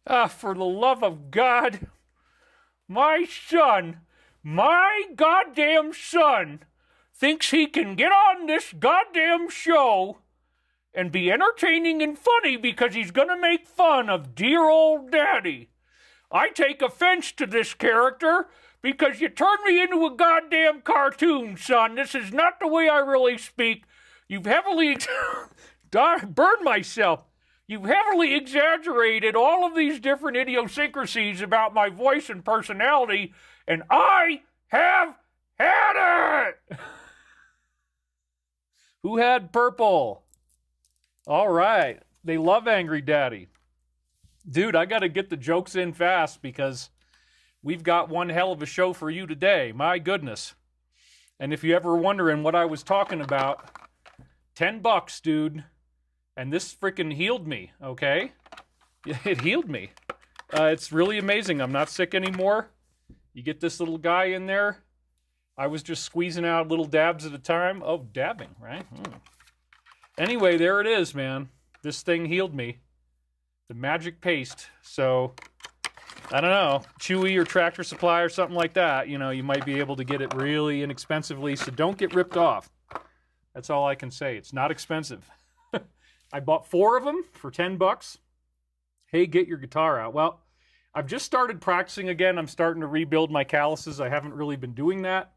For the love of God, my son, my goddamn son, thinks he can get on this goddamn show and be entertaining and funny because he's gonna make fun of dear old daddy. I take offense to this character because you turned me into a goddamn cartoon, son. This is not the way I really speak. You've heavily burned myself. You've heavily exaggerated all of these different idiosyncrasies about my voice and personality, and I have had it! Who had purple? All right. They love Angry Daddy. Dude, I got to get the jokes in fast because we've got one hell of a show for you today. My goodness. And if you ever were wondering what I was talking about, $10, dude. And this freaking healed me, okay? It healed me. It's really amazing. I'm not sick anymore. You get this little guy in there. I was just squeezing out little dabs at a time. Oh, dabbing, right? Anyway, there it is, man. This thing healed me. The magic paste. So, I don't know. Chewy or Tractor Supply or something like that. You know, you might be able to get it really inexpensively. So don't get ripped off. That's all I can say. It's not expensive. I bought 4 of them for $10. Hey, get your guitar out. Well, I've just started practicing again. I'm starting to rebuild my calluses. I haven't really been doing that.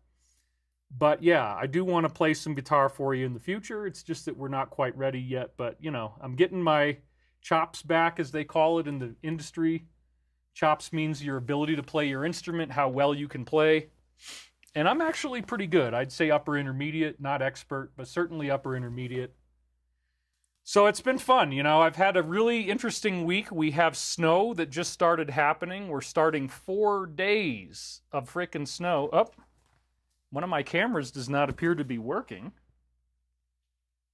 But yeah, I do want to play some guitar for you in the future. It's just that we're not quite ready yet. But, you know, I'm getting my chops back, as they call it in the industry. Chops means your ability to play your instrument, how well you can play. And I'm actually pretty good. I'd say upper intermediate, not expert, but certainly upper intermediate. So it's been fun. You know, I've had a really interesting week. We have snow that just started happening. We're starting 4 days of frickin' snow. Oh, one of my cameras does not appear to be working.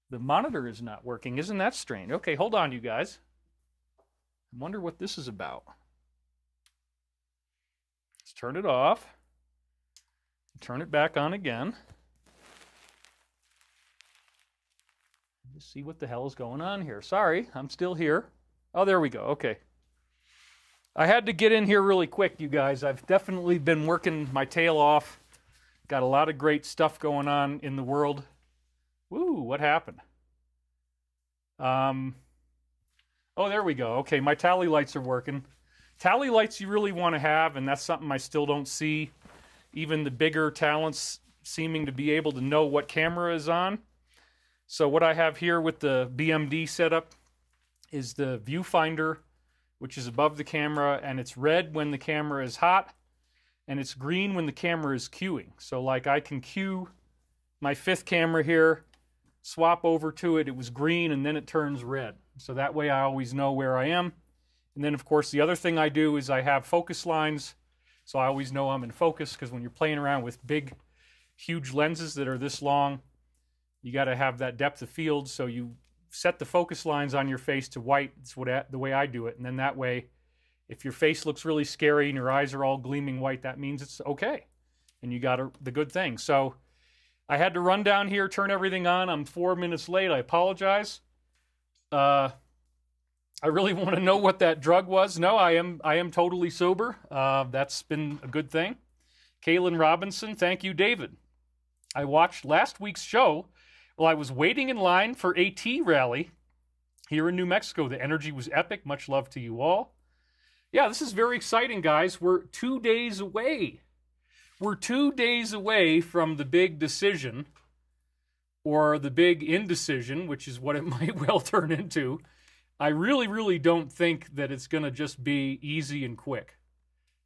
The monitor is not working. Isn't that strange? Okay, hold on, you guys. I wonder what this is about. Let's turn it off. Turn it back on again. Just see what the hell is going on here. Sorry, I'm still here. Oh, there we go. Okay. I had to get in here really quick, you guys. I've definitely been working my tail off. Got a lot of great stuff going on in the world. Woo, what happened? Oh, there we go. Okay, my tally lights are working. Tally lights you really want to have, and that's something I still don't see. Even the bigger talents seeming to be able to know what camera is on. So what I have here with the BMD setup is the viewfinder, which is above the camera, and it's red when the camera is hot, and it's green when the camera is queuing. So like I can queue my 5th camera here, swap over to it, it was green, and then it turns red. So that way I always know where I am. And then of course the other thing I do is I have focus lines, so I always know I'm in focus, because when you're playing around with big, huge lenses that are this long, you got to have that depth of field, so you set the focus lines on your face to white. It's the way I do it. And then that way, if your face looks really scary and your eyes are all gleaming white, that means it's okay. And you got the good thing. So I had to run down here, turn everything on. I'm 4 minutes late. I apologize. I really want to know what that drug was. No, I am totally sober. That's been a good thing. Kaylin Robinson, thank you, David. I watched last week's show while I was waiting in line for a tea rally here in New Mexico. The energy was epic. Much love to you all. Yeah, this is very exciting, guys. We're 2 days away. We're 2 days away from the big decision, or the big indecision, which is what it might well turn into. I really, really don't think that it's going to just be easy and quick.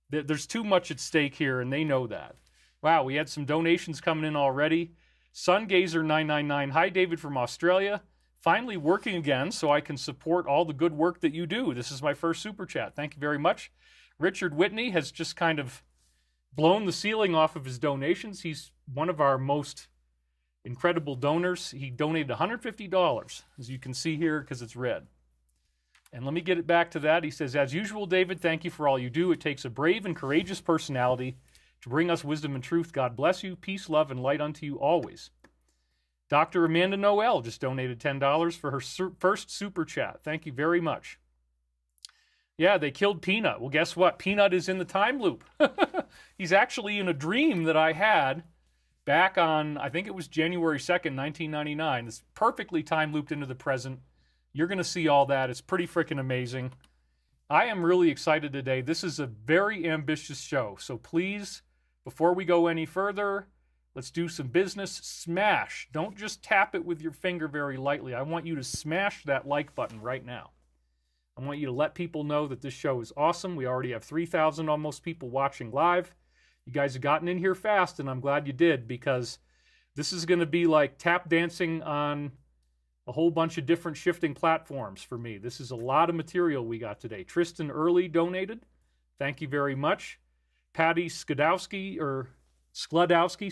There's too much at stake here, and they know that. Wow, we had some donations coming in already. Sungazer999, hi David from Australia. Finally working again so I can support all the good work that you do. This is my first super chat. Thank you very much. Richard Whitney has just kind of blown the ceiling off of his donations. He's one of our most incredible donors. He donated $150, as you can see here, because it's red. And let me get it back to that. He says, as usual, David, thank you for all you do. It takes a brave and courageous personality to bring us wisdom and truth. God bless you. Peace, love, and light unto you always. Dr. Amanda Noel just donated $10 for her first super chat. Thank you very much. Yeah, they killed Peanut. Well, guess what? Peanut is in the time loop. He's actually in a dream that I had back on, I think it was January 2nd, 1999. It's perfectly time looped into the present. You're going to see all that. It's pretty freaking amazing. I am really excited today. This is a very ambitious show. So please, before we go any further, let's do some business. Smash. Don't just tap it with your finger very lightly. I want you to smash that like button right now. I want you to let people know that this show is awesome. We already have 3,000 almost people watching live. You guys have gotten in here fast, and I'm glad you did, because this is going to be like tap dancing on a whole bunch of different shifting platforms for me. This is a lot of material we got today. Tristan Early donated. Thank you very much. Patty Skadowski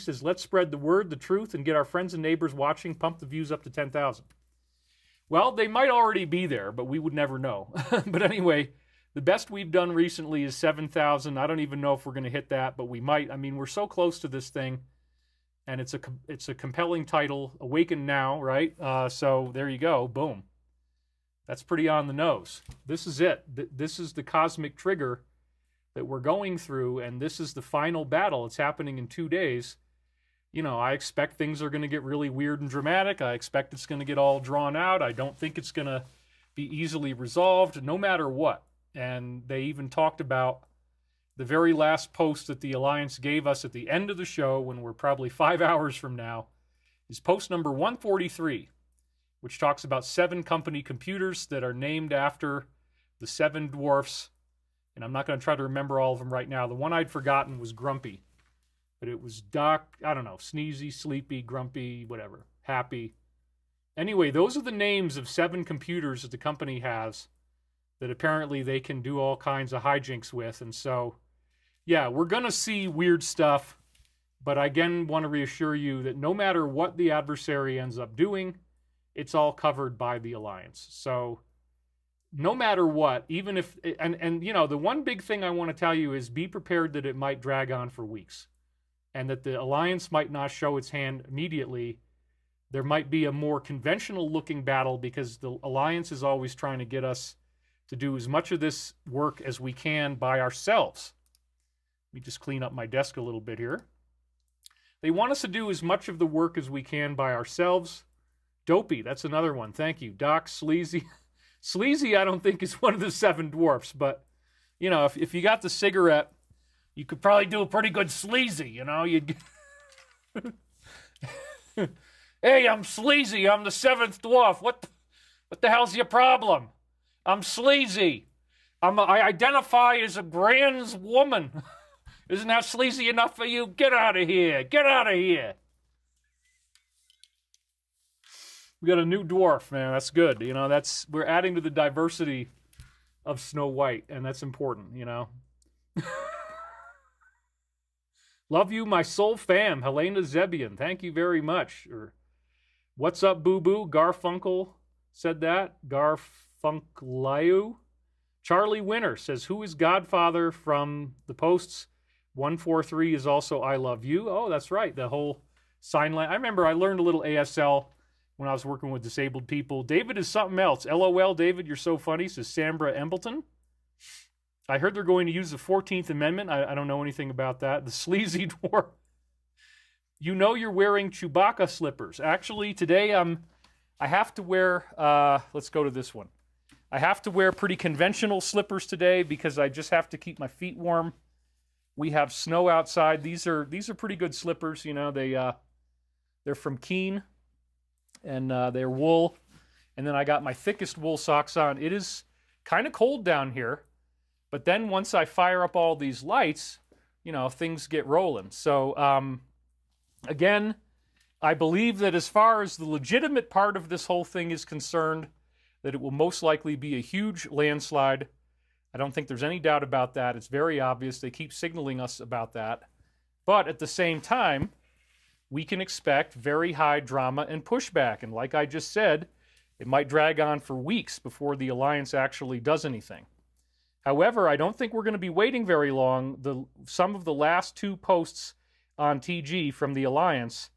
says, let's spread the word, the truth, and get our friends and neighbors watching. Pump the views up to 10,000. Well, they might already be there, but we would never know. But anyway, the best we've done recently is 7,000. I don't even know if we're going to hit that, but we might. I mean, we're so close to this thing, and it's a compelling title, Awaken Now, right? So there you go. Boom. That's pretty on the nose. This is it. This is the cosmic trigger that we're going through, and this is the final battle. It's happening in 2 days. You know, I expect things are going to get really weird and dramatic. I expect it's going to get all drawn out. I don't think it's going to be easily resolved, no matter what. And they even talked about the very last post that the Alliance gave us at the end of the show, when we're probably 5 hours from now, is post number 143, which talks about 7 company computers that are named after the 7 dwarfs. And I'm not going to try to remember all of them right now. The one I'd forgotten was Grumpy. But it was Doc, I don't know, Sneezy, Sleepy, Grumpy, whatever, Happy. Anyway, those are the names of 7 computers that the company has that apparently they can do all kinds of hijinks with. And so, yeah, we're going to see weird stuff. But I again want to reassure you that no matter what the adversary ends up doing, it's all covered by the Alliance. So no matter what, even if, and you know, the one big thing I want to tell you is be prepared that it might drag on for weeks. And that the Alliance might not show its hand immediately. There might be a more conventional-looking battle, because the Alliance is always trying to get us to do as much of this work as we can by ourselves. Let me just clean up my desk a little bit here. They want us to do as much of the work as we can by ourselves. Dopey, that's another one. Thank you. Doc, Sleazy. Sleazy, I don't think, is one of the 7 dwarfs, but, you know, if you got the cigarette, you could probably do a pretty good Sleazy, you know? You'd Hey, I'm Sleazy. I'm the 7th dwarf. What the hell's your problem? I'm Sleazy. I identify as a Brand's woman. Isn't that sleazy enough for you? Get out of here. Get out of here. We got a new dwarf, man. That's good. You know, we're adding to the diversity of Snow White, and that's important, you know? Love you, my soul fam, Helena Zebian. Thank you very much. Or, what's up, boo-boo? Garfunkel said that. Garfunklayu. Charlie Winter says, who is Godfather from the posts? 143 is also I love you. Oh, that's right. The whole sign language. I remember I learned a little ASL when I was working with disabled people. David is something else. LOL, David, you're so funny, says Sambra Embleton. I heard they're going to use the 14th Amendment. I don't know anything about that. The sleazy dwarf. You know you're wearing Chewbacca slippers. Actually, today I have to wear, let's go to this one. I have to wear pretty conventional slippers today because I just have to keep my feet warm. We have snow outside. These are pretty good slippers. You know, they're from Keen, and they're wool. And then I got my thickest wool socks on. It is kind of cold down here. But then once I fire up all these lights, you know, things get rolling. So, again, I believe that as far as the legitimate part of this whole thing is concerned, that it will most likely be a huge landslide. I don't think there's any doubt about that. It's very obvious. They keep signaling us about that. But at the same time, we can expect very high drama and pushback. And like I just said, it might drag on for weeks before the Alliance actually does anything. However, I don't think we're going to be waiting very long. Some of the last 2 posts on TG from the Alliance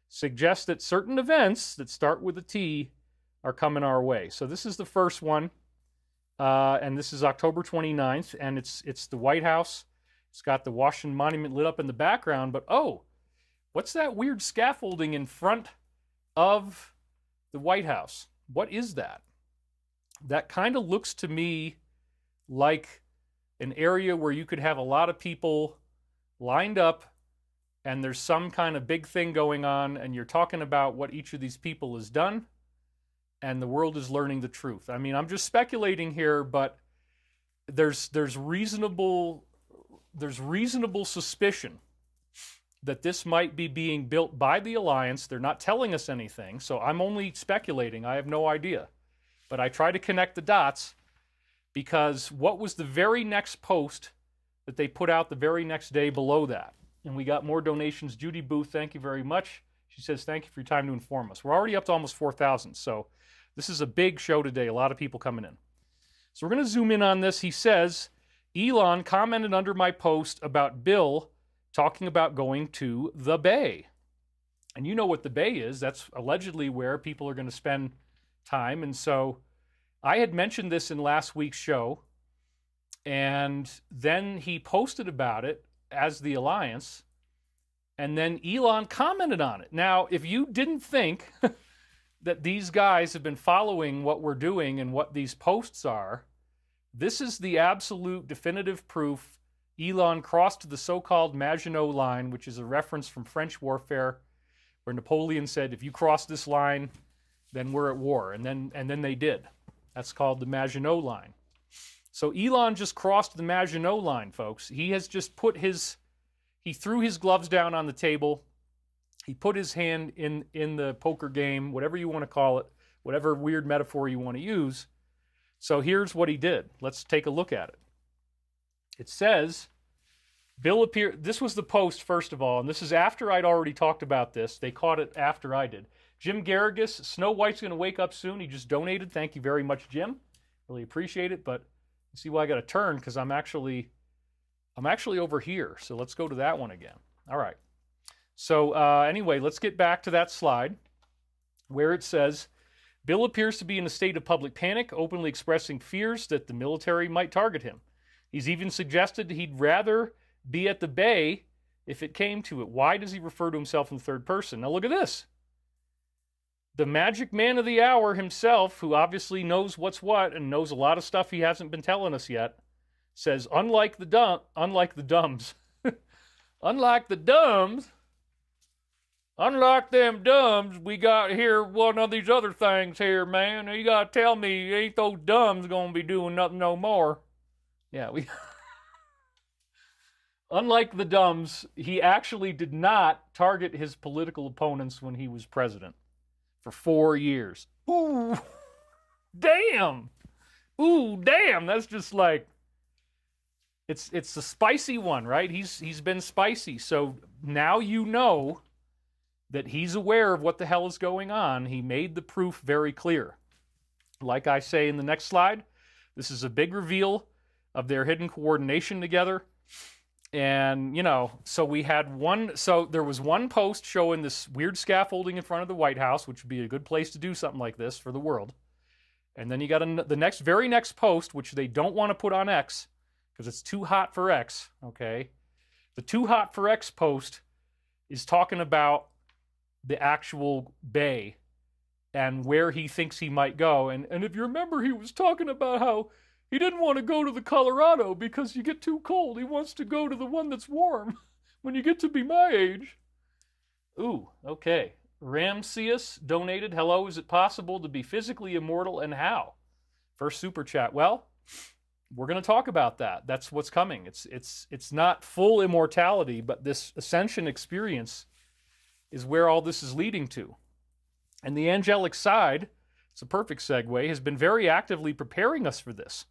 suggest that certain events that start with a T are coming our way. So this is the first one. and this is October 29th, and it's the White House. It's got the Washington Monument lit up in the background, but oh, what's that weird scaffolding in front of the White House? What is that? That kind of looks to me like an area where you could have a lot of people lined up and there's some kind of big thing going on and you're talking about what each of these people has done and the world is learning the truth. I mean, I'm just speculating here, but there's reasonable suspicion that this might be being built by the Alliance. They're not telling us anything, so I'm only speculating. I have no idea. But I try to connect the dots because what was the very next post that they put out the very next day below that? And we got more donations. Judy Booth, thank you very much. She says, thank you for your time to inform us. We're already up to almost 4,000, so this is a big show today. A lot of people coming in. So we're going to zoom in on this. He says, Elon commented under my post about Bill talking about going to the Bay. And you know what the Bay is. That's allegedly where people are going to spend time. And so I had mentioned this in last week's show, and then he posted about it as the Alliance, and then Elon commented on it. Now, if you didn't think that these guys have been following what we're doing and what these posts are, this is the absolute definitive proof Elon crossed the so-called Maginot Line, which is a reference from French warfare, where Napoleon said, if you cross this line, then we're at war. And then they did. That's called the Maginot Line. So Elon just crossed the Maginot Line, folks. He has just he threw his gloves down on the table. He put his hand in the poker game, whatever you want to call it, whatever weird metaphor you want to use. So here's what he did. Let's take a look at it. It says, Bill appeared, this was the post, first of all, and this is after I'd already talked about this. They caught it after I did. Jim Garrigus, Snow White's going to wake up soon. He just donated. Thank you very much, Jim. Really appreciate it, but you see why I got to turn, because I'm actually over here. So let's go to that one again. All right. So anyway, let's get back to that slide where it says, Bill appears to be in a state of public panic, openly expressing fears that the military might target him. He's even suggested he'd rather be at the Bay if it came to it. Why does he refer to himself in third person? Now look at this. The magic man of the hour himself, who obviously knows what's what and knows a lot of stuff he hasn't been telling us yet, says, unlike the dumbs, unlike them dumbs, we got here one of these other things here, man. You got to tell me, ain't those dumbs going to be doing nothing no more. Yeah, unlike the dumbs, he actually did not target his political opponents when he was president for 4 years. Ooh, damn. Ooh, damn. That's just like, it's a spicy one, right? He's been spicy. So now you know that he's aware of what the hell is going on. He made the proof very clear. Like I say in the next slide, this is a big reveal of their hidden coordination together. And, you know, so there was one post showing this weird scaffolding in front of the White House, which would be a good place to do something like this for the world. And then you got the very next post, which they don't want to put on X because it's too hot for X, okay? The too hot for X post is talking about the actual Bay and where he thinks he might go. And if you remember, he was talking about how he didn't want to go to the Colorado because you get too cold. He wants to go to the one that's warm when you get to be my age. Ooh, okay. Ramseus donated, hello, is it possible to be physically immortal and how? First super chat. Well, we're going to talk about that. That's what's coming. It's not full immortality, but this ascension experience is where all this is leading to. And the angelic side, it's a perfect segue, has been very actively preparing us for this.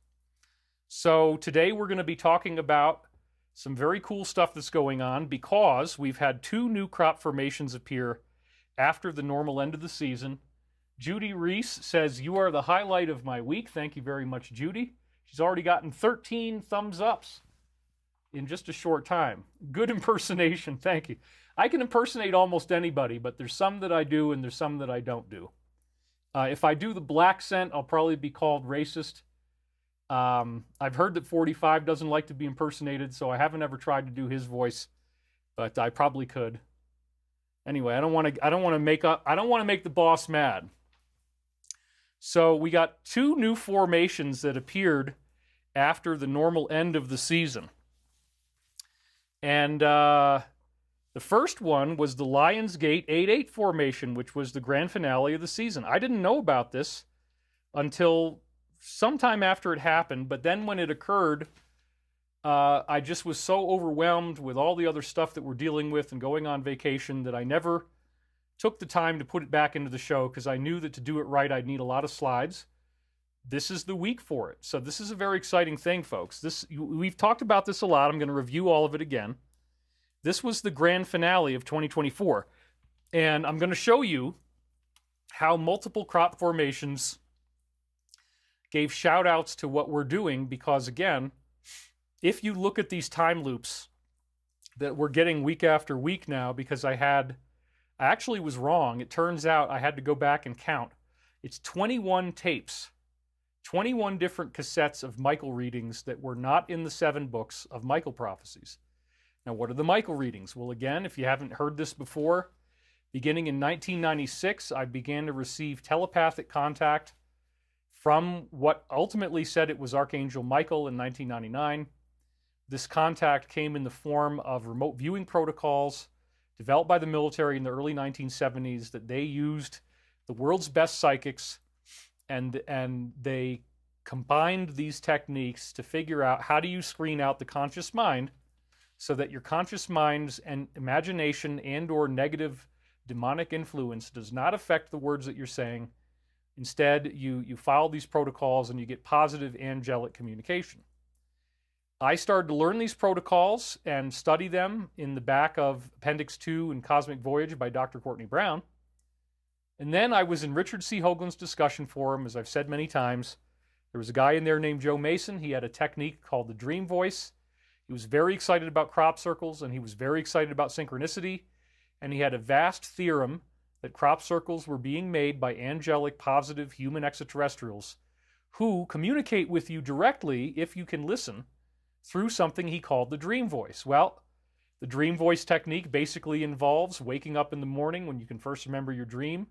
So today we're going to be talking about some very cool stuff that's going on because we've had 2 new crop formations appear after the normal end of the season. Judy Reese says, you are the highlight of my week. Thank you very much, Judy. She's already gotten 13 thumbs ups in just a short time. Good impersonation. Thank you. I can impersonate almost anybody, but there's some that I do and there's some that I don't do. If I do the black scent, I'll probably be called racist. I've heard that 45 doesn't like to be impersonated, so I haven't ever tried to do his voice, but I probably could. Anyway, I don't want to make the boss mad. So we got 2 new formations that appeared after the normal end of the season. And the first one was the Lionsgate 8-8 formation, which was the grand finale of the season. I didn't know about this until sometime after it happened, but then when it occurred, I just was so overwhelmed with all the other stuff that we're dealing with and going on vacation that I never took the time to put it back into the show, because I knew that to do it right, I'd need a lot of slides. This is the week for it. So this is a very exciting thing, folks. We've talked about this a lot. I'm going to review all of it again. This was the grand finale of 2024. And I'm going to show you how multiple crop formations gave shout outs to what we're doing, because again, if you look at these time loops that we're getting week after week now, because I actually was wrong. It turns out I had to go back and count. It's 21 tapes, 21 different cassettes of Michael readings that were not in the 7 books of Michael Prophecies. Now, what are the Michael readings? Well, again, if you haven't heard this before, beginning in 1996, I began to receive telepathic contact from what ultimately said it was Archangel Michael in 1999. This contact came in the form of remote viewing protocols developed by the military in the early 1970s that they used the world's best psychics, and they combined these techniques to figure out how do you screen out the conscious mind so that your conscious mind's and imagination and or negative demonic influence does not affect the words that you're saying. Instead, you follow these protocols and you get positive angelic communication. I started to learn these protocols and study them in the back of Appendix 2 in Cosmic Voyage by Dr. Courtney Brown. And then I was in Richard C. Hoagland's discussion forum, as I've said many times. There was a guy in there named Joe Mason. He had a technique called the Dream Voice. He was very excited about crop circles, and he was very excited about synchronicity. And he had a vast theorem that crop circles were being made by angelic, positive human extraterrestrials who communicate with you directly, if you can listen, through something he called the Dream Voice. Well, the Dream Voice technique basically involves waking up in the morning when you can first remember your dream,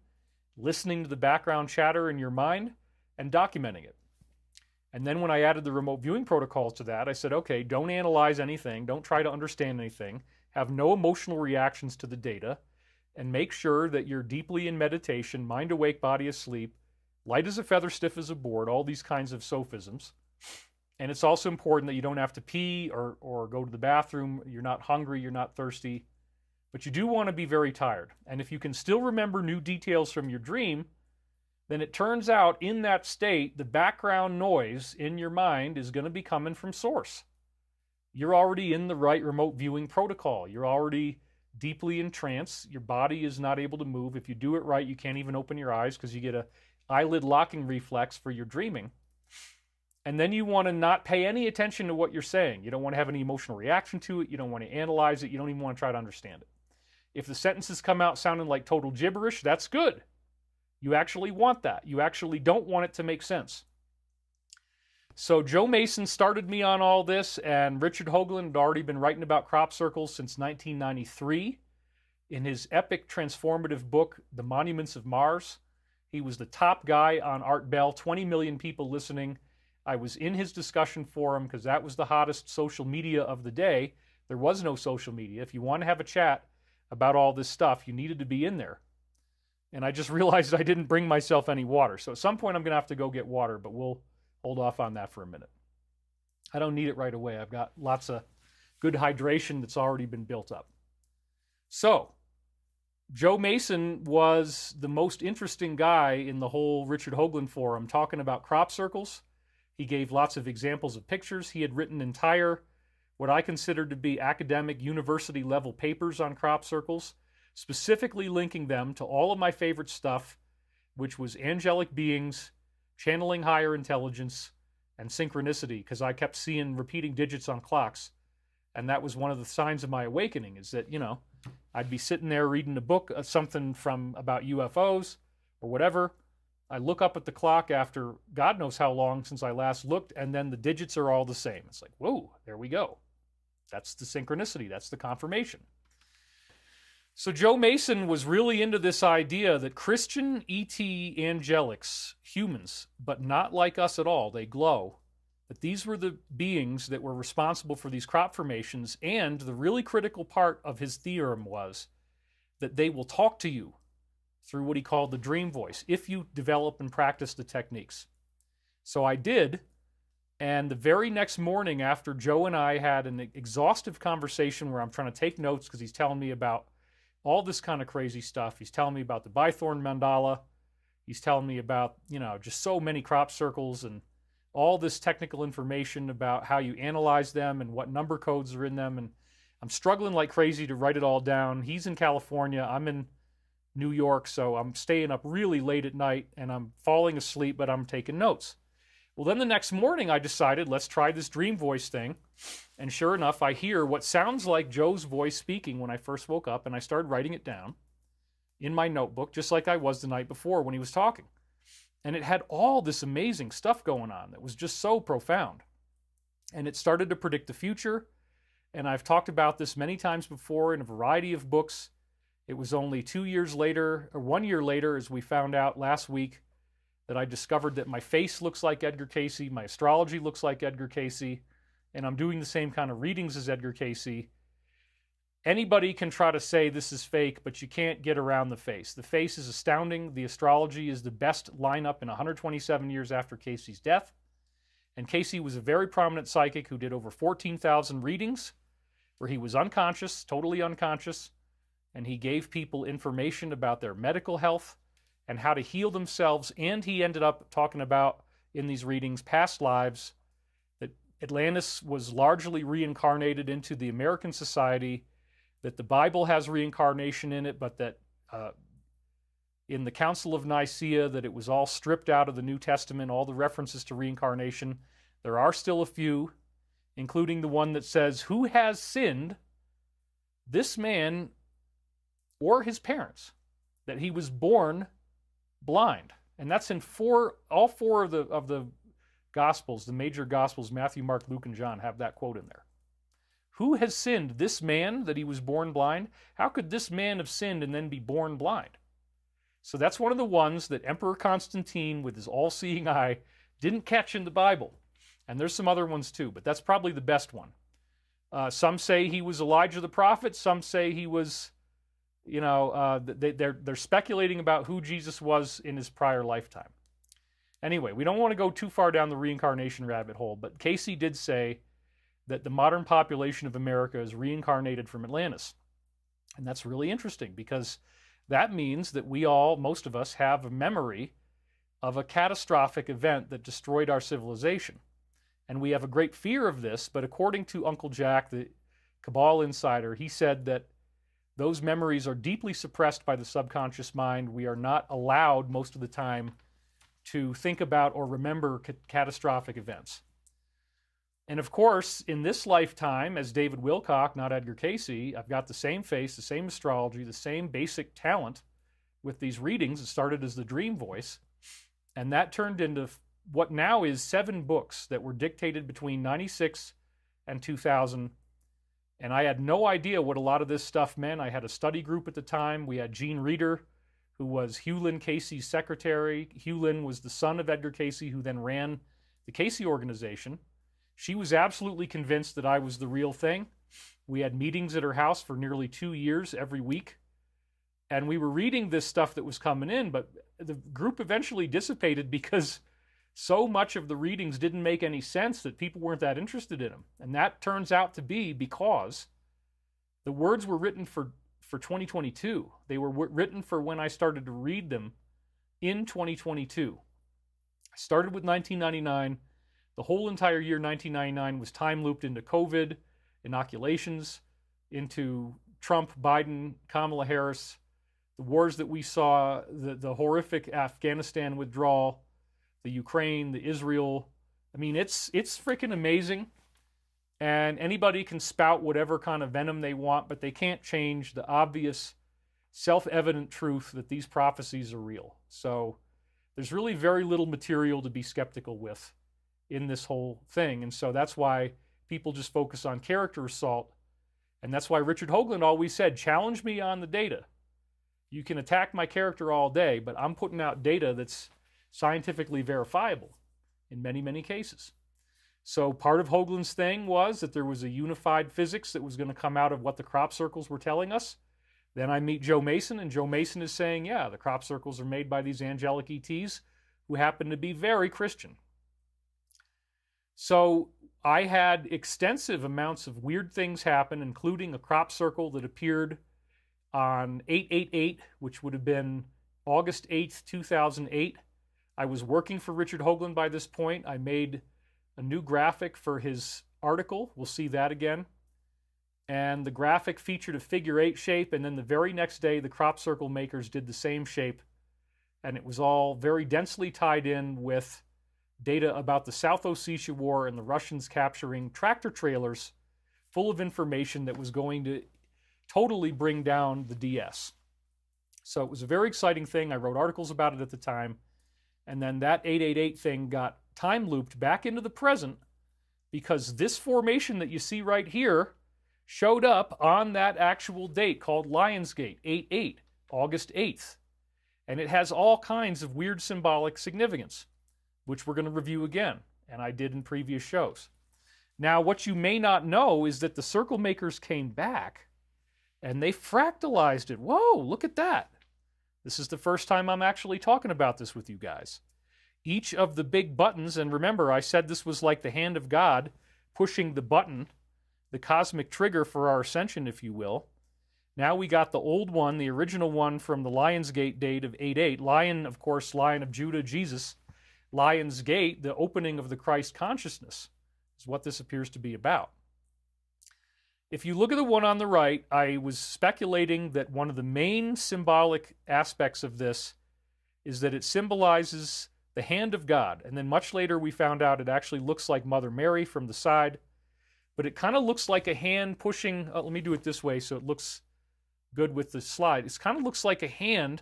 listening to the background chatter in your mind, and documenting it. And then when I added the remote viewing protocols to that, I said, okay, don't analyze anything, don't try to understand anything, have no emotional reactions to the data, and make sure that you're deeply in meditation, mind awake, body asleep, light as a feather, stiff as a board, all these kinds of sophisms. And it's also important that you don't have to pee or go to the bathroom. You're not hungry, you're not thirsty, but you do want to be very tired. And if you can still remember new details from your dream, then it turns out in that state, the background noise in your mind is going to be coming from source. You're already in the right remote viewing protocol. You're already deeply in trance. Your body is not able to move. If you do it right, you can't even open your eyes because you get an eyelid locking reflex for your dreaming. And then you want to not pay any attention to what you're saying. You don't want to have any emotional reaction to it. You don't want to analyze it. You don't even want to try to understand it. If the sentences come out sounding like total gibberish, that's good. You actually want that. You actually don't want it to make sense. So Joe Mason started me on all this, and Richard Hoagland had already been writing about crop circles since 1993. In his epic transformative book, The Monuments of Mars, he was the top guy on Art Bell, 20 million people listening. I was in his discussion forum because that was the hottest social media of the day. There was no social media. If you want to have a chat about all this stuff, you needed to be in there. And I just realized I didn't bring myself any water. So at some point I'm going to have to go get water, but we'll hold off on that for a minute. I don't need it right away. I've got lots of good hydration that's already been built up. So Joe Mason was the most interesting guy in the whole Richard Hoagland forum talking about crop circles. He gave lots of examples of pictures. He had written entire, what I consider to be academic university level papers on crop circles, specifically linking them to all of my favorite stuff, which was angelic beings, channeling higher intelligence, and synchronicity, because I kept seeing repeating digits on clocks. And that was one of the signs of my awakening, is that, I'd be sitting there reading a book, something about UFOs or whatever, I look up at the clock after God knows how long since I last looked, and then the digits are all the same. It's like, whoa, there we go. That's the synchronicity. That's the confirmation. So Joe Mason was really into this idea that Christian ET angelics, humans, but not like us at all, they glow, that these were the beings that were responsible for these crop formations, and the really critical part of his theorem was that they will talk to you through what he called the dream voice, if you develop and practice the techniques. So I did, and the very next morning after Joe and I had an exhaustive conversation where I'm trying to take notes because he's telling me about all this kind of crazy stuff. He's telling me about the Bythorn mandala. He's telling me about, just so many crop circles and all this technical information about how you analyze them and what number codes are in them. And I'm struggling like crazy to write it all down. He's in California. I'm in New York, so I'm staying up really late at night and I'm falling asleep, but I'm taking notes. Well, then the next morning I decided, let's try this dream voice thing. And sure enough, I hear what sounds like Joe's voice speaking when I first woke up, and I started writing it down in my notebook, just like I was the night before when he was talking. And it had all this amazing stuff going on that was just so profound. And it started to predict the future. And I've talked about this many times before in a variety of books. It was only 2 years later, or 1 year later, as we found out last week, that I discovered that my face looks like Edgar Cayce, my astrology looks like Edgar Cayce, and I'm doing the same kind of readings as Edgar Cayce. Anybody can try to say this is fake, but you can't get around the face. The face is astounding. The astrology is the best lineup in 127 years after Cayce's death. And Cayce was a very prominent psychic who did over 14,000 readings, where he was unconscious, totally unconscious, and he gave people information about their medical health and how to heal themselves. And he ended up talking about, in these readings, past lives, that Atlantis was largely reincarnated into the American society, that the Bible has reincarnation in it, but that in the Council of Nicaea, that it was all stripped out of the New Testament, all the references to reincarnation. There are still a few, including the one that says, who has sinned, this man or his parents, that he was born blind. And that's in all four of the Gospels, the major Gospels, Matthew, Mark, Luke, and John, have that quote in there. Who has sinned, this man, that he was born blind? How could this man have sinned and then be born blind? So that's one of the ones that Emperor Constantine, with his all-seeing eye, didn't catch in the Bible. And there's some other ones too, but that's probably the best one. Some say he was Elijah the prophet. Some say he was, they're speculating about who Jesus was in his prior lifetime. Anyway, we don't want to go too far down the reincarnation rabbit hole, but Cayce did say that the modern population of America is reincarnated from Atlantis. And that's really interesting because that means that we all, most of us, have a memory of a catastrophic event that destroyed our civilization. And we have a great fear of this, but according to Uncle Jack, the Cabal insider, he said that those memories are deeply suppressed by the subconscious mind. We are not allowed most of the time to think about or remember catastrophic events. And of course, in this lifetime, as David Wilcock, not Edgar Cayce, I've got the same face, the same astrology, the same basic talent with these readings. It started as the dream voice, and that turned into what now is 7 books that were dictated between 96 and 2000. And I had no idea what a lot of this stuff meant. I had a study group at the time. We had Jean Reeder, who was Hugh Lynn Cayce's secretary. Hugh Lynn was the son of Edgar Cayce, who then ran the Cayce organization. She was absolutely convinced that I was the real thing. We had meetings at her house for nearly 2 years every week. And we were reading this stuff that was coming in, but the group eventually dissipated because so much of the readings didn't make any sense that people weren't that interested in them. And that turns out to be because the words were written for 2022. They were written for when I started to read them in 2022. I started with 1999. The whole entire year 1999 was time looped into COVID, inoculations, into Trump, Biden, Kamala Harris, the wars that we saw, the horrific Afghanistan withdrawal, the Ukraine, the Israel. I mean, it's freaking amazing. And anybody can spout whatever kind of venom they want, but they can't change the obvious, self-evident truth that these prophecies are real. So there's really very little material to be skeptical with in this whole thing. And so that's why people just focus on character assault. And that's why Richard Hoagland always said, challenge me on the data. You can attack my character all day, but I'm putting out data that's scientifically verifiable in many, many cases. So part of Hoagland's thing was that there was a unified physics that was going to come out of what the crop circles were telling us. Then I meet Joe Mason, and Joe Mason is saying, yeah, the crop circles are made by these angelic ETs who happen to be very Christian. So I had extensive amounts of weird things happen, including a crop circle that appeared on 888, which would have been August 8th, 2008. I was working for Richard Hoagland by this point. I made a new graphic for his article. We'll see that again. And the graphic featured a figure 8 shape, and then the very next day the crop circle makers did the same shape, and it was all very densely tied in with data about the South Ossetia War and the Russians capturing tractor trailers full of information that was going to totally bring down the DS. So it was a very exciting thing. I wrote articles about it at the time, and then that 888 thing got time looped back into the present because this formation that you see right here showed up on that actual date called Lionsgate, 8/8, August 8th. And it has all kinds of weird symbolic significance, which we're going to review again, and I did in previous shows. Now, what you may not know is that the circle makers came back, and they fractalized it. Whoa, look at that. This is the first time I'm actually talking about this with you guys. Each of the big buttons, and remember, I said this was like the hand of God pushing the button, the cosmic trigger for our ascension, if you will. Now we got the old one, the original one from the Lionsgate date of 8/8. Lion, of course, Lion of Judah, Jesus. Lionsgate, the opening of the Christ consciousness, is what this appears to be about. If you look at the one on the right, I was speculating that one of the main symbolic aspects of this is that it symbolizes the hand of God. And then much later we found out it actually looks like Mother Mary from the side. But it kind of looks like a hand pushing, let me do it this way so it looks good with the slide. It kind of looks like a hand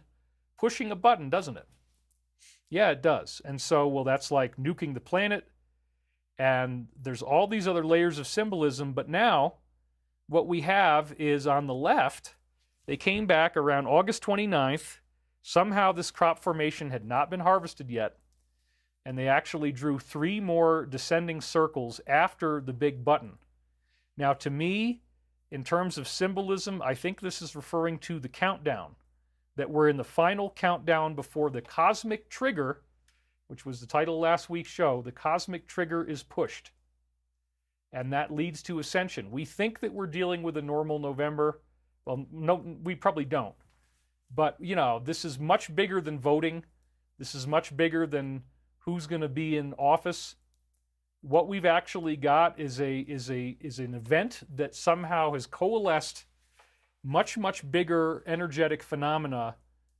pushing a button, doesn't it? Yeah, it does. And so, well, that's like nuking the planet. And there's all these other layers of symbolism. But now what we have is on the left, they came back around August 29th. Somehow this crop formation had not been harvested yet. And they actually drew 3 more descending circles after the big button. Now, to me, in terms of symbolism, I think this is referring to the countdown, that we're in the final countdown before the cosmic trigger, which was the title of last week's show. The cosmic trigger is pushed, and that leads to ascension. We think that we're dealing with a normal November. Well, no, we probably don't. But, you know, this is much bigger than voting. This is much bigger than who's going to be in office. What we've actually got is an event that somehow has coalesced much, much bigger energetic phenomena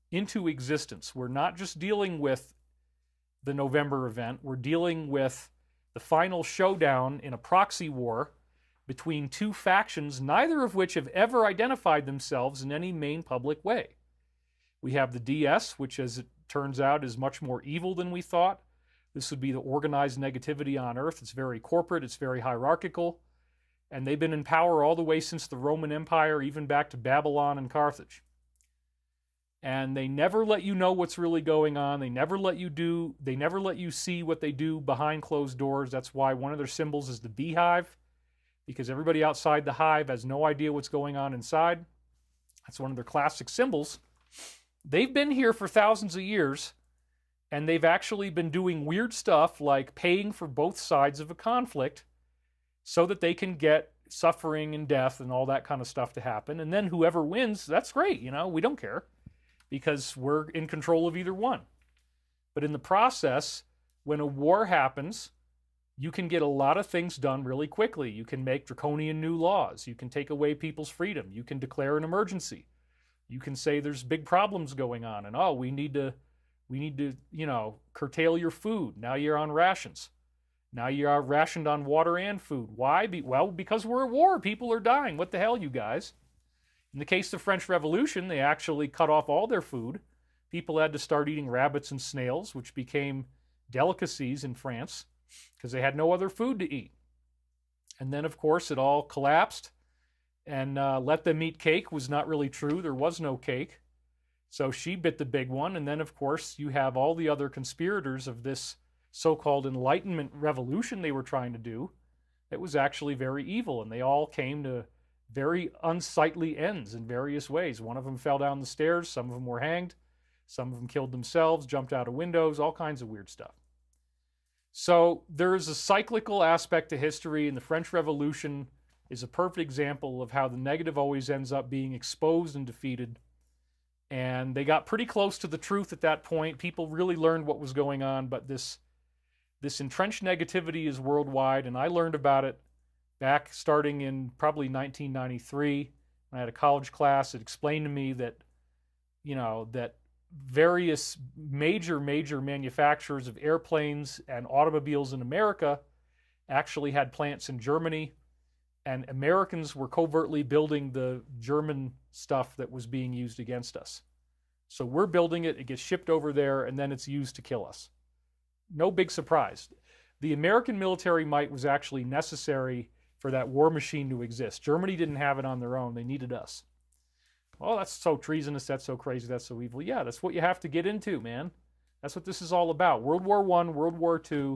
into existence. We're not just dealing with the November event. We're dealing with the final showdown in a proxy war between 2 factions, neither of which have ever identified themselves in any main public way. We have the DS, which, as it turns out, is much more evil than we thought. This would be the organized negativity on Earth. It's very corporate. It's very hierarchical. And they've been in power all the way since the Roman Empire, even back to Babylon and Carthage. And they never let you know what's really going on. They never let you see what they do behind closed doors. That's why one of their symbols is the beehive, because everybody outside the hive has no idea what's going on inside. That's one of their classic symbols. They've been here for thousands of years, and they've actually been doing weird stuff like paying for both sides of a conflict so that they can get suffering and death and all that kind of stuff to happen. And then whoever wins, that's great, you know, we don't care because we're in control of either one. But in the process, when a war happens, you can get a lot of things done really quickly. You can make draconian new laws. You can take away people's freedom. You can declare an emergency. You can say there's big problems going on and, oh, we need to, you know, curtail your food. Now you're on rations. Now you're rationed on water and food. Why? Well, because we're at war. People are dying. What the hell, you guys? In the case of the French Revolution, they actually cut off all their food. people had to start eating rabbits and snails, which became delicacies in France because they had no other food to eat. And then, of course, it all collapsed, and let them eat cake was not really true. There was no cake. So she bit the big one. And then, of course, you have all the other conspirators of this so-called Enlightenment revolution they were trying to do. It was actually very evil, and they all came to very unsightly ends in various ways. One of them fell down the stairs. Some of them were hanged. Some of them killed themselves, jumped out of windows, all kinds of weird stuff. So there is a cyclical aspect to history, and the French Revolution is a perfect example of how the negative always ends up being exposed and defeated. And they got pretty close to the truth at that point. People really learned what was going on, but this entrenched negativity is worldwide, and I learned about it back starting in probably 1993. When I had a college class, it explained to me that, that various major manufacturers of airplanes and automobiles in America actually had plants in Germany, and Americans were covertly building the German stuff that was being used against us. So we're building it, it gets shipped over there, and then it's used to kill us. No big surprise. The American military might was actually necessary for that war machine to exist. Germany didn't have it on their own. They needed us. Well, that's so treasonous, that's so crazy, that's so evil. Yeah, that's what you have to get into, man. That's what this is all about. World War I, World War II,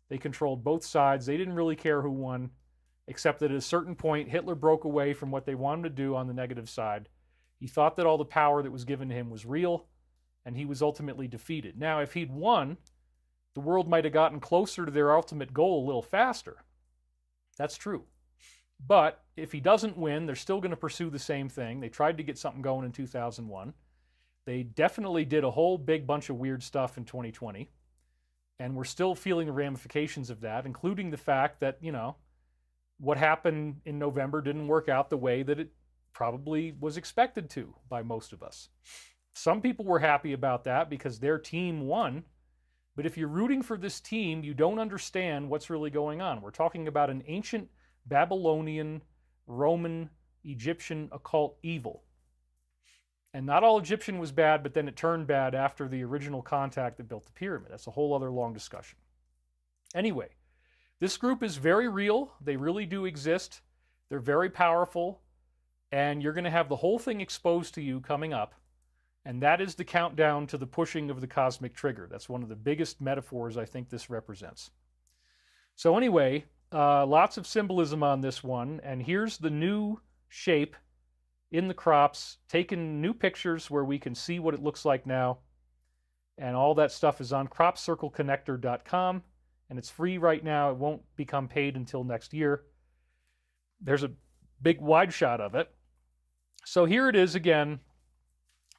they controlled both sides. They didn't really care who won, except that at a certain point, Hitler broke away from what they wanted to do on the negative side. He thought that all the power that was given to him was real, and he was ultimately defeated. Now, if he'd won, the world might have gotten closer to their ultimate goal a little faster. That's true. But if he doesn't win, they're still going to pursue the same thing. They tried to get something going in 2001. They definitely did a whole big bunch of weird stuff in 2020. And we're still feeling the ramifications of that, including the fact that, what happened in November didn't work out the way that it probably was expected to by most of us. Some people were happy about that because their team won. But if you're rooting for this team, you don't understand what's really going on. We're talking about an ancient Babylonian, Roman, Egyptian occult evil. And not all Egyptian was bad, but then it turned bad after the original contact that built the pyramid. That's a whole other long discussion. Anyway, this group is very real. They really do exist. They're very powerful. And you're going to have the whole thing exposed to you coming up. And that is the countdown to the pushing of the cosmic trigger. That's one of the biggest metaphors I think this represents. So anyway, lots of symbolism on this one. And here's the new shape in the crops, taking new pictures where we can see what it looks like now. And all that stuff is on cropcircleconnector.com. And it's free right now. It won't become paid until next year. There's a big wide shot of it. So here it is again.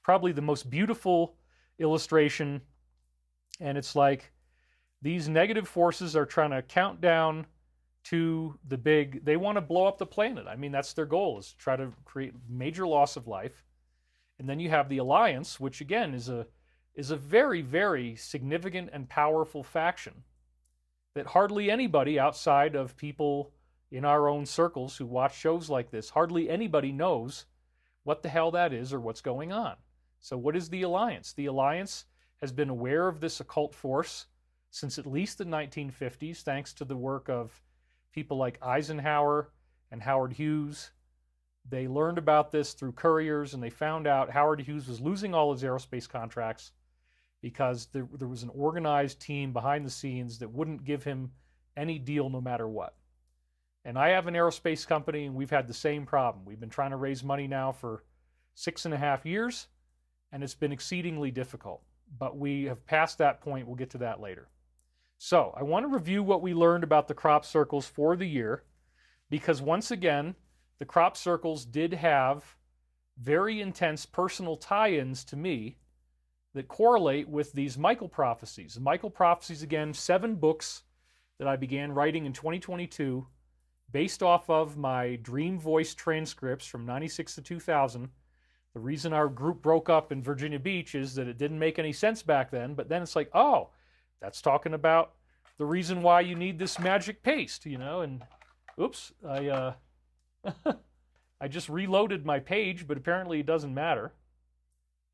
Probably the most beautiful illustration. And it's like these negative forces are trying to count down to the big, they want to blow up the planet. I mean, that's their goal, is to try to create major loss of life. And then you have the Alliance, which again is a very, very significant and powerful faction that hardly anybody outside of people in our own circles who watch shows like this, hardly anybody knows what the hell that is or what's going on. So what is the Alliance? The Alliance has been aware of this occult force since at least the 1950s, thanks to the work of people like Eisenhower and Howard Hughes. They learned about this through couriers, and they found out Howard Hughes was losing all his aerospace contracts because there was an organized team behind the scenes that wouldn't give him any deal no matter what. And I have an aerospace company, and we've had the same problem. We've been trying to raise money now for 6.5 years, and it's been exceedingly difficult. But we have passed that point. We'll get to that later. So I want to review what we learned about the crop circles for the year, because once again, the crop circles did have very intense personal tie-ins to me that correlate with these Michael prophecies. The Michael prophecies, again, 7 books that I began writing in 2022 based off of my dream voice transcripts from 96 to 2000. The reason our group broke up in Virginia Beach is that it didn't make any sense back then, but then it's like, oh, that's talking about the reason why you need this magic paste, and oops, I just reloaded my page, but apparently it doesn't matter.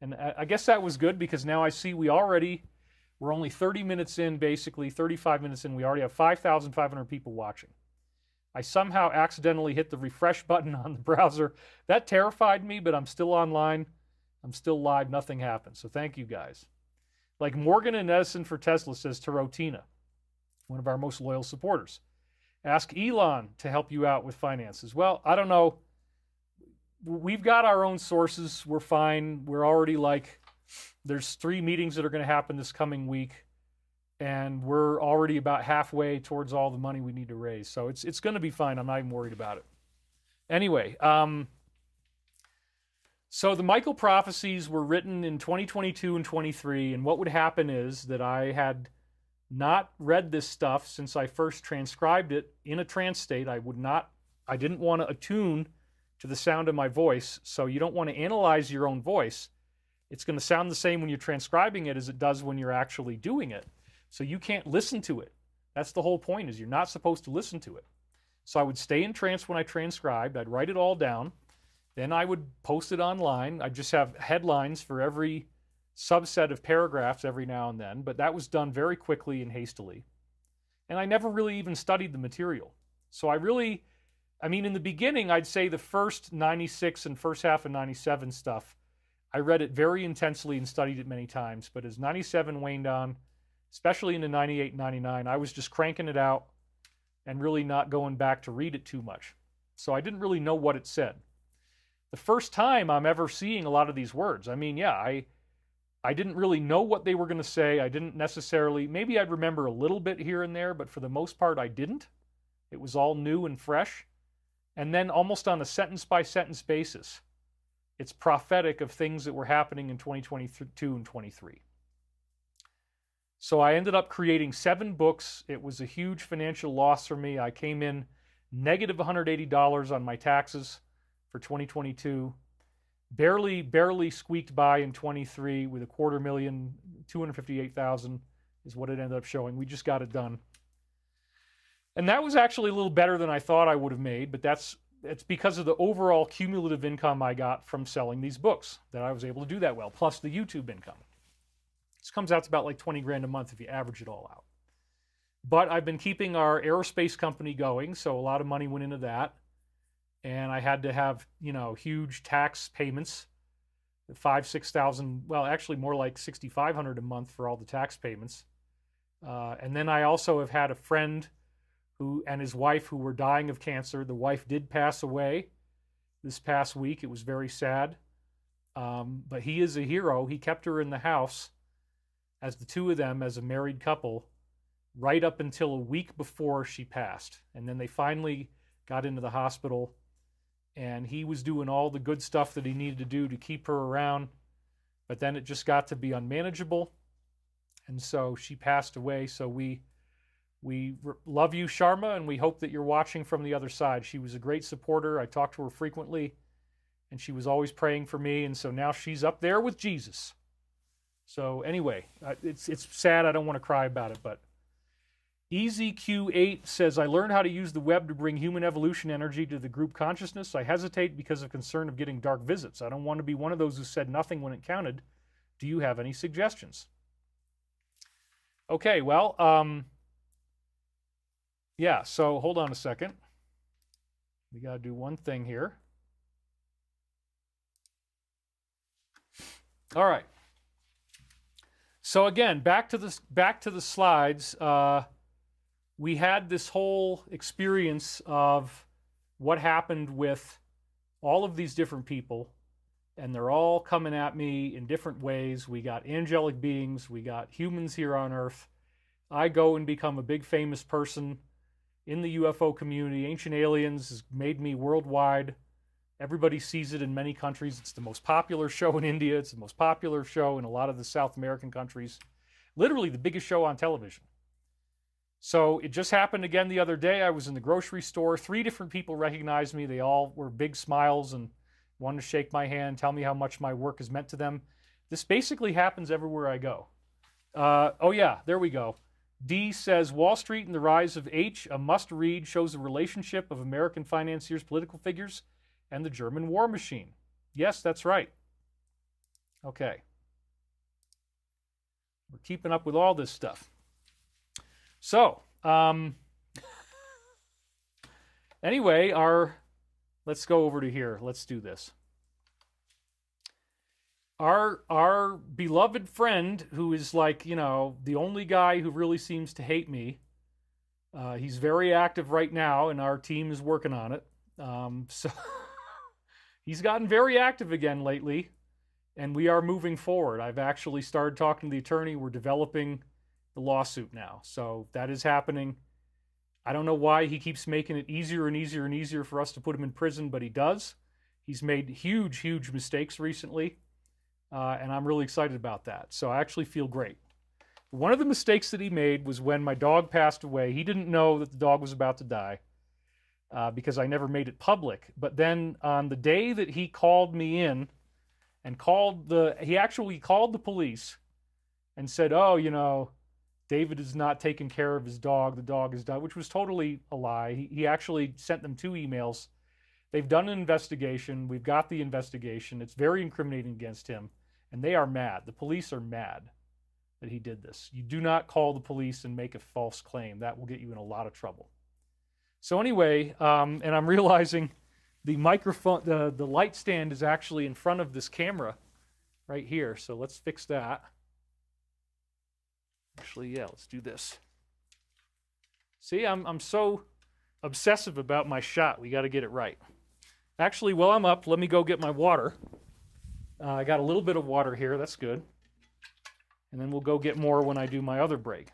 And I guess that was good because now I see we're only 30 minutes in, basically 35 minutes in. We already have 5,500 people watching. I somehow accidentally hit the refresh button on the browser. That terrified me, but I'm still online. I'm still live. Nothing happened. So thank you guys. Like Morgan and Edison for Tesla says to Rotina, one of our most loyal supporters. Ask Elon to help you out with finances. Well, I don't know. We've got our own sources. We're fine. We're already there's 3 meetings that are going to happen this coming week, and we're already about halfway towards all the money we need to raise. So it's going to be fine. I'm not even worried about it. Anyway, so the Michael prophecies were written in 2022 and 23, and what would happen is that I had not read this stuff since I first transcribed it in a trance state. I didn't want to attune to the sound of my voice, so you don't want to analyze your own voice. It's going to sound the same when you're transcribing it as it does when you're actually doing it. So you can't listen to it. That's the whole point, is you're not supposed to listen to it. So I would stay in trance when I transcribed. I'd write it all down. Then I would post it online. I'd just have headlines for every subset of paragraphs every now and then, but that was done very quickly and hastily. And I never really even studied the material. So in the beginning, I'd say the first 96 and first half of 97 stuff, I read it very intensely and studied it many times. But as 97 waned on, especially into 98 and 99, I was just cranking it out and really not going back to read it too much. So I didn't really know what it said. The first time I'm ever seeing a lot of these words, I didn't really know what they were going to say. I didn't necessarily, maybe I'd remember a little bit here and there, but for the most part I didn't. It was all new and fresh. And then almost on a sentence-by-sentence basis, it's prophetic of things that were happening in 2022 and 23. So I ended up creating 7 books. It was a huge financial loss for me. I came in negative $180 on my taxes for 2022. Barely squeaked by in 23 with $250,000, $258,000 is what it ended up showing. We just got it done. And that was actually a little better than I thought I would have made, but it's because of the overall cumulative income I got from selling these books that I was able to do that well, plus the YouTube income. This comes out to about like 20 grand a month if you average it all out. But I've been keeping our aerospace company going, so a lot of money went into that. And I had to have, huge tax payments, $5,000, $6,000, well, actually more like $6,500 a month for all the tax payments. And then I also have had a friend and his wife who were dying of cancer. The wife did pass away this past week. It was very sad. But he is a hero. He kept her in the house as the two of them, as a married couple, right up until a week before she passed. And then they finally got into the hospital, and he was doing all the good stuff that he needed to do to keep her around. But then it just got to be unmanageable. And so she passed away. So we love you, Sharma, and we hope that you're watching from the other side. She was a great supporter. I talked to her frequently, and she was always praying for me. And so now she's up there with Jesus. So anyway, it's sad. I don't want to cry about it, but EasyQ8 says, I learned how to use the web to bring human evolution energy to the group consciousness. I hesitate because of concern of getting dark visits. I don't want to be one of those who said nothing when it counted. Do you have any suggestions? Okay, well, yeah, so hold on a second. We got to do one thing here. All right. So again, back to the slides. We had this whole experience of what happened with all of these different people, and they're all coming at me in different ways. We got angelic beings, we got humans here on Earth. I go and become a big famous person in the UFO community. Ancient Aliens has made me worldwide. Everybody sees it in many countries. It's the most popular show in India. It's the most popular show in a lot of the South American countries. Literally the biggest show on television. So it just happened again the other day. I was in the grocery store. 3 different people recognized me. They all were big smiles and wanted to shake my hand, tell me how much my work has meant to them. This basically happens everywhere I go. Oh yeah, there we go. D says, Wall Street and the Rise of H, a must-read, shows the relationship of American financiers, political figures, and the German war machine. Yes, that's right. Okay. We're keeping up with all this stuff. So, anyway, let's go over to here. Let's do this. Our beloved friend, who is like, you know, the only guy who really seems to hate me, he's very active right now, and our team is working on it. So he's gotten very active again lately, and we are moving forward. I've actually started talking to the attorney. We're developing the lawsuit now. So that is happening. I don't know why he keeps making it easier and easier and easier for us to put him in prison, but he does. He's made huge, huge mistakes recently. And I'm really excited about that. So I actually feel great. One of the mistakes that he made was when my dog passed away. He didn't know that the dog was about to die because I never made it public. But then on the day that he called me in and he actually called the police and said, oh, you know, David is not taking care of his dog. The dog is died, which was totally a lie. He actually sent them 2 emails. They've done an investigation. We've got the investigation. It's very incriminating against him. And they are mad. The police are mad that he did this. You do not call the police and make a false claim. That will get you in a lot of trouble. So anyway, and I'm realizing the microphone, the light stand is actually in front of this camera right here. So let's fix that. Actually, yeah, let's do this. See, I'm so obsessive about my shot. We got to get it right. Actually, while I'm up, let me go get my water. I got a little bit of water here. That's good. And then we'll go get more when I do my other break.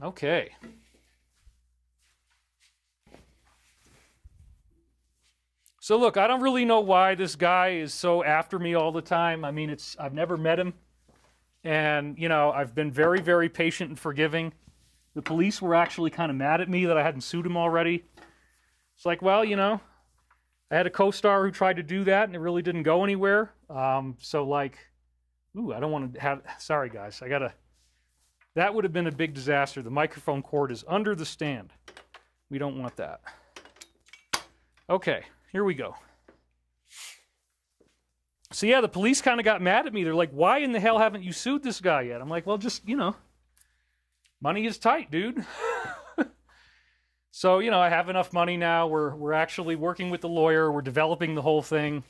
Okay. So look, I don't really know why this guy is so after me all the time. I mean, I've never met him. And, you know, I've been very, very patient and forgiving. The police were actually kind of mad at me that I hadn't sued him already. It's like, well, you know, I had a co-star who tried to do that, and it really didn't go anywhere. So, like, I don't want to have... Sorry, guys. That would have been a big disaster. The microphone cord is under the stand. We don't want that. Okay, here we go. So, yeah, the police kind of got mad at me. They're like, why in the hell haven't you sued this guy yet? I'm like, well, just, you know, money is tight, dude. So, you know, I have enough money now. We're actually working with the lawyer. We're developing the whole thing.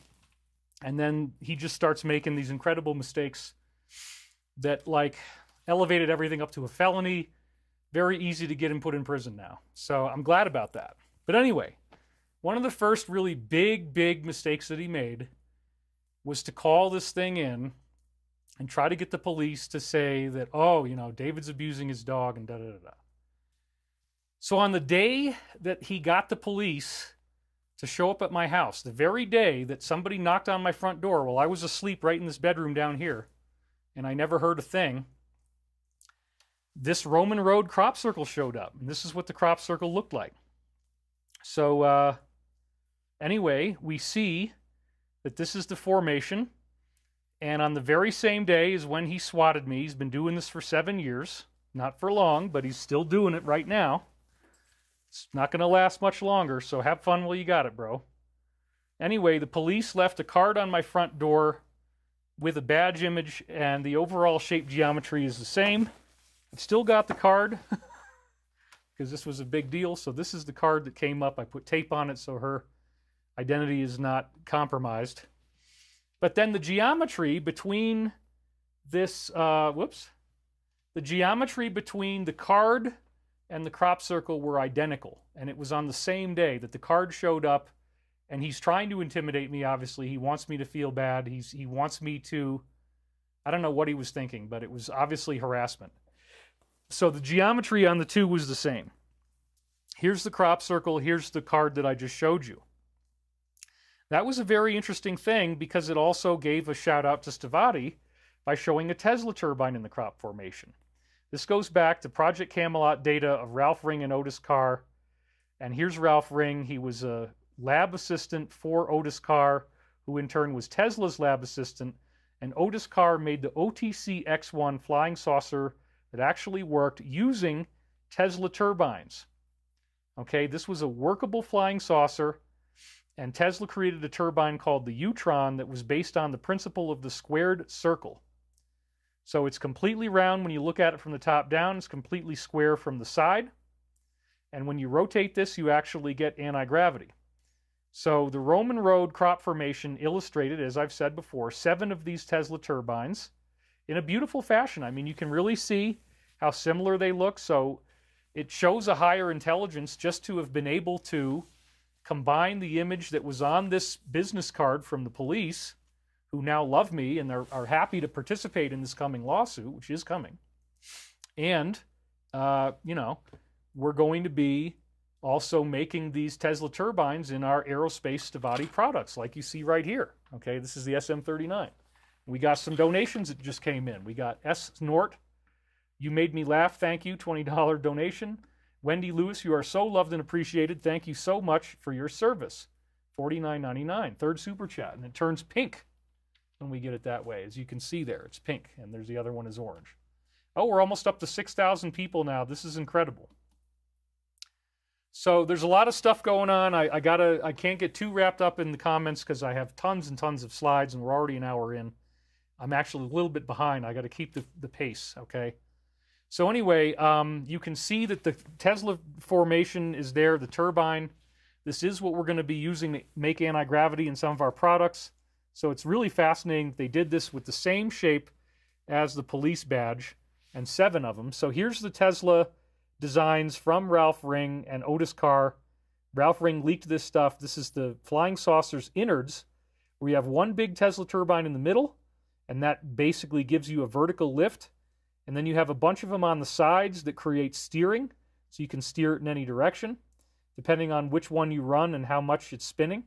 And then he just starts making these incredible mistakes that, like, elevated everything up to a felony. Very easy to get him put in prison now. So I'm glad about that. But anyway, one of the first really big mistakes that he made was to call this thing in and try to get the police to say that, oh, you know, David's abusing his dog and da-da-da-da. So on the day that he got the police to show up at my house, the very day that somebody knocked on my front door while I was asleep right in this bedroom down here, and I never heard a thing, this Roman Road crop circle showed up. And this is what the crop circle looked like. So anyway, we see that this is the formation. And on the very same day is when he swatted me. He's been doing this for 7 years. Not for long, but he's still doing it right now. It's not going to last much longer, so have fun while you got it, bro. Anyway, the police left a card on my front door with a badge image, and the overall shape geometry is the same. I've still got the card, because this was a big deal. So this is the card that came up. I put tape on it so her identity is not compromised. But then the geometry between this, the geometry between the card and the crop circle were identical. And it was on the same day that the card showed up, and he's trying to intimidate me, obviously. He wants me to feel bad. He wants me to, I don't know what he was thinking, but it was obviously harassment. So the geometry on the two was the same. Here's the crop circle. Here's the card that I just showed you. That was a very interesting thing because it also gave a shout out to Stavati by showing a Tesla turbine in the crop formation. This goes back to Project Camelot data of Ralph Ring and Otis Carr. And here's Ralph Ring. He was a lab assistant for Otis Carr, who in turn was Tesla's lab assistant. And Otis Carr made the OTC X1 flying saucer that actually worked using Tesla turbines. Okay, this was a workable flying saucer. And Tesla created a turbine called the Utron that was based on the principle of the squared circle. So it's completely round when you look at it from the top down. It's completely square from the side. And when you rotate this, you actually get anti-gravity. So the Roman road crop formation illustrated, as I've said before, 7 of these Tesla turbines in a beautiful fashion. I mean, you can really see how similar they look. So it shows a higher intelligence just to have been able to combine the image that was on this business card from the police, who now love me and are happy to participate in this coming lawsuit, which is coming. And, we're going to be also making these Tesla turbines in our aerospace Stavati products, like you see right here. Okay, this is the SM39. We got some donations that just came in. We got S. Snort, you made me laugh, thank you, $20 donation. Wendy Lewis, you are so loved and appreciated. Thank you so much for your service. $49.99, third super chat, and it turns pink when we get it that way. As you can see there, it's pink, and there's the other one is orange. Oh, we're almost up to 6,000 people now. This is incredible. So there's a lot of stuff going on. I can't get too wrapped up in the comments because I have tons and tons of slides, and we're already an hour in. I'm actually a little bit behind. I got to keep the pace, okay? So anyway, you can see that the Tesla formation is there, the turbine. This is what we're going to be using to make anti-gravity in some of our products. So it's really fascinating. They did this with the same shape as the police badge, and 7 of them. So here's the Tesla designs from Ralph Ring and Otis Carr. Ralph Ring leaked this stuff. This is the flying saucer's innards, where you have one big Tesla turbine in the middle, and that basically gives you a vertical lift. And then you have a bunch of them on the sides that create steering, so you can steer it in any direction, depending on which one you run and how much it's spinning.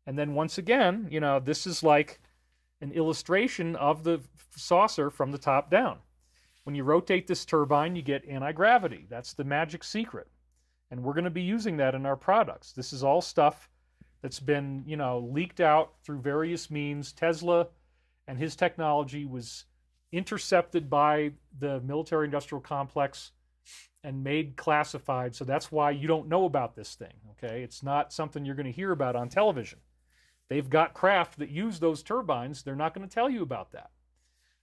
And then once again, this is like an illustration of the saucer from the top down. When you rotate this turbine, you get anti-gravity. That's the magic secret. And we're going to be using that in our products. This is all stuff that's been, leaked out through various means. Tesla and his technology was intercepted by the military-industrial complex and made classified. So that's why you don't know about this thing, okay? It's not something you're going to hear about on television. They've got craft that use those turbines. They're not going to tell you about that.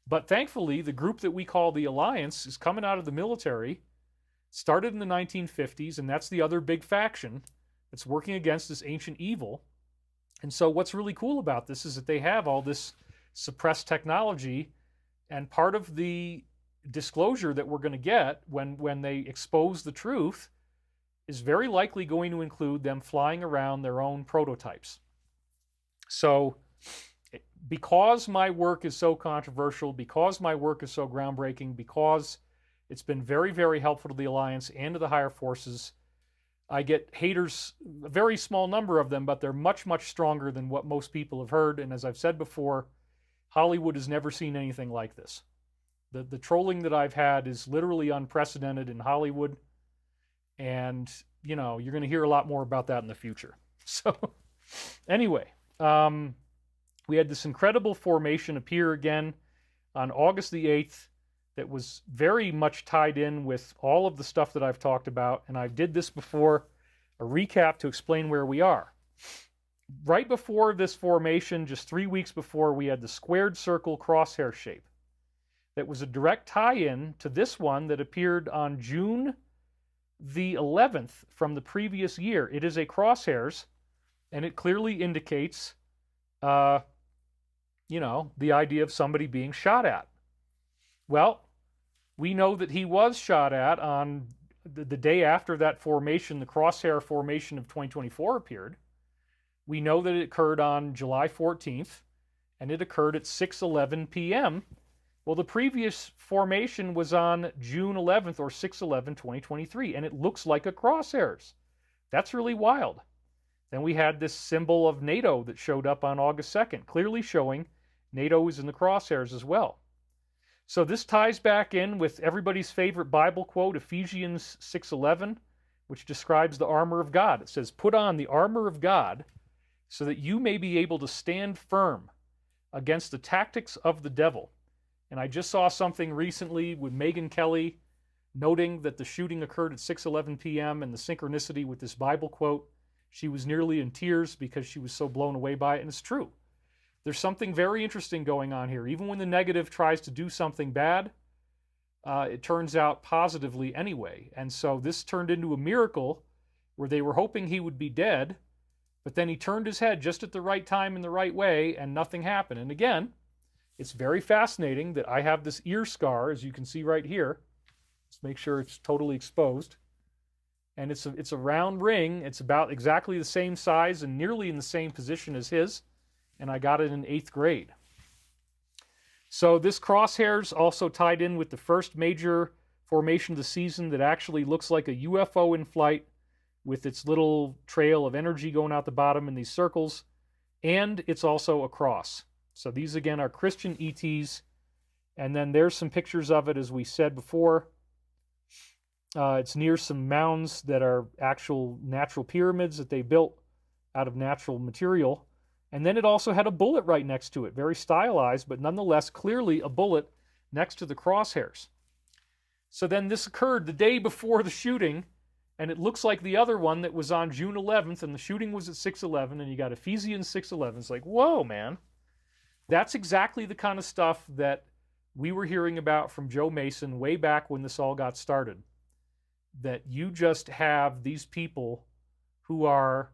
But thankfully, the group that we call the Alliance is coming out of the military, started in the 1950s, and that's the other big faction that's working against this ancient evil. And so what's really cool about this is that they have all this suppressed technology, and part of the disclosure that we're going to get when they expose the truth is very likely going to include them flying around their own prototypes. So because my work is so controversial, because my work is so groundbreaking, because it's been very, very helpful to the Alliance and to the higher forces, I get haters, a very small number of them, but they're much, much stronger than what most people have heard. And as I've said before, Hollywood has never seen anything like this. The trolling that I've had is literally unprecedented in Hollywood. And, you're going to hear a lot more about that in the future. So anyway, we had this incredible formation appear again on August the 8th that was very much tied in with all of the stuff that I've talked about. And I did this before, a recap to explain where we are. Right before this formation, just 3 weeks before, we had the squared circle crosshair shape. That was a direct tie-in to this one that appeared on June the 11th from the previous year. It is a crosshairs, and it clearly indicates, the idea of somebody being shot at. Well, we know that he was shot at on the day after that formation, the crosshair formation of 2024 appeared. We know that it occurred on July 14th, and it occurred at 6:11 p.m. Well, the previous formation was on June 11th or 6/11/2023, and it looks like a crosshairs. That's really wild. Then we had this symbol of NATO that showed up on August 2nd, clearly showing NATO is in the crosshairs as well. So this ties back in with everybody's favorite Bible quote, Ephesians 6:11, which describes the armor of God. It says, "Put on the armor of God so that you may be able to stand firm against the tactics of the devil." And I just saw something recently with Megyn Kelly noting that the shooting occurred at 6:11 p.m. and the synchronicity with this Bible quote She was nearly in tears because she was so blown away by it, and it's true. There's something very interesting going on here. Even when the negative tries to do something bad, it turns out positively anyway. And so this turned into a miracle where they were hoping he would be dead, but then he turned his head just at the right time in the right way, and nothing happened. And again, it's very fascinating that I have this ear scar, as you can see right here. Let's make sure it's totally exposed. And it's a round ring. It's about exactly the same size and nearly in the same position as his. And I got it in 8th grade. So this crosshair's also tied in with the first major formation of the season that actually looks like a UFO in flight with its little trail of energy going out the bottom in these circles. And it's also a cross. So these, again, are Christian ETs. And then there's some pictures of it, as we said before. It's near some mounds that are actual natural pyramids that they built out of natural material. And then it also had a bullet right next to it, very stylized, but nonetheless clearly a bullet next to the crosshairs. So then this occurred the day before the shooting, and it looks like the other one that was on June 11th, and the shooting was at 6/11, and you got Ephesians 6:11. It's like, whoa, man. That's exactly the kind of stuff that we were hearing about from Joe Mason way back when this all got started. That you just have these people who are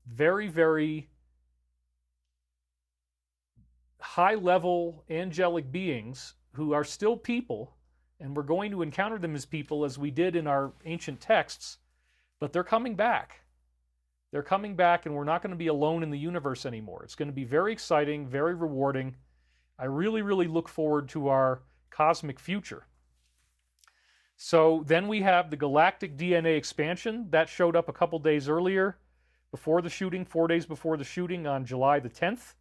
very, very high-level angelic beings who are still people, and we're going to encounter them as people as we did in our ancient texts, but they're coming back. They're coming back, and we're not going to be alone in the universe anymore. It's going to be very exciting, very rewarding. I really, really look forward to our cosmic future. So then we have the galactic DNA expansion. That showed up a couple days earlier, before the shooting, 4 days before the shooting on July the 10th.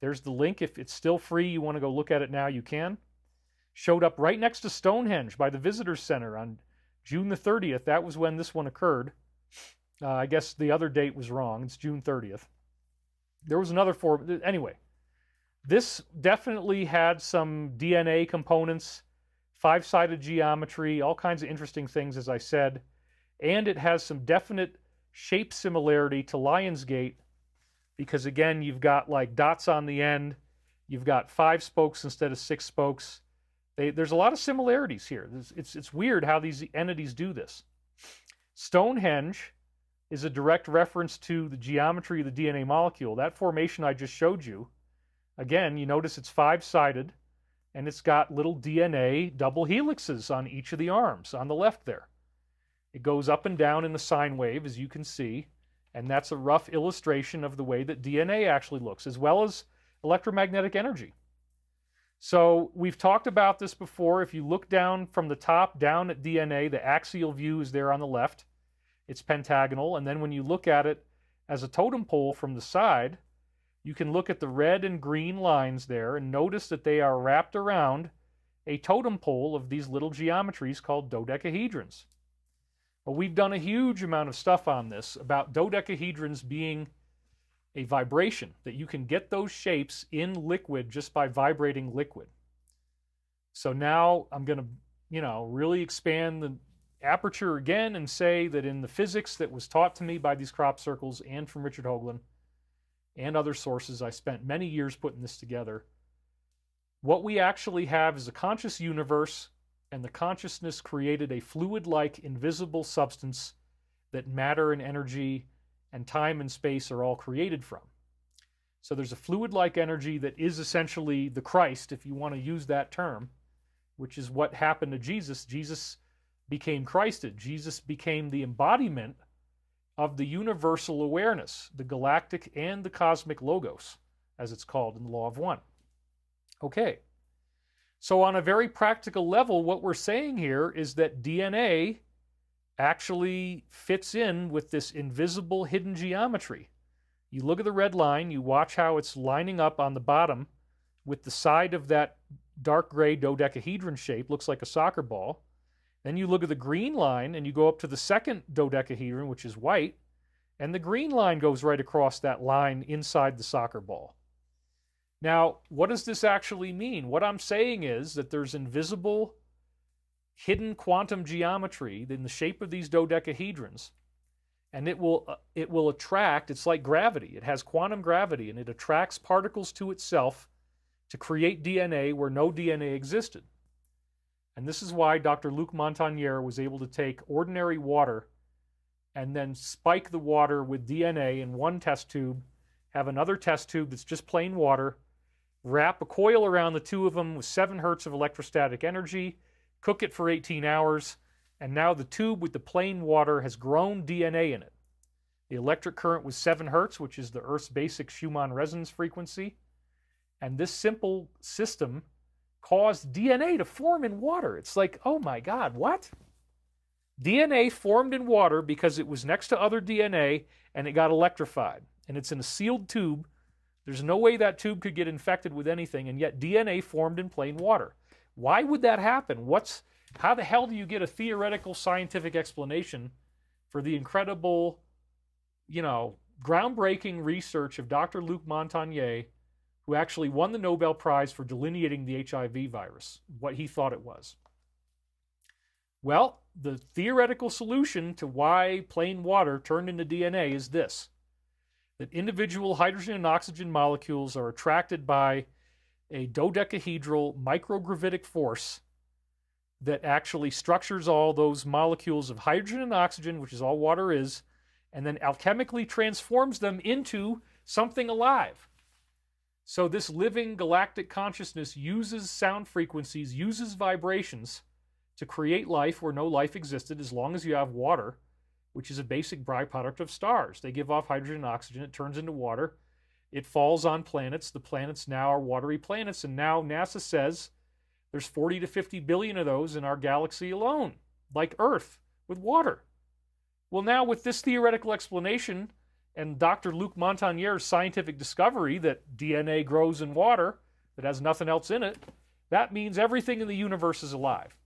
There's the link. If it's still free, you want to go look at it now, you can. Showed up right next to Stonehenge by the Visitors Center on June the 30th. That was when this one occurred. I guess the other date was wrong. It's June 30th. There was another anyway, this definitely had some DNA components, 5-sided geometry, all kinds of interesting things, as I said. And it has some definite shape similarity to Lionsgate, because again, you've got like dots on the end. You've got 5 spokes instead of 6 spokes. There's a lot of similarities here. It's weird how these entities do this. Stonehenge is a direct reference to the geometry of the DNA molecule. That formation I just showed you, again, you notice it's 5-sided, and it's got little DNA double helixes on each of the arms on the left there. It goes up and down in the sine wave, as you can see, and that's a rough illustration of the way that DNA actually looks, as well as electromagnetic energy. So we've talked about this before. If you look down from the top down at DNA, the axial view is there on the left. It's pentagonal, and then when you look at it as a totem pole from the side, you can look at the red and green lines there and notice that they are wrapped around a totem pole of these little geometries called dodecahedrons. Well, we've done a huge amount of stuff on this about dodecahedrons being a vibration, that you can get those shapes in liquid just by vibrating liquid. So now I'm going to, really expand the aperture again and say that in the physics that was taught to me by these crop circles and from Richard Hoagland and other sources, I spent many years putting this together. What we actually have is a conscious universe, and the consciousness created a fluid-like invisible substance that matter and energy and time and space are all created from. So there's a fluid-like energy that is essentially the Christ, if you want to use that term, which is what happened to Jesus. Jesus became Christed. Jesus became the embodiment of the universal awareness, the galactic and the cosmic logos, as it's called in the Law of One. Okay. So on a very practical level, what we're saying here is that DNA actually fits in with this invisible hidden geometry. You look at the red line, you watch how it's lining up on the bottom with the side of that dark gray dodecahedron shape, looks like a soccer ball. Then you look at the green line and you go up to the second dodecahedron, which is white, and the green line goes right across that line inside the soccer ball. Now, what does this actually mean? What I'm saying is that there's invisible, hidden quantum geometry in the shape of these dodecahedrons, and it will attract. It's like gravity. It has quantum gravity, and it attracts particles to itself to create DNA where no DNA existed. And this is why Dr. Luc Montagnier was able to take ordinary water and then spike the water with DNA in one test tube, have another test tube that's just plain water, wrap a coil around the two of them with 7 hertz of electrostatic energy, cook it for 18 hours, and now the tube with the plain water has grown DNA in it. The electric current was 7 hertz, which is the Earth's basic Schumann resonance frequency. And this simple system caused DNA to form in water. It's like, oh my God, what? DNA formed in water because it was next to other DNA and it got electrified. And it's in a sealed tube. There's no way that tube could get infected with anything, and yet DNA formed in plain water. Why would that happen? How the hell do you get a theoretical scientific explanation for the incredible, groundbreaking research of Dr. Luc Montagnier, who actually won the Nobel Prize for delineating the HIV virus, what he thought it was? Well, the theoretical solution to why plain water turned into DNA is this: that individual hydrogen and oxygen molecules are attracted by a dodecahedral microgravitic force that actually structures all those molecules of hydrogen and oxygen, which is all water is, and then alchemically transforms them into something alive. So this living galactic consciousness uses sound frequencies, uses vibrations to create life where no life existed, as long as you have water, which is a basic byproduct of stars. They give off hydrogen and oxygen, it turns into water, it falls on planets, the planets now are watery planets, and now NASA says there's 40 to 50 billion of those in our galaxy alone, like Earth, with water. Well, now with this theoretical explanation and Dr. Luc Montagnier's scientific discovery that DNA grows in water that has nothing else in it, that means everything in the universe is alive.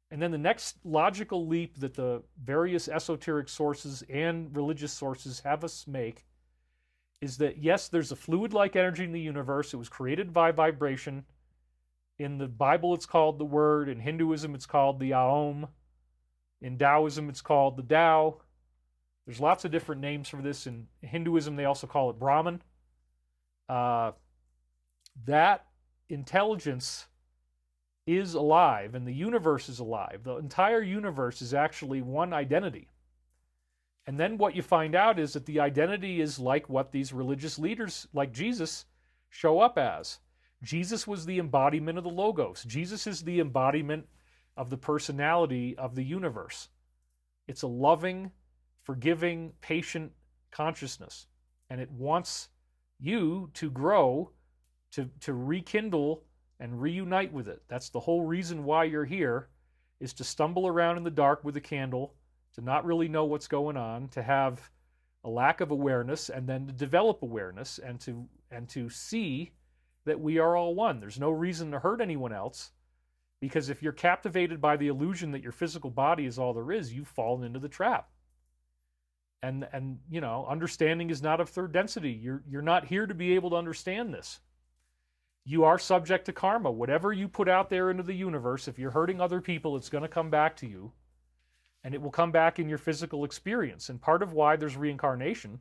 And then the next logical leap that the various esoteric sources and religious sources have us make is that, yes, there's a fluid-like energy in the universe. It was created by vibration. In the Bible, it's called the Word. In Hinduism, it's called the Aum. In Taoism, it's called the Tao. There's lots of different names for this. In Hinduism, they also call it Brahman. That intelligence is alive, and the universe is alive. The entire universe is actually one identity. And then what you find out is that the identity is like what these religious leaders, like Jesus, show up as. Jesus was the embodiment of the Logos. Jesus is the embodiment of the personality of the universe. It's a loving, forgiving, patient consciousness. And it wants you to grow, to rekindle and reunite with it. That's the whole reason why you're here, is to stumble around in the dark with a candle, to not really know what's going on, to have a lack of awareness, and then to develop awareness and to see that we are all one. There's no reason to hurt anyone else, because if you're captivated by the illusion that your physical body is all there is, you've fallen into the trap. And understanding is not of third density. You're not here to be able to understand this. You are subject to karma. Whatever you put out there into the universe, if you're hurting other people, it's going to come back to you. And it will come back in your physical experience. And part of why there's reincarnation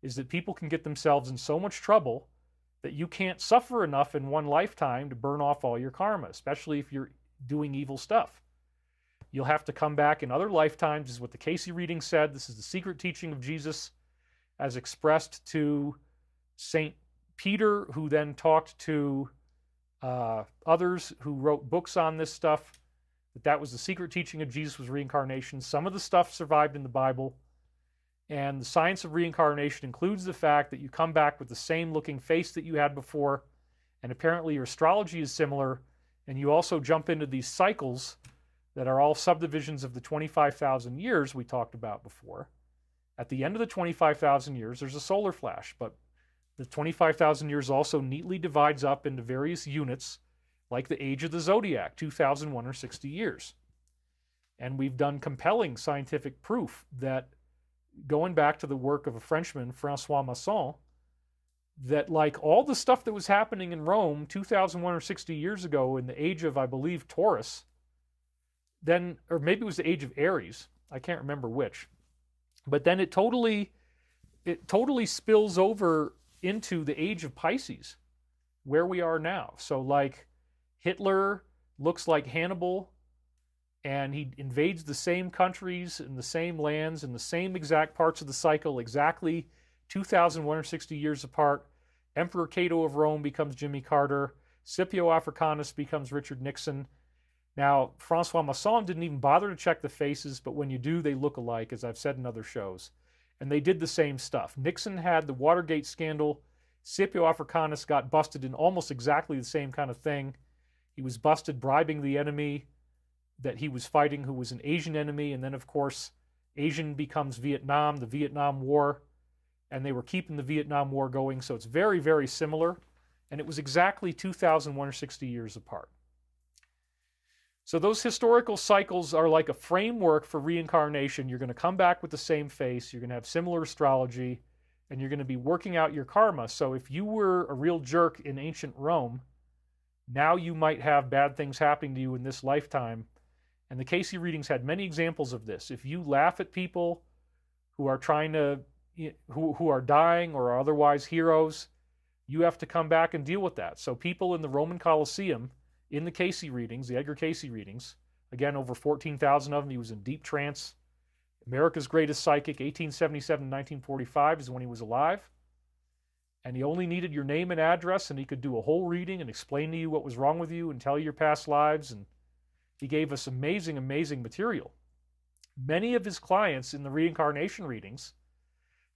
is that people can get themselves in so much trouble that you can't suffer enough in one lifetime to burn off all your karma, especially if you're doing evil stuff. You'll have to come back in other lifetimes, is what the Casey reading said. This is the secret teaching of Jesus as expressed to Saint Peter, who then talked to others who wrote books on this stuff. That was the secret teaching of Jesus, was reincarnation. Some of the stuff survived in the Bible. And the science of reincarnation includes the fact that you come back with the same looking face that you had before. And apparently your astrology is similar. And you also jump into these cycles that are all subdivisions of the 25,000 years we talked about before. At the end of the 25,000 years, there's a solar flash. But the 25,000 years also neatly divides up into various units, like the age of the zodiac, 2,160 years. And we've done compelling scientific proof that, going back to the work of a Frenchman, Francois Masson, that like all the stuff that was happening in Rome 2,160 years ago in the age of, I believe, Taurus, then, or maybe it was the age of Aries, I can't remember which, But then it totally spills over into the age of Pisces, where we are now. So like Hitler looks like Hannibal, and he invades the same countries and the same lands and the same exact parts of the cycle, exactly 2,160 years apart. Emperor Cato of Rome becomes Jimmy Carter. Scipio Africanus becomes Richard Nixon. Now, Francois Masson didn't even bother to check the faces, but when you do, they look alike, as I've said in other shows. And they did the same stuff. Nixon had the Watergate scandal. Scipio Africanus got busted in almost exactly the same kind of thing. He was busted bribing the enemy that he was fighting, who was an Asian enemy, and then, of course, Asian becomes Vietnam, the Vietnam War, and they were keeping the Vietnam War going, so it's very, very similar, and it was exactly 2,160 years apart. So those historical cycles are like a framework for reincarnation. You're going to come back with the same face, you're going to have similar astrology, and you're going to be working out your karma. So if you were a real jerk in ancient Rome, now you might have bad things happening to you in this lifetime. And the Casey readings had many examples of this. If you laugh at people who are trying to, who are dying or are otherwise heroes, you have to come back and deal with that. So people in the Roman Colosseum, in the Casey readings, the Edgar Casey readings, again, over 14,000 of them, he was in deep trance. America's greatest psychic, 1877 to 1945 is when he was alive. And he only needed your name and address, and he could do a whole reading and explain to you what was wrong with you and tell you your past lives. And he gave us amazing, amazing material. Many of his clients in the reincarnation readings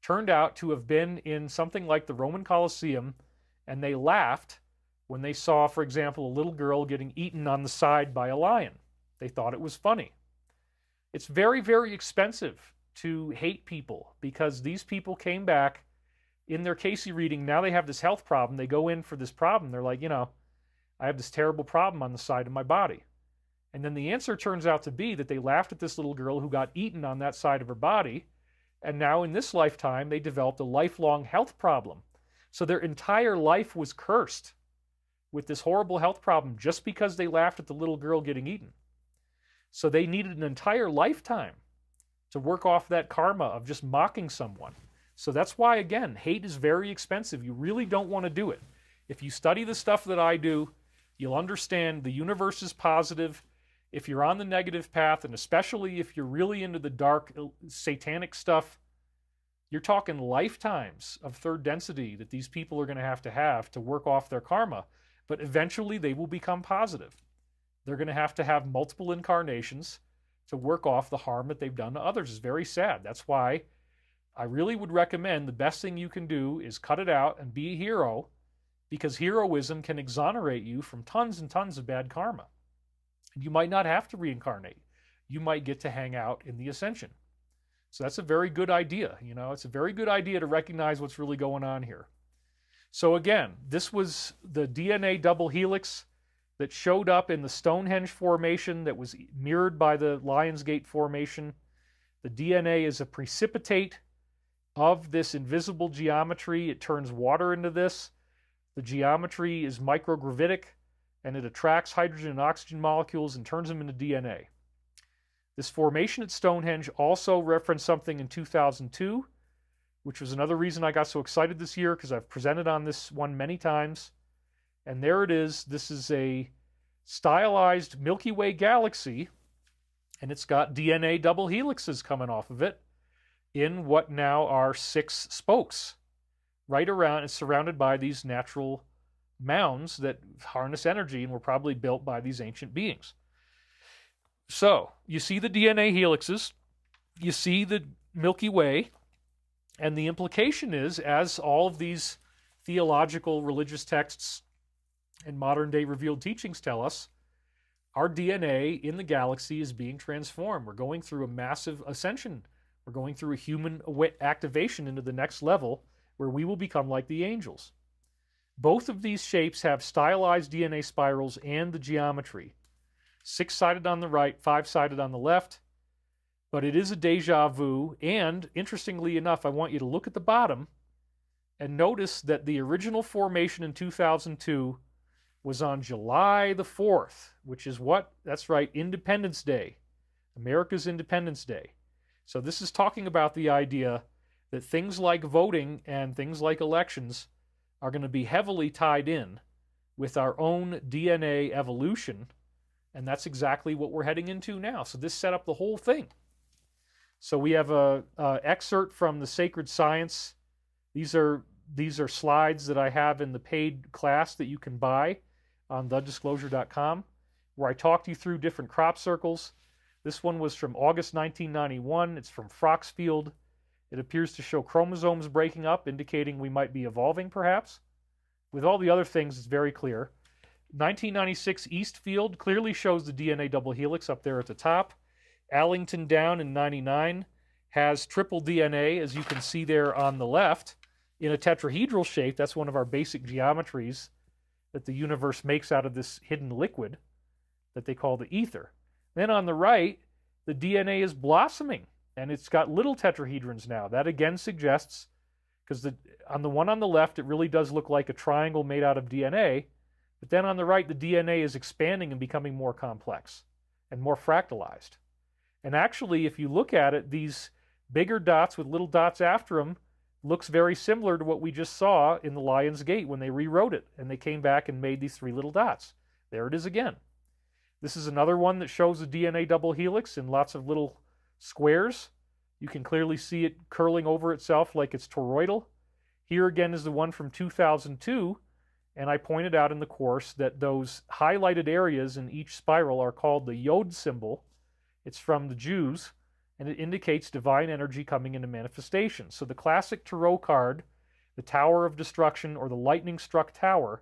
turned out to have been in something like the Roman Colosseum, and they laughed when they saw, for example, a little girl getting eaten on the side by a lion. They thought it was funny. It's very, very expensive to hate people, because these people came back in their Casey reading. Now they have this health problem. They go in for this problem. They're like, I have this terrible problem on the side of my body. And then the answer turns out to be that they laughed at this little girl who got eaten on that side of her body. And now in this lifetime, they developed a lifelong health problem. So their entire life was cursed with this horrible health problem just because they laughed at the little girl getting eaten. So they needed an entire lifetime to work off that karma of just mocking someone. So that's why, again, hate is very expensive. You really don't want to do it. If you study the stuff that I do, you'll understand the universe is positive. If you're on the negative path, and especially if you're really into the dark, satanic stuff, you're talking lifetimes of third density that these people are going to have to work off their karma. But eventually they will become positive. They're going to have multiple incarnations to work off the harm that they've done to others. It's very sad. That's why I really would recommend the best thing you can do is cut it out and be a hero, because heroism can exonerate you from tons and tons of bad karma. And you might not have to reincarnate. You might get to hang out in the ascension. So that's a very good idea. It's a very good idea to recognize what's really going on here. So again, this was the DNA double helix that showed up in the Stonehenge formation that was mirrored by the Lionsgate formation. The DNA is a precipitate of this invisible geometry. It turns water into this. The geometry is microgravitic, and it attracts hydrogen and oxygen molecules and turns them into DNA. This formation at Stonehenge also referenced something in 2002, which was another reason I got so excited this year, because I've presented on this one many times. And there it is. This is a stylized Milky Way galaxy, and it's got DNA double helixes coming off of it in what now are 6 spokes. Right around, it's surrounded by these natural mounds that harness energy and were probably built by these ancient beings. So, you see the DNA helixes, you see the Milky Way, and the implication is, as all of these theological religious texts and modern-day revealed teachings tell us, our DNA in the galaxy is being transformed. We're going through a massive ascension. We're going through a human activation into the next level where we will become like the angels. Both of these shapes have stylized DNA spirals and the geometry. 6-sided on the right, 5-sided on the left. But it is a deja vu, and interestingly enough, I want you to look at the bottom and notice that the original formation in 2002 was on July the 4th, which is what? That's right, Independence Day, America's Independence Day. So this is talking about the idea that things like voting and things like elections are going to be heavily tied in with our own DNA evolution, and that's exactly what we're heading into now. So this set up the whole thing. So we have a excerpt from the Sacred Science. These are slides that I have in the paid class that you can buy on thedisclosure.com, where I talked you through different crop circles. This one was from August 1991. It's from Froxfield. It appears to show chromosomes breaking up, indicating we might be evolving, perhaps. With all the other things, it's very clear. 1996 Eastfield clearly shows the DNA double helix up there at the top. Allington down in 99 has triple DNA, as you can see there on the left, in a tetrahedral shape. That's one of our basic geometries that the universe makes out of this hidden liquid that they call the ether. Then on the right, the DNA is blossoming, and it's got little tetrahedrons now. That again suggests, because on the one on the left, it really does look like a triangle made out of DNA, but then on the right, the DNA is expanding and becoming more complex and more fractalized. And actually, if you look at it, these bigger dots with little dots after them looks very similar to what we just saw in the Lion's Gate when they rewrote it, and they came back and made these three little dots. There it is again. This is another one that shows the DNA double helix in lots of little squares. You can clearly see it curling over itself like it's toroidal. Here again is the one from 2002, and I pointed out in the course that those highlighted areas in each spiral are called the Yod symbol. It's from the Jews, and it indicates divine energy coming into manifestation. So the classic tarot card, the Tower of Destruction, or the lightning-struck tower,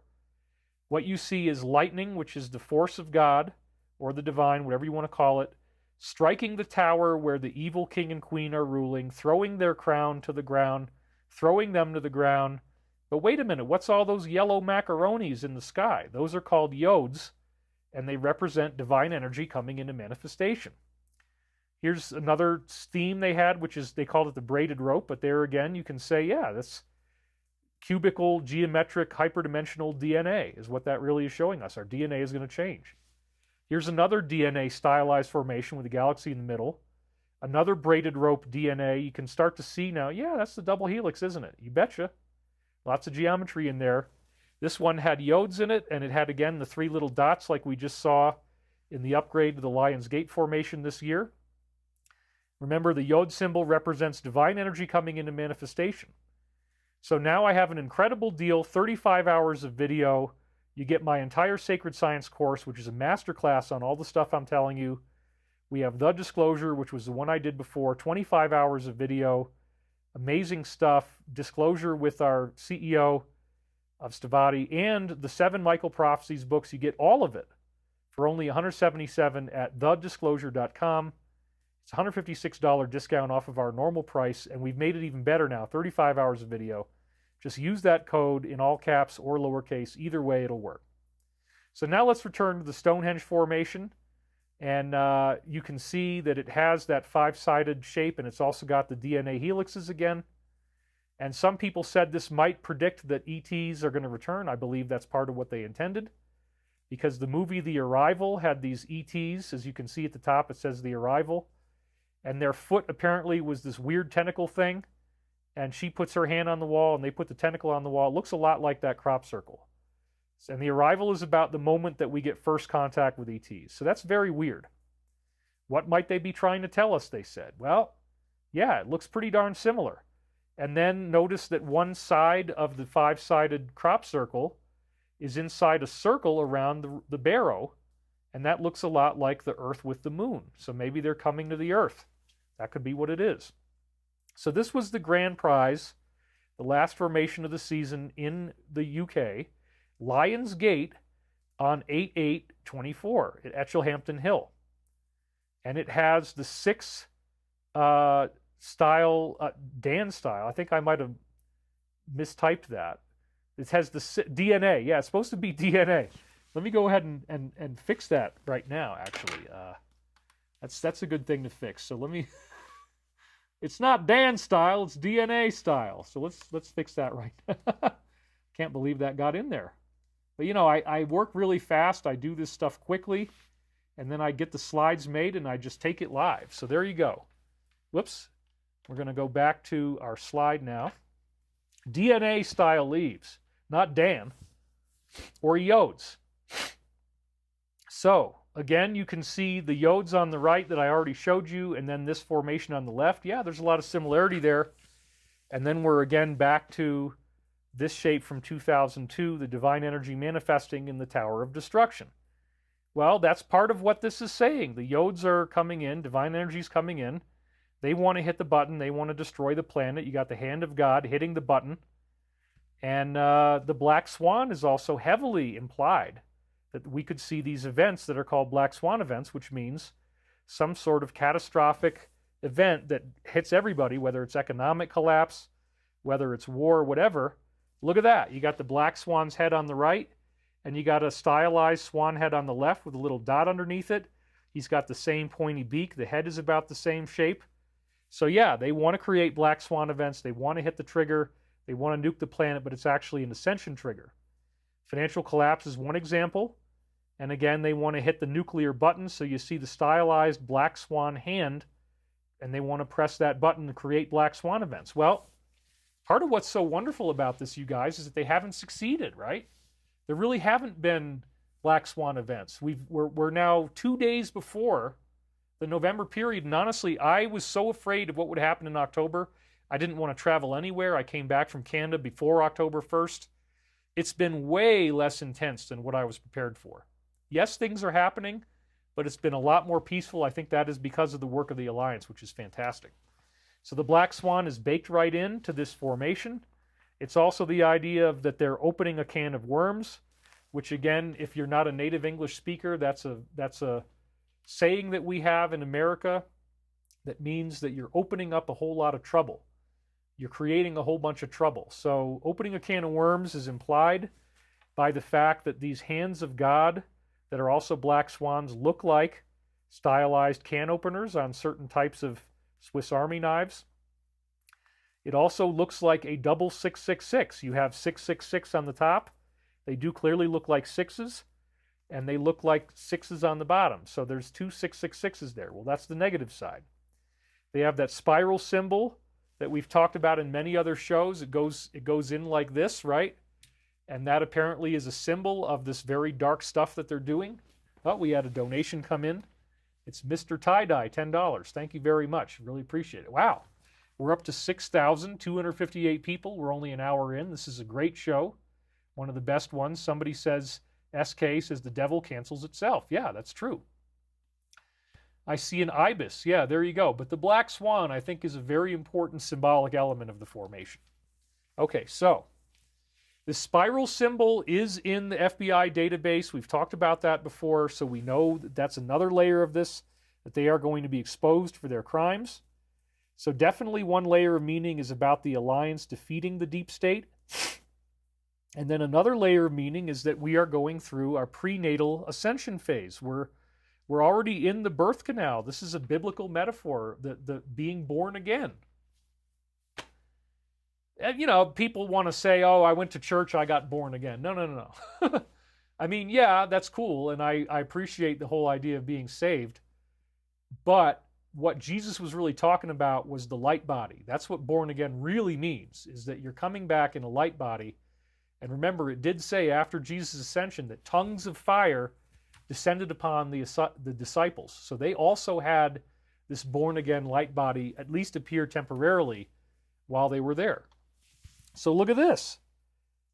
what you see is lightning, which is the force of God, or the divine, whatever you want to call it, striking the tower where the evil king and queen are ruling, throwing their crown to the ground, throwing them to the ground. But wait a minute, what's all those yellow macaronis in the sky? Those are called yods, and they represent divine energy coming into manifestation. Here's another theme they had, which is, they called it the braided rope, but there again, you can say, yeah, that's cubical, geometric, hyperdimensional DNA is what that really is showing us. Our DNA is going to change. Here's another DNA stylized formation with a galaxy in the middle. Another braided rope DNA. You can start to see now, yeah, that's the double helix, isn't it? You betcha. Lots of geometry in there. This one had yods in it, and it had, again, the three little dots like we just saw in the upgrade to the Lion's Gate formation this year. Remember, the Yod symbol represents divine energy coming into manifestation. So now I have an incredible deal, 35 hours of video. You get my entire Sacred Science course, which is a masterclass on all the stuff I'm telling you. We have The Disclosure, which was the one I did before, 25 hours of video, amazing stuff, disclosure with our CEO of Stavati, and the 7 Michael Prophecies books. You get all of it for only $177 at thedisclosure.com. It's a $156 discount off of our normal price, and we've made it even better now, 35 hours of video. Just use that code in all caps or lowercase. Either way, it'll work. So now let's return to the Stonehenge formation, and you can see that it has that 5-sided shape, and it's also got the DNA helixes again. And some people said this might predict that ETs are going to return. I believe that's part of what they intended, because the movie The Arrival had these ETs. As you can see at the top, it says The Arrival. And their foot apparently was this weird tentacle thing. And she puts her hand on the wall, and they put the tentacle on the wall. It looks a lot like that crop circle. And The Arrival is about the moment that we get first contact with ETs. So that's very weird. What might they be trying to tell us, they said? Well, yeah, it looks pretty darn similar. And then notice that one side of the 5-sided crop circle is inside a circle around the barrow. And that looks a lot like the Earth with the moon. So maybe they're coming to the Earth. That could be what it is. So this was the grand prize, the last formation of the season in the UK, Lion's Gate on 8/8/24 at Etchelhampton Hill. And it has the 6 style, Dan style. I think I might have mistyped that. It has the DNA. Yeah, it's supposed to be DNA. Let me go ahead and fix that right now, actually. That's a good thing to fix. So let me... It's not Dan style, it's DNA style. So let's fix that right now. Can't believe that got in there. But, you know, I work really fast. I do this stuff quickly. And then I get the slides made and I just take it live. So there you go. whoops, we're going to go back to our slide now. DNA style leaves, not Dan, or iodes. So, again, you can see the iodes on the right that I already showed you, and then this formation on the left. Yeah, there's a lot of similarity there. And then we're again back to this shape from 2002, the divine energy manifesting in the Tower of Destruction. Well, that's part of what this is saying. The iodes are coming in, divine energy is coming in. They want to hit the button. They want to destroy the planet. You got the hand of God hitting the button. And the black swan is also heavily implied that we could see these events that are called black swan events, which means some sort of catastrophic event that hits everybody, whether it's economic collapse, whether it's war, whatever. Look at that. You got the black swan's head on the right, and you got a stylized swan head on the left with a little dot underneath it. He's got the same pointy beak. The head is about the same shape. So yeah, they want to create black swan events. They want to hit the trigger. They want to nuke the planet, but it's actually an ascension trigger. Financial collapse is one example. And again, they want to hit the nuclear button. So you see the stylized black swan hand, and they want to press that button to create black swan events. Well, part of what's so wonderful about this, you guys, is that they haven't succeeded, right? There really haven't been black swan events. We're now 2 days before the November period, and honestly, I was so afraid of what would happen in October. I didn't want to travel anywhere. I came back from Canada before October 1st. It's been way less intense than what I was prepared for. Yes, things are happening, but it's been a lot more peaceful. I think that is because of the work of the Alliance, which is fantastic. So the black swan is baked right into this formation. It's also the idea of that they're opening a can of worms, which again, if you're not a native English speaker, that's a saying that we have in America that means that you're opening up a whole lot of trouble. You're creating a whole bunch of trouble. So opening a can of worms is implied by the fact that these hands of God that are also black swans look like stylized can openers on certain types of Swiss Army knives. It also looks like a double 666. You have 666 on the top. They do clearly look like sixes, and they look like sixes on the bottom. So there's two 666s there. Well, that's the negative side. They have that spiral symbol that we've talked about in many other shows. It goes in like this, right? And that apparently is a symbol of this very dark stuff that they're doing. Oh, we had a donation come in. It's Mr. Tie-Dye, $10. Thank you very much. Really appreciate it. Wow. We're up to 6,258 people. We're only an hour in. This is a great show. One of the best ones. Somebody says, SK says the devil cancels itself. Yeah, that's true. I see an ibis. Yeah, there you go. But the black swan, I think, is a very important symbolic element of the formation. Okay, so the spiral symbol is in the FBI database. We've talked about that before, so we know that that's another layer of this, that they are going to be exposed for their crimes. So definitely one layer of meaning is about the Alliance defeating the deep state. And then another layer of meaning is that we are going through our prenatal ascension phase. We're already in the birth canal. This is a biblical metaphor, the being born again. And, you know, people want to say, oh, I went to church, I got born again. No. I mean, yeah, that's cool, and I appreciate the whole idea of being saved. But what Jesus was really talking about was the light body. That's what born again really means, is that you're coming back in a light body. And remember, it did say after Jesus' ascension that tongues of fire descended upon the disciples. So they also had this born again light body at least appear temporarily while they were there. So look at this.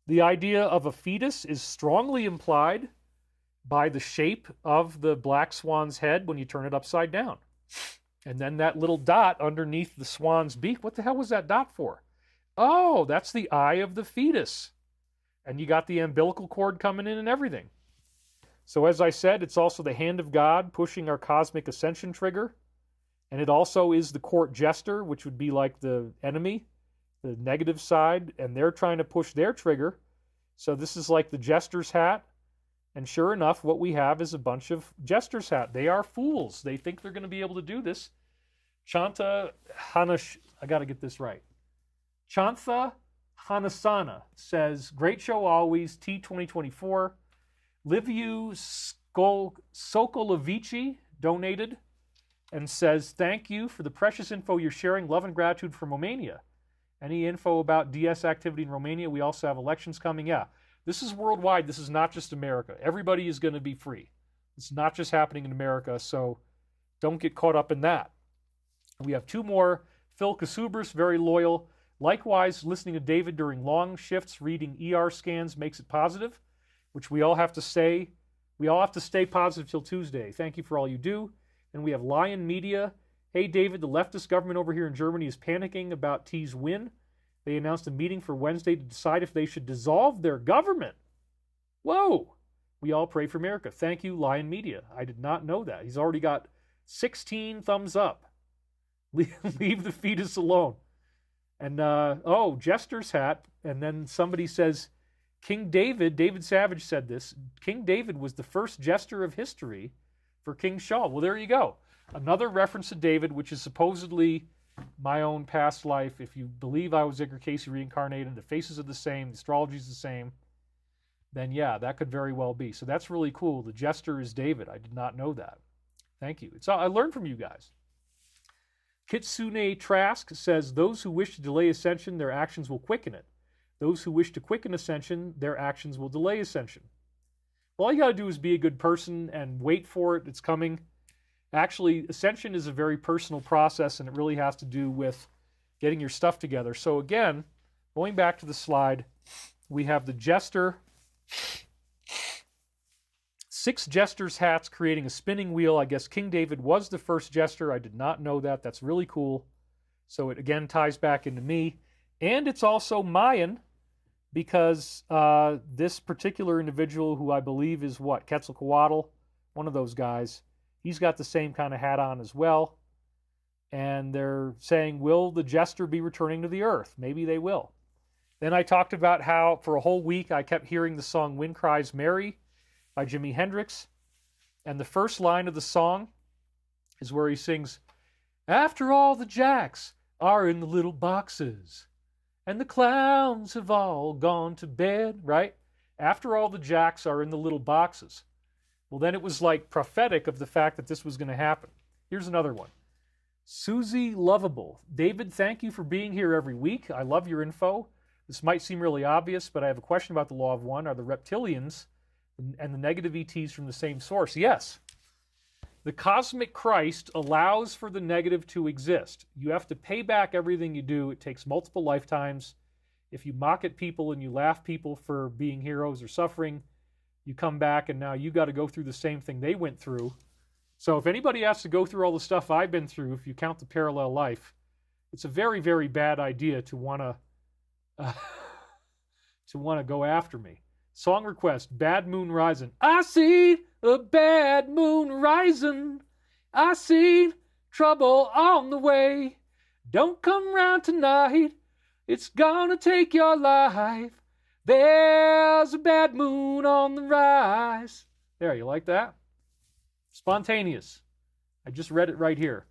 The idea of a fetus is strongly implied by the shape of the black swan's head when you turn it upside down. And then that little dot underneath the swan's beak, what the hell was that dot for? Oh, that's the eye of the fetus. And you got the umbilical cord coming in and everything. So as I said, it's also the hand of God pushing our cosmic ascension trigger. And it also is the court jester, which would be like the enemy, the negative side, and they're trying to push their trigger. So this is like the jester's hat. And sure enough, what we have is a bunch of jester's hat. They are fools. They think they're going to be able to do this. Chanta Hanash, I got to get this right. Chantha Hanasana says, great show always, T2024. Liviu Sokolovici donated and says, thank you for the precious info you're sharing. Love and gratitude from Romania. Any info about DS activity in Romania? We also have elections coming. Yeah, this is worldwide. This is not just America. Everybody is going to be free. It's not just happening in America, so don't get caught up in that. We have two more. Phil Kasubris, very loyal. Likewise, listening to David during long shifts, reading ER scans makes it positive, which we all have to say. We all have to stay positive till Tuesday. Thank you for all you do. And we have Lion Media. Hey, David, the leftist government over here in Germany is panicking about T's win. They announced a meeting for Wednesday to decide if they should dissolve their government. Whoa! We all pray for America. Thank you, Lion Media. I did not know that. He's already got 16 thumbs up. Leave the fetus alone. And, Jester's hat. And then somebody says, King David, David Savage said this, King David was the first jester of history for King Shaul. Well, there you go. Another reference to David, which is supposedly my own past life. If you believe I was Edgar Cayce reincarnated, the faces are the same, the astrology is the same, then yeah, that could very well be. So that's really cool. The jester is David. I did not know that. Thank you. I learned from you guys. Kitsune Trask says, those who wish to delay ascension, their actions will quicken it. Those who wish to quicken ascension, their actions will delay ascension. Well, all you got to do is be a good person and wait for it. It's coming. Actually, ascension is a very personal process, and it really has to do with getting your stuff together. So again, going back to the slide, we have the jester, 6 jesters' hats creating a spinning wheel. I guess King David was the first jester. I did not know that. That's really cool. So it again ties back into me. And it's also Mayan, because this particular individual, who I believe is what, Quetzalcoatl, one of those guys, he's got the same kind of hat on as well. And they're saying, will the jester be returning to the earth? Maybe they will. Then I talked about how for a whole week I kept hearing the song Wind Cries Mary by Jimi Hendrix. And the first line of the song is where he sings, after all the jacks are in the little boxes, and the clowns have all gone to bed, right? After all the jacks are in the little boxes. Well, then it was like prophetic of the fact that this was going to happen. Here's another one. Susie Lovable. David, thank you for being here every week. I love your info. This might seem really obvious, but I have a question about the law of one. Are the reptilians and the negative ETs from the same source? Yes. The cosmic Christ allows for the negative to exist. You have to pay back everything you do. It takes multiple lifetimes. If you mock at people and you laugh people for being heroes or suffering, you come back and now you got to go through the same thing they went through. So if anybody has to go through all the stuff I've been through, if you count the parallel life, it's a very, very bad idea to want to go after me. Song request, Bad Moon Rising. I see a bad moon rising. I see trouble on the way. Don't come round tonight. It's gonna take your life. There's a bad moon on the rise. There, you like that? Spontaneous. I just read it right here.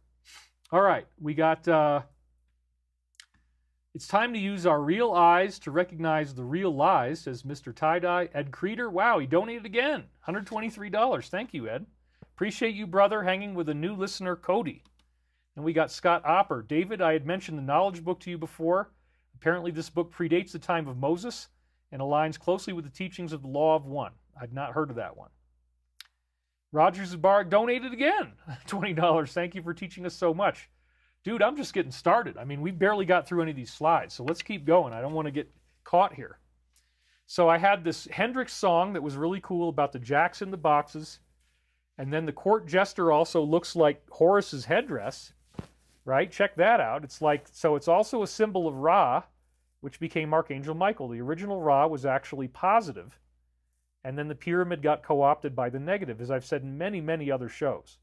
All right, we got... It's time to use our real eyes to recognize the real lies, says Mr. Tie-Dye. Ed Creeder, wow, he donated again. $123. Thank you, Ed. Appreciate you, brother, hanging with a new listener, Cody. And we got Scott Opper. David, I had mentioned the knowledge book to you before. Apparently this book predates the time of Moses and aligns closely with the teachings of the law of one. I'd not heard of that one. Roger Zabarek donated again. $20. Thank you for teaching us so much. Dude, I'm just getting started. I mean, we barely got through any of these slides, so let's keep going. I don't want to get caught here. So I had this Hendrix song that was really cool about the jacks in the boxes, and then the court jester also looks like Horus's headdress, right? Check that out. It's like, so it's also a symbol of Ra, which became Archangel Michael. The original Ra was actually positive, and then the pyramid got co-opted by the negative, as I've said in many, many other shows.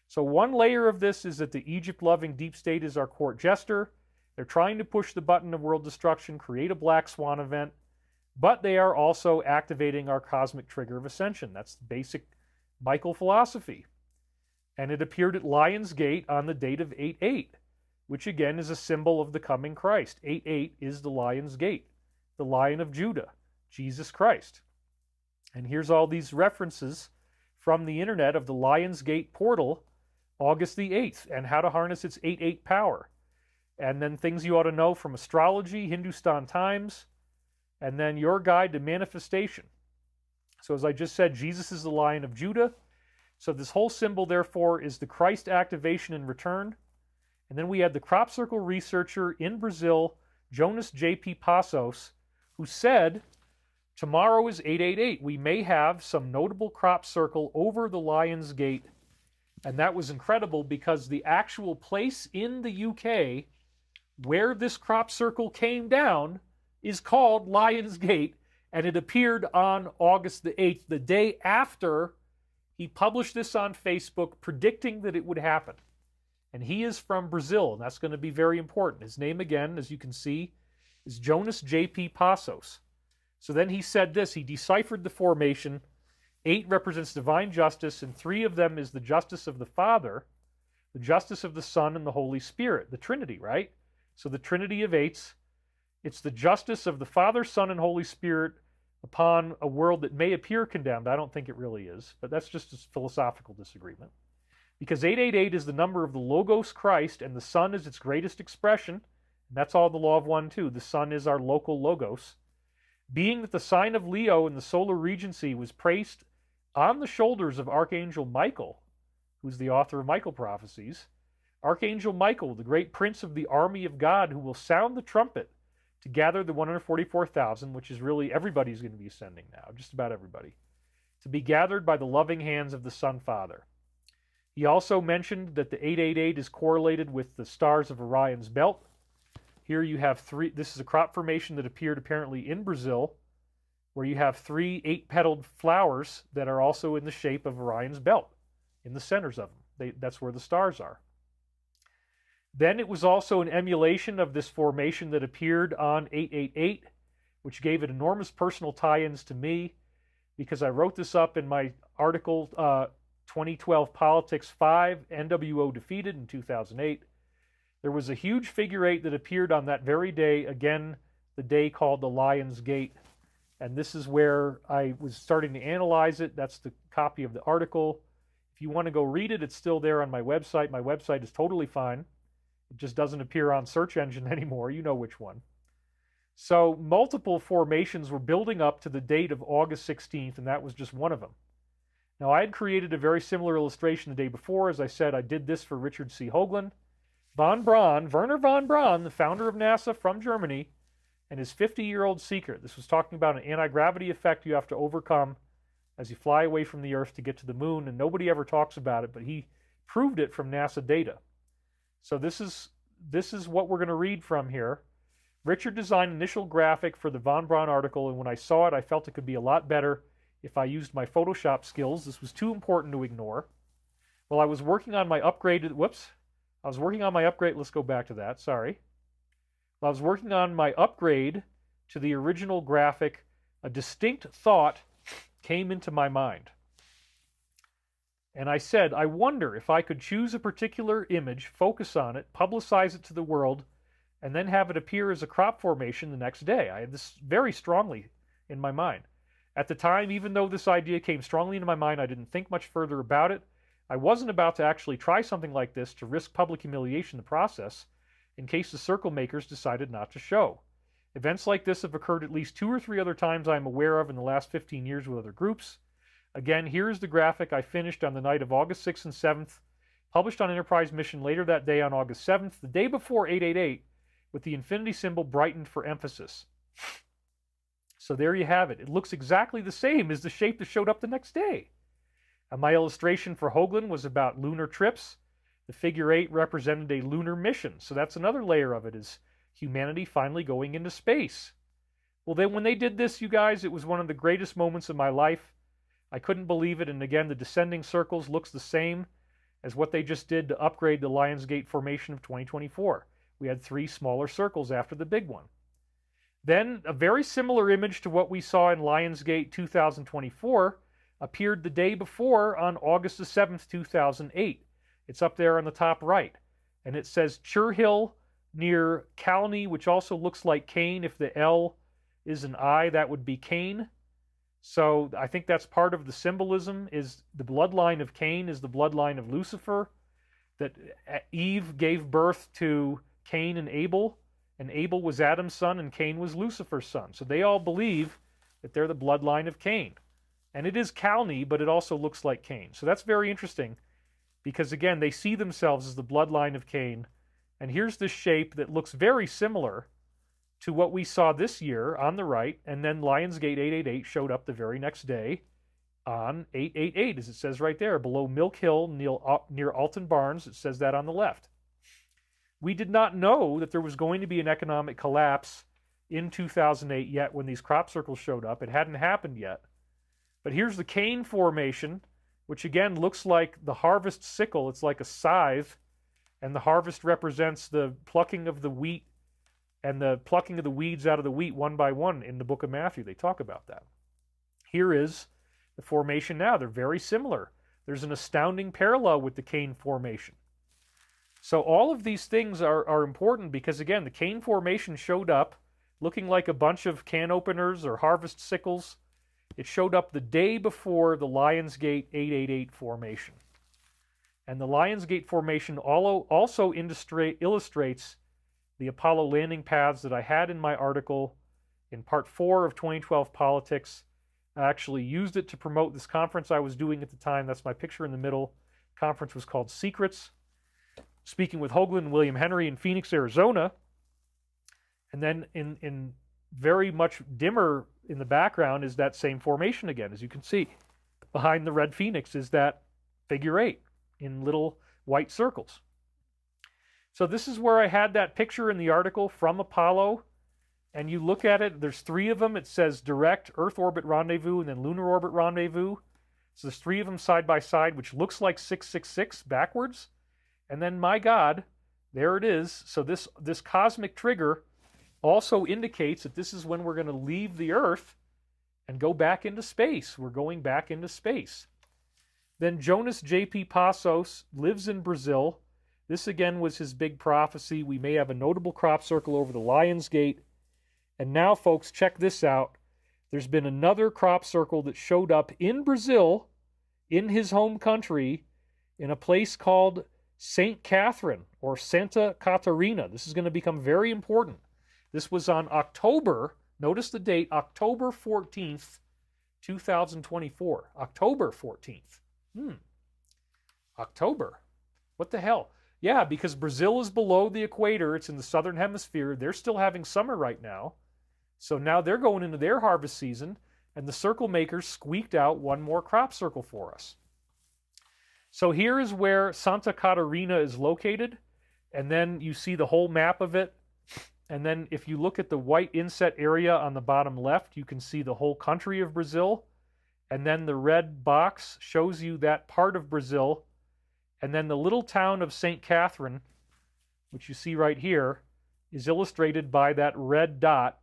So one layer of this is that the Egypt-loving deep state is our court jester. They're trying to push the button of world destruction, create a black swan event, but they are also activating our cosmic trigger of ascension. That's the basic Michael philosophy. And it appeared at Lion's Gate on the date of 8/8, which again is a symbol of the coming Christ. 8/8 is the Lion's Gate, the Lion of Judah, Jesus Christ. And here's all these references from the internet of the Lion's Gate portal August the 8th, and how to harness its 8-8 power. And then things you ought to know from astrology, Hindustan Times, and then your guide to manifestation. So as I just said, Jesus is the Lion of Judah. So this whole symbol, therefore, is the Christ activation and return. And then we had the crop circle researcher in Brazil, Jonas J.P. Passos, who said, tomorrow is 888. We may have some notable crop circle over the Lion's Gate. And that was incredible because the actual place in the UK where this crop circle came down is called Lion's Gate, and it appeared on August the 8th, the day after he published this on Facebook, predicting that it would happen. And he is from Brazil, and that's going to be very important. His name, again, as you can see, is Jonas J.P. Passos. So then he said this, he deciphered the formation. 8 represents divine justice, and 3 of them is the justice of the Father, the justice of the Son, and the Holy Spirit, the Trinity, right? So the Trinity of 8s, it's the justice of the Father, Son, and Holy Spirit upon a world that may appear condemned. I don't think it really is, but that's just a philosophical disagreement. Because 888 is the number of the Logos Christ, and the Son is its greatest expression. And that's all the law of one, too. The Son is our local Logos. Being that the sign of Leo in the solar regency was placed on the shoulders of Archangel Michael, who's the author of Michael Prophecies, Archangel Michael, the great prince of the army of God, who will sound the trumpet to gather the 144,000, which is really everybody's going to be ascending now, just about everybody, to be gathered by the loving hands of the Son Father. He also mentioned that the 888 is correlated with the stars of Orion's belt. Here you have 3, this is a crop formation that appeared apparently in Brazil, where you have 3 8-petaled flowers that are also in the shape of Orion's belt, in the centers of them. That's where the stars are. Then it was also an emulation of this formation that appeared on 888, which gave it enormous personal tie-ins to me, because I wrote this up in my article, 2012 Politics 5, NWO Defeated in 2008. There was a huge figure 8 that appeared on that very day, again, the day called the Lion's Gate. And this is where I was starting to analyze it. That's the copy of the article. If you want to go read it, it's still there on my website. My website is totally fine. It just doesn't appear on search engine anymore. You know which one. So multiple formations were building up to the date of August 16th, and that was just one of them. Now, I had created a very similar illustration the day before. As I said, I did this for Richard C. Hoagland. Von Braun, Werner von Braun, the founder of NASA from Germany, and his 50-year-old secret. This was talking about an anti-gravity effect you have to overcome as you fly away from the Earth to get to the moon, and nobody ever talks about it, but he proved it from NASA data. So this is what we're going to read from here. Richard designed an initial graphic for the von Braun article, and when I saw it, I felt it could be a lot better if I used my Photoshop skills. This was too important to ignore. Well, I was working on my upgraded, let's go back to that, sorry. While I was working on my upgrade to the original graphic, a distinct thought came into my mind. And I said, I wonder if I could choose a particular image, focus on it, publicize it to the world, and then have it appear as a crop formation the next day. I had this very strongly in my mind. At the time, even though this idea came strongly into my mind, I didn't think much further about it. I wasn't about to actually try something like this to risk public humiliation in the process in case the circle makers decided not to show. Events like this have occurred at least 2 or 3 other times I'm aware of in the last 15 years with other groups. Again, here's the graphic I finished on the night of August 6th and 7th, published on Enterprise Mission later that day on August 7th, the day before 888, with the infinity symbol brightened for emphasis. So there you have it. It looks exactly the same as the shape that showed up the next day. And my illustration for Hoagland was about lunar trips. The figure 8 represented a lunar mission. So that's another layer of it, is humanity finally going into space. Well, then when they did this, you guys, it was one of the greatest moments of my life. I couldn't believe it. And again, the descending circles looks the same as what they just did to upgrade the Lionsgate formation of 2024. We had 3 smaller circles after the big one. Then a very similar image to what we saw in Lionsgate 2024 appeared the day before on August the 7th, 2008. It's up there on the top right. And it says Churhill near Calney, which also looks like Cain. If the L is an I, that would be Cain. So I think that's part of the symbolism, is the bloodline of Cain is the bloodline of Lucifer. that Eve gave birth to Cain and Abel was Adam's son, and Cain was Lucifer's son. So they all believe that they're the bloodline of Cain. And it is Calney, but it also looks like Cain. So that's very interesting because, again, they see themselves as the bloodline of Cain. And here's this shape that looks very similar to what we saw this year on the right. And then Lionsgate 888 showed up the very next day on 888, as it says right there, below Milk Hill near Alton Barnes. It says that on the left. We did not know that there was going to be an economic collapse in 2008 yet when these crop circles showed up. It hadn't happened yet. But here's the Cain formation, which again looks like the harvest sickle. It's like a scythe, and the harvest represents the plucking of the wheat and the plucking of the weeds out of the wheat one by one in the book of Matthew. They talk about that. Here is the formation now. They're very similar. There's an astounding parallel with the Cain formation. So all of these things are important because, again, the Cain formation showed up looking like a bunch of can openers or harvest sickles. It showed up the day before the Lionsgate 888 formation. And the Lionsgate formation also illustrates the Apollo landing paths that I had in my article in part 4 of 2012 Politics. I actually used it to promote this conference I was doing at the time. That's my picture in the middle. The conference was called Secrets. Speaking with Hoagland and William Henry in Phoenix, Arizona. And then in very much dimmer in the background is that same formation again, as you can see. Behind the red phoenix is that figure 8 in little white circles. So this is where I had that picture in the article from Apollo. And you look at it, there's 3 of them. It says direct Earth orbit rendezvous and then lunar orbit rendezvous. So there's 3 of them side by side, which looks like 666 backwards. And then, my God, there it is. So this cosmic trigger also indicates that this is when we're going to leave the Earth and go back into space. We're going back into space. Then Jonas J.P. Passos lives in Brazil. This, again, was his big prophecy. We may have a notable crop circle over the Lionsgate. And now, folks, check this out. There's been another crop circle that showed up in Brazil, in his home country, in a place called St. Catherine or Santa Catarina. This is going to become very important. This was on October, notice the date, October 14th, 2024. October 14th. October. What the hell? Yeah, because Brazil is below the equator. It's in the southern hemisphere. They're still having summer right now. So now they're going into their harvest season, and the circle makers squeaked out one more crop circle for us. So here is where Santa Catarina is located, and then you see the whole map of it. And then if you look at the white inset area on the bottom left, you can see the whole country of Brazil. And then the red box shows you that part of Brazil. And then the little town of St. Catherine, which you see right here, is illustrated by that red dot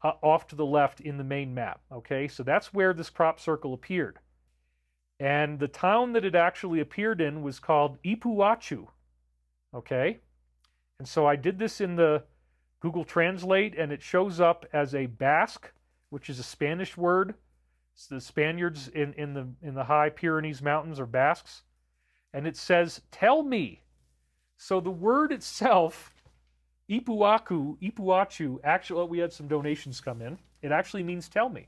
off to the left in the main map. Okay, so that's where this crop circle appeared. And the town that it actually appeared in was called Ipuachu. Okay? And so I did this in the Google Translate, and it shows up as a Basque, which is a Spanish word. So the Spaniards in the High Pyrenees Mountains are Basques. And it says, tell me. So the word itself, Ipuachu, actually, we had some donations come in. It actually means tell me.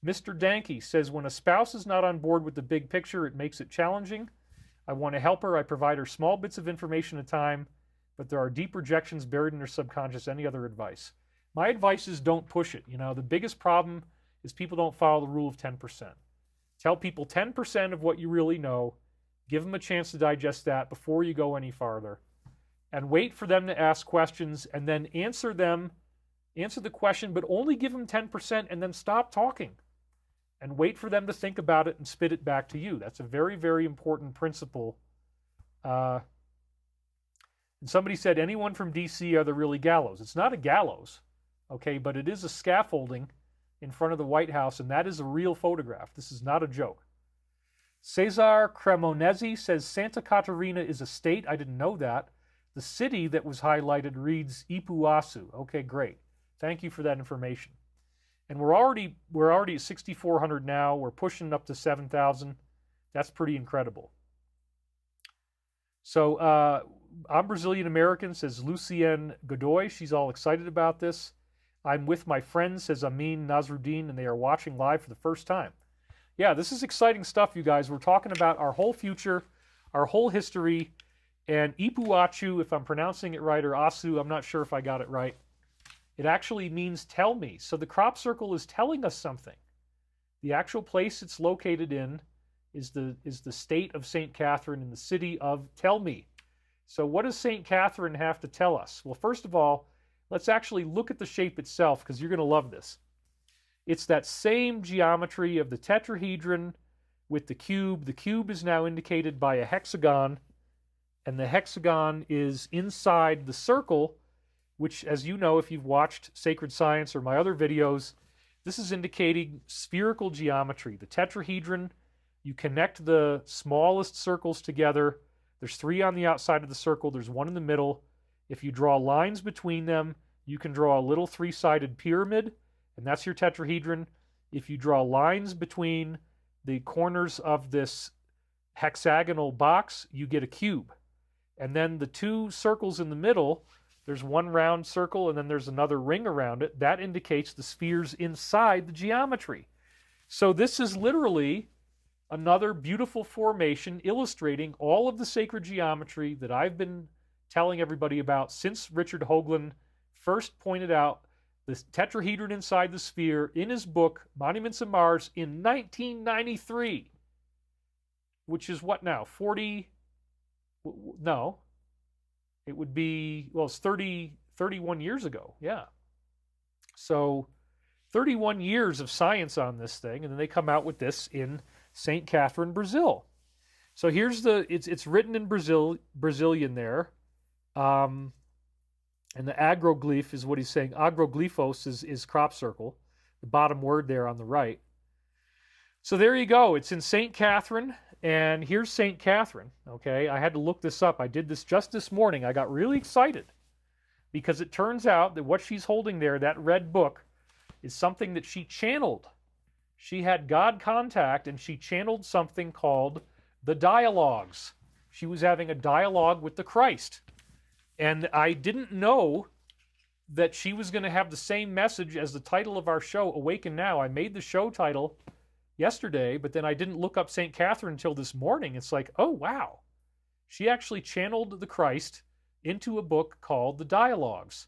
Mr. Danke says, when a spouse is not on board with the big picture, it makes it challenging. I want to help her. I provide her small bits of information at a time, but there are deep rejections buried in her subconscious. Any other advice? My advice is don't push it. You know, the biggest problem is people don't follow the rule of 10%. Tell people 10% of what you really know. Give them a chance to digest that before you go any farther. And wait for them to ask questions and then answer the question, but only give them 10% and then stop talking. And wait for them to think about it and spit it back to you. That's a very, very important principle. And somebody said, anyone from D.C. are the really gallows. It's not a gallows, okay, but it is a scaffolding in front of the White House, and that is a real photograph. This is not a joke. Cesar Cremonesi says, Santa Catarina is a state. I didn't know that. The city that was highlighted reads Ipuaçu. Okay, great. Thank you for that information. And we're already at 6,400 now. We're pushing up to 7,000. That's pretty incredible. So I'm Brazilian American, says Lucienne Godoy. She's all excited about this. I'm with my friends, says Amin Nasruddin, and they are watching live for the first time. Yeah, this is exciting stuff, you guys. We're talking about our whole future, our whole history, and Ipuachu, if I'm pronouncing it right, or Asu, I'm not sure if I got it right. It actually means tell me. So the crop circle is telling us something. The actual place it's located in is the state of St. Catherine in the city of Tell Me. So what does St. Catherine have to tell us? Well, first of all, let's actually look at the shape itself, because you're going to love this. It's that same geometry of the tetrahedron with the cube. The cube is now indicated by a hexagon, and the hexagon is inside the circle, which, as you know, if you've watched Sacred Science or my other videos, this is indicating spherical geometry. The tetrahedron, you connect the smallest circles together. There's 3 on the outside of the circle. There's 1 in the middle. If you draw lines between them, you can draw a little 3-sided pyramid, and that's your tetrahedron. If you draw lines between the corners of this hexagonal box, you get a cube. And then the 2 circles in the middle, there's 1 round circle and then there's another ring around it. That indicates the spheres inside the geometry. So this is literally another beautiful formation illustrating all of the sacred geometry that I've been telling everybody about since Richard Hoagland first pointed out the tetrahedron inside the sphere in his book, Monuments of Mars, in 1993, which is what now, 40, no, it would be, well, it's 31 years ago, yeah. So 31 years of science on this thing, and then they come out with this in St. Catherine, Brazil. So here's it's written in Brazilian there. And the agroglyph is what he's saying. Agroglyphos is crop circle, the bottom word there on the right. So there you go. It's in St. Catherine, and here's St. Catherine. Okay, I had to look this up. I did this just this morning. I got really excited because it turns out that what she's holding there, that red book, is something that she channeled. She had God contact, and she channeled something called the dialogues. She was having a dialogue with the Christ. And I didn't know that she was going to have the same message as the title of our show, Awaken Now. I made the show title yesterday, but then I didn't look up St. Catherine until this morning. It's like, oh, wow. She actually channeled the Christ into a book called The Dialogues.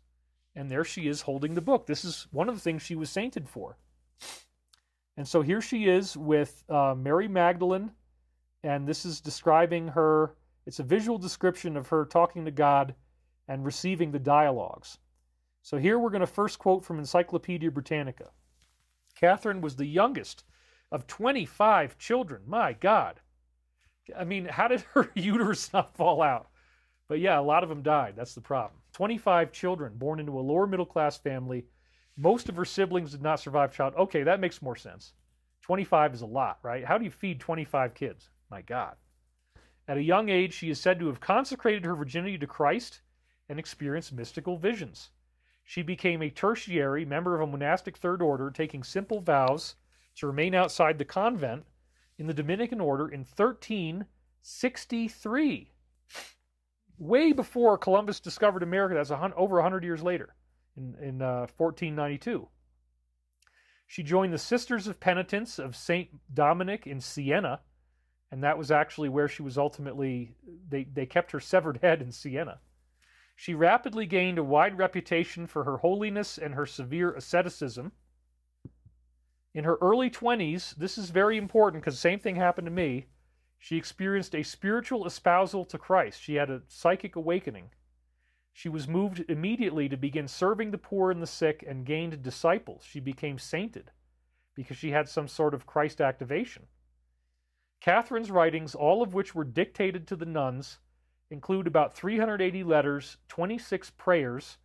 And there she is holding the book. This is one of the things she was sainted for. And so here she is with Mary Magdalene, and this is describing her. It's a visual description of her talking to God and receiving the dialogues. So here we're going to first quote from Encyclopedia Britannica. Catherine was the youngest of 25 children. My God. I mean, how did her uterus not fall out? But yeah, a lot of them died. That's the problem. 25 children born into a lower middle class family. Most of her siblings did not survive childhood. Okay, that makes more sense. 25 is a lot, right? How do you feed 25 kids? My God. At a young age, she is said to have consecrated her virginity to Christ and experienced mystical visions. She became a tertiary member of a monastic third order, taking simple vows to remain outside the convent in the Dominican order in 1363. Way before Columbus discovered America. That's over 100 years later, in 1492. She joined the Sisters of Penitence of St. Dominic in Siena, and that was actually where she was ultimately, they kept her severed head in Siena. She rapidly gained a wide reputation for her holiness and her severe asceticism. In her early 20s, this is very important because the same thing happened to me, she experienced a spiritual espousal to Christ. She had a psychic awakening. She was moved immediately to begin serving the poor and the sick and gained disciples. She became sainted because she had some sort of Christ activation. Catherine's writings, all of which were dictated to the nuns, include about 380 letters, 26 prayers,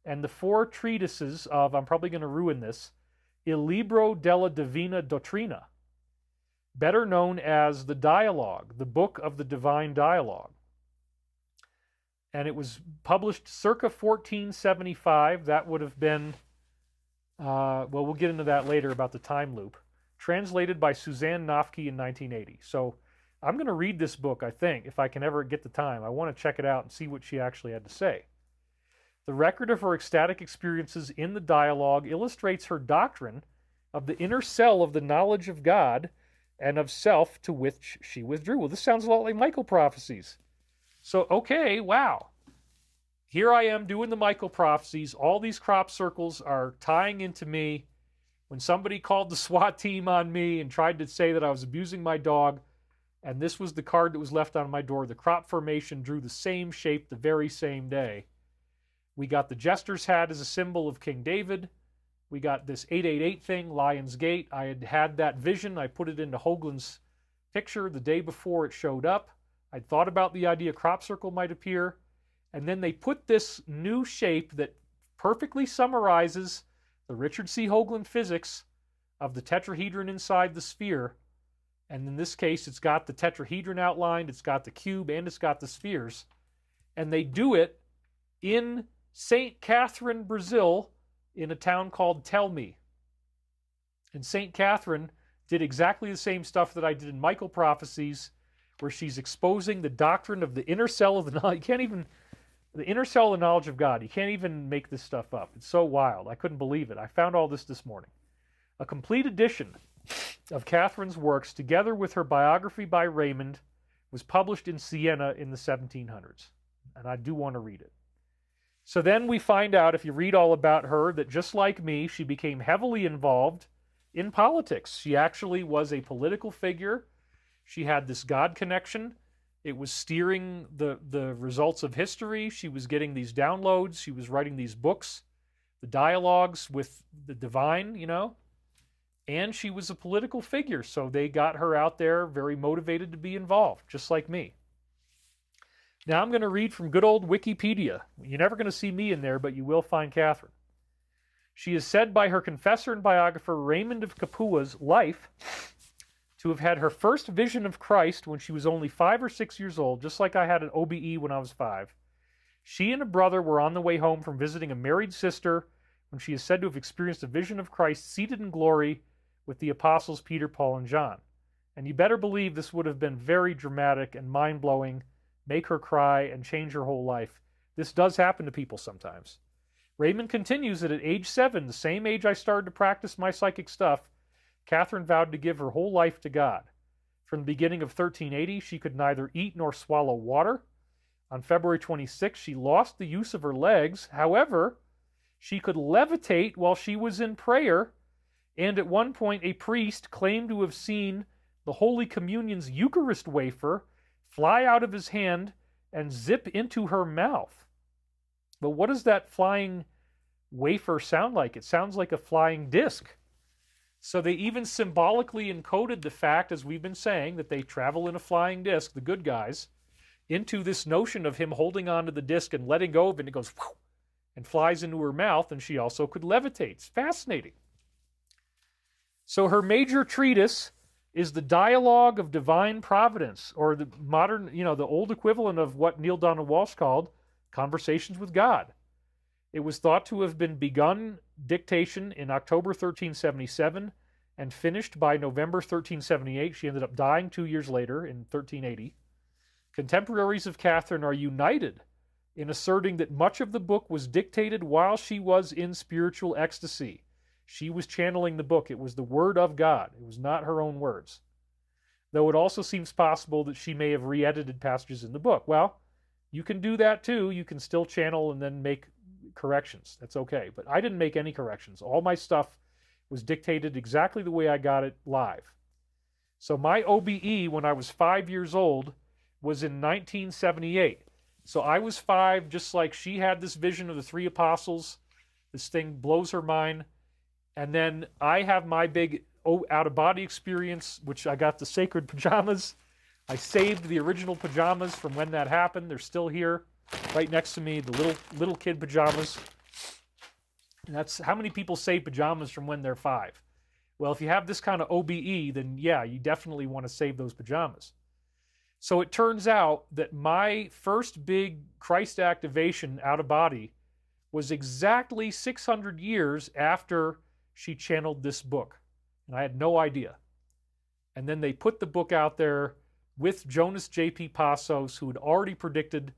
and the 4 treatises of, I'm probably going to ruin this, Il Libro della Divina Dottrina, better known as the Dialogue, the Book of the Divine Dialogue. And it was published circa 1475. That would have been, well, we'll get into that later about the time loop. Translated by Suzanne Noffke in 1980. So I'm going to read this book, I think, if I can ever get the time. I want to check it out and see what she actually had to say. The record of her ecstatic experiences in the dialogue illustrates her doctrine of the inner cell of the knowledge of God and of self to which she withdrew. Well, this sounds a lot like Michael Prophecies. So, okay, wow. Here I am doing the Michael Prophecies. All these crop circles are tying into me. When somebody called the SWAT team on me and tried to say that I was abusing my dog, and this was the card that was left on my door, the crop formation drew the same shape the very same day. We got the jester's hat as a symbol of King David. We got this 888 thing, Lion's Gate. I had that vision. I put it into Hoagland's picture the day before it showed up. I'd thought about the idea crop circle might appear. And then they put this new shape that perfectly summarizes the Richard C. Hoagland physics of the tetrahedron inside the sphere. And in this case, it's got the tetrahedron outlined, it's got the cube, and it's got the spheres. And they do it in St. Catherine, Brazil, in a town called Tell Me. And St. Catherine did exactly the same stuff that I did in Michael Prophecies, where she's exposing the doctrine of the inner cell of the knowledge. The inner cell of the knowledge of God. You can't even make this stuff up. It's so wild. I couldn't believe it. I found all this morning. A complete edition of Catherine's works, together with her biography by Raymond, was published in Siena in the 1700s. And I do want to read it. So then we find out, if you read all about her, that just like me, she became heavily involved in politics. She actually was a political figure. She had this God connection. It was steering the results of history. She was getting these downloads. She was writing these books, the dialogues with the divine, And she was a political figure, so they got her out there very motivated to be involved, just like me. Now I'm going to read from good old Wikipedia. You're never going to see me in there, but you will find Catherine. She is said by her confessor and biographer Raymond of Capua's life to have had her first vision of Christ when she was only 5 or 6 years old, just like I had an OBE when I was 5. She and a brother were on the way home from visiting a married sister when she is said to have experienced a vision of Christ seated in glory with the apostles Peter, Paul, and John. And you better believe this would have been very dramatic and mind-blowing, make her cry, and change her whole life. This does happen to people sometimes. Raymond continues that at age 7, the same age I started to practice my psychic stuff, Catherine vowed to give her whole life to God. From the beginning of 1380, she could neither eat nor swallow water. On February 26, she lost the use of her legs. However, she could levitate while she was in prayer, and at one point a priest claimed to have seen the Holy Communion's Eucharist wafer fly out of his hand and zip into her mouth. But what does that flying wafer sound like? It sounds like a flying disc. So they even symbolically encoded the fact, as we've been saying, that they travel in a flying disc, the good guys, into this notion of him holding onto the disc and letting go of it, and it goes whoosh, and flies into her mouth, and she also could levitate. It's fascinating. So her major treatise is the Dialogue of Divine Providence, or the modern, the old equivalent of what Neil Donald Walsh called Conversations with God. It was thought to have been begun dictation in October 1377 and finished by November 1378. She ended up dying 2 years later in 1380. Contemporaries of Catherine are united in asserting that much of the book was dictated while she was in spiritual ecstasy. She was channeling the book. It was the word of God. It was not her own words. Though it also seems possible that she may have re-edited passages in the book. Well, you can do that too. You can still channel and then make corrections. That's okay. But I didn't make any corrections. All my stuff was dictated exactly the way I got it live. So my OBE when I was 5 years old was in 1978. So I was 5, just like she had this vision of the 3 apostles. This thing blows her mind. And then I have my big out-of-body experience, which I got the sacred pajamas. I saved the original pajamas from when that happened. They're still here, right next to me, the little kid pajamas. And that's how many people save pajamas from when they're 5. Well, if you have this kind of OBE, then yeah, you definitely want to save those pajamas. So it turns out that my first big Christ activation out of body was exactly 600 years after she channeled this book. And I had no idea. And then they put the book out there with Jonas J.P. Passos, who had already predicted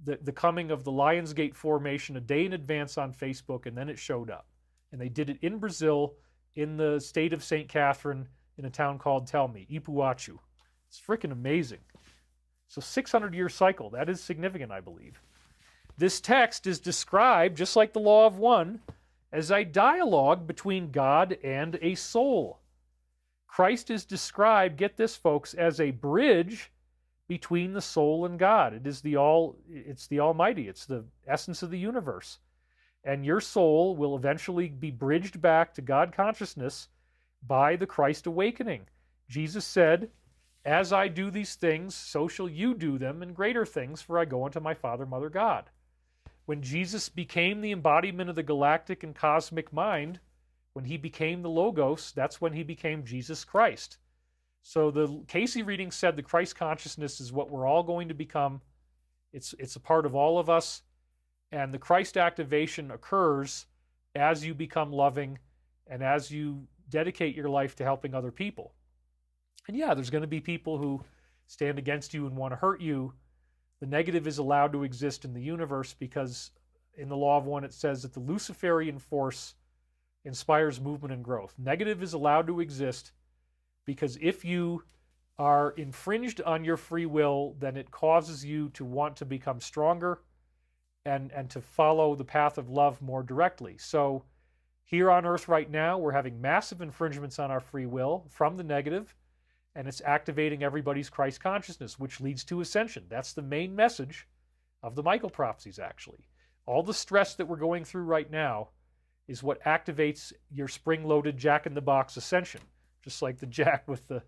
the coming of the Lionsgate formation a day in advance on Facebook, and then it showed up. And they did it in Brazil, in the state of St. Catherine, in a town called, tell me, Ipuachu. It's freaking amazing. So 600-year cycle, that is significant, I believe. This text is described, just like the Law of One, as a dialogue between God and a soul. Christ is described, get this folks, as a bridge between the soul and God. It's the Almighty. It's the essence of the universe. And your soul will eventually be bridged back to God consciousness by the Christ awakening. Jesus said, as I do these things, so shall you do them, and greater things, for I go unto my Father, Mother, God. When Jesus became the embodiment of the galactic and cosmic mind, when he became the Logos, that's when he became Jesus Christ. So the Casey reading said the Christ consciousness is what we're all going to become. It's a part of all of us. And the Christ activation occurs as you become loving and as you dedicate your life to helping other people. And yeah, there's going to be people who stand against you and want to hurt you. The negative is allowed to exist in the universe because in the Law of One it says that the Luciferian force inspires movement and growth. Negative is allowed to exist because if you are infringed on your free will, then it causes you to want to become stronger and to follow the path of love more directly. So here on Earth right now, we're having massive infringements on our free will from the negative, and it's activating everybody's Christ consciousness, which leads to ascension. That's the main message of the Michael prophecies, actually. All the stress that we're going through right now is what activates your spring-loaded jack-in-the-box ascension, just like the jack with the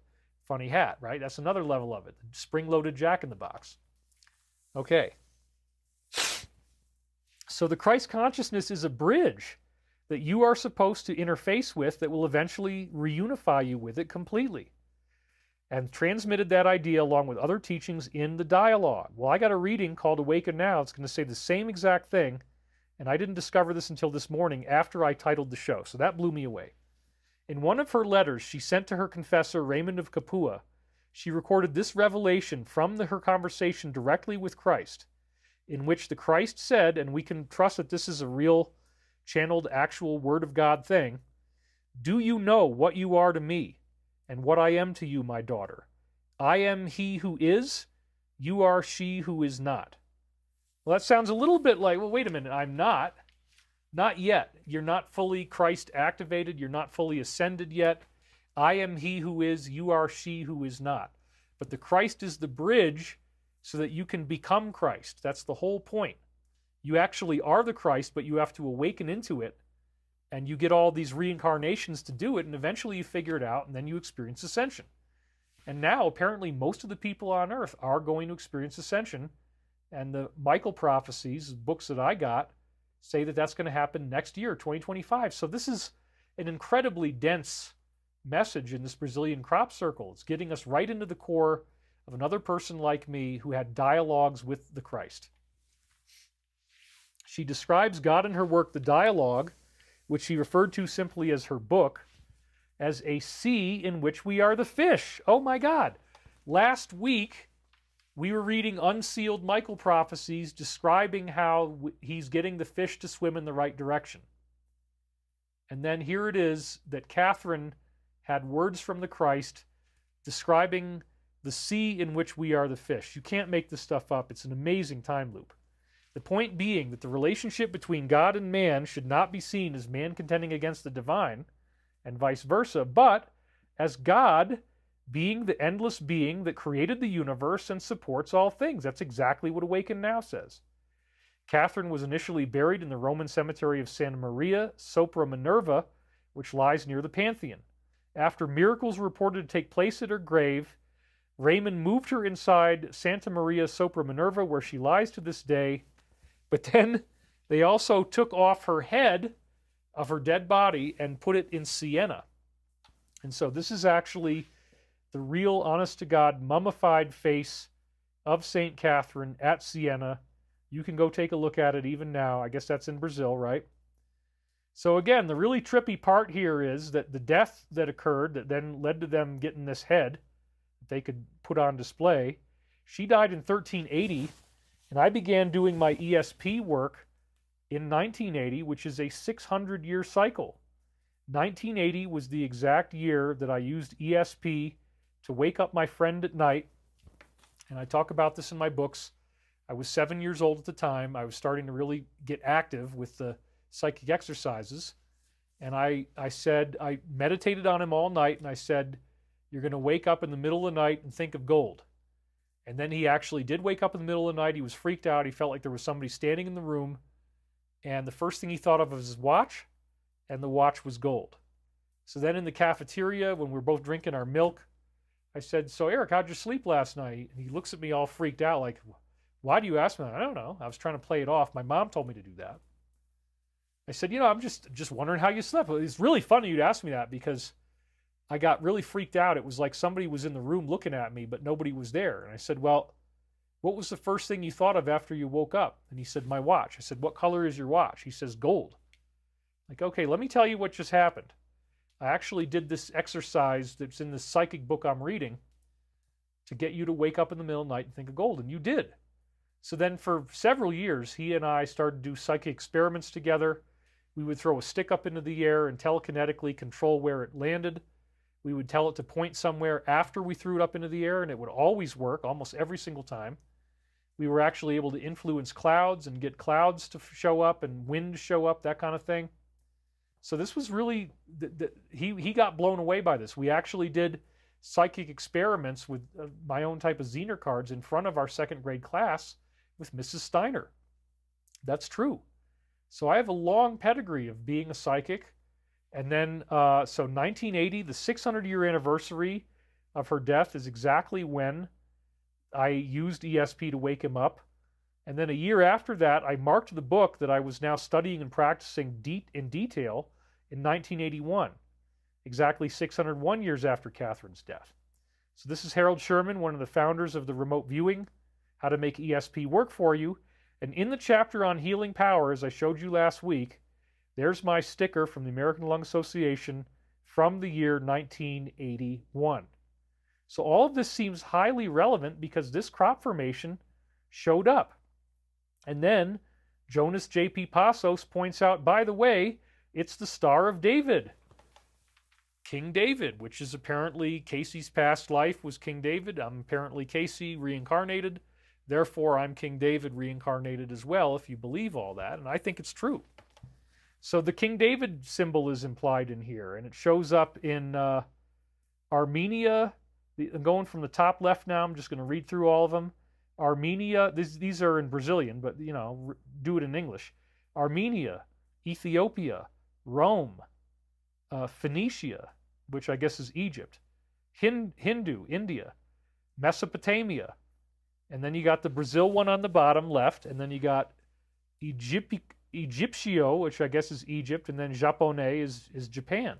funny hat, right? That's another level of it, the spring-loaded jack-in-the-box. Okay. So the Christ consciousness is a bridge that you are supposed to interface with that will eventually reunify you with it completely. And transmitted that idea along with other teachings in the dialogue. Well, I got a reading called Awaken Now. It's going to say the same exact thing, and I didn't discover this until this morning after I titled the show, so that blew me away. In one of her letters she sent to her confessor, Raymond of Capua, she recorded this revelation from her conversation directly with Christ, in which the Christ said, and we can trust that this is a real channeled actual Word of God thing, "Do you know what you are to me, and what I am to you, my daughter? I am he who is, you are she who is not." Well, that sounds a little bit like, well, wait a minute, I'm not. Not yet. You're not fully Christ activated. You're not fully ascended yet. I am he who is, you are she who is not. But the Christ is the bridge so that you can become Christ. That's the whole point. You actually are the Christ, but you have to awaken into it, and you get all these reincarnations to do it, and eventually you figure it out, and then you experience ascension. And now, apparently, most of the people on Earth are going to experience ascension, and the Michael prophecies, books that I got, say that that's going to happen next year, 2025. So this is an incredibly dense message in this Brazilian crop circle. It's getting us right into the core of another person like me who had dialogues with the Christ. She describes God in her work, The Dialogue, which she referred to simply as her book, as a sea in which we are the fish. Oh my God. Last week, we were reading Unsealed Michael Prophecies describing how he's getting the fish to swim in the right direction. And then here it is that Catherine had words from the Christ describing the sea in which we are the fish. You can't make this stuff up. It's an amazing time loop. The point being that the relationship between God and man should not be seen as man contending against the divine, and vice versa, but as God being the endless being that created the universe and supports all things. That's exactly what Awaken Now says. Catherine was initially buried in the Roman cemetery of Santa Maria Sopra Minerva, which lies near the Pantheon. After miracles were reported to take place at her grave, Raymond moved her inside Santa Maria Sopra Minerva, where she lies to this day. But then they also took off her head of her dead body and put it in Siena. And so this is actually the real, honest-to-God, mummified face of St. Catherine at Siena. You can go take a look at it even now. I guess that's in Brazil, right? So again, the really trippy part here is that the death that occurred that then led to them getting this head that they could put on display. She died in 1380, and I began doing my ESP work in 1980, which is a 600-year cycle. 1980 was the exact year that I used ESP to wake up my friend at night, and I talk about this in my books. I was 7 years old at the time. I was starting to really get active with the psychic exercises, and I said, I meditated on him all night, and I said, you're going to wake up in the middle of the night and think of gold. And then he actually did wake up in the middle of the night. He was freaked out. He felt like there was somebody standing in the room, and the first thing he thought of was his watch, and the watch was gold. So then in the cafeteria, when we were both drinking our milk, I said, so Eric, how'd you sleep last night? And he looks at me all freaked out, like, why do you ask me that? I don't know. I was trying to play it off. My mom told me to do that. I said, I'm just wondering how you slept. It's really funny you'd ask me that, because I got really freaked out. It was like somebody was in the room looking at me, but nobody was there. And I said, well, what was the first thing you thought of after you woke up? And he said, my watch. I said, what color is your watch? He says, gold. Like, okay, let me tell you what just happened. I actually did this exercise that's in this psychic book I'm reading to get you to wake up in the middle of the night and think of gold. And you did. So then for several years, he and I started to do psychic experiments together. We would throw a stick up into the air and telekinetically control where it landed. We would tell it to point somewhere after we threw it up into the air, and it would always work, almost every single time. We were actually able to influence clouds and get clouds to show up and wind to show up, that kind of thing. So this was really, he got blown away by this. We actually did psychic experiments with my own type of Zener cards in front of our second grade class with Mrs. Steiner. That's true. So I have a long pedigree of being a psychic. And then, so 1980, the 600-year anniversary of her death is exactly when I used ESP to wake him up. And then a year after that, I marked the book that I was now studying and practicing in detail in 1981, exactly 601 years after Catherine's death. So this is Harold Sherman, one of the founders of the remote viewing, how to make ESP work for you. And in the chapter on healing power, as I showed you last week, there's my sticker from the American Lung Association from the year 1981. So all of this seems highly relevant because this crop formation showed up. And then Jonas J.P. Passos points out, by the way, it's the Star of David. King David, which is apparently Casey's past life was King David. I'm apparently Casey reincarnated. Therefore, I'm King David reincarnated as well, if you believe all that. And I think it's true. So the King David symbol is implied in here, and it shows up in Armenia. I'm going from the top left now. I'm just going to read through all of them. Armenia, these are in Brazilian, but, do it in English. Armenia, Ethiopia, Rome, Phoenicia, which I guess is Egypt, Hindu, India, Mesopotamia, and then you got the Brazil one on the bottom left, and then you got Egyptio, which I guess is Egypt, and then Japonais is Japan.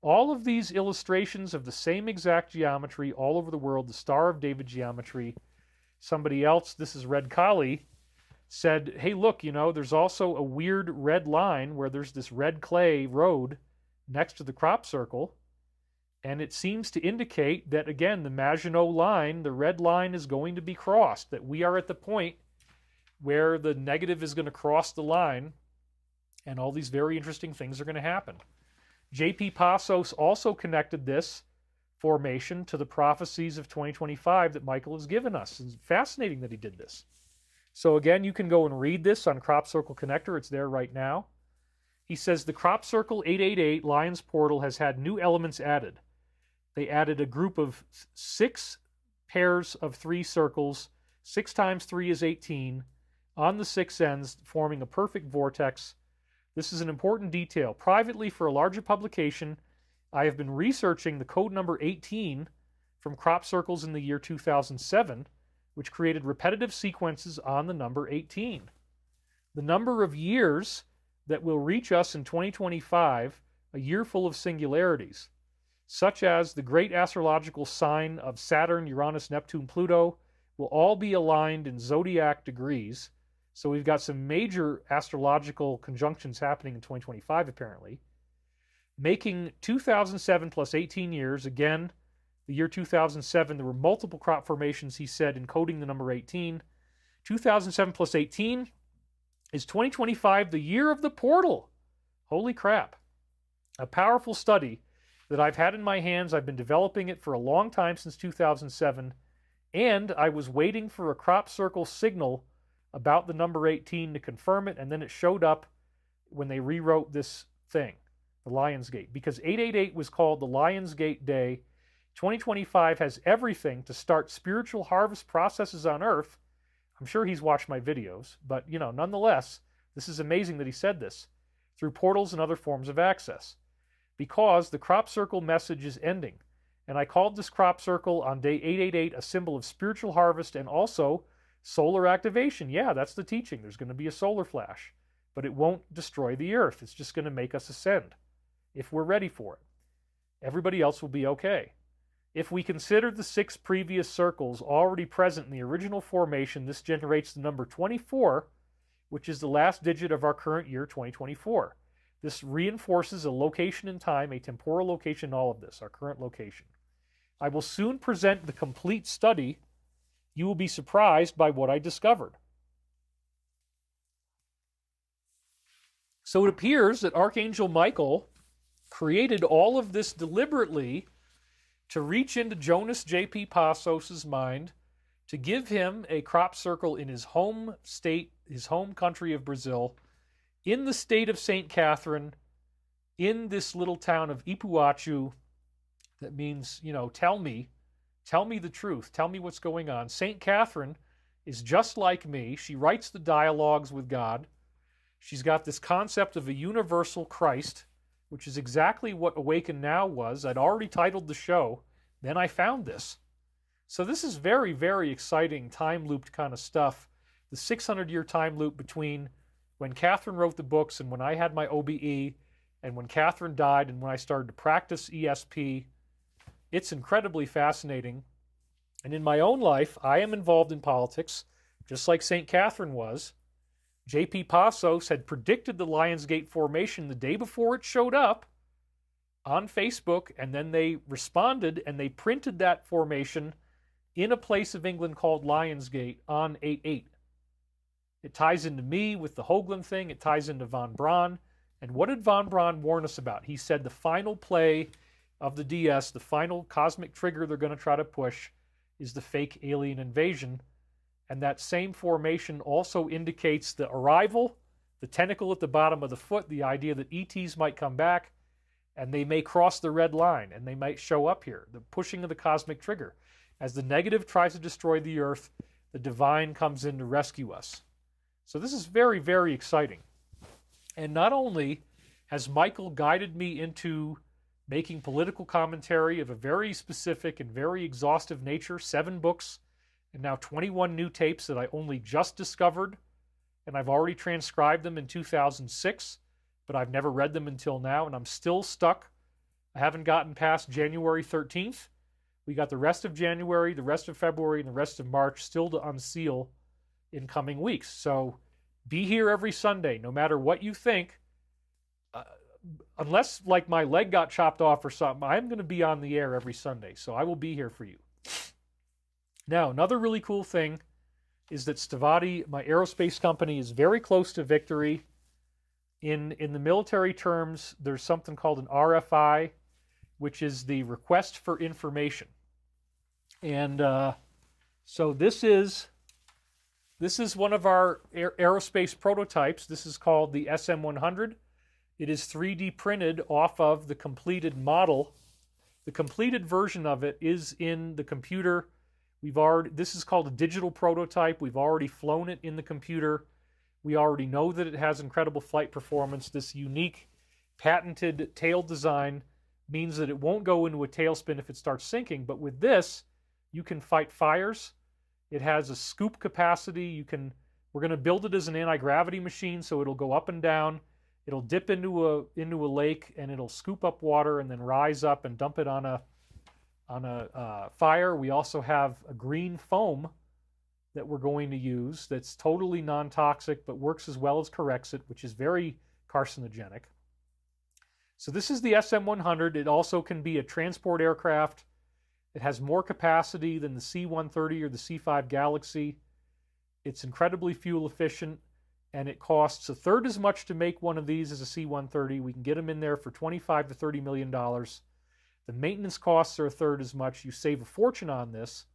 All of these illustrations of the same exact geometry all over the world, the Star of David geometry. Somebody else, this is Red Kali, said, hey, look, there's also a weird red line where there's this red clay road next to the crop circle, and it seems to indicate that, again, the Maginot line, the red line, is going to be crossed, that we are at the point where the negative is going to cross the line, and all these very interesting things are going to happen. J.P. Passos also connected this formation to the prophecies of 2025 that Michael has given us. It's fascinating that he did this. So again, you can go and read this on Crop Circle Connector. It's there right now. He says the Crop Circle 888 Lions Portal has had new elements added. They added a group of 6 pairs of 3 circles. 6 times 3 is 18. On the 6 ends, forming a perfect vortex. This is an important detail. Privately, for a larger publication, I have been researching the code number 18 from crop circles in the year 2007, which created repetitive sequences on the number 18. The number of years that will reach us in 2025, a year full of singularities, such as the great astrological sign of Saturn, Uranus, Neptune, Pluto, will all be aligned in zodiac degrees. So we've got some major astrological conjunctions happening in 2025, apparently, making 2007 plus 18 years, again, The year 2007, there were multiple crop formations, he said, encoding the number 18. 2007 plus 18 is 2025, the year of the portal. Holy crap. A powerful study that I've had in my hands. I've been developing it for a long time, since 2007, and I was waiting for a crop circle signal about the number 18 to confirm it, and then it showed up when they rewrote this thing, the Lion's Gate, because 888 was called the Lion's Gate Day. 2025 has everything to start spiritual harvest processes on Earth. I'm sure he's watched my videos, but, nonetheless, this is amazing that he said this, through portals and other forms of access, because the crop circle message is ending. And I called this crop circle on day 888 a symbol of spiritual harvest and also solar activation. Yeah, that's the teaching. There's going to be a solar flash, but it won't destroy the Earth. It's just going to make us ascend if we're ready for it. Everybody else will be okay. If we consider the 6 previous circles already present in the original formation, this generates the number 24, which is the last digit of our current year, 2024. This reinforces a location in time, a temporal location in all of this, our current location. I will soon present the complete study. You will be surprised by what I discovered. So it appears that Archangel Michael created all of this deliberately to reach into Jonas J.P. Passos' mind, to give him a crop circle in his home state, his home country of Brazil, in the state of St. Catherine, in this little town of Ipuachu. That means, tell me the truth, tell me what's going on. St. Catherine is just like me. She writes the dialogues with God. She's got this concept of a universal Christ, which is exactly what Awaken Now was. I'd already titled the show, then I found this. So this is very, very exciting time-looped kind of stuff. The 600-year time loop between when Catherine wrote the books and when I had my OBE, and when Catherine died and when I started to practice ESP. It's incredibly fascinating. And in my own life, I am involved in politics, just like St. Catherine was. J.P. Passos had predicted the Lion's Gate formation the day before it showed up on Facebook, and then they responded and they printed that formation in a place of England called Lion's Gate on 8/8. It ties into me with the Hoagland thing. It ties into Von Braun. And what did Von Braun warn us about? He said the final play of the DS, the final cosmic trigger they're going to try to push, is the fake alien invasion. And that same formation also indicates the arrival, the tentacle at the bottom of the foot, the idea that ETs might come back, and they may cross the red line, and they might show up here, the pushing of the cosmic trigger. As the negative tries to destroy the Earth, the divine comes in to rescue us. So this is very, very exciting. And not only has Michael guided me into making political commentary of a very specific and very exhaustive nature, 7 books, and now 21 new tapes that I only just discovered, and I've already transcribed them in 2006, but I've never read them until now, and I'm still stuck. I haven't gotten past January 13th. We got the rest of January, the rest of February, and the rest of March still to unseal in coming weeks. So be here every Sunday, no matter what you think. Unless, like, my leg got chopped off or something, I'm going to be on the air every Sunday, so I will be here for you. Now, another really cool thing is that Stavati, my aerospace company, is very close to victory. In the military terms, there's something called an RFI, which is the request for information. And so this is one of our aerospace prototypes. This is called the SM-100. It is 3D printed off of the completed model. The completed version of it is in the computer. This is called a digital prototype. We've already flown it in the computer. We already know that it has incredible flight performance. This unique patented tail design means that it won't go into a tailspin if it starts sinking. But with this, you can fight fires. It has a scoop capacity. We're going to build it as an anti-gravity machine, so it'll go up and down. It'll dip into a lake, and it'll scoop up water and then rise up and dump it on a fire. We also have a green foam that we're going to use that's totally non-toxic but works as well as corrects it, which is very carcinogenic. So this is the SM-100. It also can be a transport aircraft. It has more capacity than the C-130 or the C-5 Galaxy. It's incredibly fuel efficient, and it costs a third as much to make one of these as a C-130. We can get them in there for $25 to $30 million. The maintenance costs are a third as much. You save a fortune on this.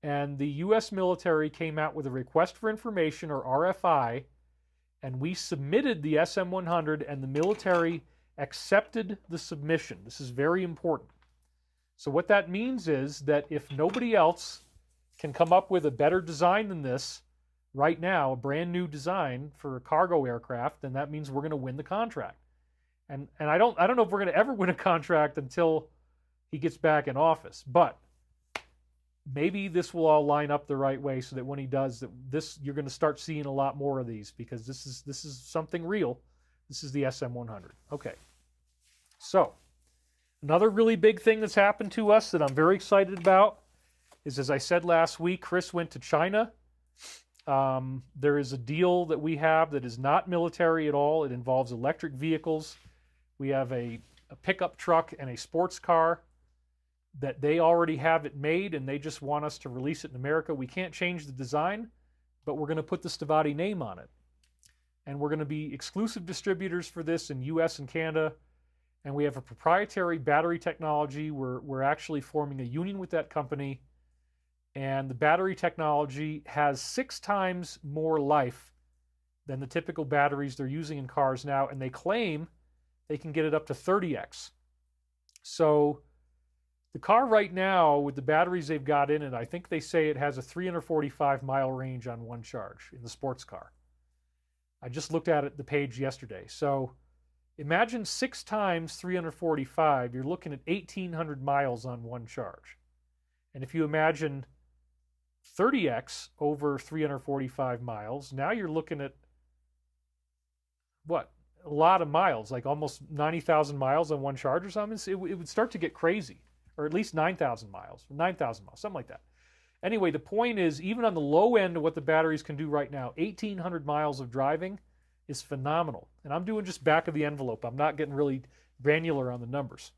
And the U.S. military came out with a request for information, or RFI, and we submitted the SM-100, and the military accepted the submission. This is very important. So what that means is that if nobody else can come up with a better design than this right now, a brand new design for a cargo aircraft, then that means we're going to win the contract. And I don't know if we're going to ever win a contract until he gets back in office, but maybe this will all line up the right way so that when he does, you're going to start seeing a lot more of these, because this is something real. This is the SM-100. Okay. So, another really big thing that's happened to us that I'm very excited about is, as I said last week, Chris went to China. There is a deal that we have that is not military at all. It involves electric vehicles. We have a pickup truck and a sports car that they already have it made, and they just want us to release it in America. We can't change the design, but we're going to put the Stavati name on it. And we're going to be exclusive distributors for this in US and Canada. And we have a proprietary battery technology. We're actually forming a union with that company. And the battery technology has 6 times more life than the typical batteries they're using in cars now. And they claim they can get it up to 30x. So the car right now, with the batteries they've got in it, I think they say it has a 345-mile range on one charge in the sports car. I just looked at the page yesterday. So imagine 6 times 345, you're looking at 1,800 miles on one charge. And if you imagine 30x over 345 miles, now you're looking at, what, a lot of miles, like almost 90,000 miles on one charge or something. It would start to get crazy. Or at least 9,000 miles, 9,000 miles, something like that. Anyway, the point is, even on the low end of what the batteries can do right now, 1,800 miles of driving is phenomenal. And I'm doing just back of the envelope. I'm not getting really granular on the numbers.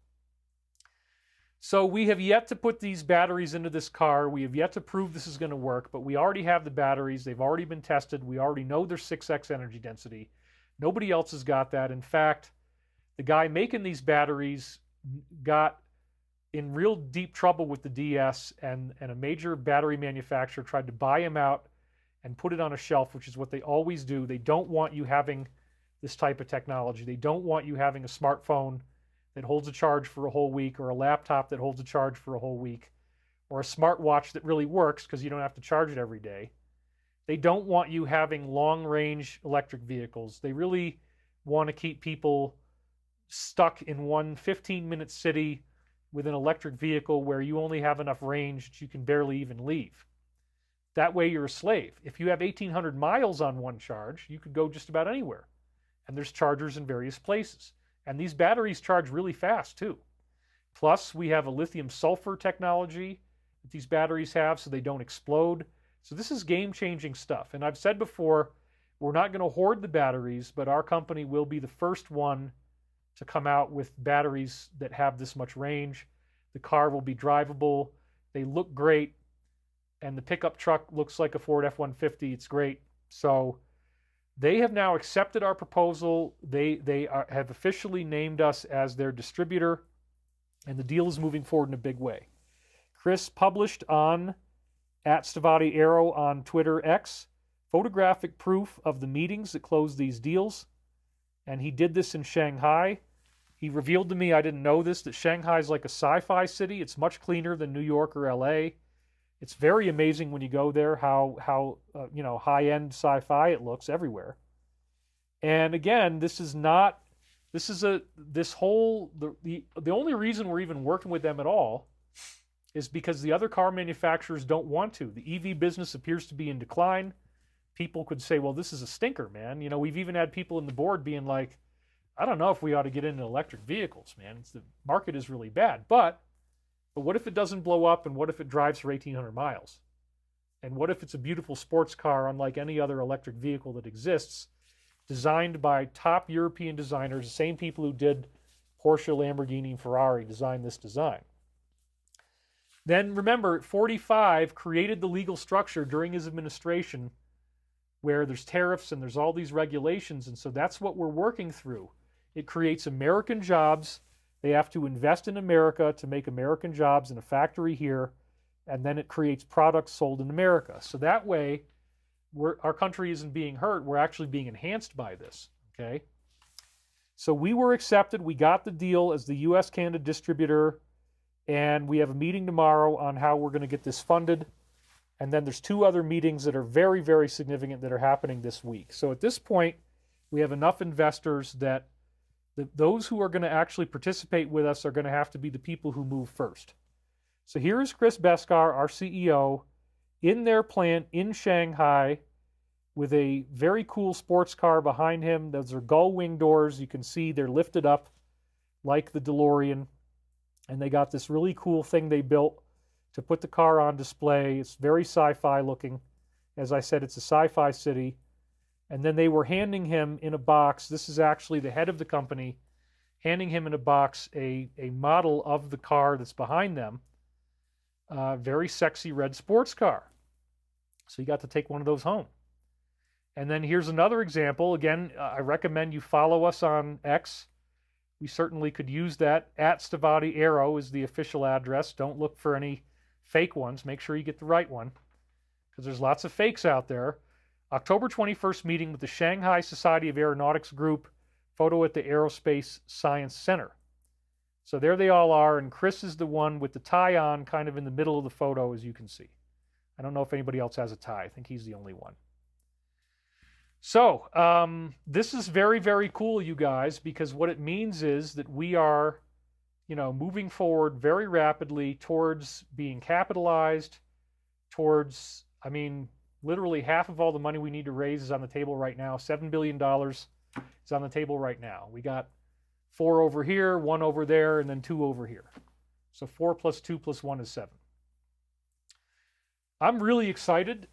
So we have yet to put these batteries into this car. We have yet to prove this is going to work, but we already have the batteries. They've already been tested. We already know they're 6x energy density. Nobody else has got that. In fact, the guy making these batteries got in real deep trouble with the DS, and a major battery manufacturer tried to buy him out and put it on a shelf, which is what they always do. They don't want you having this type of technology. They don't want you having a smartphone that holds a charge for a whole week, or a laptop that holds a charge for a whole week, or a smartwatch that really works because you don't have to charge it every day. They don't want you having long-range electric vehicles. They really want to keep people stuck in one 15-minute city with an electric vehicle where you only have enough range that you can barely even leave. That way you're a slave. If you have 1,800 miles on one charge, you could go just about anywhere. And there's chargers in various places. And these batteries charge really fast too. Plus, we have a lithium sulfur technology that these batteries have so they don't explode. So this is game-changing stuff. And I've said before, we're not going to hoard the batteries, but our company will be the first one to come out with batteries that have this much range. The car will be drivable. They look great. And the pickup truck looks like a Ford F-150. It's great. So they have now accepted our proposal. They have officially named us as their distributor, and the deal is moving forward in a big way. Chris published on @StavatiAero on Twitter X photographic proof of the meetings that closed these deals, and he did this in Shanghai. He revealed to me, I didn't know this, that Shanghai is like a sci-fi city. It's much cleaner than New York or LA. It's very amazing when you go there how high-end sci-fi it looks everywhere. And again, the only reason we're even working with them at all is because the other car manufacturers don't want to. The EV business appears to be in decline. People could say, well, this is a stinker, man. You know, we've even had people in the board being like, I don't know if we ought to get into electric vehicles, man. The market is really bad. But what if it doesn't blow up, and what if it drives for 1,800 miles? And what if it's a beautiful sports car unlike any other electric vehicle that exists, designed by top European designers, the same people who did Porsche, Lamborghini, and Ferrari designed this design. Then remember, 45 created the legal structure during his administration where there's tariffs and there's all these regulations, and so that's what we're working through. It creates American jobs. They have to invest in America to make American jobs in a factory here, and then it creates products sold in America. So that way, our country isn't being hurt. We're actually being enhanced by this, okay? So we were accepted. We got the deal as the U.S.-Canada distributor, and we have a meeting tomorrow on how we're going to get this funded. And then there's 2 other meetings that are very, very significant that are happening this week. So at this point, we have enough investors that those who are going to actually participate with us are going to have to be the people who move first. So here is Chris Beskar, our CEO, in their plant in Shanghai with a very cool sports car behind him. Those are gull wing doors. You can see they're lifted up like the DeLorean. And they got this really cool thing they built to put the car on display. It's very sci-fi looking. As I said, it's a sci-fi city. And then they were handing him in a box, this is actually the head of the company, handing him in a box a model of the car that's behind them. Very sexy red sports car. So you got to take one of those home. And then here's another example. Again, I recommend you follow us on X. We certainly could use that. @Stavati Arrow is the official address. Don't look for any fake ones. Make sure you get the right one, because there's lots of fakes out there. October 21st meeting with the Shanghai Society of Aeronautics Group, photo at the Aerospace Science Center. So there they all are, and Chris is the one with the tie on kind of in the middle of the photo, as you can see. I don't know if anybody else has a tie. I think he's the only one. So this is very, very cool, you guys, because what it means is that we are, moving forward very rapidly towards being capitalized, towards, literally half of all the money we need to raise is on the table right now. $7 billion is on the table right now. We got 4 over here, 1 over there, and then 2 over here. So 4 plus 2 plus 1 is 7. I'm really excited.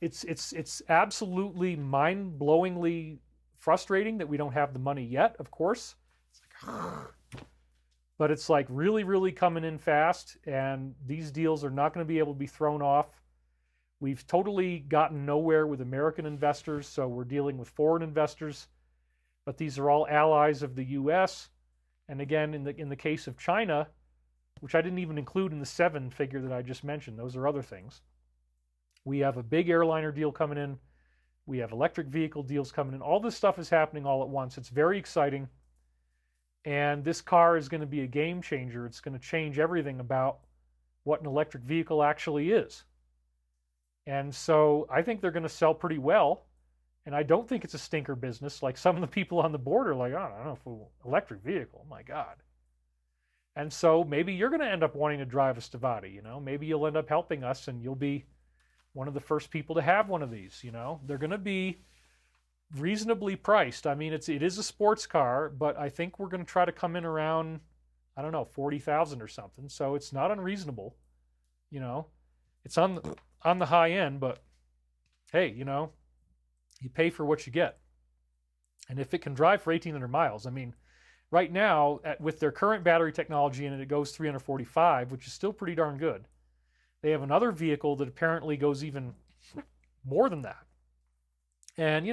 It's absolutely mind-blowingly frustrating that we don't have the money yet, of course. It's like, but it's like really, really coming in fast, and these deals are not going to be able to be thrown off. We've totally gotten nowhere with American investors, so we're dealing with foreign investors, but these are all allies of the U.S. And again, in the case of China, which I didn't even include in the 7 figure that I just mentioned, those are other things. We have a big airliner deal coming in. We have electric vehicle deals coming in. All this stuff is happening all at once. It's very exciting. And this car is going to be a game changer. It's going to change everything about what an electric vehicle actually is. And so I think they're going to sell pretty well. And I don't think it's a stinker business. Like some of the people on the board are like, I don't know, for electric vehicle, my God. And so maybe you're going to end up wanting to drive a Stavati, Maybe you'll end up helping us and you'll be one of the first people to have one of these, They're going to be reasonably priced. It is a sports car, but I think we're going to try to come in around, I don't know, 40,000 or something. So it's not unreasonable, It's on the high end, but hey, you pay for what you get. And if it can drive for 1,800 miles, right now, with their current battery technology in it, it goes 345, which is still pretty darn good. They have another vehicle that apparently goes even more than that. And,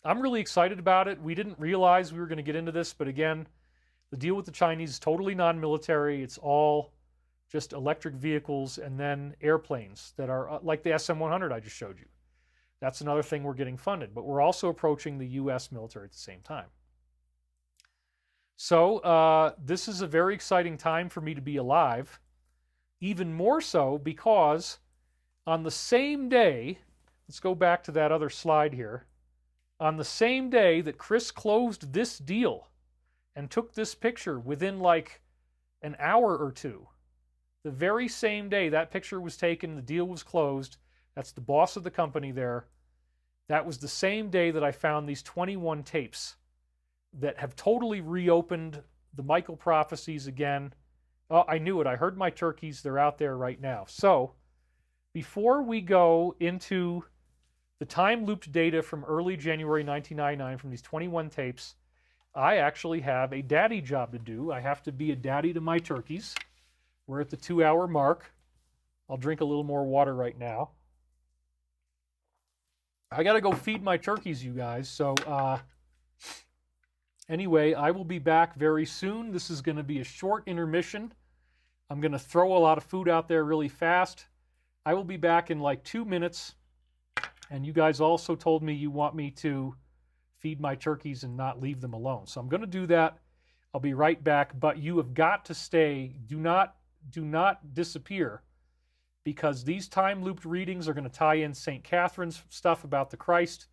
I'm really excited about it. We didn't realize we were going to get into this, but again, the deal with the Chinese is totally non-military. It's all just electric vehicles and then airplanes that are like the SM-100 I just showed you. That's another thing we're getting funded, but we're also approaching the U.S. military at the same time. So this is a very exciting time for me to be alive, even more so because on the same day, let's go back to that other slide here, on the same day that Chris closed this deal and took this picture within like an hour or two, the very same day that picture was taken, the deal was closed, that's the boss of the company there, that was the same day that I found these 21 tapes that have totally reopened the Michael prophecies again. Oh, I knew it. I heard my turkeys. They're out there right now. So before we go into the time-looped data from early January 1999 from these 21 tapes, I actually have a daddy job to do. I have to be a daddy to my turkeys We're at the 2-hour mark. I'll drink a little more water right now. I got to go feed my turkeys, you guys. So anyway, I will be back very soon. This is going to be a short intermission. I'm going to throw a lot of food out there really fast. I will be back in like 2 minutes. And you guys also told me you want me to feed my turkeys and not leave them alone. So I'm going to do that. I'll be right back. But you have got to stay. Do not disappear, because these time looped readings are going to tie in St. Catherine's stuff about the Christ.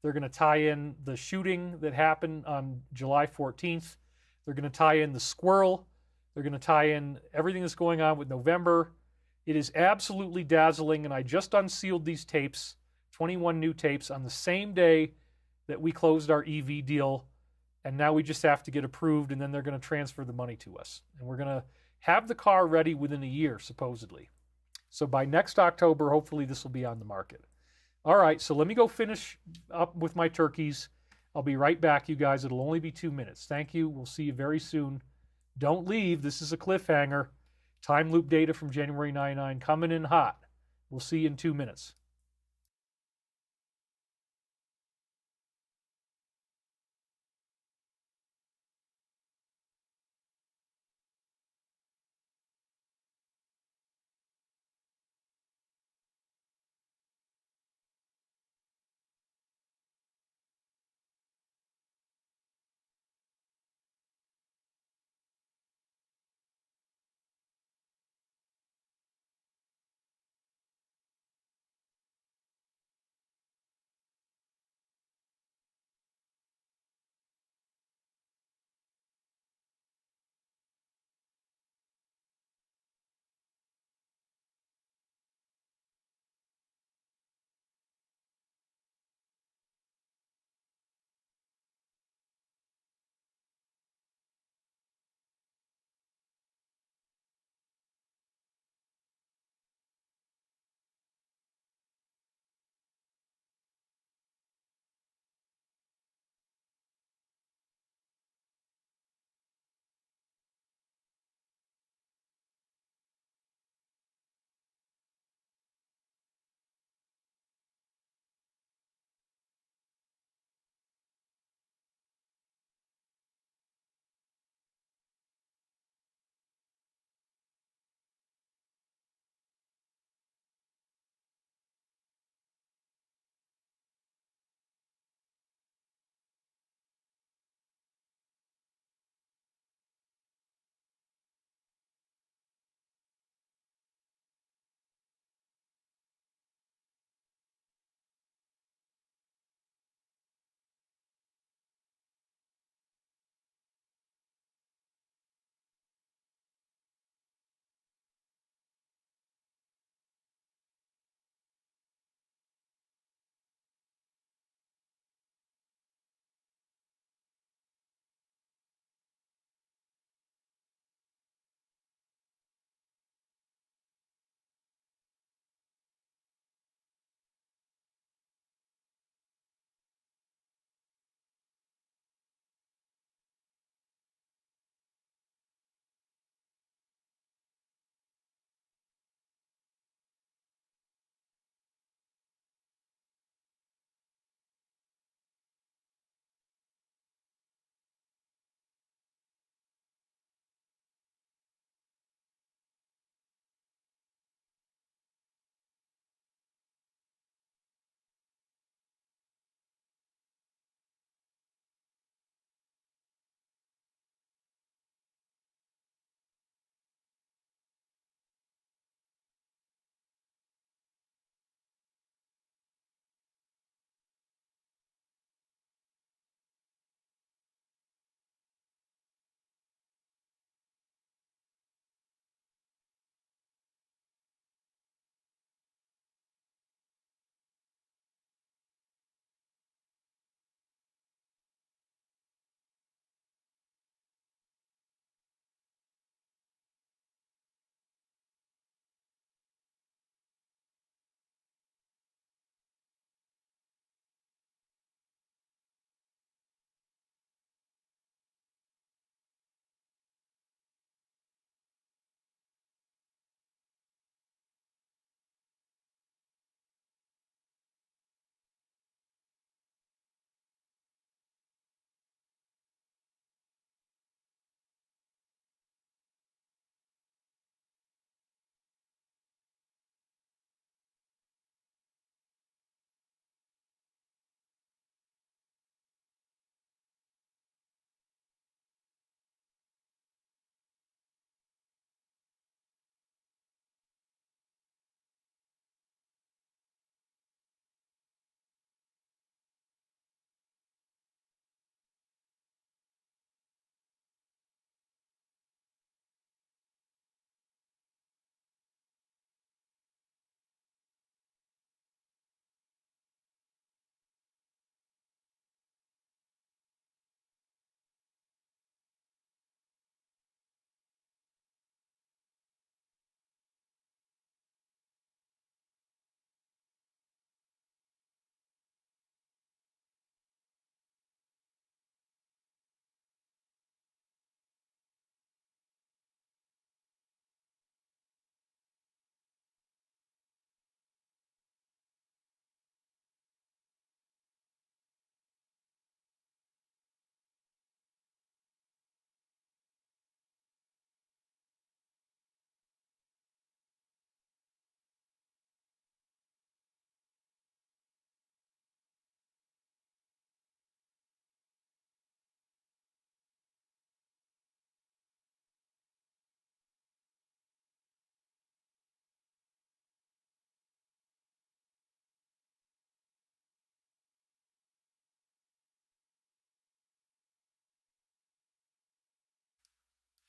They're going to tie in the shooting that happened on July 14th. They're going to tie in the squirrel. They're going to tie in everything that's going on with November. It is absolutely dazzling, and I just unsealed these tapes, 21 new tapes, on the same day that we closed our EV deal, and now we just have to get approved, and then they're going to transfer the money to us. And we're going to have the car ready within a year, supposedly. So by next October, hopefully this will be on the market. All right, so let me go finish up with my turkeys. I'll be right back, you guys. It'll only be 2 minutes. Thank you. We'll see you very soon. Don't leave. This is a cliffhanger. Time loop data from January 99 coming in hot. We'll see you in 2 minutes.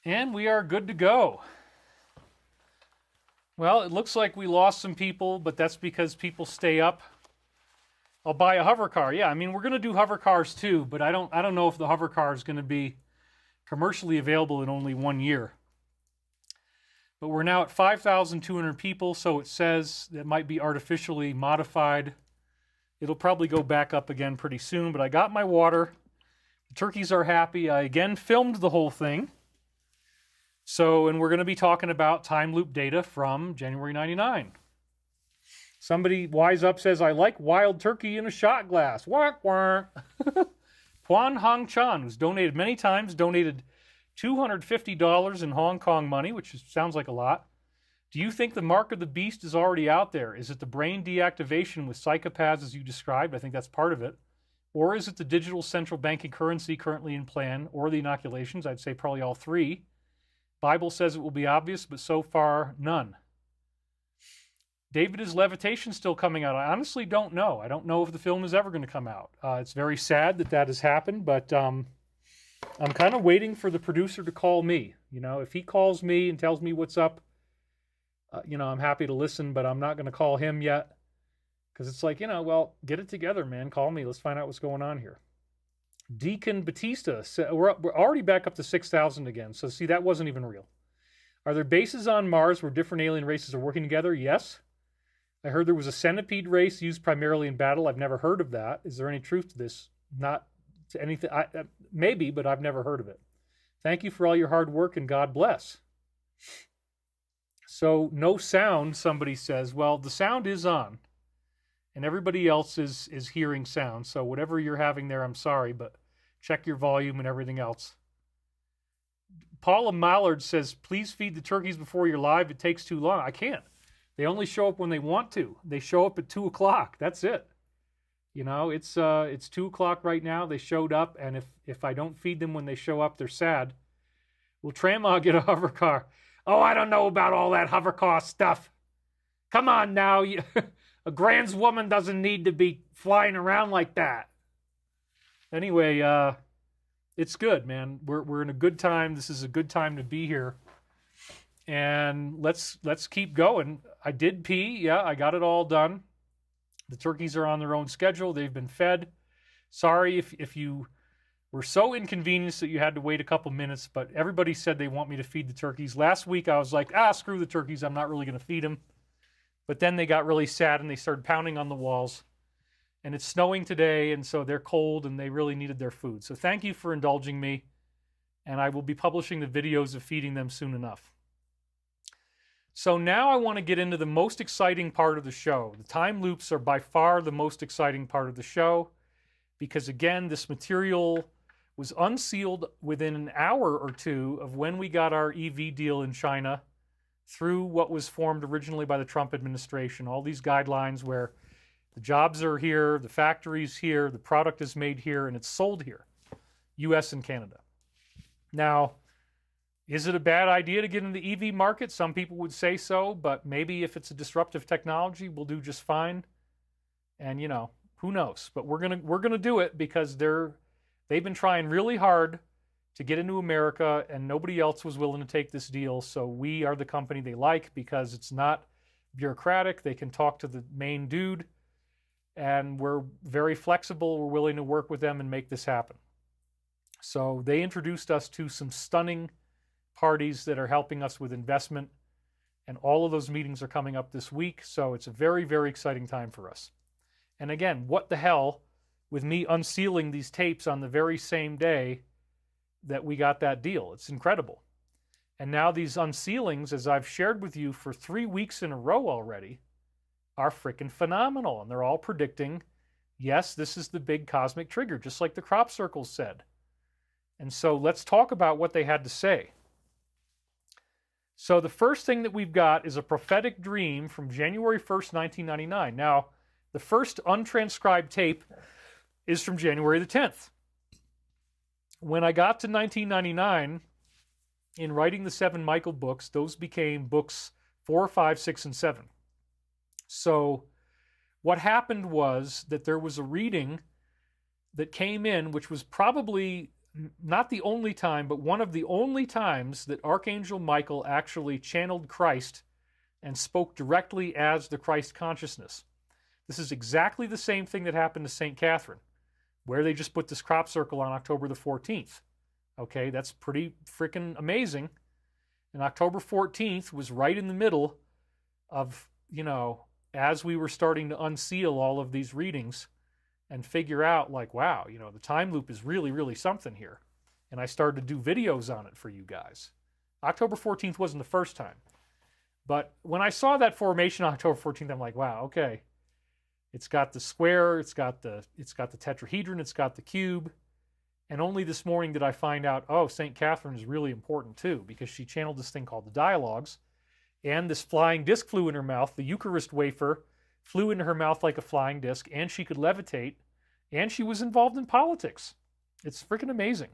And we are good to go. Well, it looks like we lost some people, but that's because people stay up. I'll buy a hover car. Yeah, I mean, we're going to do hover cars too, but I don't know if the hover car is going to be commercially available in only 1 year. But we're now at 5,200 people, so it says that might be artificially modified. It'll probably go back up again pretty soon, but I got my water. The turkeys are happy. I again filmed the whole thing. So, and we're going to be talking about time loop data from January 99. Somebody wise up says, I like wild turkey in a shot glass. Whack, whack. Puan Hong Chan, who's donated many times, donated $250 in Hong Kong money, which sounds like a lot. Do you think the mark of the beast is already out there? Is it the brain deactivation with psychopaths as you described? I think that's part of it. Or is it the digital central banking currency currently in plan, or the inoculations? I'd say probably all three. Bible says it will be obvious, but so far, none. David, is Levitation still coming out? I honestly don't know. I don't know if the film is ever going to come out. It's very sad that that has happened, but I'm kind of waiting for the producer to call me. You know, if he calls me and tells me what's up, you know, I'm happy to listen, but I'm not going to call him yet. Because it's like, you know, well, get it together, man. Call me. Let's find out what's going on here. Deacon Batista, we're already back up to 6,000 again. So see, that wasn't even real. Are there bases on Mars where different alien races are working together? Yes. I heard there was a centipede race used primarily in battle. I've never heard of that. Is there any truth to this? Not to anything. Maybe, but I've never heard of it. Thank you for all your hard work and God bless. So no sound, somebody says. Well, the sound is on. And everybody else is hearing sound. So whatever you're having there, I'm sorry, but check your volume and everything else. Paula Mallard says, please feed the turkeys before you're live. It takes too long. I can't. They only show up when they want to. They show up at 2 o'clock. That's it. You know, it's 2 o'clock right now. They showed up, and if I don't feed them when they show up, they're sad. Will Trama get a hover car? Oh, I don't know about all that hover car stuff. Come on now. A Grand's woman doesn't need to be flying around like that. Anyway, it's good, man. We're in a good time. This is a good time to be here. And let's keep going. I did pee. Yeah, I got it all done. The turkeys are on their own schedule. They've been fed. Sorry if you were so inconvenienced that you had to wait a couple minutes, but everybody said they want me to feed the turkeys. Last week I was like, screw the turkeys. I'm not really going to feed them. But then they got really sad and they started pounding on the walls. And it's snowing today, and so they're cold and they really needed their food. So thank you for indulging me. And I will be publishing the videos of feeding them soon enough. So now I want to get into the most exciting part of the show. The time loops are by far the most exciting part of the show. Because again, this material was unsealed within an hour or two of when we got our EV deal in China, through what was formed originally by the Trump administration. All these guidelines where the jobs are here, the factory's here, the product is made here, and it's sold here, US and Canada. Now, is it a bad idea to get in the EV market? Some people would say so, but maybe if it's a disruptive technology, we'll do just fine. And, you know, who knows? But we're gonna do it because they've been trying really hard to get into America, and nobody else was willing to take this deal. So we are the company they like because it's not bureaucratic. They can talk to the main dude, and we're very flexible. We're willing to work with them and make this happen. So they introduced us to some stunning parties that are helping us with investment, and all of those meetings are coming up this week. So it's a very, very exciting time for us. And again, what the hell with me unsealing these tapes on the very same day that we got that deal. It's incredible. And now these unsealings, as I've shared with you for 3 weeks in a row already, are freaking phenomenal. And they're all predicting, yes, this is the big cosmic trigger, just like the crop circles said. And so let's talk about what they had to say. So the first thing that we've got is a prophetic dream from January 1st, 1999. Now, the first untranscribed tape is from January the 10th. When I got to 1999, in writing the 7 Michael books, those became books 4, 5, 6, and 7. So what happened was that there was a reading that came in, which was probably not the only time, but one of the only times that Archangel Michael actually channeled Christ and spoke directly as the Christ consciousness. This is exactly the same thing that happened to St. Catherine, where they just put this crop circle on October the 14th. Okay, that's pretty freaking amazing. And October 14th was right in the middle of, as we were starting to unseal all of these readings and figure out, like, wow, the time loop is really, really something here. And I started to do videos on it for you guys. October 14th wasn't the first time. But when I saw that formation on October 14th, I'm like, wow, okay. It's got the square, it's got the tetrahedron, it's got the cube. And only this morning did I find out, oh, St. Catherine is really important too, because she channeled this thing called the dialogues. And this flying disc flew in her mouth. The Eucharist wafer flew into her mouth like a flying disc, and she could levitate, and she was involved in politics. It's freaking amazing.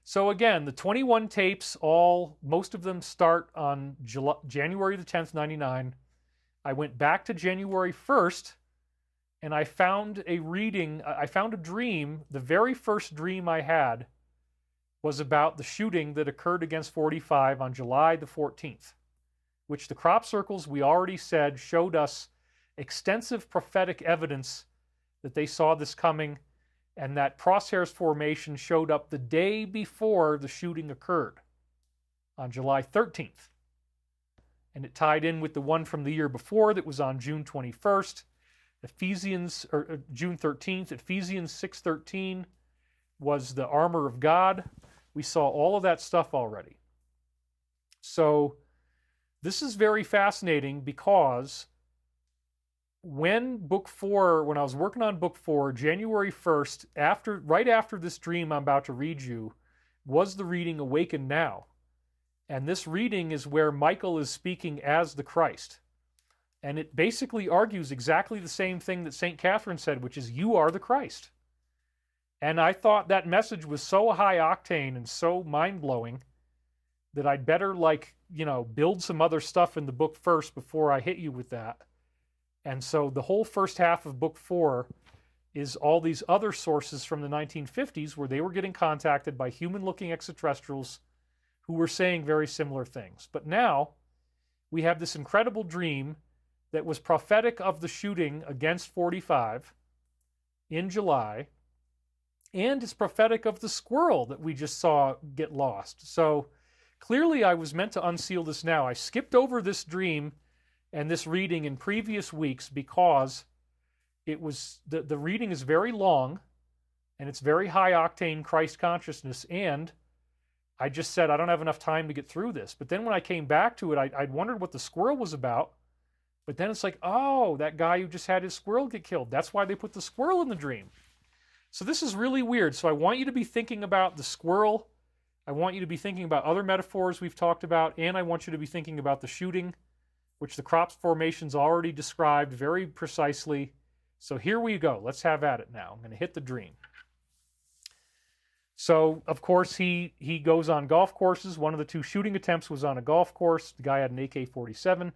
So again, the 21 tapes, most of them start on January the 10th, 99. I went back to January 1st, and I found a dream. The very first dream I had was about the shooting that occurred against 45 on July the 14th, which the crop circles, we already said, showed us extensive prophetic evidence that they saw this coming, and that crosshairs formation showed up the day before the shooting occurred on July 13th. And it tied in with the one from the year before that was on June 21st, June 13th. Ephesians 6:13 was the armor of God. We saw all of that stuff already. So this is very fascinating, because when I was working on book 4, January 1st, right after this dream I'm about to read you, was the reading Awaken Now. And this reading is where Michael is speaking as the Christ. And it basically argues exactly the same thing that St. Catherine said, which is, you are the Christ. And I thought that message was so high octane and so mind-blowing that I'd better, build some other stuff in the book first before I hit you with that. And so the whole first half of book 4 is all these other sources from the 1950s where they were getting contacted by human-looking extraterrestrials who were saying very similar things. But now we have this incredible dream that was prophetic of the shooting against 45 in July, and it's prophetic of the squirrel that we just saw get lost. So clearly I was meant to unseal this now. I skipped over this dream and this reading in previous weeks because it was the reading is very long, and it's very high octane Christ consciousness, and I just said I don't have enough time to get through this. But then when I came back to it, I'd wondered what the squirrel was about. But then it's like, oh, that guy who just had his squirrel get killed. That's why they put the squirrel in the dream. So this is really weird. So I want you to be thinking about the squirrel. I want you to be thinking about other metaphors we've talked about. And I want you to be thinking about the shooting, which the crop formation's already described very precisely. So here we go. Let's have at it now. I'm going to hit the dream. So, of course, he goes on golf courses. One of the 2 shooting attempts was on a golf course. The guy had an AK-47.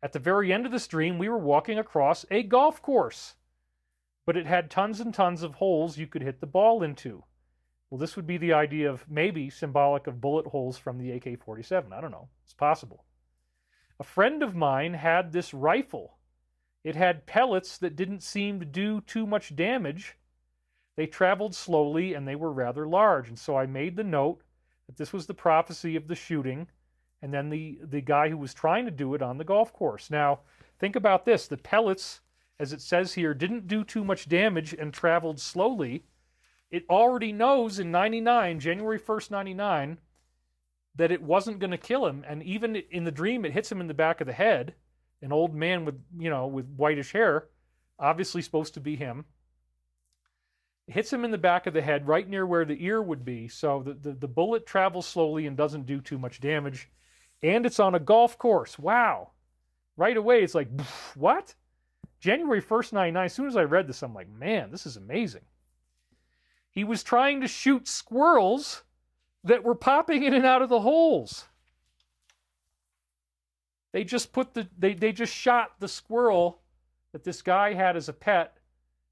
At the very end of this dream, we were walking across a golf course, but it had tons and tons of holes you could hit the ball into. Well, this would be the idea of maybe symbolic of bullet holes from the AK-47. I don't know. It's possible. A friend of mine had this rifle. It had pellets that didn't seem to do too much damage. They traveled slowly, and they were rather large. And so I made the note that this was the prophecy of the shooting, and then the guy who was trying to do it on the golf course. Now, think about this. The pellets, as it says here, didn't do too much damage and traveled slowly. It already knows in January 1st, 99, that it wasn't going to kill him. And even in the dream, it hits him in the back of the head. An old man with whitish hair, obviously supposed to be him. It hits him in the back of the head, right near where the ear would be. So the bullet travels slowly and doesn't do too much damage. And it's on a golf course. Wow. Right away, it's like, what? January 1st, 99, as soon as I read this, I'm like, man, this is amazing. He was trying to shoot squirrels that were popping in and out of the holes. They just they just shot the squirrel that this guy had as a pet.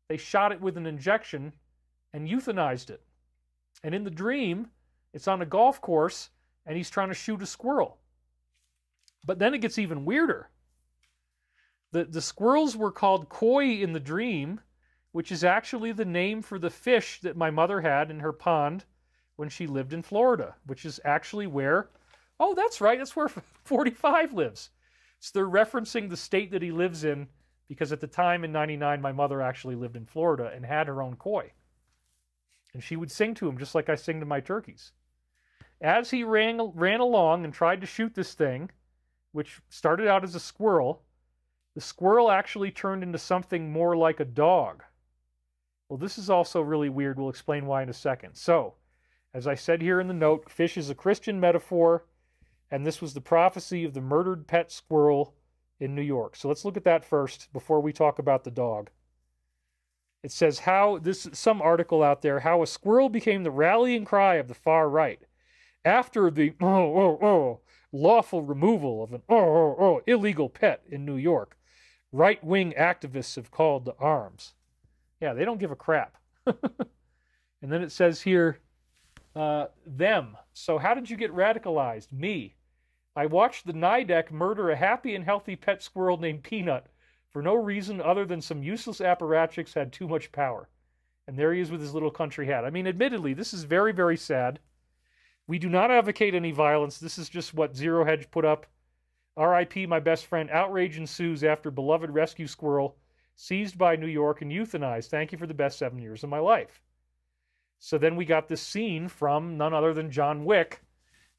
They shot it with an injection and euthanized it. And in the dream, it's on a golf course, and he's trying to shoot a squirrel. But then it gets even weirder. The squirrels were called koi in the dream, which is actually the name for the fish that my mother had in her pond when she lived in Florida, which is actually where, oh, that's right, that's where 45 lives. So they're referencing the state that he lives in, because at the time in 99, my mother actually lived in Florida and had her own koi. And she would sing to him just like I sing to my turkeys. As he ran along and tried to shoot this thing, which started out as a squirrel, the squirrel actually turned into something more like a dog. Well, this is also really weird. We'll explain why in a second. So, as I said here in the note, fish is a Christian metaphor, and this was the prophecy of the murdered pet squirrel in New York. So let's look at that first before we talk about the dog. It says some article out there, how a squirrel became the rallying cry of the far right after the lawful removal of an illegal pet in New York. Right-wing activists have called to arms. Yeah, they don't give a crap. And then it says here, them. So how did you get radicalized? Me. I watched the Nidec murder a happy and healthy pet squirrel named Peanut for no reason other than some useless apparatchiks had too much power. And there he is with his little country hat. I mean, admittedly, this is very, very sad. We do not advocate any violence. This is just what Zero Hedge put up. R.I.P. my best friend. Outrage ensues after beloved rescue squirrel seized by New York and euthanized. Thank you for the best 7 years of my life. So then we got this scene from none other than John Wick.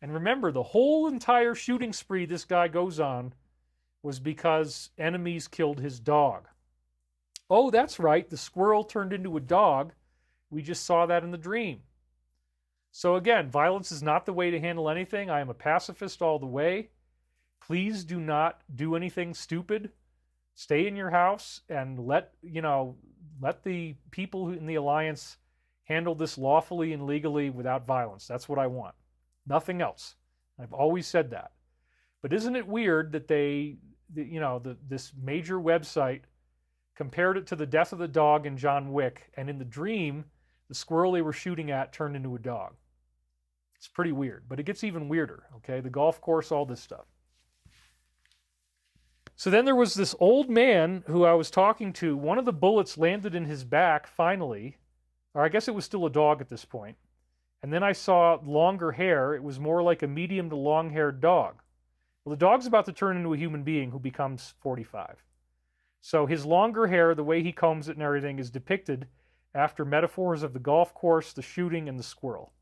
And remember, the whole entire shooting spree this guy goes on was because enemies killed his dog. Oh, that's right. The squirrel turned into a dog. We just saw that in the dream. So again, violence is not the way to handle anything. I am a pacifist all the way. Please do not do anything stupid. Stay in your house and let the people in the alliance handle this lawfully and legally without violence. That's what I want. Nothing else. I've always said that. But isn't it weird that this major website compared it to the death of the dog in John Wick, and in the dream, the squirrel they were shooting at turned into a dog? It's pretty weird, but it gets even weirder, okay? The golf course, all this stuff. So then there was this old man who I was talking to. One of the bullets landed in his back finally, or I guess it was still a dog at this point. And then I saw longer hair. It was more like a medium to long-haired dog. Well, the dog's about to turn into a human being who becomes 45. So his longer hair, the way he combs it and everything, is depicted after metaphors of the golf course, the shooting, and the squirrel.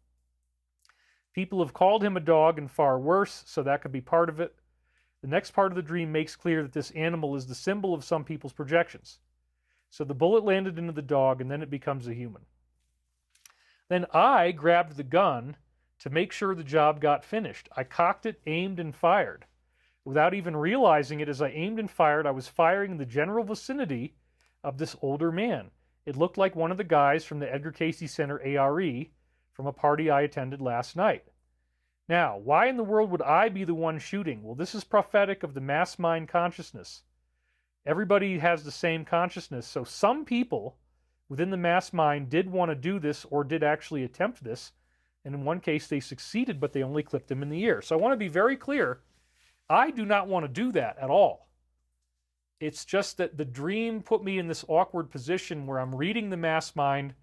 People have called him a dog and far worse, so that could be part of it. The next part of the dream makes clear that this animal is the symbol of some people's projections. So the bullet landed into the dog, and then it becomes a human. Then I grabbed the gun to make sure the job got finished. I cocked it, aimed, and fired. Without even realizing it, as I aimed and fired, I was firing in the general vicinity of this older man. It looked like one of the guys from the Edgar Cayce Center ARE from a party I attended last night. Now, why in the world would I be the one shooting? Well, this is prophetic of the mass mind consciousness. Everybody has the same consciousness, so some people within the mass mind did want to do this or did actually attempt this, and in one case they succeeded, but they only clipped him in the ear. So I want to be very clear. I do not want to do that at all. It's just that the dream put me in this awkward position where I'm reading the mass mind,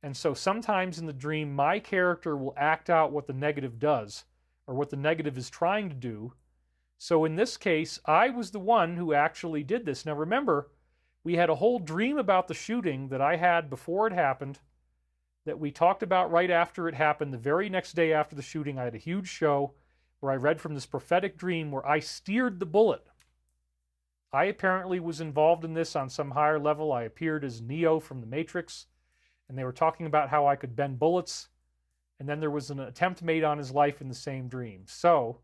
and so sometimes in the dream my character will act out what the negative does, or what the negative is trying to do. So in this case, I was the one who actually did this. Now remember, we had a whole dream about the shooting that I had before it happened, that we talked about right after it happened. The very next day after the shooting, I had a huge show where I read from this prophetic dream where I steered the bullet. I apparently was involved in this on some higher level. I appeared as Neo from the Matrix, and they were talking about how I could bend bullets, and then there was an attempt made on his life in the same dream. So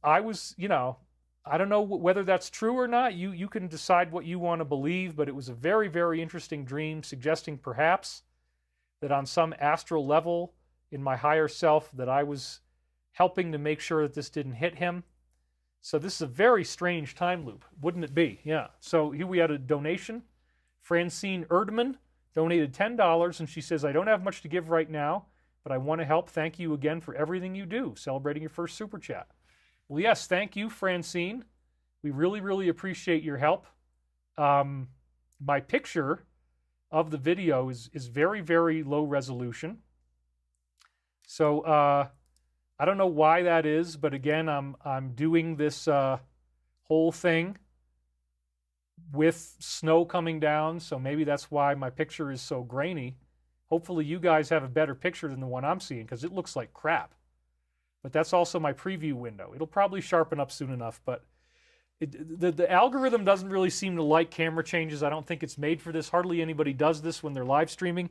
I was, I don't know whether that's true or not. You can decide what you want to believe, but it was a very, very interesting dream, suggesting perhaps that on some astral level in my higher self that I was helping to make sure that this didn't hit him. So this is a very strange time loop, wouldn't it be? Yeah. So here we had a donation. Francine Erdman donated $10, and she says, I don't have much to give right now, but I want to help. Thank you again for everything you do. Celebrating your first super chat. Well, yes, thank you, Francine. We really, really appreciate your help. My picture of the video is very, very low resolution. So I don't know why that is, but again, I'm doing this whole thing with snow coming down, so maybe that's why my picture is so grainy. Hopefully you guys have a better picture than the one I'm seeing, because it looks like crap. But that's also my preview window. It'll probably sharpen up soon enough, but the algorithm doesn't really seem to like camera changes. I don't think it's made for this. Hardly anybody does this when they're live streaming.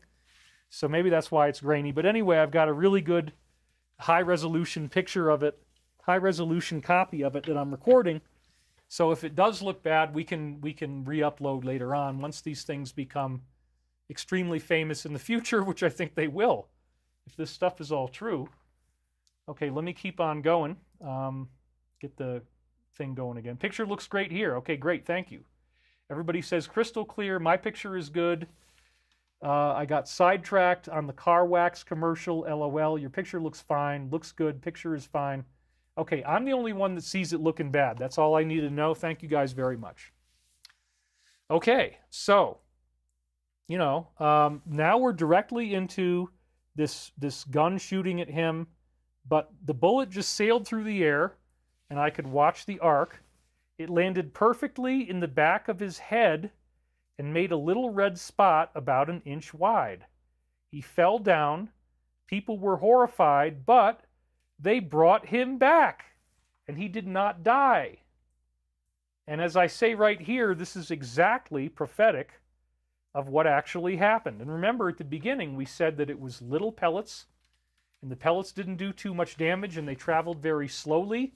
So maybe that's why it's grainy. But anyway, I've got a really good high-resolution picture of it, high-resolution copy of it that I'm recording. So if it does look bad, we can re-upload later on once these things become extremely famous in the future, which I think they will, if this stuff is all true. Okay, let me keep on going. Get the thing going again. Picture looks great here. Okay, great, thank you. Everybody says crystal clear. My picture is good. I got sidetracked on the car wax commercial. LOL. Your picture looks fine. Looks good. Picture is fine. Okay, I'm the only one that sees it looking bad. That's all I need to know. Thank you guys very much. Okay, so, you know, now we're directly into this gun shooting at him, but the bullet just sailed through the air, and I could watch the arc. It landed perfectly in the back of his head and made a little red spot about an inch wide. He fell down. People were horrified, but they brought him back, and he did not die. And as I say right here, this is exactly prophetic of what actually happened. And remember, at the beginning, we said that it was little pellets, and the pellets didn't do too much damage, and they traveled very slowly.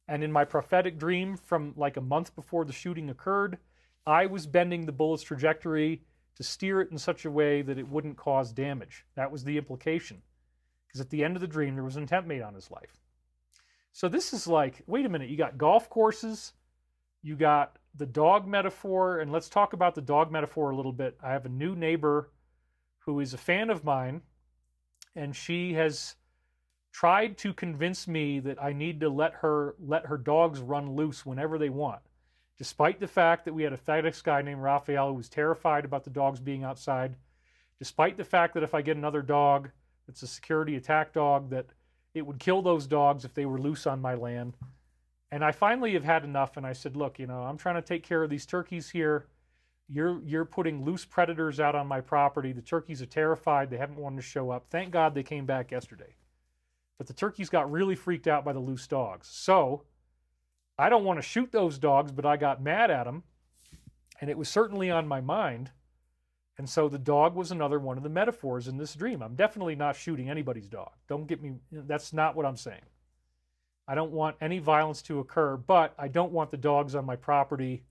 And in my prophetic dream from like a month before the shooting occurred, I was bending the bullet's trajectory to steer it in such a way that it wouldn't cause damage. That was the implication. Because at the end of the dream, there was an attempt made on his life. So this is like, wait a minute, you got golf courses, you got the dog metaphor, and let's talk about the dog metaphor a little bit. I have a new neighbor who is a fan of mine, and she has tried to convince me that I need to let her dogs run loose whenever they want. Despite the fact that we had a FedEx guy named Raphael who was terrified about the dogs being outside, despite the fact that if I get another dog that's a security attack dog, that it would kill those dogs if they were loose on my land. And I finally have had enough, and I said, look, you know, I'm trying to take care of these turkeys here. You're putting loose predators out on my property. The turkeys are terrified. They haven't wanted to show up. Thank God they came back yesterday. But the turkeys got really freaked out by the loose dogs. So I don't want to shoot those dogs, but I got mad at them, and it was certainly on my mind. And so the dog was another one of the metaphors in this dream. I'm definitely not shooting anybody's dog. Don't get me, that's not what I'm saying. I don't want any violence to occur, but I don't want the dogs on my property.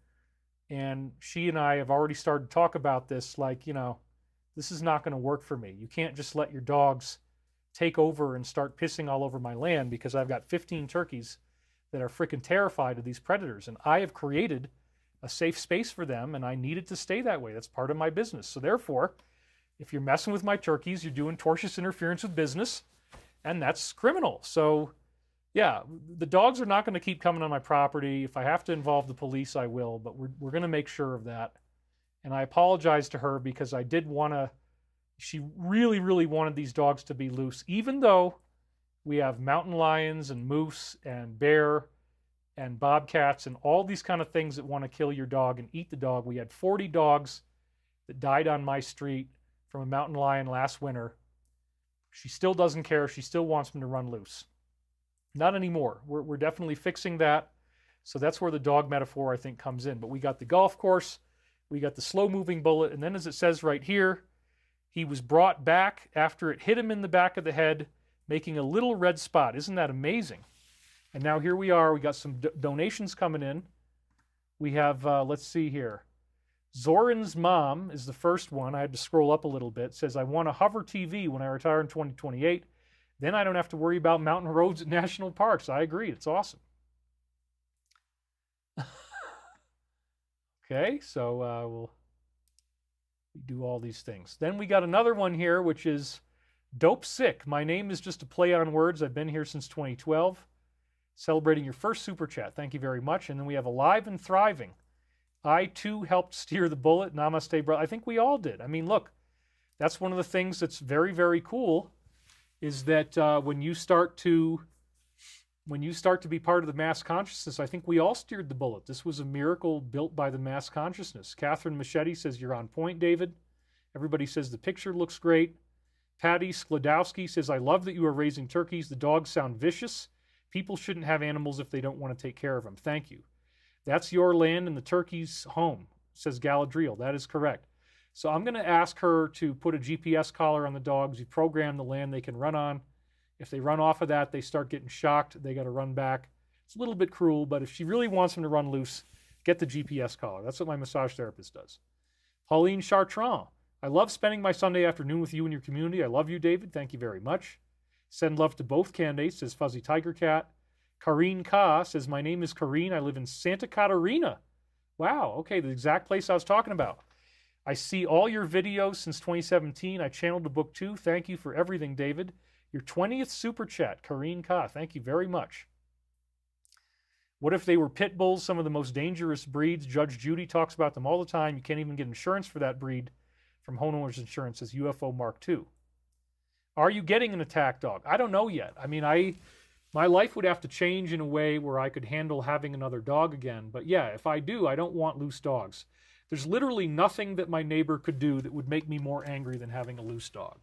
And she and I have already started to talk about this, like, you know, this is not going to work for me. You can't just let your dogs take over and start pissing all over my land, because I've got 15 turkeys that are freaking terrified of these predators. And I have created a safe space for them, and I need it to stay that way. That's part of my business. So therefore, if you're messing with my turkeys, you're doing tortious interference with business, and that's criminal. So yeah, the dogs are not going to keep coming on my property. If I have to involve the police, I will, but we're going to make sure of that. And I apologize to her, because I did want to, she really, really wanted these dogs to be loose, even though we have mountain lions and moose and bear and bobcats and all these kind of things that want to kill your dog and eat the dog. We had 40 dogs that died on my street from a mountain lion last winter. She still doesn't care. She still wants them to run loose. Not anymore. We're definitely fixing that. So that's where the dog metaphor, I think, comes in. But we got the golf course, we got the slow-moving bullet, and then as it says right here, he was brought back after it hit him in the back of the head, making a little red spot. Isn't that amazing? And now here we are. We got some donations coming in. We have, let's see here. Zoran's mom is the first one. I had to scroll up a little bit. It says, I want a hover TV when I retire in 2028. Then I don't have to worry about mountain roads and national parks. I agree. It's awesome. Okay, so we'll We do all these things. Then we got another one here, which is Dope Sick. My name is just a play on words. I've been here since 2012. Celebrating your first super chat. Thank you very much. And then we have Alive and Thriving. I, too, helped steer the bullet. Namaste, brother. I think we all did. I mean, look, that's one of the things that's very, very cool is that when you start to be part of the mass consciousness, I think we all steered the bullet. This was a miracle built by the mass consciousness. Catherine Machete says, you're on point, David. Everybody says the picture looks great. Patty Sklodowski says, I love that you are raising turkeys. The dogs sound vicious. People shouldn't have animals if they don't want to take care of them. Thank you. That's your land and the turkey's home, says Galadriel. That is correct. So I'm going to ask her to put a GPS collar on the dogs. You program the land they can run on. If they run off of that, they start getting shocked. They got to run back. It's a little bit cruel, but if she really wants them to run loose, get the GPS collar. That's what my massage therapist does. Pauline Chartrand. I love spending my Sunday afternoon with you and your community. I love you, David. Thank you very much. Send love to both candidates, says Fuzzy Tiger Cat. Karine Ka says, my name is Karine. I live in Santa Catarina. Wow, okay, the exact place I was talking about. I see all your videos since 2017. I channeled the book too. Thank you for everything, David. Your 20th super chat, Karine Ka. Thank you very much. What if they were pit bulls, some of the most dangerous breeds? Judge Judy talks about them all the time. You can't even get insurance for that breed from Homeowners Insurance, as UFO Mark II. Are you getting an attack dog? I don't know yet. I mean, my life would have to change in a way where I could handle having another dog again. But yeah, if I do, I don't want loose dogs. There's literally nothing that my neighbor could do that would make me more angry than having a loose dog.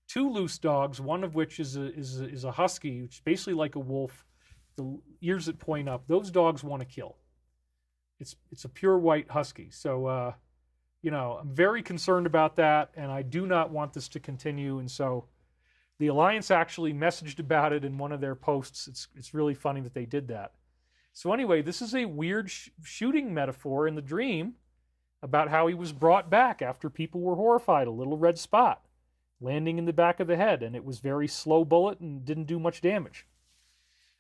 2 loose dogs, one of which is a husky, which is basically like a wolf, the ears that point up. Those dogs want to kill. It's a pure white husky. So, I'm very concerned about that, and I do not want this to continue. And so the Alliance actually messaged about it in one of their posts. It's really funny that they did that. So anyway, this is a weird shooting metaphor in the dream about how he was brought back after people were horrified. A little red spot landing in the back of the head, and it was very slow bullet and didn't do much damage.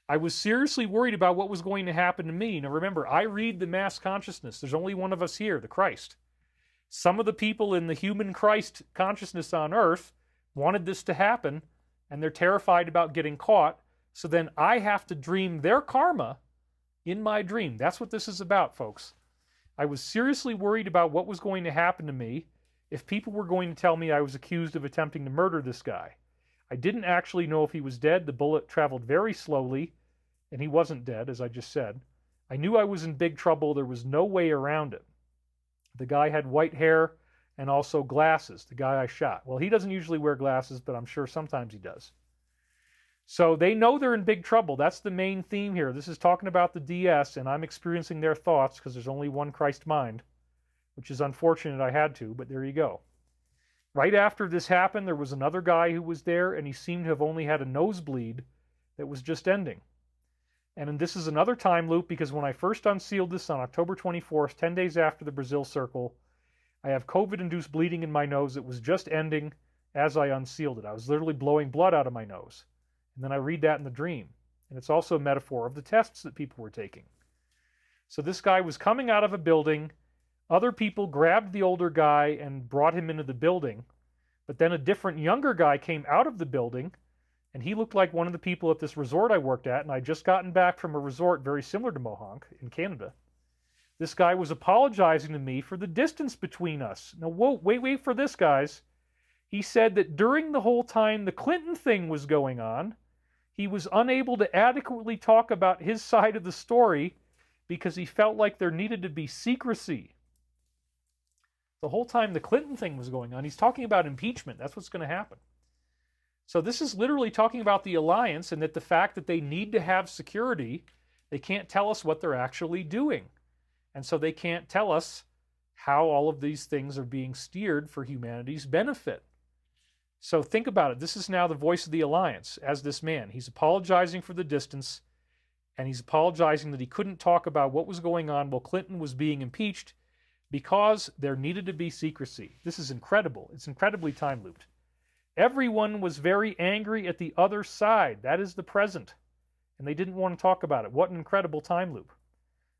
I was seriously worried about what was going to happen to me. Now remember, I read the mass consciousness. There's only one of us here, the Christ. Some of the people in the human Christ consciousness on earth wanted this to happen, and they're terrified about getting caught. So then I have to dream their karma in my dream. That's what this is about, folks. I was seriously worried about what was going to happen to me if people were going to tell me I was accused of attempting to murder this guy. I didn't actually know if he was dead. The bullet traveled very slowly, and he wasn't dead, as I just said. I knew I was in big trouble. There was no way around it. The guy had white hair and also glasses, the guy I shot. Well, he doesn't usually wear glasses, but I'm sure sometimes he does. So they know they're in big trouble. That's the main theme here. This is talking about the DS, and I'm experiencing their thoughts because there's only one Christ mind, which is unfortunate I had to, but there you go. Right after this happened, there was another guy who was there, and he seemed to have only had a nosebleed that was just ending. And this is another time loop, because when I first unsealed this on October 24th, 10 days after the Brazil Circle, I have COVID-induced bleeding in my nose that was just ending as I unsealed it. I was literally blowing blood out of my nose. And then I read that in the dream. And it's also a metaphor of the tests that people were taking. So this guy was coming out of a building. Other people grabbed the older guy and brought him into the building. But then a different younger guy came out of the building, and he looked like one of the people at this resort I worked at, and I'd just gotten back from a resort very similar to Mohonk in Canada. This guy was apologizing to me for the distance between us. Now, whoa, wait for this, guys. He said that during the whole time the Clinton thing was going on, he was unable to adequately talk about his side of the story because he felt like there needed to be secrecy. The whole time the Clinton thing was going on, he's talking about impeachment. That's what's going to happen. So this is literally talking about the Alliance, and that the fact that they need to have security, they can't tell us what they're actually doing. And so they can't tell us how all of these things are being steered for humanity's benefit. So think about it. This is now the voice of the Alliance as this man. He's apologizing for the distance, and he's apologizing that he couldn't talk about what was going on while Clinton was being impeached because there needed to be secrecy. This is incredible. It's incredibly time-looped. Everyone was very angry at the other side. That is the present. And they didn't want to talk about it. What an incredible time loop.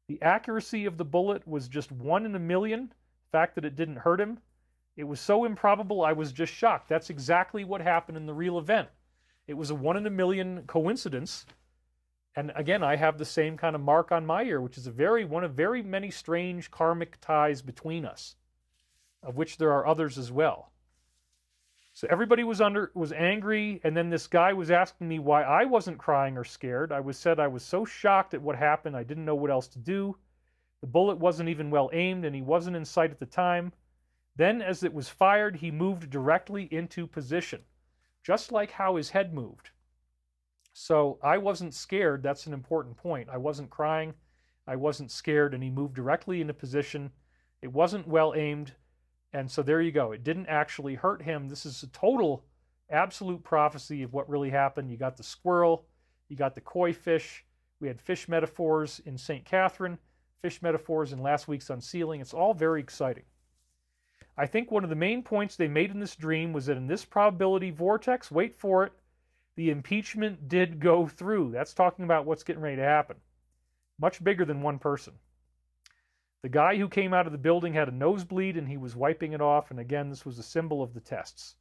The accuracy of the bullet was just 1 in a million. The fact that it didn't hurt him It was so improbable, I was just shocked. That's exactly what happened in the real event. It was a 1 in a million coincidence. And again, I have the same kind of mark on my ear, which is one of very many strange karmic ties between us, of which there are others as well. So everybody was angry, and then this guy was asking me why I wasn't crying or scared. I said I was so shocked at what happened, I didn't know what else to do. The bullet wasn't even well aimed, and he wasn't in sight at the time. Then, as it was fired, he moved directly into position, just like how his head moved. So I wasn't scared. That's an important point. I wasn't crying. I wasn't scared, and he moved directly into position. It wasn't well aimed. And so there you go. It didn't actually hurt him. This is a total, absolute prophecy of what really happened. You got the squirrel. You got the koi fish. We had fish metaphors in St. Catherine, fish metaphors in last week's unsealing. It's all very exciting. I think one of the main points they made in this dream was that in this probability vortex, wait for it, the impeachment did go through. That's talking about what's getting ready to happen. Much bigger than one person. The guy who came out of the building had a nosebleed and he was wiping it off. And again, this was a symbol of the tests.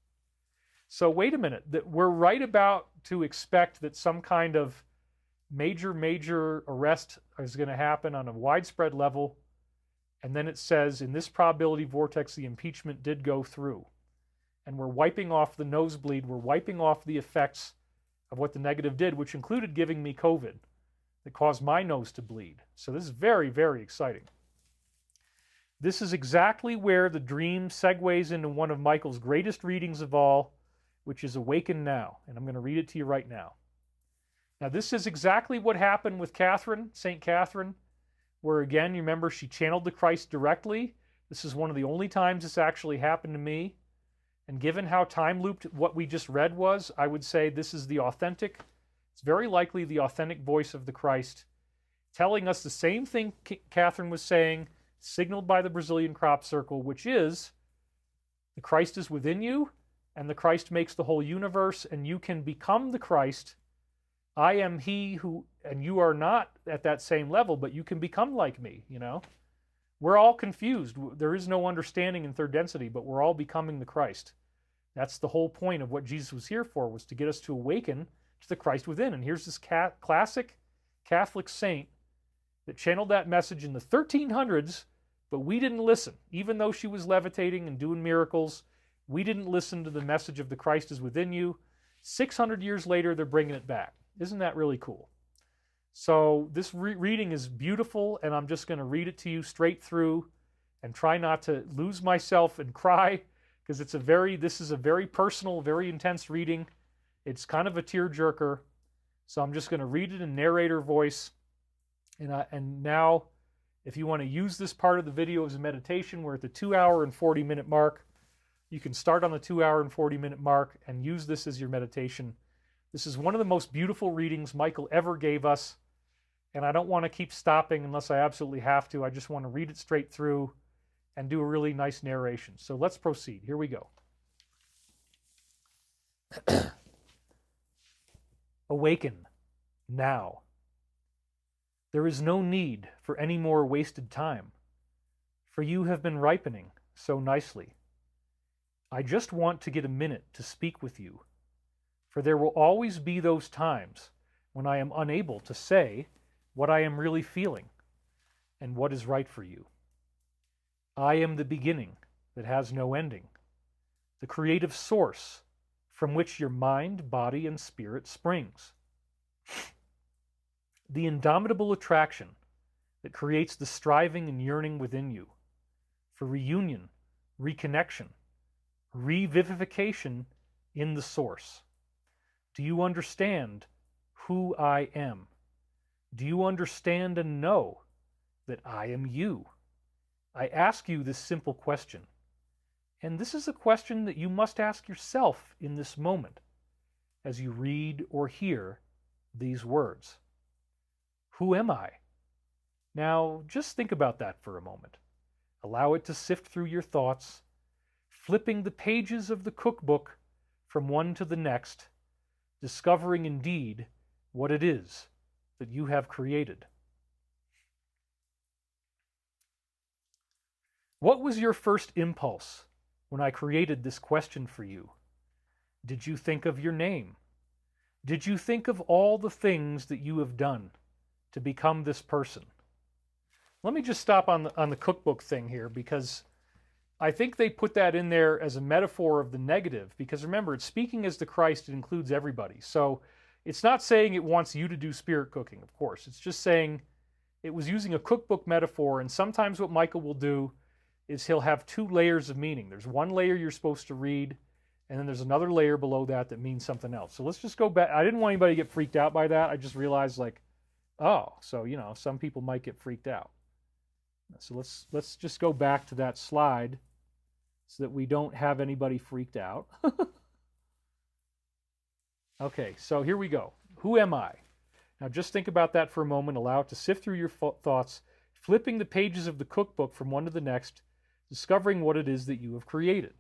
So wait a minute. We're right about to expect that some kind of major arrest is going to happen on a widespread level. And then it says, in this probability vortex, the impeachment did go through. And we're wiping off the nosebleed. We're wiping off the effects of what the negative did, which included giving me COVID that caused my nose to bleed. So this is very, very exciting. This is exactly where the dream segues into one of Michael's greatest readings of all, which is Awaken Now. And I'm going to read it to you right now. Now, this is exactly what happened with Catherine, St. Catherine, where again, you remember she channeled the Christ directly. This is one of the only times this actually happened to me. And given how time-looped what we just read was, I would say this is the authentic, it's very likely the authentic voice of the Christ, telling us the same thing Catherine was saying, signaled by the Brazilian crop circle, which is, the Christ is within you, and the Christ makes the whole universe, and you can become the Christ. I am he who, and you are not at that same level, but you can become like me, you know? We're all confused. There is no understanding in third density, but we're all becoming the Christ. That's the whole point of what Jesus was here for, was to get us to awaken to the Christ within. And here's this classic Catholic saint that channeled that message in the 1300s, but we didn't listen. Even though she was levitating and doing miracles, we didn't listen to the message of the Christ is within you. 600 years later, they're bringing it back. Isn't that really cool? So this reading is beautiful, and I'm just going to read it to you straight through and try not to lose myself and cry, because this is a very personal, very intense reading. It's kind of a tearjerker. So I'm just going to read it in narrator voice. And now, if you want to use this part of the video as a meditation, we're at the 2 hour and 40 minute mark. You can start on the 2 hour and 40 minute mark and use this as your meditation. This is one of the most beautiful readings Michael ever gave us. And I don't want to keep stopping unless I absolutely have to. I just want to read it straight through and do a really nice narration. So let's proceed. Here we go. Awaken now. There is no need for any more wasted time, for you have been ripening so nicely. I just want to get a minute to speak with you, for there will always be those times when I am unable to say what I am really feeling and what is right for you. I am the beginning that has no ending, the creative source from which your mind, body, and spirit springs. The indomitable attraction that creates the striving and yearning within you for reunion, reconnection, revivification in the source. Do you understand who I am? Do you understand and know that I am you? I ask you this simple question, and this is a question that you must ask yourself in this moment as you read or hear these words. Who am I? Now, just think about that for a moment. Allow it to sift through your thoughts, flipping the pages of the cookbook from one to the next, discovering indeed what it is that you have created. What was your first impulse when I created this question for you? Did you think of your name? Did you think of all the things that you have done to become this person? Let me just stop on the cookbook thing here, because I think they put that in there as a metaphor of the negative, because remember, it's speaking as the Christ, it includes everybody. So it's not saying it wants you to do spirit cooking, of course. It's just saying it was using a cookbook metaphor, and sometimes what Michael will do is he'll have two layers of meaning. There's one layer you're supposed to read, and then there's another layer below that that means something else. So let's just go back. I didn't want anybody to get freaked out by that. I just realized, like, oh, so, you know, some people might get freaked out. So let's just go back to that slide so that we don't have anybody freaked out. Okay, so here we go. Who am I? Now just think about that for a moment. Allow it to sift through your thoughts, flipping the pages of the cookbook from one to the next, discovering what it is that you have created.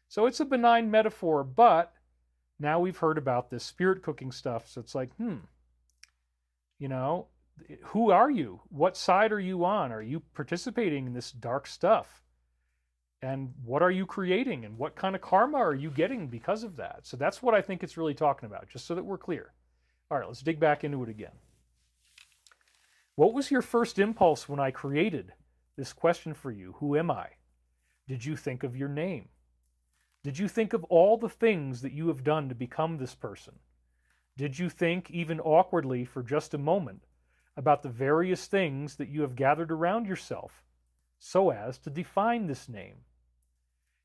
So it's a benign metaphor, but now we've heard about this spirit cooking stuff, so it's like, you know, who are you? What side are you on? Are you participating in this dark stuff? And what are you creating? And what kind of karma are you getting because of that? So that's what I think it's really talking about, just so that we're clear. All right, let's dig back into it again. What was your first impulse when I created this question for you? Who am I? Did you think of your name? Did you think of all the things that you have done to become this person? Did you think, even awkwardly for just a moment, about the various things that you have gathered around yourself so as to define this name?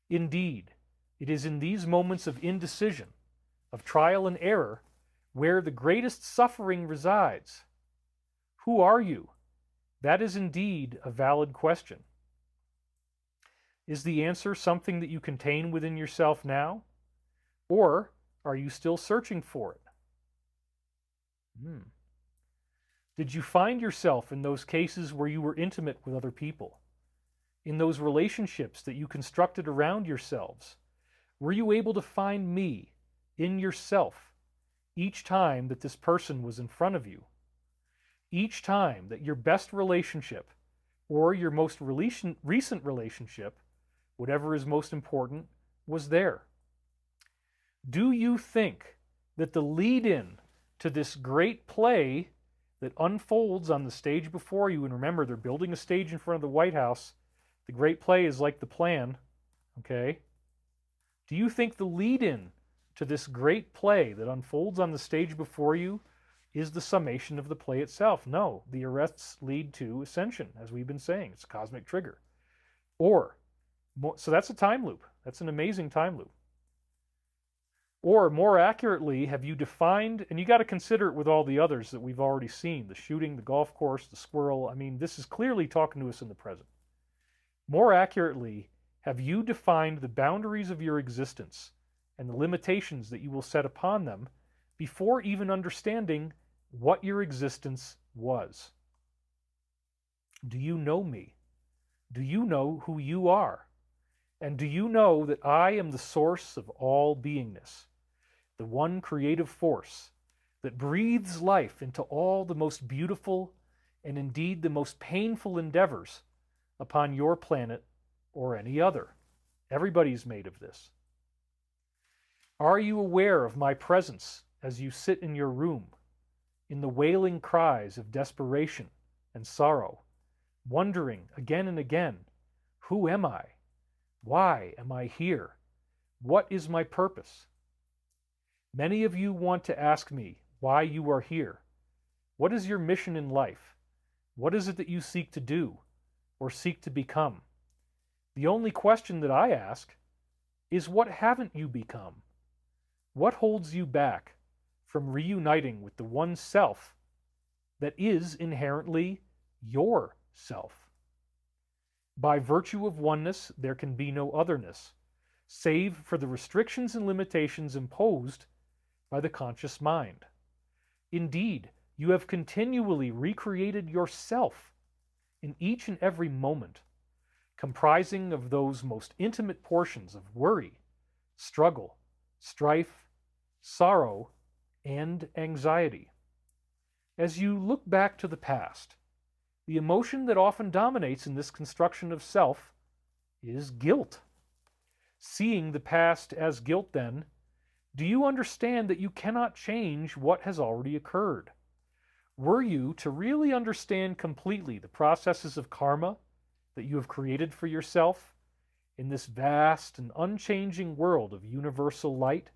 Indeed, it is in these moments of indecision, of trial and error, where the greatest suffering resides. Who are you? That is indeed a valid question. Is the answer something that you contain within yourself now? Or are you still searching for it? Did you find yourself in those cases where you were intimate with other people? In those relationships that you constructed around yourselves? Were you able to find me in yourself each time that this person was in front of you? Each time that your best relationship or your most recent relationship, whatever is most important, was there? Do you think that the lead-in to this great play that unfolds on the stage before you, and remember, they're building a stage in front of the White House, the great play is like the plan, okay? Do you think the lead-in to this great play that unfolds on the stage before you is the summation of the play itself? No, the arrests lead to ascension, as we've been saying. It's a cosmic trigger. So that's a time loop. That's an amazing time loop. Or more accurately, have you defined, and you got to consider it with all the others that we've already seen, the shooting, the golf course, the squirrel. I mean, this is clearly talking to us in the present. More accurately, have you defined the boundaries of your existence and the limitations that you will set upon them before even understanding what your existence was? Do you know me? Do you know who you are? And do you know that I am the source of all beingness, the one creative force that breathes life into all the most beautiful and indeed the most painful endeavors upon your planet or any other? Everybody's made of this. Are you aware of my presence as you sit in your room, in the wailing cries of desperation and sorrow, wondering again and again, who am I? Why am I here? What is my purpose? Many of you want to ask me why you are here. What is your mission in life? What is it that you seek to do or seek to become? The only question that I ask is, what haven't you become? What holds you back from reuniting with the one self that is inherently your self? By virtue of oneness, there can be no otherness, save for the restrictions and limitations imposed by the conscious mind. Indeed, you have continually recreated yourself in each and every moment, comprising of those most intimate portions of worry, struggle, strife, sorrow, and anxiety. As you look back to the past, the emotion that often dominates in this construction of self is guilt. Seeing the past as guilt, then, do you understand that you cannot change what has already occurred? Were you to really understand completely the processes of karma that you have created for yourself in this vast and unchanging world of universal light,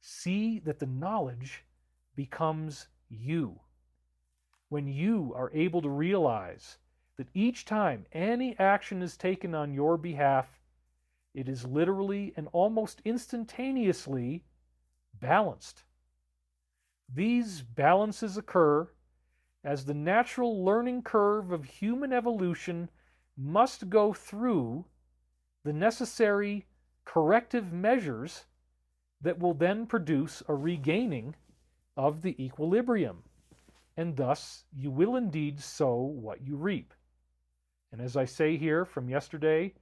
see that the knowledge becomes you. When you are able to realize that each time any action is taken on your behalf, it is literally and almost instantaneously balanced. These balances occur as the natural learning curve of human evolution must go through the necessary corrective measures that will then produce a regaining of the equilibrium. And thus you will indeed sow what you reap. And as I say here from yesterday,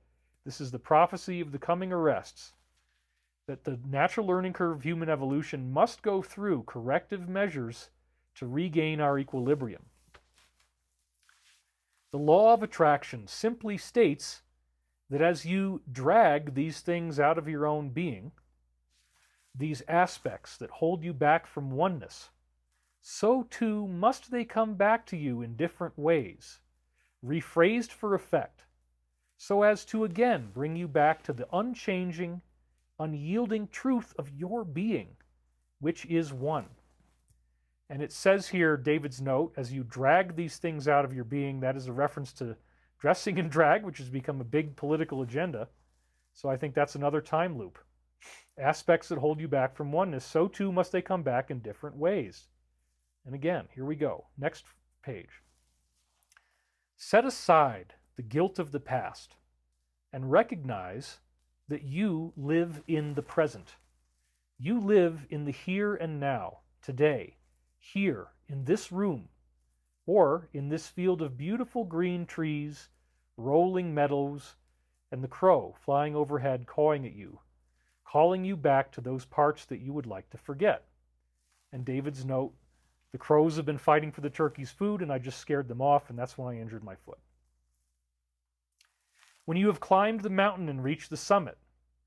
this is the prophecy of the coming arrests, that the natural learning curve of human evolution must go through corrective measures to regain our equilibrium. The law of attraction simply states that as you drag these things out of your own being, these aspects that hold you back from oneness, so too must they come back to you in different ways, rephrased for effect, so as to again bring you back to the unchanging, unyielding truth of your being, which is one. And it says here, David's note, as you drag these things out of your being, that is a reference to dressing in drag, which has become a big political agenda. So I think that's another time loop. Aspects that hold you back from oneness, so too must they come back in different ways. And again, here we go. Next page. Set aside the guilt of the past and recognize that you live in the present. You live in the here and now, today, here, in this room, or in this field of beautiful green trees, rolling meadows, and the crow flying overhead cawing at you, calling you back to those parts that you would like to forget. And David's note, the crows have been fighting for the turkey's food, and I just scared them off, and that's when I injured my foot. When you have climbed the mountain and reached the summit,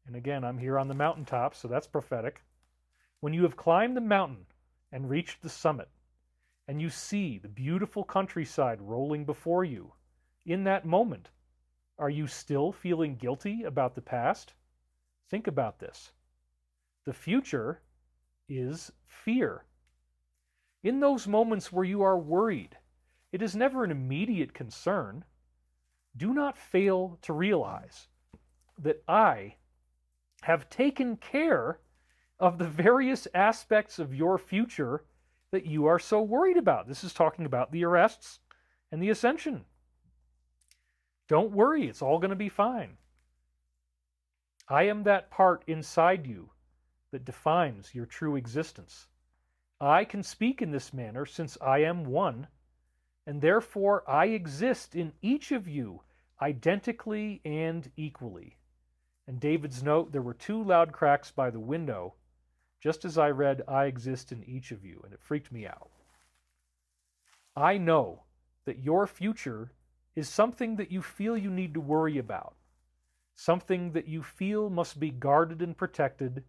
and again, I'm here on the mountaintop, so that's prophetic. When you have climbed the mountain and reached the summit, and you see the beautiful countryside rolling before you, in that moment, are you still feeling guilty about the past? Think about this. The future is fear. In those moments where you are worried, it is never an immediate concern. Do not fail to realize that I have taken care of the various aspects of your future that you are so worried about. This is talking about the arrests and the ascension. Don't worry, it's all going to be fine. I am that part inside you that defines your true existence. I can speak in this manner since I am one, and therefore I exist in each of you identically and equally. And David's note, there were 2 loud cracks by the window, just as I read, I exist in each of you, and it freaked me out. I know that your future is something that you feel you need to worry about, something that you feel must be guarded and protected,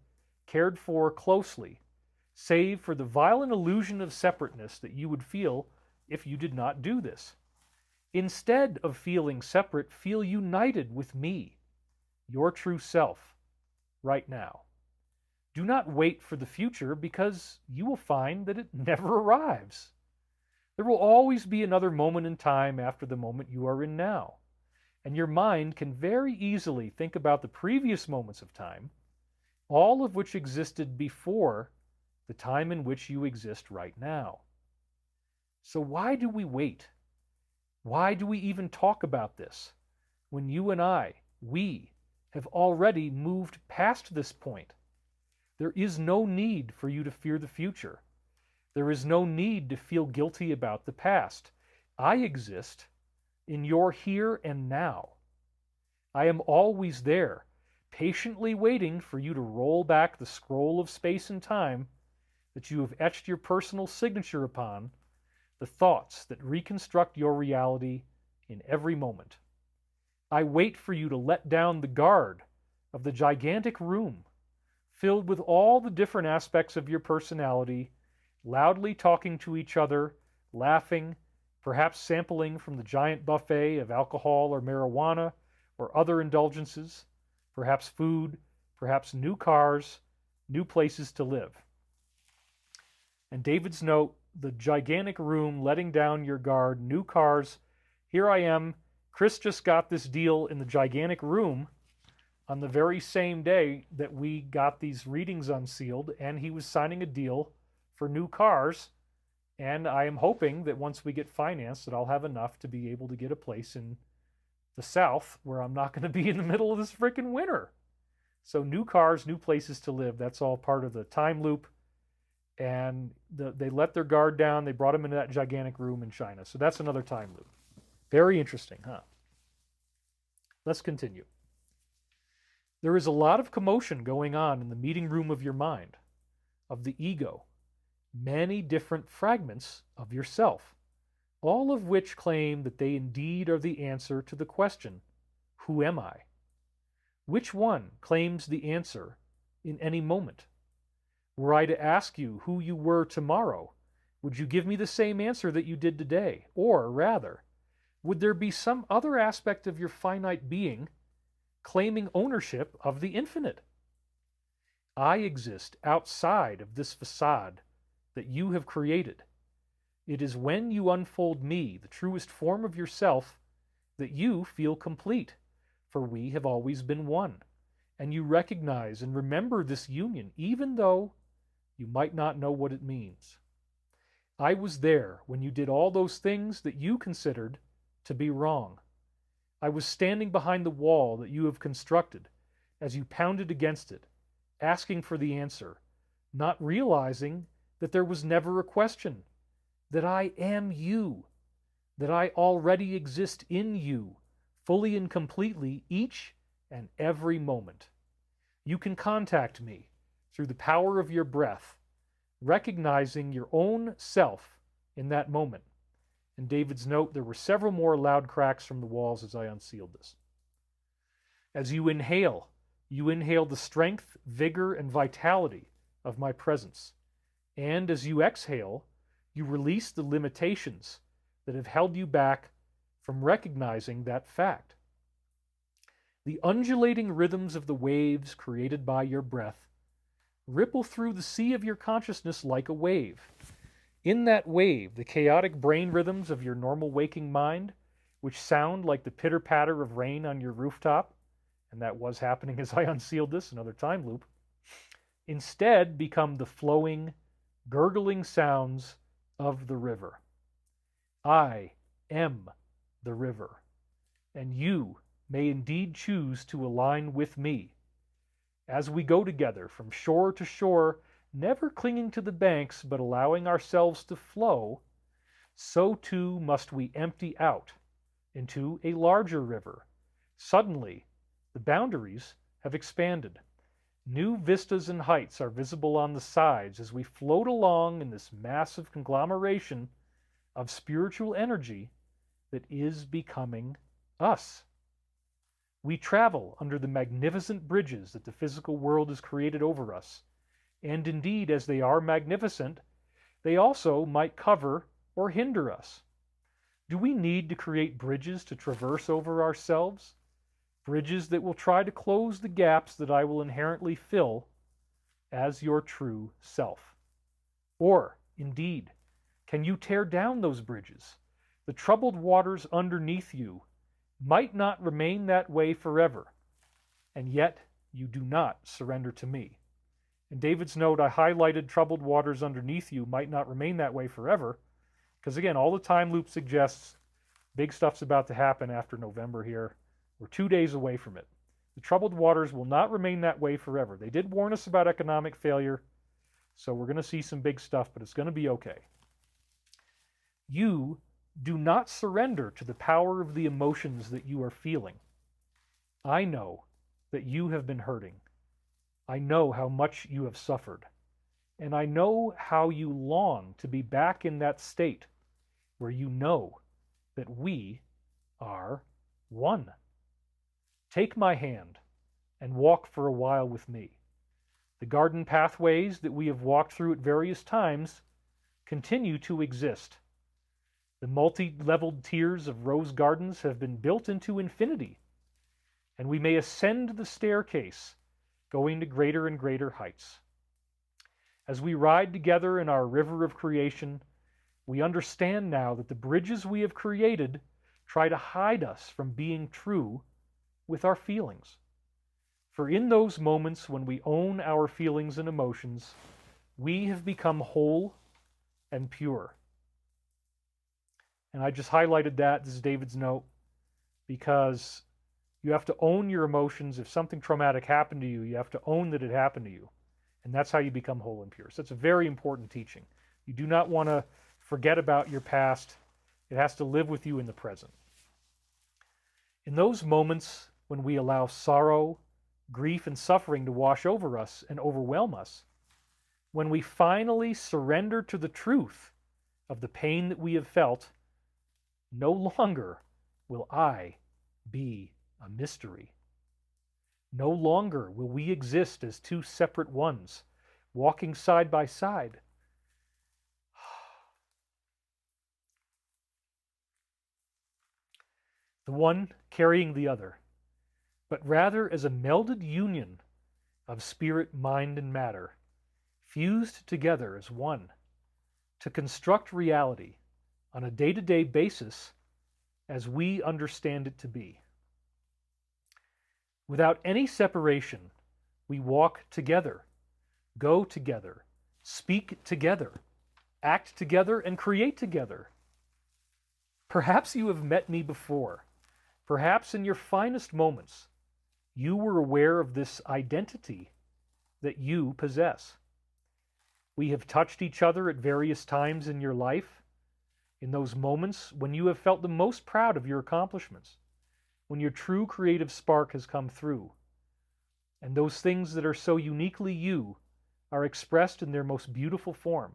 cared for closely, save for the violent illusion of separateness that you would feel if you did not do this. Instead of feeling separate, feel united with me, your true self, right now. Do not wait for the future, because you will find that it never arrives. There will always be another moment in time after the moment you are in now, and your mind can very easily think about the previous moments of time, all of which existed before the time in which you exist right now. So why do we wait? Why do we even talk about this when you and I, we, have already moved past this point? There is no need for you to fear the future. There is no need to feel guilty about the past. I exist in your here and now. I am always there, patiently waiting for you to roll back the scroll of space and time that you have etched your personal signature upon, the thoughts that reconstruct your reality in every moment. I wait for you to let down the guard of the gigantic room filled with all the different aspects of your personality, loudly talking to each other, laughing, perhaps sampling from the giant buffet of alcohol or marijuana or other indulgences, perhaps food, perhaps new cars, new places to live. And David's note, the gigantic room letting down your guard, new cars. Here I am. Chris just got this deal in the gigantic room on the very same day that we got these readings unsealed, and he was signing a deal for new cars. And I am hoping that once we get financed that I'll have enough to be able to get a place in the South where I'm not going to be in the middle of this freaking winter. So new cars, new places to live, that's all part of the time loop. And they let their guard down. They brought him into that gigantic room in China. So that's another time loop. Very interesting, huh? Let's continue. There is a lot of commotion going on in the meeting room of your mind, of the ego. Many different fragments of yourself, all of which claim that they indeed are the answer to the question, who am I? Which one claims the answer in any moment? Were I to ask you who you were tomorrow, would you give me the same answer that you did today? Or rather, would there be some other aspect of your finite being claiming ownership of the infinite? I exist outside of this facade that you have created. It is when you unfold me, the truest form of yourself, that you feel complete, for we have always been one, and you recognize and remember this union, even though you might not know what it means. I was there when you did all those things that you considered to be wrong. I was standing behind the wall that you have constructed as you pounded against it, asking for the answer, not realizing that there was never a question, that I am you, that I already exist in you, fully and completely, each and every moment. You can contact me through the power of your breath, recognizing your own self in that moment. In David's note, there were several more loud cracks from the walls as I unsealed this. As you inhale the strength, vigor, and vitality of my presence. And as you exhale, you release the limitations that have held you back from recognizing that fact. The undulating rhythms of the waves created by your breath ripple through the sea of your consciousness like a wave. In that wave, the chaotic brain rhythms of your normal waking mind, which sound like the pitter-patter of rain on your rooftop, and that was happening as I unsealed this, another time loop, instead become the flowing, gurgling sounds of the river. I am the river, and you may indeed choose to align with me. As we go together from shore to shore, never clinging to the banks but allowing ourselves to flow, so too must we empty out into a larger river. Suddenly, the boundaries have expanded. New vistas and heights are visible on the sides as we float along in this massive conglomeration of spiritual energy that is becoming us. We travel under the magnificent bridges that the physical world has created over us, and indeed, as they are magnificent, they also might cover or hinder us. Do we need to create bridges to traverse over ourselves? Bridges that will try to close the gaps that I will inherently fill as your true self? Or, indeed, can you tear down those bridges? The troubled waters underneath you might not remain that way forever, and yet you do not surrender to me. In David's note, I highlighted troubled waters underneath you might not remain that way forever, because again, all the time loop suggests big stuff's about to happen after November here. We're 2 days away from it. The troubled waters will not remain that way forever. They did warn us about economic failure, so we're going to see some big stuff, but it's going to be okay. You do not surrender to the power of the emotions that you are feeling. I know that you have been hurting. I know how much you have suffered. And I know how you long to be back in that state where you know that we are one. Take my hand and walk for a while with me. The garden pathways that we have walked through at various times continue to exist. The multi-leveled tiers of rose gardens have been built into infinity, and we may ascend the staircase, going to greater and greater heights. As we ride together in our river of creation, we understand now that the bridges we have created try to hide us from being true with our feelings. For in those moments when we own our feelings and emotions, we have become whole and pure. And I just highlighted that. This is David's note, because you have to own your emotions. If something traumatic happened to you, you have to own that it happened to you. And that's how you become whole and pure. So it's a very important teaching. You do not want to forget about your past. It has to live with you in the present. In those moments when we allow sorrow, grief, and suffering to wash over us and overwhelm us, when we finally surrender to the truth of the pain that we have felt, no longer will I be a mystery. No longer will we exist as two separate ones, walking side by side. The one carrying the other, but rather as a melded union of spirit, mind, and matter, fused together as one, to construct reality on a day-to-day basis as we understand it to be. Without any separation, we walk together, go together, speak together, act together, and create together. Perhaps you have met me before. Perhaps in your finest moments, you were aware of this identity that you possess. We have touched each other at various times in your life, in those moments when you have felt the most proud of your accomplishments, when your true creative spark has come through, and those things that are so uniquely you are expressed in their most beautiful form.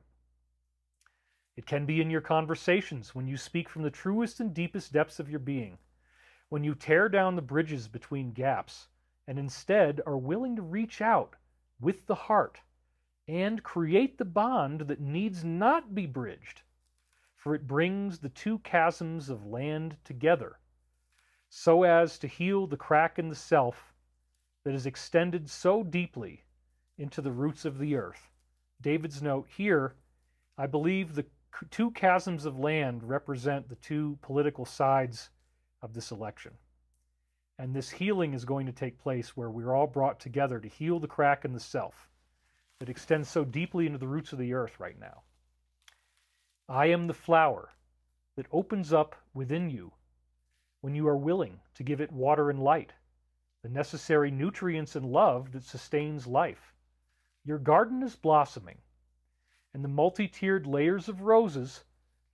It can be in your conversations when you speak from the truest and deepest depths of your being, when you tear down the bridges between gaps and instead are willing to reach out with the heart and create the bond that needs not be bridged, for it brings the two chasms of land together so as to heal the crack in the self that is extended so deeply into the roots of the earth. David's note here, I believe the two chasms of land represent the two political sides of this election. And this healing is going to take place where we're all brought together to heal the crack in the self that extends so deeply into the roots of the earth right now. I am the flower that opens up within you when you are willing to give it water and light, the necessary nutrients and love that sustains life. Your garden is blossoming, and the multi-tiered layers of roses,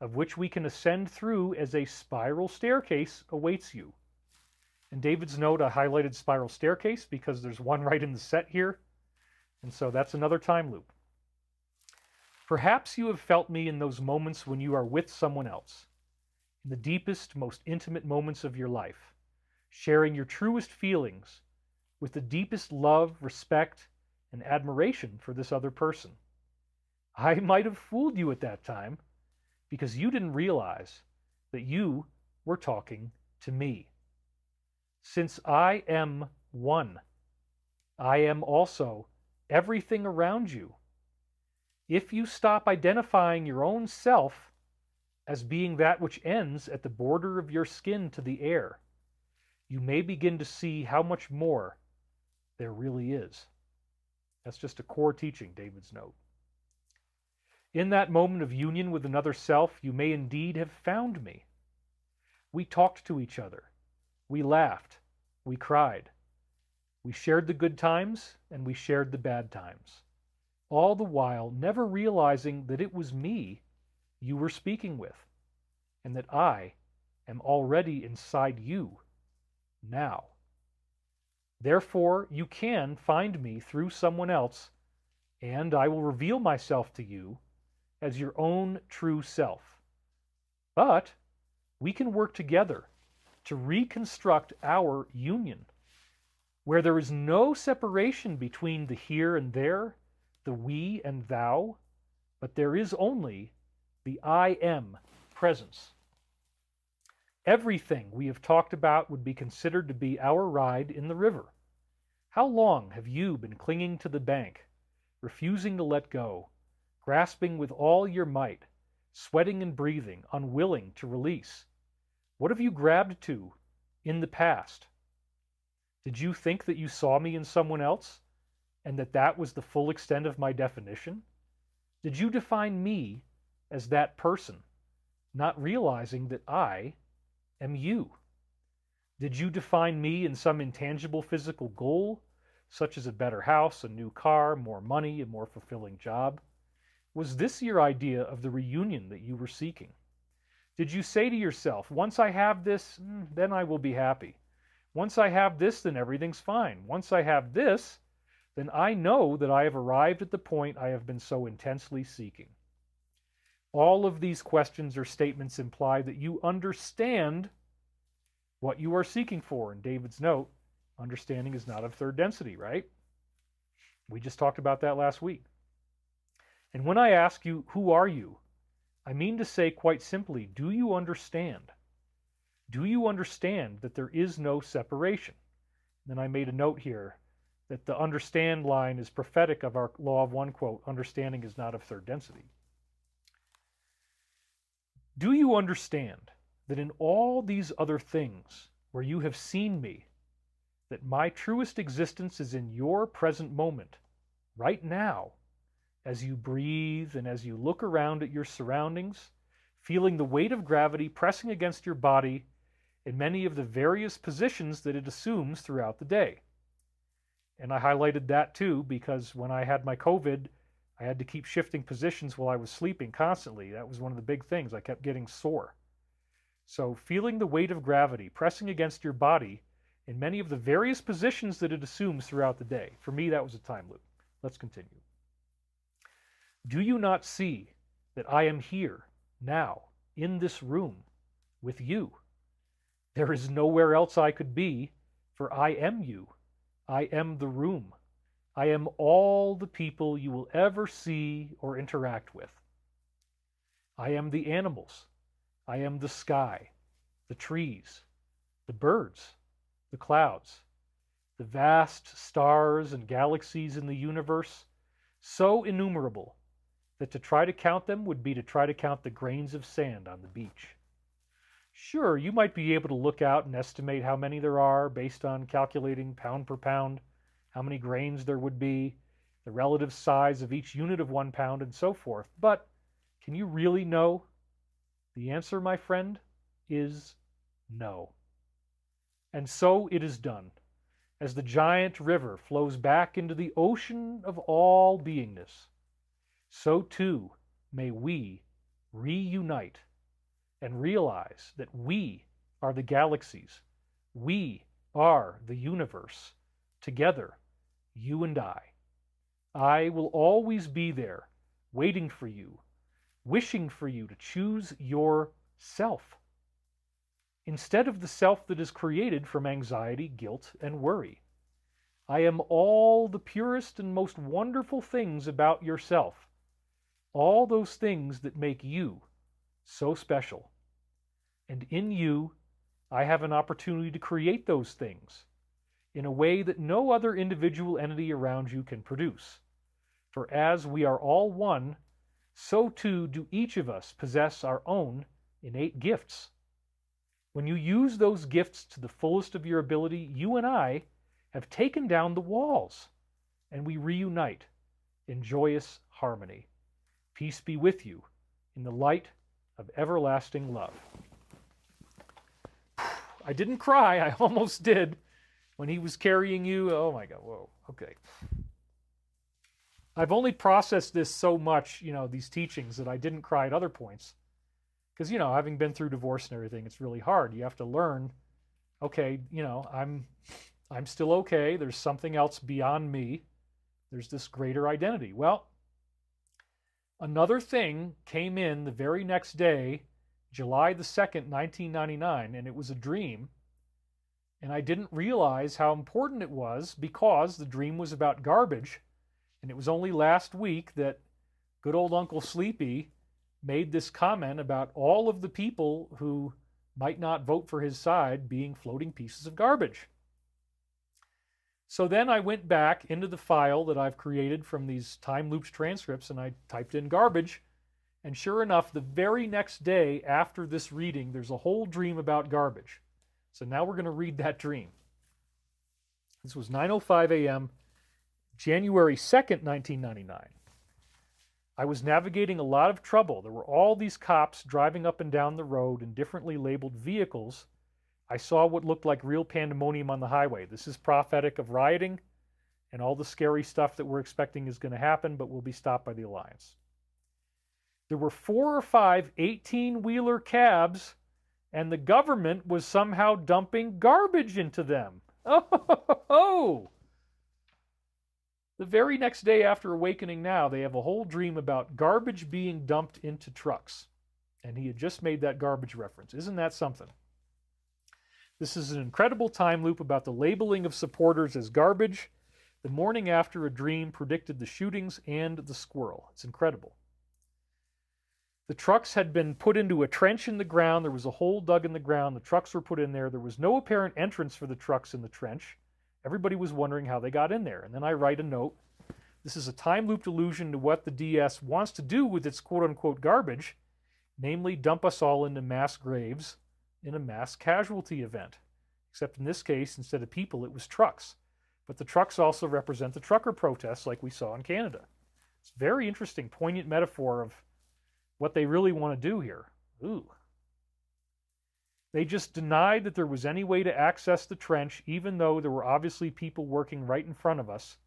of which we can ascend through as a spiral staircase, awaits you. In David's note, I highlighted spiral staircase because there's one right in the set here, and so that's another time loop. Perhaps you have felt me in those moments when you are with someone else, in the deepest, most intimate moments of your life, sharing your truest feelings with the deepest love, respect, and admiration for this other person. I might have fooled you at that time because you didn't realize that you were talking to me. Since I am one, I am also everything around you. If you stop identifying your own self as being that which ends at the border of your skin to the air, you may begin to see how much more there really is. That's just a core teaching, David's note. In that moment of union with another self, you may indeed have found me. We talked to each other. We laughed. We cried. We shared the good times and we shared the bad times, all the while never realizing that it was me you were speaking with, and that I am already inside you now. Therefore, you can find me through someone else, and I will reveal myself to you as your own true self. But we can work together to reconstruct our union, where there is no separation between the here and there, the we and thou, but there is only the I am presence. Everything we have talked about would be considered to be our ride in the river. How long have you been clinging to the bank, refusing to let go, grasping with all your might, sweating and breathing, unwilling to release? What have you grabbed to in the past? Did you think that you saw me in someone else, and that that was the full extent of my definition? Did you define me as that person, not realizing that I am you? Did you define me in some intangible physical goal, such as a better house, a new car, more money, a more fulfilling job? Was this your idea of the reunion that you were seeking? Did you say to yourself, once I have this, then I will be happy. Once I have this, then everything's fine. Once I have this, then I know that I have arrived at the point I have been so intensely seeking. All of these questions or statements imply that you understand what you are seeking for. In David's note, understanding is not of third density, right? We just talked about that last week. And when I ask you, who are you? I mean to say quite simply, do you understand? Do you understand that there is no separation? Then I made a note here that the understand line is prophetic of our law of one, quote, understanding is not of third density. Do you understand that in all these other things where you have seen me, that my truest existence is in your present moment, right now, as you breathe and as you look around at your surroundings, feeling the weight of gravity pressing against your body in many of the various positions that it assumes throughout the day. And I highlighted that too because when I had my COVID, I had to keep shifting positions while I was sleeping constantly. That was one of the big things. I kept getting sore. So feeling the weight of gravity pressing against your body in many of the various positions that it assumes throughout the day. For me, that was a time loop. Let's continue. Do you not see that I am here, now, in this room, with you? There is nowhere else I could be, for I am you. I am the room. I am all the people you will ever see or interact with. I am the animals. I am the sky, the trees, the birds, the clouds, the vast stars and galaxies in the universe, so innumerable that to try to count them would be to try to count the grains of sand on the beach. Sure, you might be able to look out and estimate how many there are based on calculating pound per pound, how many grains there would be, the relative size of each unit of 1 pound, and so forth. But can you really know? The answer, my friend, is no. And so it is done. As the giant river flows back into the ocean of all beingness, so too may we reunite and realize that we are the galaxies. We are the universe. Together, you and I. I will always be there, waiting for you, wishing for you to choose yourself, instead of the self that is created from anxiety, guilt, and worry. I am all the purest and most wonderful things about yourself, all those things that make you so special. And in you, I have an opportunity to create those things in a way that no other individual entity around you can produce. For as we are all one, so too do each of us possess our own innate gifts. When you use those gifts to the fullest of your ability, you and I have taken down the walls, and we reunite in joyous harmony. Peace be with you in the light of everlasting love. I didn't cry. I almost did when he was carrying you. Oh my God. Whoa. Okay. I've only processed this so much, these teachings, that I didn't cry at other points. Because, having been through divorce and everything, it's really hard. You have to learn, okay, I'm still okay. There's something else beyond me. There's this greater identity. Well, another thing came in the very next day, July the 2nd, 1999, and it was a dream. And I didn't realize how important it was because the dream was about garbage. And it was only last week that good old Uncle Sleepy made this comment about all of the people who might not vote for his side being floating pieces of garbage. So then I went back into the file that I've created from these time loops transcripts and I typed in garbage. And sure enough, the very next day after this reading, there's a whole dream about garbage. So now we're going to read that dream. This was 9:05 a.m., January 2nd, 1999. I was navigating a lot of trouble. There were all these cops driving up and down the road in differently labeled vehicles. I saw what looked like real pandemonium on the highway. This is prophetic of rioting and all the scary stuff that we're expecting is going to happen, but will be stopped by the Alliance. There were 4 or 5 18-wheeler cabs, and the government was somehow dumping garbage into them. Oh! The very next day after Awakening Now, they have a whole dream about garbage being dumped into trucks. And he had just made that garbage reference. Isn't that something? This is an incredible time loop about the labeling of supporters as garbage. The morning after a dream predicted the shootings and the squirrel. It's incredible. The trucks had been put into a trench in the ground. There was a hole dug in the ground. The trucks were put in there. There was no apparent entrance for the trucks in the trench. Everybody was wondering how they got in there. And then I write a note. This is a time loop allusion to what the DS wants to do with its quote-unquote garbage, namely dump us all into mass graves in a mass casualty event. Except in this case, instead of people, it was trucks. But the trucks also represent the trucker protests like we saw in Canada. It's a very interesting, poignant metaphor of what they really want to do here. Ooh. They just denied that there was any way to access the trench, even though there were obviously people working right in front of us.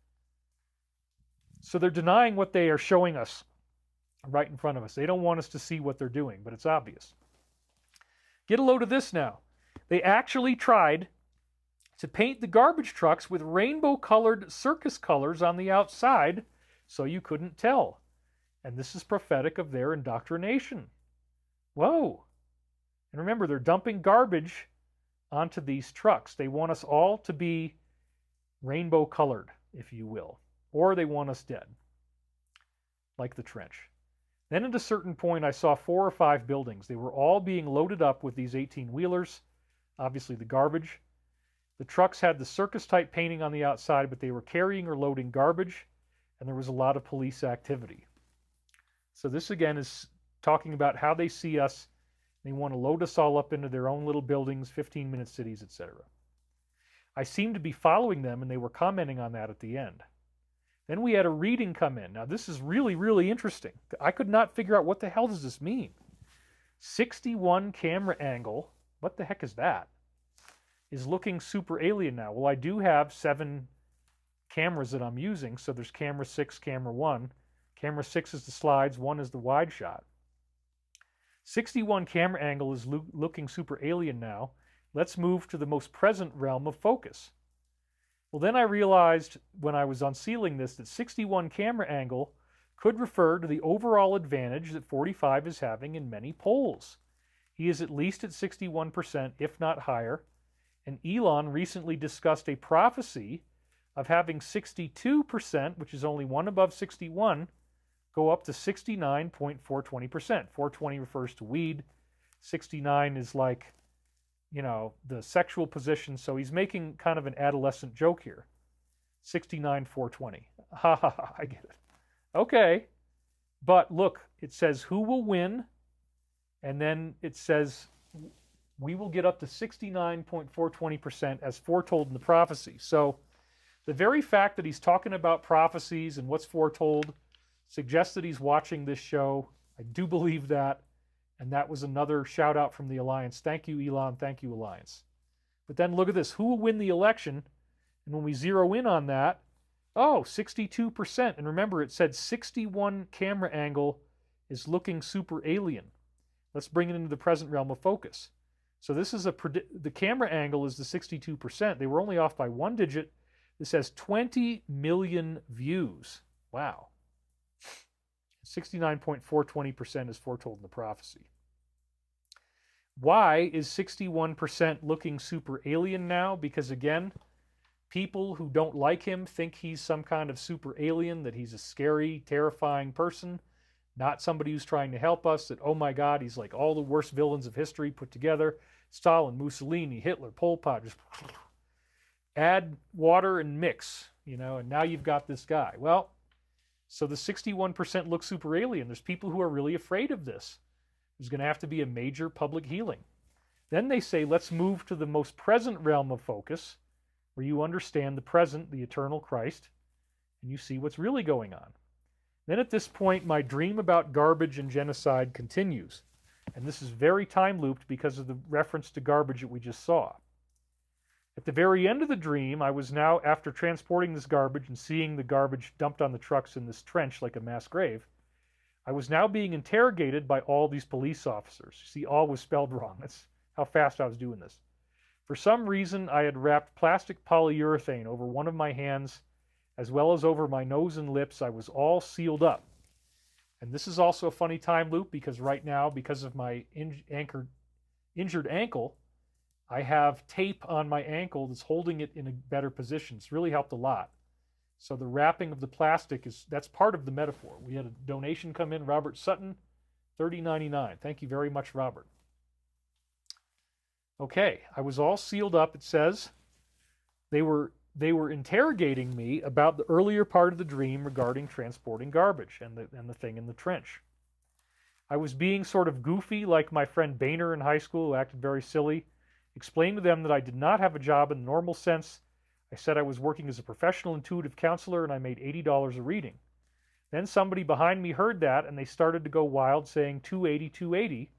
So they're denying what they are showing us right in front of us. They don't want us to see what they're doing, but it's obvious. Get a load of this now. They actually tried to paint the garbage trucks with rainbow-colored circus colors on the outside so you couldn't tell. And this is prophetic of their indoctrination. Whoa. And remember, they're dumping garbage onto these trucks. They want us all to be rainbow-colored, if you will. Or they want us dead, like the trench. Then at a certain point, I saw 4 or 5 buildings. They were all being loaded up with these 18-wheelers, obviously the garbage. The trucks had the circus-type painting on the outside, but they were carrying or loading garbage, and there was a lot of police activity. So this, again, is talking about how they see us. They want to load us all up into their own little buildings, 15-minute cities, etc. I seemed to be following them, and they were commenting on that at the end. Then we had a reading come in. Now, this is really, really interesting. I could not figure out what the hell does this mean. 61 camera angle, what the heck is that? Is looking super alien now. Well, I do have 7 cameras that I'm using, so there's camera 6, camera 1. Camera 6 is the slides, 1 is the wide shot. 61 camera angle is looking super alien now. Let's move to the most present realm of focus. Well, then I realized when I was unsealing this that 61 camera angle could refer to the overall advantage that 45 is having in many polls. He is at least at 61%, if not higher. And Elon recently discussed a prophecy of having 62%, which is only one above 61, go up to 69.420%. 420 refers to weed. 69 is like, you know, the sexual position. So he's making kind of an adolescent joke here. 69, 420. Ha ha ha, I get it. Okay. But look, it says who will win, and then it says we will get up to 69.420% as foretold in the prophecy. So the very fact that he's talking about prophecies and what's foretold suggests that he's watching this show. I do believe that. And that was another shout out from the Alliance. Thank you, Elon. Thank you, Alliance. But then look at this. Who will win the election? And when we zero in on that, oh, 62%. And remember, it said 61 camera angle is looking super alien. Let's bring it into the present realm of focus. So this is the camera angle is the 62%. They were only off by 1 digit. This has 20 million views. Wow. 69.420% is foretold in the prophecy. Why is 61% looking super alien now? Because again, people who don't like him think he's some kind of super alien, that he's a scary, terrifying person, not somebody who's trying to help us, that, oh my God, he's like all the worst villains of history put together. Stalin, Mussolini, Hitler, Pol Pot, just add water and mix, and now you've got this guy. Well, so the 61% look super alien. There's people who are really afraid of this. There's going to have to be a major public healing. Then they say, let's move to the most present realm of focus, where you understand the present, the eternal Christ, and you see what's really going on. Then at this point, my dream about garbage and genocide continues. And this is very time-looped because of the reference to garbage that we just saw. At the very end of the dream, I was now, after transporting this garbage and seeing the garbage dumped on the trucks in this trench like a mass grave, I was now being interrogated by all these police officers. You see, all was spelled wrong. That's how fast I was doing this. For some reason, I had wrapped plastic polyurethane over one of my hands, as well as over my nose and lips. I was all sealed up. And this is also a funny time loop, because right now, because of my injured ankle, I have tape on my ankle that's holding it in a better position. It's really helped a lot. So the wrapping of the plastic that's part of the metaphor. We had a donation come in, Robert Sutton, $30.99. Thank you very much, Robert. Okay, I was all sealed up, it says. They were interrogating me about the earlier part of the dream regarding transporting garbage and the thing in the trench. I was being sort of goofy, like my friend Boehner in high school, who acted very silly. Explained to them that I did not have a job in the normal sense. I said I was working as a professional intuitive counselor and I made $80 a reading. Then somebody behind me heard that and they started to go wild, saying 280, 280,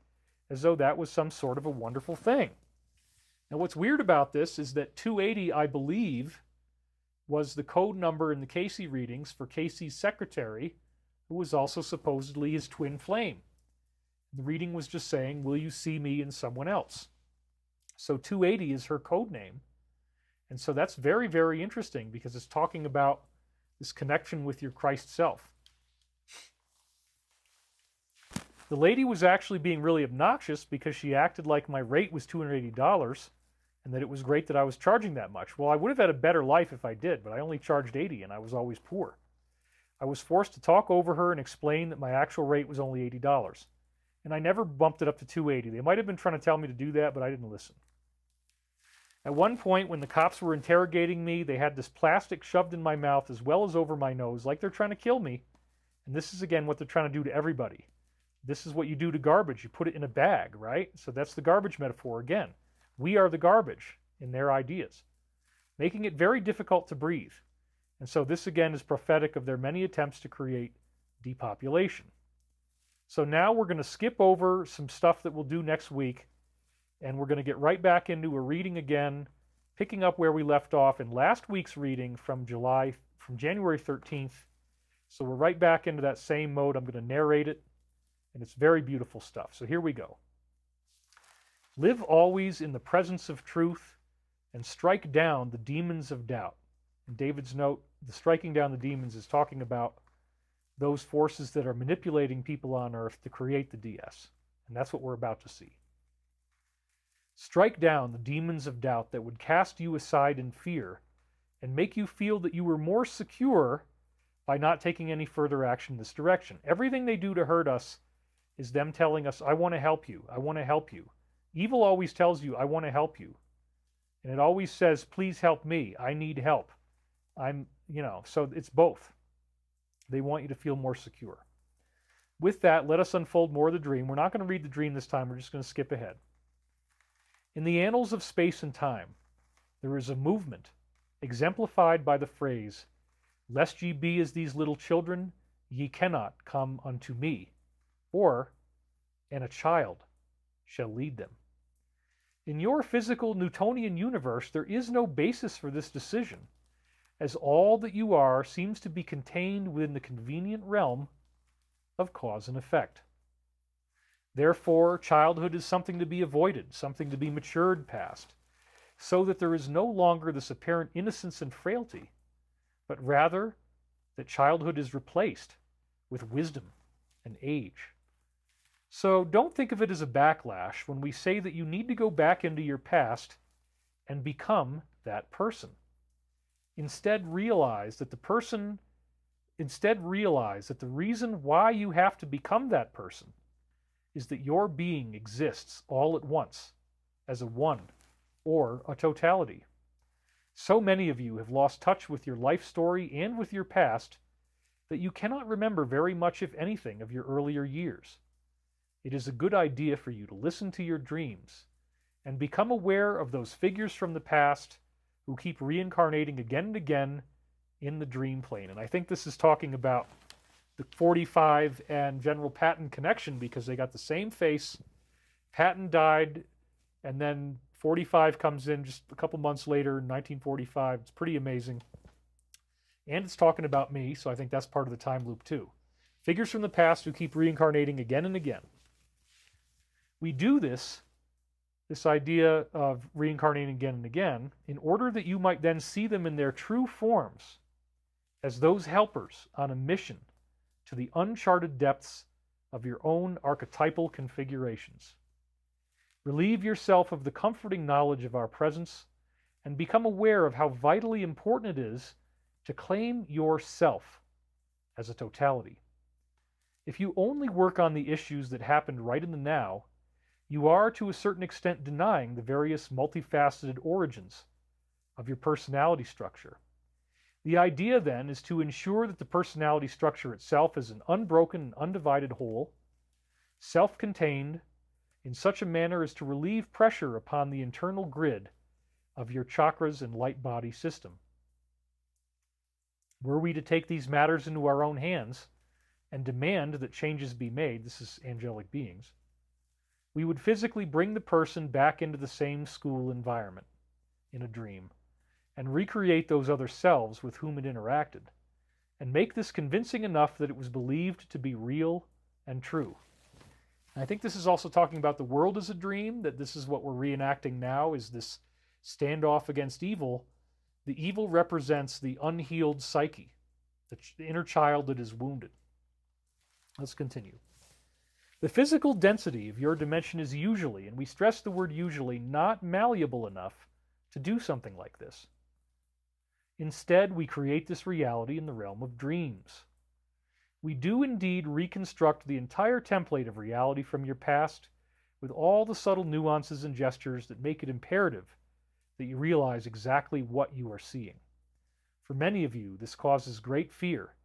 as though that was some sort of a wonderful thing. Now what's weird about this is that 280, I believe, was the code number in the Casey readings for Casey's secretary, who was also supposedly his twin flame. The reading was just saying, will you see me in someone else? So 280 is her code name. And so that's very, very interesting, because it's talking about this connection with your Christ self. The lady was actually being really obnoxious because she acted like my rate was $280 and that it was great that I was charging that much. Well, I would have had a better life if I did, but I only charged $80 and I was always poor. I was forced to talk over her and explain that my actual rate was only $80. And I never bumped it up to $280. They might have been trying to tell me to do that, but I didn't listen. At one point, when the cops were interrogating me, they had this plastic shoved in my mouth as well as over my nose, like they're trying to kill me. And this is, again, what they're trying to do to everybody. This is what you do to garbage. You put it in a bag, right? So that's the garbage metaphor again. We are the garbage in their ideas, making it very difficult to breathe. And so this, again, is prophetic of their many attempts to create depopulation. So now we're going to skip over some stuff that we'll do next week, and we're going to get right back into a reading again, picking up where we left off in last week's reading from January 13th. So we're right back into that same mode. I'm going to narrate it, and it's very beautiful stuff. So here we go. Live always in the presence of truth and strike down the demons of doubt. In David's note, the striking down the demons is talking about those forces that are manipulating people on earth to create the DS. And that's what we're about to see. Strike down the demons of doubt that would cast you aside in fear and make you feel that you were more secure by not taking any further action in this direction. Everything they do to hurt us is them telling us, I want to help you. I want to help you. Evil always tells you, I want to help you. And it always says, please help me. I need help. So it's both. They want you to feel more secure. With that, let us unfold more of the dream. We're not going to read the dream this time. We're just going to skip ahead. In the annals of space and time, there is a movement exemplified by the phrase, lest ye be as these little children, ye cannot come unto me, or, and a child shall lead them. In your physical Newtonian universe, there is no basis for this decision, as all that you are seems to be contained within the convenient realm of cause and effect. Therefore, childhood is something to be avoided, something to be matured past, so that there is no longer this apparent innocence and frailty, but rather that childhood is replaced with wisdom and age. So don't think of it as a backlash when we say that you need to go back into your past and become that person. Instead, realize that the reason why you have to become that person is that your being exists all at once as a one or a totality. So many of you have lost touch with your life story and with your past that you cannot remember very much, if anything, of your earlier years. It is a good idea for you to listen to your dreams and become aware of those figures from the past who keep reincarnating again and again in the dream plane. And I think this is talking about the 45 and General Patton connection, because they got the same face. Patton died, and then 45 comes in just a couple months later, 1945. It's pretty amazing. And it's talking about me, so I think that's part of the time loop too. Figures from the past who keep reincarnating again and again. We do this idea of reincarnating again and again, in order that you might then see them in their true forms as those helpers on a mission to the uncharted depths of your own archetypal configurations. Relieve yourself of the comforting knowledge of our presence and become aware of how vitally important it is to claim yourself as a totality. If you only work on the issues that happened right in the now, you are to a certain extent denying the various multifaceted origins of your personality structure. The idea then is to ensure that the personality structure itself is an unbroken and undivided whole, self-contained, in such a manner as to relieve pressure upon the internal grid of your chakras and light body system. Were we to take these matters into our own hands and demand that changes be made, this is angelic beings, we would physically bring the person back into the same school environment in a dream and recreate those other selves with whom it interacted, and make this convincing enough that it was believed to be real and true. And I think this is also talking about the world as a dream, that this is what we're reenacting now, is this standoff against evil. The evil represents the unhealed psyche, the inner child that is wounded. Let's continue. The physical density of your dimension is usually, and we stress the word usually, not malleable enough to do something like this. Instead, we create this reality in the realm of dreams. We do indeed reconstruct the entire template of reality from your past with all the subtle nuances and gestures that make it imperative that you realize exactly what you are seeing. For many of you, this causes great fear.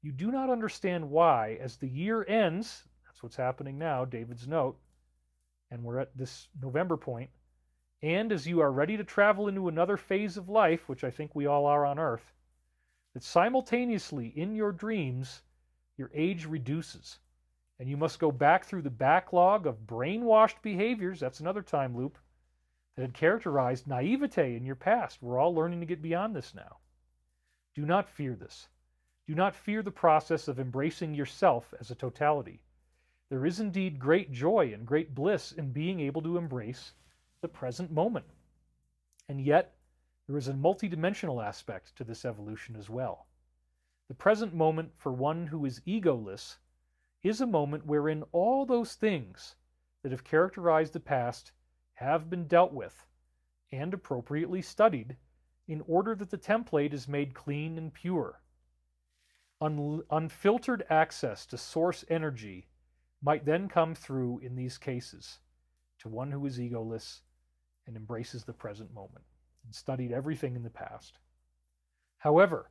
You do not understand why, as the year ends, that's what's happening now, David's note, and we're at this November point, and as you are ready to travel into another phase of life, which I think we all are on Earth, that simultaneously in your dreams, your age reduces, and you must go back through the backlog of brainwashed behaviors, that's another time loop, that had characterized naivete in your past. We're all learning to get beyond this now. Do not fear this. Do not fear the process of embracing yourself as a totality. There is indeed great joy and great bliss in being able to embrace the present moment. And yet, there is a multidimensional aspect to this evolution as well. The present moment for one who is egoless is a moment wherein all those things that have characterized the past have been dealt with and appropriately studied in order that the template is made clean and pure. Unfiltered access to source energy might then come through in these cases to one who is egoless and embraces the present moment and studied everything in the past. However,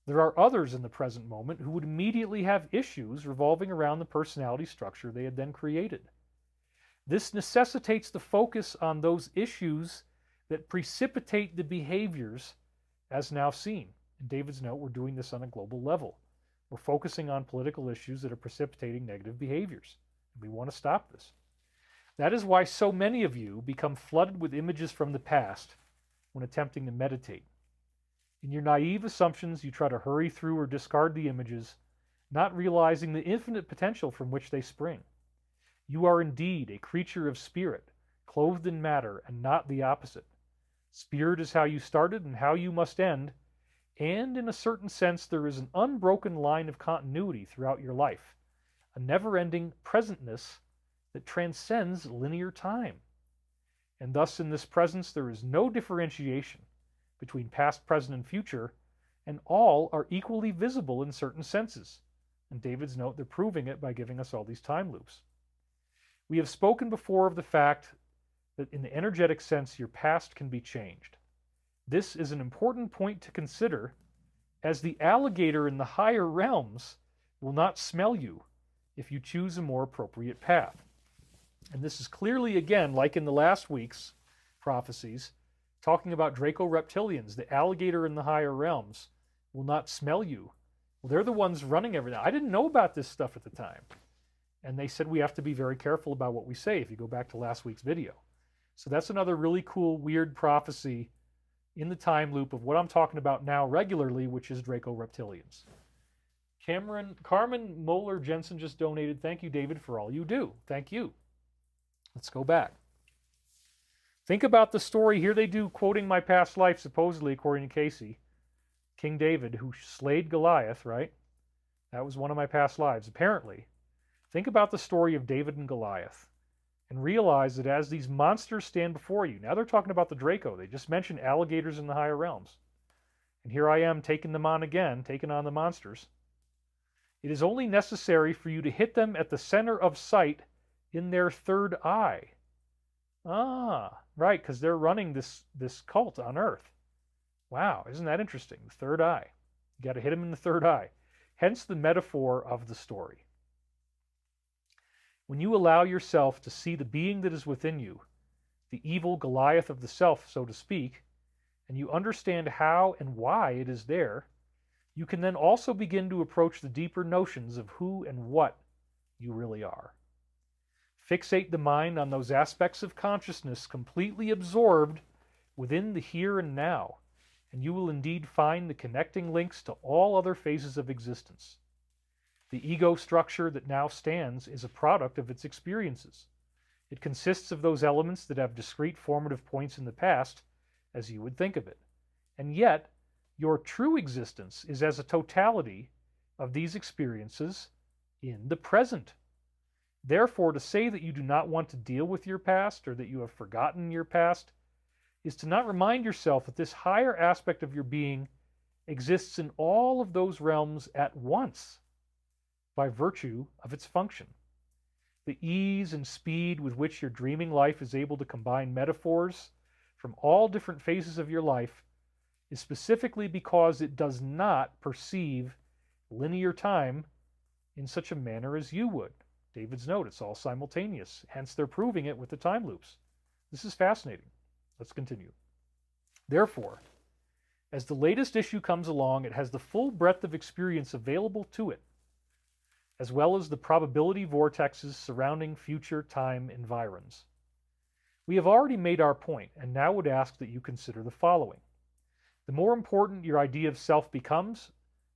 there are others in the present moment who would immediately have issues revolving around the personality structure they had then created. This necessitates the focus on those issues that precipitate the behaviors as now seen. In David's note, we're doing this on a global level. We're focusing on political issues that are precipitating negative behaviors. We want to stop this. That is why so many of you become flooded with images from the past when attempting to meditate. In your naive assumptions, you try to hurry through or discard the images, not realizing the infinite potential from which they spring. You are indeed a creature of spirit, clothed in matter, and not the opposite. Spirit is how you started and how you must end, and in a certain sense there is an unbroken line of continuity throughout your life, a never-ending presentness that transcends linear time. And thus, in this presence, there is no differentiation between past, present, and future, and all are equally visible in certain senses. And David's note, they're proving it by giving us all these time loops. We have spoken before of the fact that in the energetic sense, your past can be changed. This is an important point to consider, as the alligator in the higher realms will not smell you if you choose a more appropriate path. And this is clearly, again, like in the last week's prophecies, talking about Draco-reptilians. The alligator in the higher realms will not smell you. Well, they're the ones running everything. I didn't know about this stuff at the time. And they said we have to be very careful about what we say if you go back to last week's video. So that's another really cool, weird prophecy in the time loop of what I'm talking about now regularly, which is Draco-reptilians. Carmen Moeller Jensen just donated. Thank you, David, for all you do. Thank you. Let's go back. Think about the story. Here they do, quoting my past life, supposedly, according to Casey. King David, who slayed Goliath, right? That was one of my past lives, apparently. Think about the story of David and Goliath and realize that as these monsters stand before you, now they're talking about the Draco. They just mentioned alligators in the higher realms. And here I am taking them on again, taking on the monsters. It is only necessary for you to hit them at the center of sight in their third eye. Ah, right, because they're running this cult on Earth. Wow, isn't that interesting? The third eye. You got to hit them in the third eye. Hence the metaphor of the story. When you allow yourself to see the being that is within you, the evil Goliath of the self, so to speak, and you understand how and why it is there, you can then also begin to approach the deeper notions of who and what you really are. Fixate the mind on those aspects of consciousness completely absorbed within the here and now, and you will indeed find the connecting links to all other phases of existence. The ego structure that now stands is a product of its experiences. It consists of those elements that have discrete formative points in the past, as you would think of it. And yet, your true existence is as a totality of these experiences in the present. Therefore, to say that you do not want to deal with your past or that you have forgotten your past is to not remind yourself that this higher aspect of your being exists in all of those realms at once by virtue of its function. The ease and speed with which your dreaming life is able to combine metaphors from all different phases of your life is specifically because it does not perceive linear time in such a manner as you would. David's note, it's all simultaneous. Hence, they're proving it with the time loops. This is fascinating. Let's continue. Therefore, as the latest issue comes along, it has the full breadth of experience available to it, as well as the probability vortexes surrounding future time environs. We have already made our point, and now would ask that you consider the following. The more important your idea of self becomes,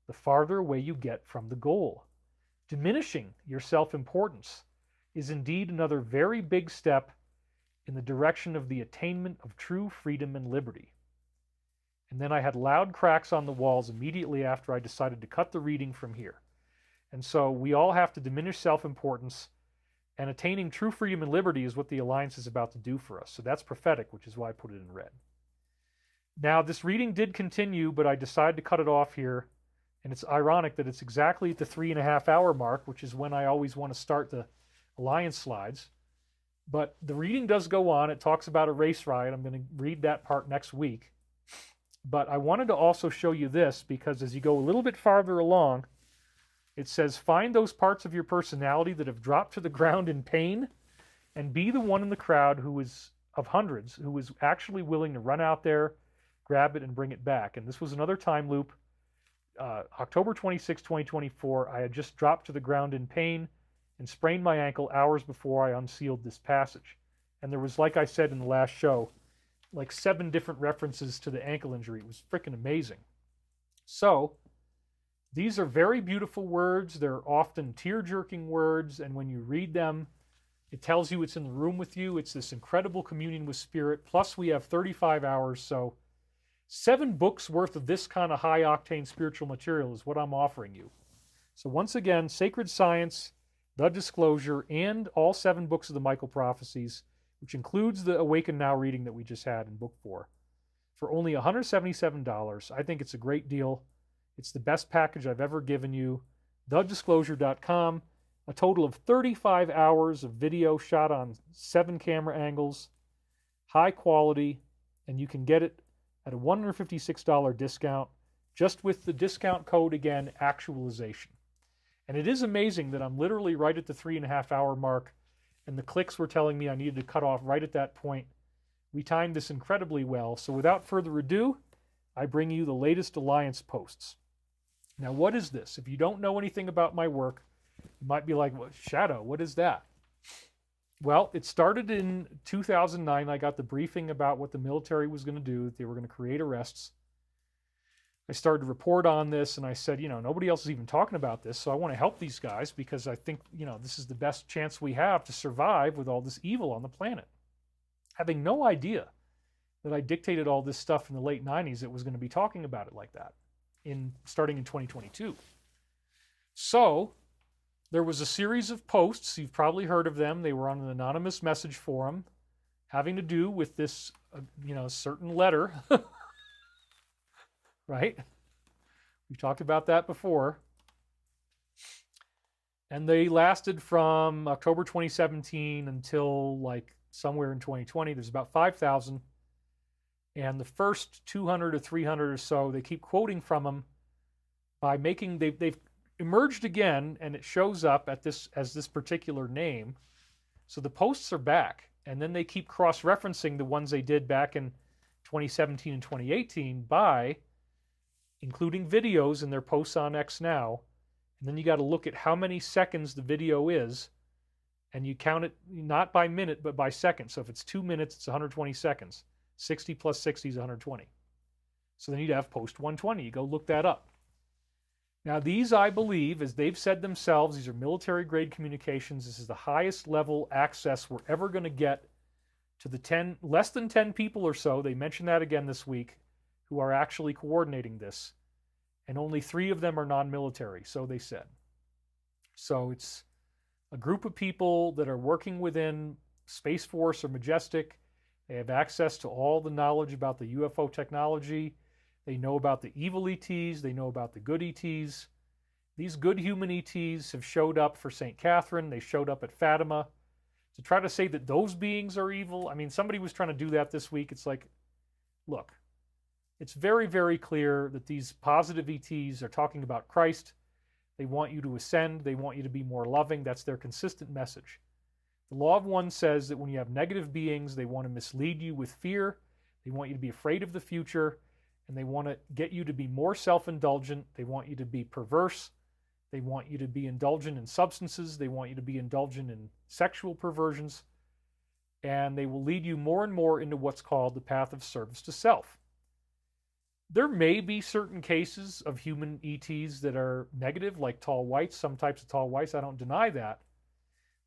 the farther away you get from the goal. Diminishing your self-importance is indeed another very big step in the direction of the attainment of true freedom and liberty. And then I had loud cracks on the walls immediately after I decided to cut the reading from here. And so we all have to diminish self-importance, and attaining true freedom and liberty is what the Alliance is about to do for us. So that's prophetic, which is why I put it in red. Now, this reading did continue, but I decided to cut it off here. And it's ironic that it's exactly at the 3.5 hour mark, which is when I always want to start the Alliance slides. But the reading does go on. It talks about a race riot. I'm going to read that part next week. But I wanted to also show you this, because as you go a little bit farther along, it says, find those parts of your personality that have dropped to the ground in pain, and be the one in the crowd who is, of hundreds, who is actually willing to run out there, grab it, and bring it back. And this was another time loop. October 26, 2024, I had just dropped to the ground in pain and sprained my ankle hours before I unsealed this passage. And there was, like I said in the last show, like 7 different references to the ankle injury. It was freaking amazing. So, these are very beautiful words. They're often tear-jerking words, and when you read them, it tells you it's in the room with you. It's this incredible communion with Spirit. Plus, we have 35 hours, so 7 books worth of this kind of high-octane spiritual material is what I'm offering you. So once again, Sacred Science, The Disclosure, and all 7 books of the Michael Prophecies, which includes the Awaken Now reading that we just had in book 4, for only $177. I think it's a great deal. It's the best package I've ever given you. TheDisclosure.com, a total of 35 hours of video shot on 7 camera angles, high quality, and you can get it at a $156 discount, just with the discount code again, actualization. And it is amazing that I'm literally right at the 3.5 hour mark, and the clicks were telling me I needed to cut off right at that point. We timed this incredibly well. So without further ado, I bring you the latest Alliance posts. Now, what is this? If you don't know anything about my work, you might be like, well, Shadow, what is that? Well, it started in 2009. I got the briefing about what the military was going to do, that they were going to create arrests. I started to report on this, and I said, nobody else is even talking about this, so I want to help these guys because I think, this is the best chance we have to survive with all this evil on the planet. Having no idea that I dictated all this stuff in the late 90s that was going to be talking about it like that, starting in 2022. So there was a series of posts. You've probably heard of them. They were on an anonymous message forum having to do with this, certain letter. Right? We've talked about that before. And they lasted from October 2017 until like somewhere in 2020. There's about 5,000. And the first 200 or 300 or so, they keep quoting from them by making, they've emerged again, and it shows up at this as this particular name. So the posts are back, and then they keep cross-referencing the ones they did back in 2017 and 2018 by including videos in their posts on X now. And then you got to look at how many seconds the video is, and you count it not by minute, but by second. So if it's 2 minutes, it's 120 seconds. 60 plus 60 is 120. So then you'd have post 120. You go look that up. Now these, I believe, as they've said themselves, these are military-grade communications. This is the highest level access we're ever going to get to the less than 10 people or so, they mentioned that again this week, who are actually coordinating this. And only 3 of them are non-military, so they said. So it's a group of people that are working within Space Force or Majestic. They have access to all the knowledge about the UFO technology. They know about the evil ETs. They know about the good ETs. These good human ETs have showed up for St. Catherine. They showed up at Fatima. To try to say that those beings are evil, I mean, somebody was trying to do that this week. It's like, look, it's very, very clear that these positive ETs are talking about Christ. They want you to ascend. They want you to be more loving. That's their consistent message. The Law of One says that when you have negative beings, they want to mislead you with fear. They want you to be afraid of the future, and they want to get you to be more self-indulgent. They want you to be perverse. They want you to be indulgent in substances. They want you to be indulgent in sexual perversions. And they will lead you more and more into what's called the path of service to self. There may be certain cases of human ETs that are negative, like tall whites, some types of tall whites. I don't deny that.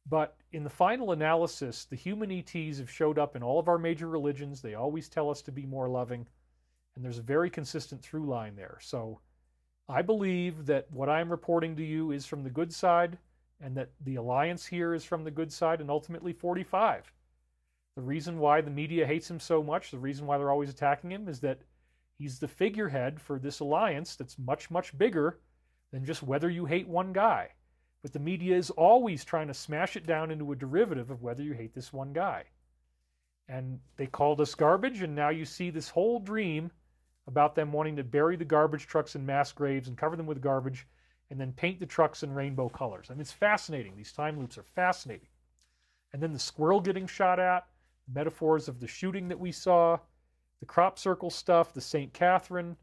But in the final analysis, the human ETs have showed up in all of our major religions. They always tell us to be more loving. And there's a very consistent through line there. So I believe that what I'm reporting to you is from the good side, and that the Alliance here is from the good side, and ultimately 45. The reason why the media hates him so much, the reason why they're always attacking him, is that he's the figurehead for this alliance that's much, much bigger than just whether you hate one guy. But the media is always trying to smash it down into a derivative of whether you hate this one guy. And they called us garbage, and now you see this whole dream about them wanting to bury the garbage trucks in mass graves and cover them with garbage and then paint the trucks in rainbow colors. I mean, it's fascinating. These time loops are fascinating. And then the squirrel getting shot at, the metaphors of the shooting that we saw, the crop circle stuff, the St. Catherine,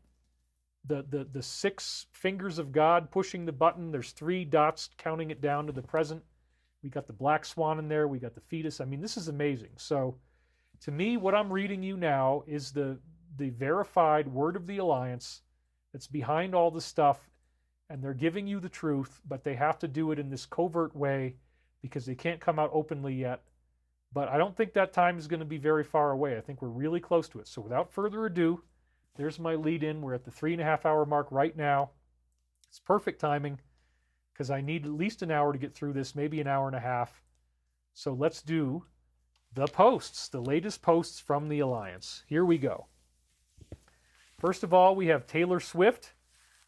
the 6 fingers of God pushing the button. There's 3 dots counting it down to the present. We got the black swan in there. We got the fetus. I mean, this is amazing. So to me, what I'm reading you now is the verified word of the Alliance that's behind all this stuff, and they're giving you the truth, but they have to do it in this covert way because they can't come out openly yet. But I don't think that time is going to be very far away. I think we're really close to it. So without further ado, there's my lead in. We're at the 3.5 hour mark right now. It's perfect timing because I need at least an hour to get through this, maybe an hour and a half. So let's do the posts, the latest posts from the Alliance. Here we go. First of all, we have Taylor Swift,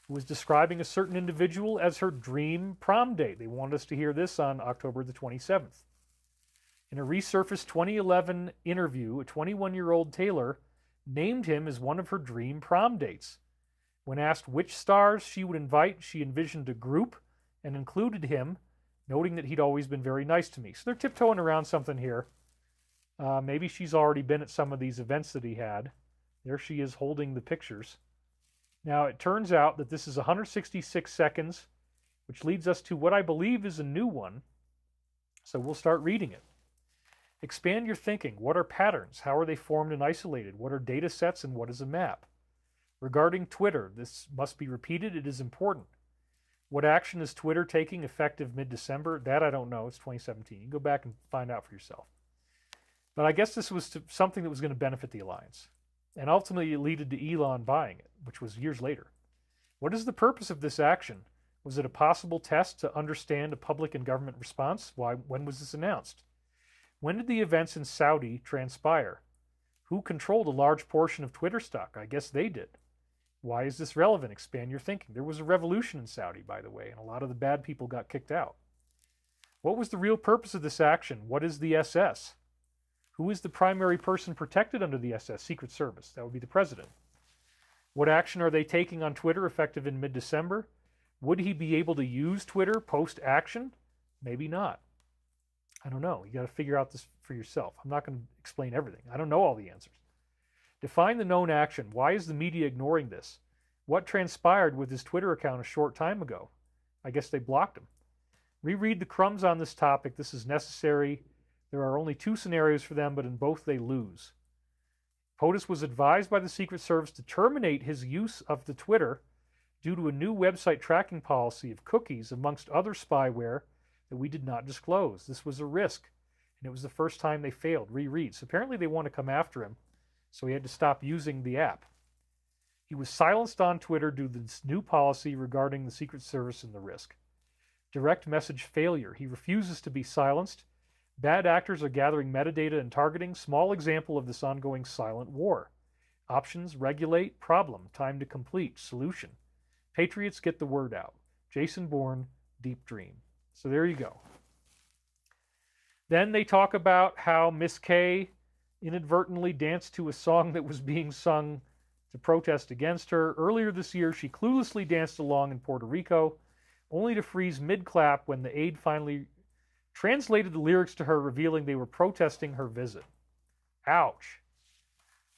who was describing a certain individual as her dream prom date. They wanted us to hear this on October the 27th. In a resurfaced 2011 interview, a 21-year-old Taylor named him as one of her dream prom dates. When asked which stars she would invite, she envisioned a group and included him, noting that he'd always been very nice to me. So they're tiptoeing around something here. Maybe she's already been at some of these events that he had. There she is holding the pictures. Now, it turns out that this is 166 seconds, which leads us to what I believe is a new one. So we'll start reading it. Expand your thinking. What are patterns? How are they formed and isolated? What are data sets and what is a map? Regarding Twitter, this must be repeated. It is important. What action is Twitter taking effective mid-December? That I don't know. It's 2017. You can go back and find out for yourself. But I guess this was something that was going to benefit the Alliance. And ultimately it led to Elon buying it, which was years later. What is the purpose of this action? Was it a possible test to understand a public and government response? When was this announced? When did the events in Saudi transpire? Who controlled a large portion of Twitter stock? I guess they did. Why is this relevant? Expand your thinking. There was a revolution in Saudi, by the way, and a lot of the bad people got kicked out. What was the real purpose of this action? What is the SS? Who is the primary person protected under the SS? Secret Service. That would be the president. What action are they taking on Twitter effective in mid-December? Would he be able to use Twitter post-action? Maybe not. I don't know. You got to figure out this for yourself. I'm not going to explain everything. I don't know all the answers. Define the known action. Why is the media ignoring this? What transpired with his Twitter account a short time ago? I guess they blocked him. Reread the crumbs on this topic. This is necessary. There are only two scenarios for them, but in both they lose. POTUS was advised by the Secret Service to terminate his use of the Twitter due to a new website tracking policy of cookies, amongst other spyware that we did not disclose. This was a risk, and it was the first time they failed. Reread. So apparently they want to come after him, so he had to stop using the app. He was silenced on Twitter due to this new policy regarding the Secret Service and the risk. Direct message failure. He refuses to be silenced. Bad actors are gathering metadata and targeting. Small example of this ongoing silent war. Options, regulate, problem, time to complete, solution. Patriots get the word out. Jason Bourne, Deep Dream. So there you go. Then they talk about how Miss K inadvertently danced to a song that was being sung to protest against her. Earlier this year, she cluelessly danced along in Puerto Rico, only to freeze mid-clap when the aide finally translated the lyrics to her, revealing they were protesting her visit. Ouch.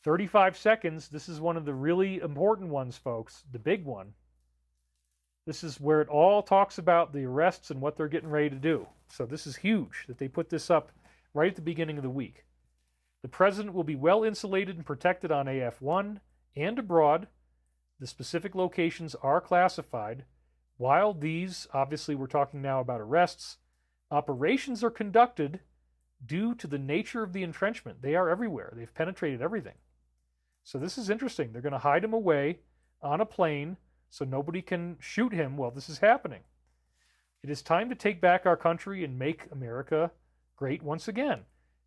35 seconds. This is one of the really important ones, folks. The big one. This is where it all talks about the arrests and what they're getting ready to do. So this is huge that they put this up right at the beginning of the week. The president will be well insulated and protected on AF1 and abroad. The specific locations are classified. While these, obviously we're talking now about arrests, operations are conducted due to the nature of the entrenchment. They are everywhere. They've penetrated everything. So this is interesting. They're going to hide him away on a plane so nobody can shoot him while this is happening. It is time to take back our country and make America great once again.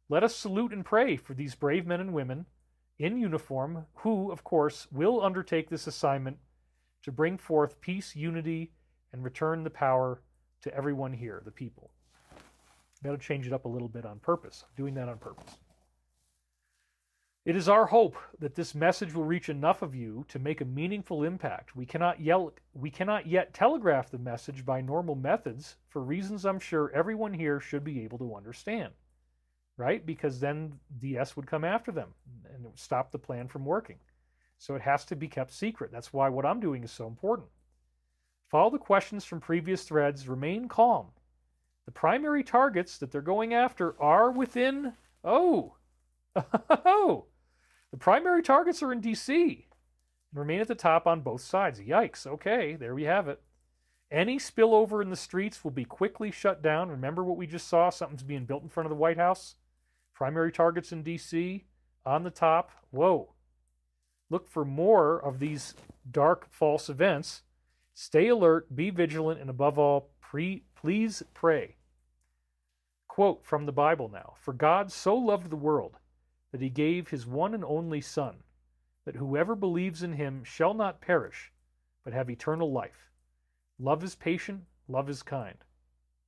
Let us salute and pray for these brave men and women in uniform who, of course, will undertake this assignment to bring forth peace, unity, and return the power to everyone here, the people. Got to change it up a little bit on purpose. I'm doing that on purpose. It is our hope that this message will reach enough of you to make a meaningful impact. We cannot yet telegraph the message by normal methods for reasons I'm sure everyone here should be able to understand. Right? Because then DS would come after them and it would stop the plan from working. So it has to be kept secret. That's why what I'm doing is so important. Follow the questions from previous threads. Remain calm. The primary targets that they're going after are within... The primary targets are in D.C. and remain at the top on both sides. Yikes. Okay, there we have it. Any spillover in the streets will be quickly shut down. Remember what we just saw? Something's being built in front of the White House. Primary targets in D.C. on the top. Whoa. Look for more of these dark, false events. Stay alert, be vigilant, and above all, Please pray. Quote from the Bible now. For God so loved the world that he gave his one and only Son, that whoever believes in him shall not perish, but have eternal life. Love is patient, love is kind.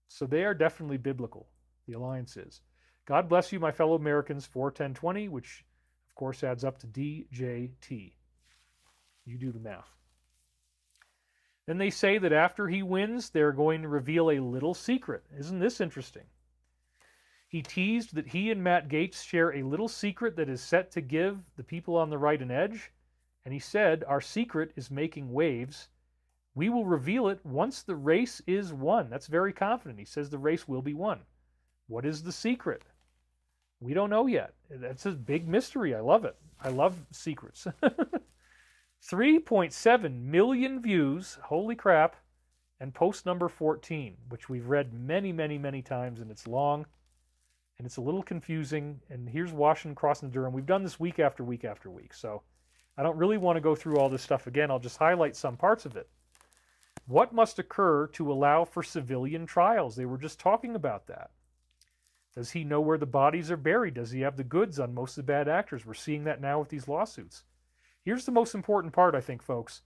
So they are definitely biblical, the alliance is. God bless you, my fellow Americans, 41020, which of course adds up to DJT. You do the math. Then they say that after he wins, they're going to reveal a little secret. Isn't this interesting? He teased that he and Matt Gaetz share a little secret that is set to give the people on the right an edge. And he said, our secret is making waves. We will reveal it once the race is won. That's very confident. He says the race will be won. What is the secret? We don't know yet. That's a big mystery. I love it. I love secrets. 3.7 million views. Holy crap. And post number 14, which we've read many, many, many times, and it's long. And it's a little confusing. And here's Washington crossing the Durham. We've done this week after week after week. So I don't really want to go through all this stuff again. I'll just highlight some parts of it. What must occur to allow for civilian trials? They were just talking about that. Does he know where the bodies are buried? Does he have the goods on most of the bad actors? We're seeing that now with these lawsuits. Here's the most important part, I think, folks.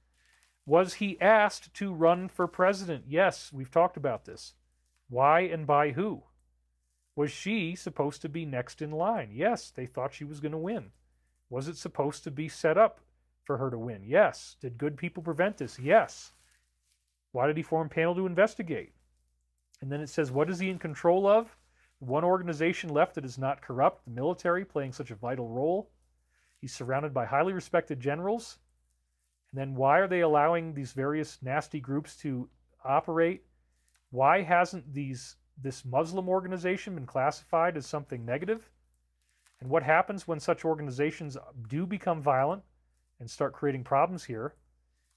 Was he asked to run for president? Yes, we've talked about this. Why and by who? Was she supposed to be next in line? Yes, they thought she was going to win. Was it supposed to be set up for her to win? Yes. Did good people prevent this? Yes. Why did he form a panel to investigate? And then it says, what is he in control of? One organization left that is not corrupt, the military playing such a vital role. He's surrounded by highly respected generals. And then why are they allowing these various nasty groups to operate? Why hasn't this Muslim organization been classified as something negative? And what happens when such organizations do become violent and start creating problems here?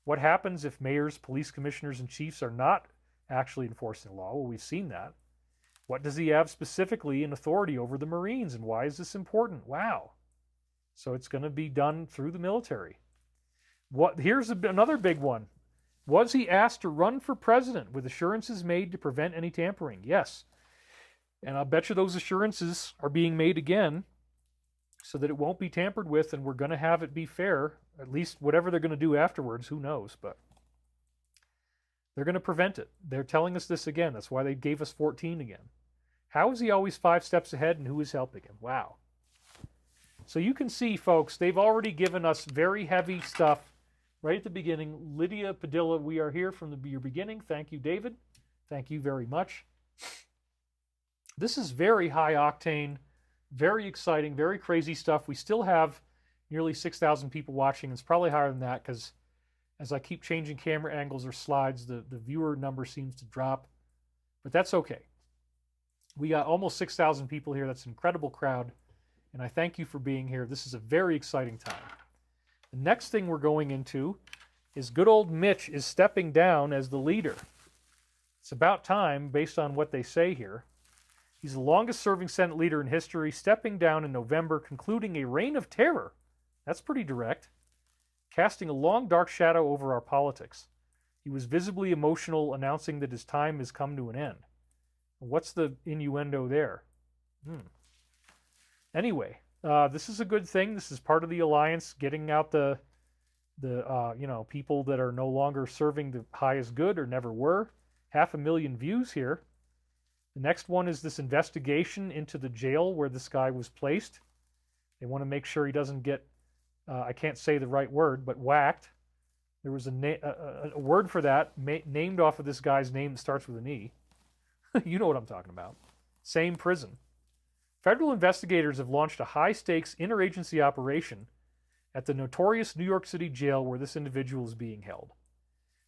What happens if mayors, police commissioners, and chiefs are not actually enforcing the law? Well, we've seen that. What does he have specifically in authority over the Marines, and why is this important? Wow. So it's going to be done through the military. Here's another big one. Was he asked to run for president with assurances made to prevent any tampering? Yes. And I'll bet you those assurances are being made again so that it won't be tampered with, and we're going to have it be fair. At least whatever they're going to do afterwards, who knows, but they're going to prevent it. They're telling us this again. That's why they gave us 14 again. How is he always 5 steps ahead, and who is helping him? Wow. So you can see, folks, they've already given us very heavy stuff right at the beginning. Lydia Padilla, we are here from your beginning. Thank you, David. Thank you very much. This is very high octane, very exciting, very crazy stuff. We still have nearly 6,000 people watching. It's probably higher than that because as I keep changing camera angles or slides, the viewer number seems to drop. But that's okay. We got almost 6,000 people here. That's an incredible crowd. And I thank you for being here. This is a very exciting time. The next thing we're going into is good old Mitch is stepping down as the leader. It's about time, based on what they say here. He's the longest-serving Senate leader in history, stepping down in November, concluding a reign of terror. That's pretty direct. Casting a long, dark shadow over our politics. He was visibly emotional, announcing that his time has come to an end. What's the innuendo there? Anyway, this is a good thing. This is part of the alliance, getting out the people that are no longer serving the highest good or never were. 500,000 views here. The next one is this investigation into the jail where this guy was placed. They want to make sure he doesn't get, I can't say the right word, but whacked. There was a word for that named off of this guy's name that starts with an E. You know what I'm talking about. Same prison. Federal investigators have launched a high-stakes interagency operation at the notorious New York City jail where this individual is being held.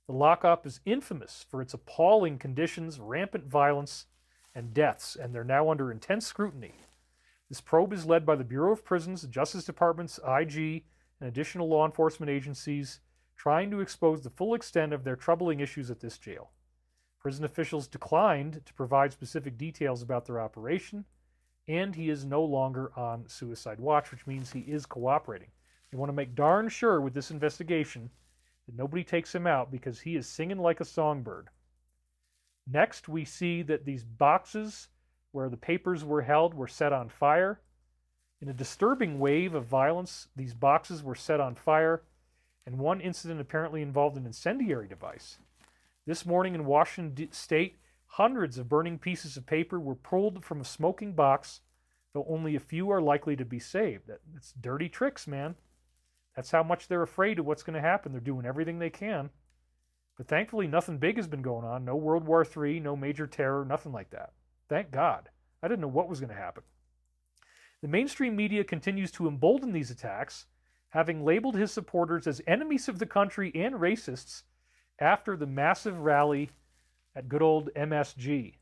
The lockup is infamous for its appalling conditions, rampant violence, and deaths, and they're now under intense scrutiny. This probe is led by the Bureau of Prisons, the Justice Department's IG, and additional law enforcement agencies trying to expose the full extent of their troubling issues at this jail. Prison officials declined to provide specific details about their operation, and he is no longer on suicide watch, which means he is cooperating. They want to make darn sure with this investigation that nobody takes him out because he is singing like a songbird. Next, we see that these boxes where the papers were held were set on fire. In a disturbing wave of violence, these boxes were set on fire, and one incident apparently involved an incendiary device. This morning in Washington State, hundreds of burning pieces of paper were pulled from a smoking box, though only a few are likely to be saved. That's dirty tricks, man. That's how much they're afraid of what's going to happen. They're doing everything they can. But thankfully, nothing big has been going on. No World War III, no major terror, nothing like that. Thank God. I didn't know what was going to happen. The mainstream media continues to embolden these attacks, having labeled his supporters as enemies of the country and racists after the massive rally at good old MSG.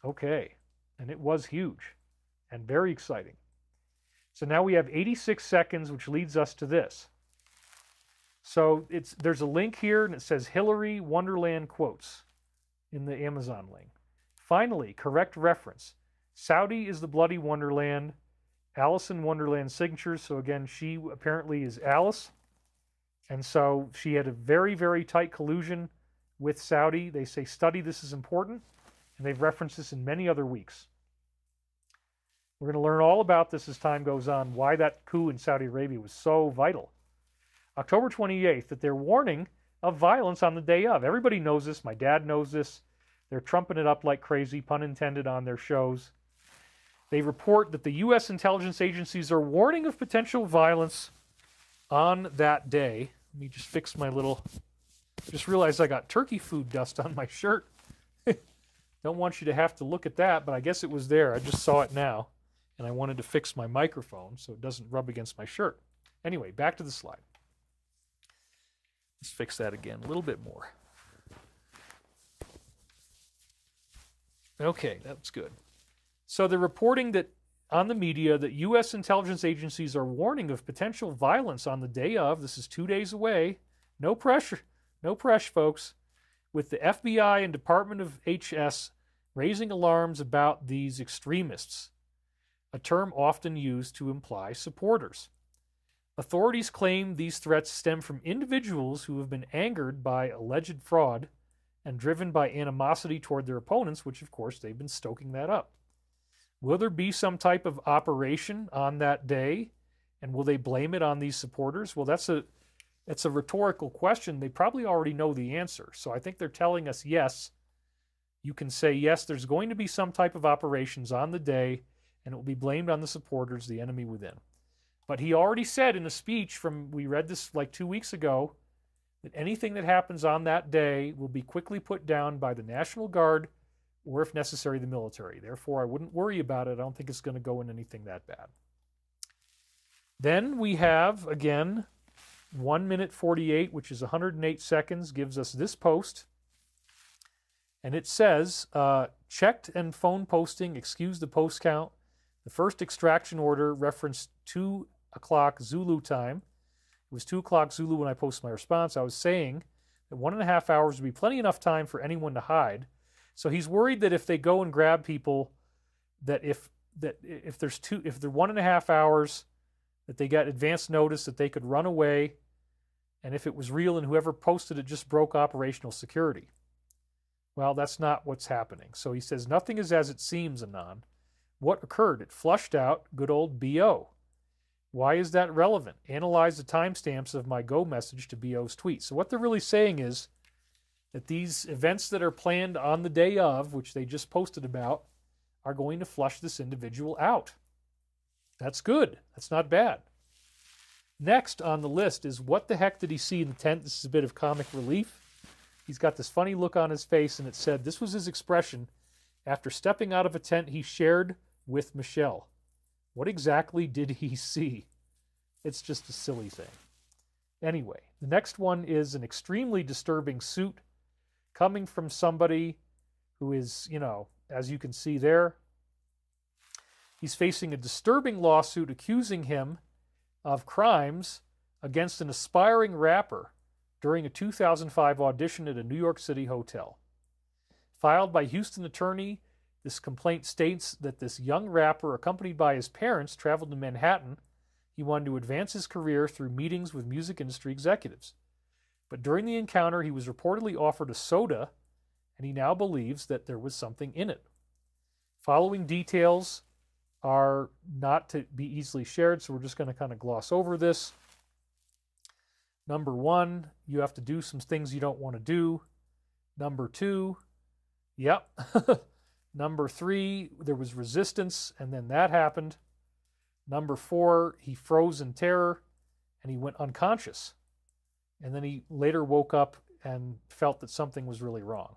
Okay, and it was huge and very exciting. So now we have 86 seconds, which leads us to this. So there's a link here, and it says Hillary Wonderland quotes in the Amazon link. Finally, correct reference. Saudi is the bloody Wonderland. Alice in Wonderland signatures. So again, she apparently is Alice. And so she had a very, very tight collusion with Saudi. They say, study, this is important. And they've referenced this in many other weeks. We're going to learn all about this as time goes on, why that coup in Saudi Arabia was so vital. October 28th, that they're warning of violence on the day of. Everybody knows this. My dad knows this. They're trumping it up like crazy, pun intended, on their shows. They report that the U.S. intelligence agencies are warning of potential violence on that day. Let me just fix my little... Just realized I got turkey food dust on my shirt. Don't want you to have to look at that, but I guess it was there. I just saw it now, and I wanted to fix my microphone so it doesn't rub against my shirt. Anyway, back to the slide. Let's fix that again a little bit more. Okay, that's good. So they're reporting that on the media that U.S. intelligence agencies are warning of potential violence on the day of. This is 2 days away. No pressure. No pressure, folks. With the FBI and Department of HS raising alarms about these extremists, a term often used to imply supporters. Authorities claim these threats stem from individuals who have been angered by alleged fraud and driven by animosity toward their opponents, which of course they've been stoking that up. Will there be some type of operation on that day, and will they blame it on these supporters? Well, that's a rhetorical question. They probably already know the answer. So I think they're telling us yes. You can say yes, there's going to be some type of operations on the day, and it will be blamed on the supporters, the enemy within. But he already said in a speech we read this like 2 weeks ago, that anything that happens on that day will be quickly put down by the National Guard or, if necessary, the military. Therefore, I wouldn't worry about it. I don't think it's going to go in anything that bad. Then we have, again, 1 minute 48, which is 108 seconds, gives us this post. And it says, checked and phone posting, excuse the post count. The first extraction order referenced 2 o'clock Zulu time. It was 2 o'clock Zulu when I posted my response. I was saying that 1.5 hours would be plenty enough time for anyone to hide. So he's worried that if they go and grab people, that if they're 1.5 hours, that they got advance notice that they could run away, and if it was real and whoever posted it just broke operational security. Well, that's not what's happening. So he says, nothing is as it seems, Anon. What occurred? It flushed out good old BO. Why is that relevant? Analyze the timestamps of my go message to BO's tweet. So what they're really saying is that these events that are planned on the day of, which they just posted about, are going to flush this individual out. That's good. That's not bad. Next on the list is, what the heck did he see in the tent? This is a bit of comic relief. He's got this funny look on his face, and it said this was his expression after stepping out of a tent he shared with Michelle. What exactly did he see? It's just a silly thing. Anyway, the next one is an extremely disturbing suit coming from somebody who is, as you can see there, he's facing a disturbing lawsuit accusing him of crimes against an aspiring rapper during a 2005 audition at a New York City hotel. Filed by Houston attorney, this complaint states that this young rapper, accompanied by his parents, traveled to Manhattan. He wanted to advance his career through meetings with music industry executives. But during the encounter, he was reportedly offered a soda and he now believes that there was something in it. Following details are not to be easily shared, so we're just going to kind of gloss over this. Number 1, you have to do some things you don't want to do. Number 2, yep. Number 3, there was resistance, and then that happened. Number 4, he froze in terror, and he went unconscious. And then he later woke up and felt that something was really wrong.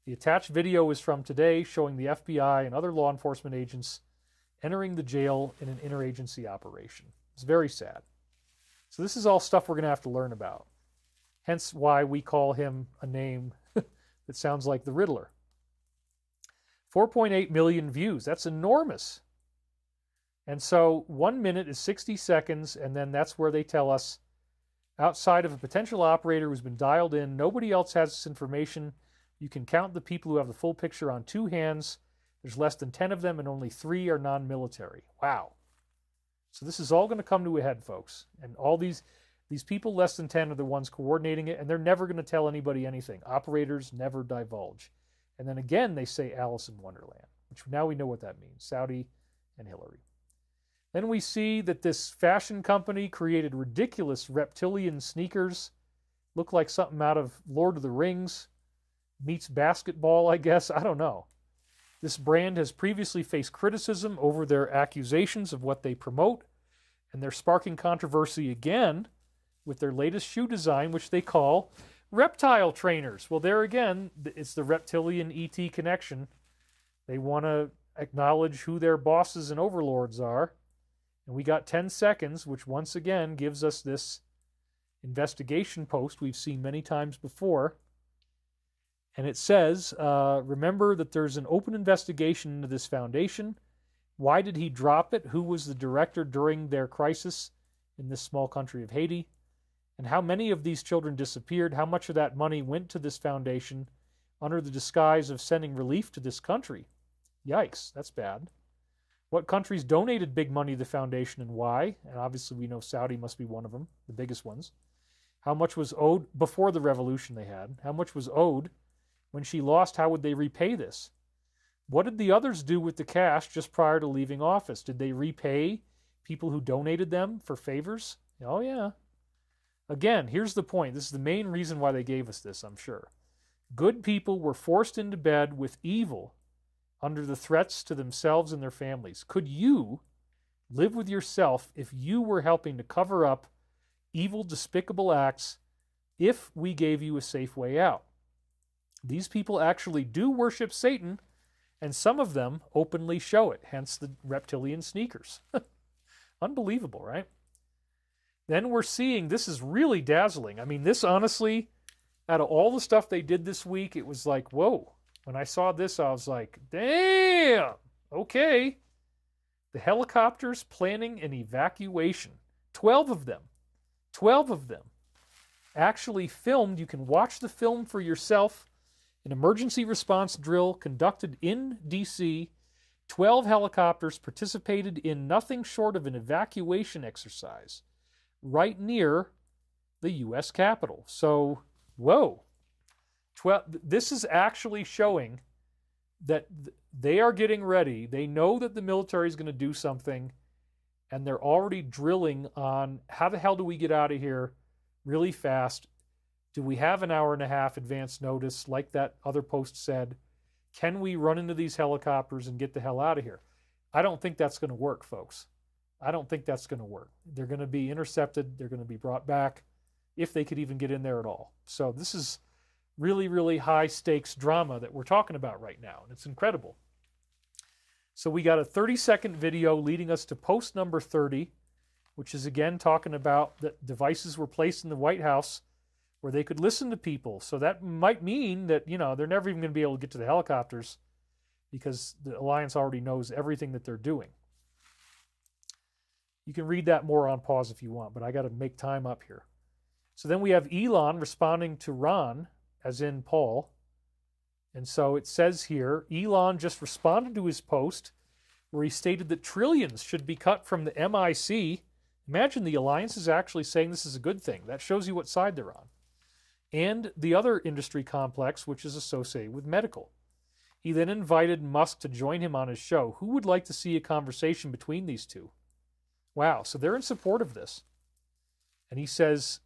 The attached video is from today, showing the FBI and other law enforcement agents entering the jail in an interagency operation. It's very sad. So this is all stuff we're going to have to learn about. Hence why we call him a name that sounds like the Riddler. 4.8 million views. That's enormous. And so 1 minute is 60 seconds, and then that's where they tell us, outside of a potential operator who's been dialed in, nobody else has this information. You can count the people who have the full picture on 2 hands. There's less than 10 of them, and only 3 are non-military. Wow. So this is all going to come to a head, folks. And all these people less than 10 are the ones coordinating it, and they're never going to tell anybody anything. Operators never divulge. And then again, they say Alice in Wonderland, which now we know what that means, Saudi and Hillary. Then we see that this fashion company created ridiculous reptilian sneakers, look like something out of Lord of the Rings, meets basketball, I guess. I don't know. This brand has previously faced criticism over their accusations of what they promote, and they're sparking controversy again with their latest shoe design, which they call reptile trainers. Well, there again, it's the reptilian ET connection. They want to acknowledge who their bosses and overlords are. And we got 10 seconds, which once again gives us this investigation post we've seen many times before. And it says, remember that there's an open investigation into this foundation. Why did he drop it? Who was the director during their crisis in this small country of Haiti? And how many of these children disappeared? How much of that money went to this foundation under the disguise of sending relief to this country? Yikes, that's bad. What countries donated big money to the foundation and why? And obviously we know Saudi must be one of them, the biggest ones. How much was owed before the revolution they had? How much was owed when she lost? How would they repay this? What did the others do with the cash just prior to leaving office? Did they repay people who donated them for favors? Oh, yeah. Again, here's the point. This is the main reason why they gave us this, I'm sure. Good people were forced into bed with evil under the threats to themselves and their families. Could you live with yourself if you were helping to cover up evil, despicable acts if we gave you a safe way out? These people actually do worship Satan, and some of them openly show it, hence the reptilian sneakers. Unbelievable, right? Then we're seeing, this is really dazzling. I mean, this honestly, out of all the stuff they did this week, it was like, whoa. When I saw this, I was like, damn, okay. The helicopters planning an evacuation. 12 of them. 12 of them. Actually filmed. You can watch the film for yourself. An emergency response drill conducted in D.C. 12 helicopters participated in nothing short of an evacuation exercise right near the U.S. Capitol. So, whoa. This is actually showing that they are getting ready. They know that the military is going to do something, and they're already drilling on how the hell do we get out of here really fast? Do we have an hour and a half advance notice like that other post said? Can we run into these helicopters and get the hell out of here? I don't think that's going to work, folks. I don't think that's going to work. They're going to be intercepted. They're going to be brought back, if they could even get in there at all. So this is really, really high stakes drama that we're talking about right now, and it's incredible. So we got a 30-second video leading us to post number 30, which is again talking about that devices were placed in the White House where they could listen to people. So that might mean that, they're never even going to be able to get to the helicopters because the Alliance already knows everything that they're doing. You can read that more on pause if you want, but I got to make time up here. So then we have Elon responding to Ron, as in Paul. And so it says here, Elon just responded to his post where he stated that trillions should be cut from the MIC. Imagine the Alliance is actually saying this is a good thing. That shows you what side they're on. and the other industry complex which is associated with medical. He then invited Musk to join him on his show. Who would like to see a conversation between these two? Wow, so they're in support of this. And he says,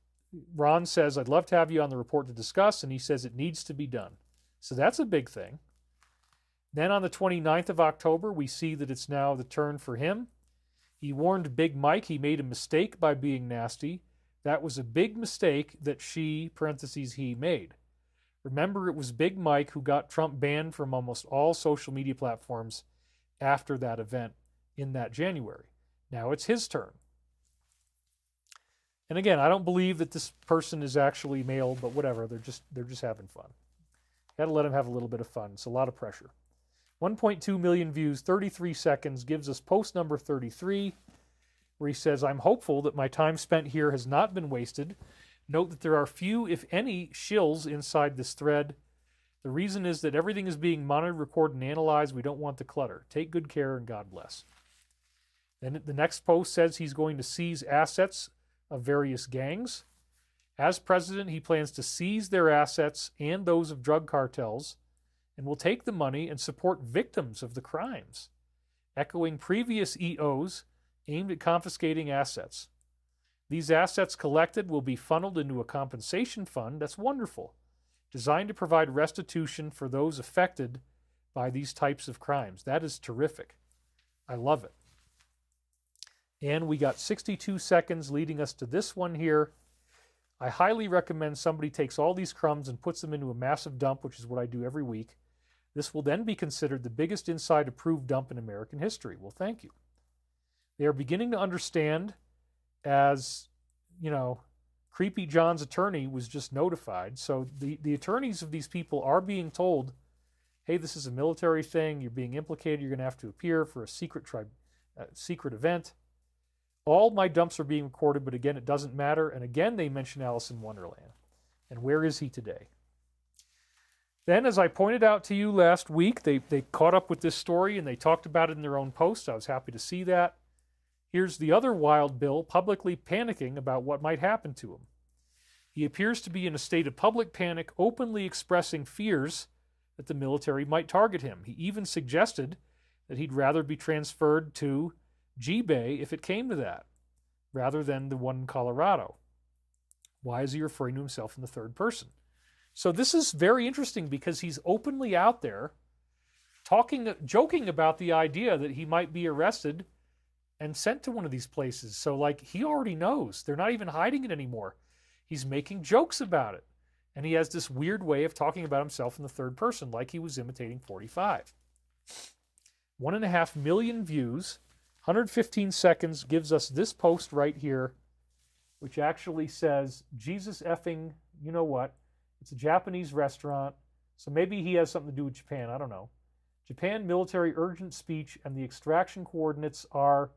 Ron says, I'd love to have you on the report to discuss, and he says it needs to be done. So that's a big thing. Then on the 29th of October, we see that it's now the turn for him. He warned Big Mike he made a mistake by being nasty. That was a big mistake that she, parentheses, he made. Remember, it was Big Mike who got Trump banned from almost all social media platforms after that event in that January. Now it's his turn. And again, I don't believe that this person is actually male, but whatever, they're just having fun. Got to let them have a little bit of fun. It's a lot of pressure. 1.2 million views, 33 seconds, gives us post number 33, where he says, I'm hopeful that my time spent here has not been wasted. Note that there are few, if any, shills inside this thread. The reason is that everything is being monitored, recorded, and analyzed. We don't want the clutter. Take good care and God bless. Then the next post says he's going to seize assets of various gangs. As president, he plans to seize their assets and those of drug cartels and will take the money and support victims of the crimes, echoing previous EOs aimed at confiscating assets. These assets collected will be funneled into a compensation fund that's wonderful, designed to provide restitution for those affected by these types of crimes. That is terrific. I love it. And we got 62 seconds leading us to this one here. I highly recommend somebody takes all these crumbs and puts them into a massive dump, which is what I do every week. This will then be considered the biggest inside-approved dump in American history. Well, thank you. They are beginning to understand, as, you know, Creepy John's attorney was just notified. So the attorneys of these people are being told, hey, this is a military thing. You're being implicated. You're going to have to appear for a secret event. All my dumps are being recorded, but again, it doesn't matter. And again, they mention Alice in Wonderland. And where is he today? Then, as I pointed out to you last week, they caught up with this story and they talked about it in their own post. I was happy to see that. Here's the other wild Bill publicly panicking about what might happen to him. He appears to be in a state of public panic, openly expressing fears that the military might target him. He even suggested that he'd rather be transferred to G-Bay if it came to that, rather than the one in Colorado. Why is he referring to himself in the third person? So this is very interesting because he's openly out there joking about the idea that he might be arrested and sent to one of these places. So like he already knows. They're not even hiding it anymore. He's making jokes about it. And he has this weird way of talking about himself in the third person, like he was imitating 45. 1.5 million views. 115 seconds gives us this post right here, which actually says, Jesus effing, you know what? It's a Japanese restaurant, so maybe he has something to do with Japan. I don't know. Japan military urgent speech and the extraction coordinates are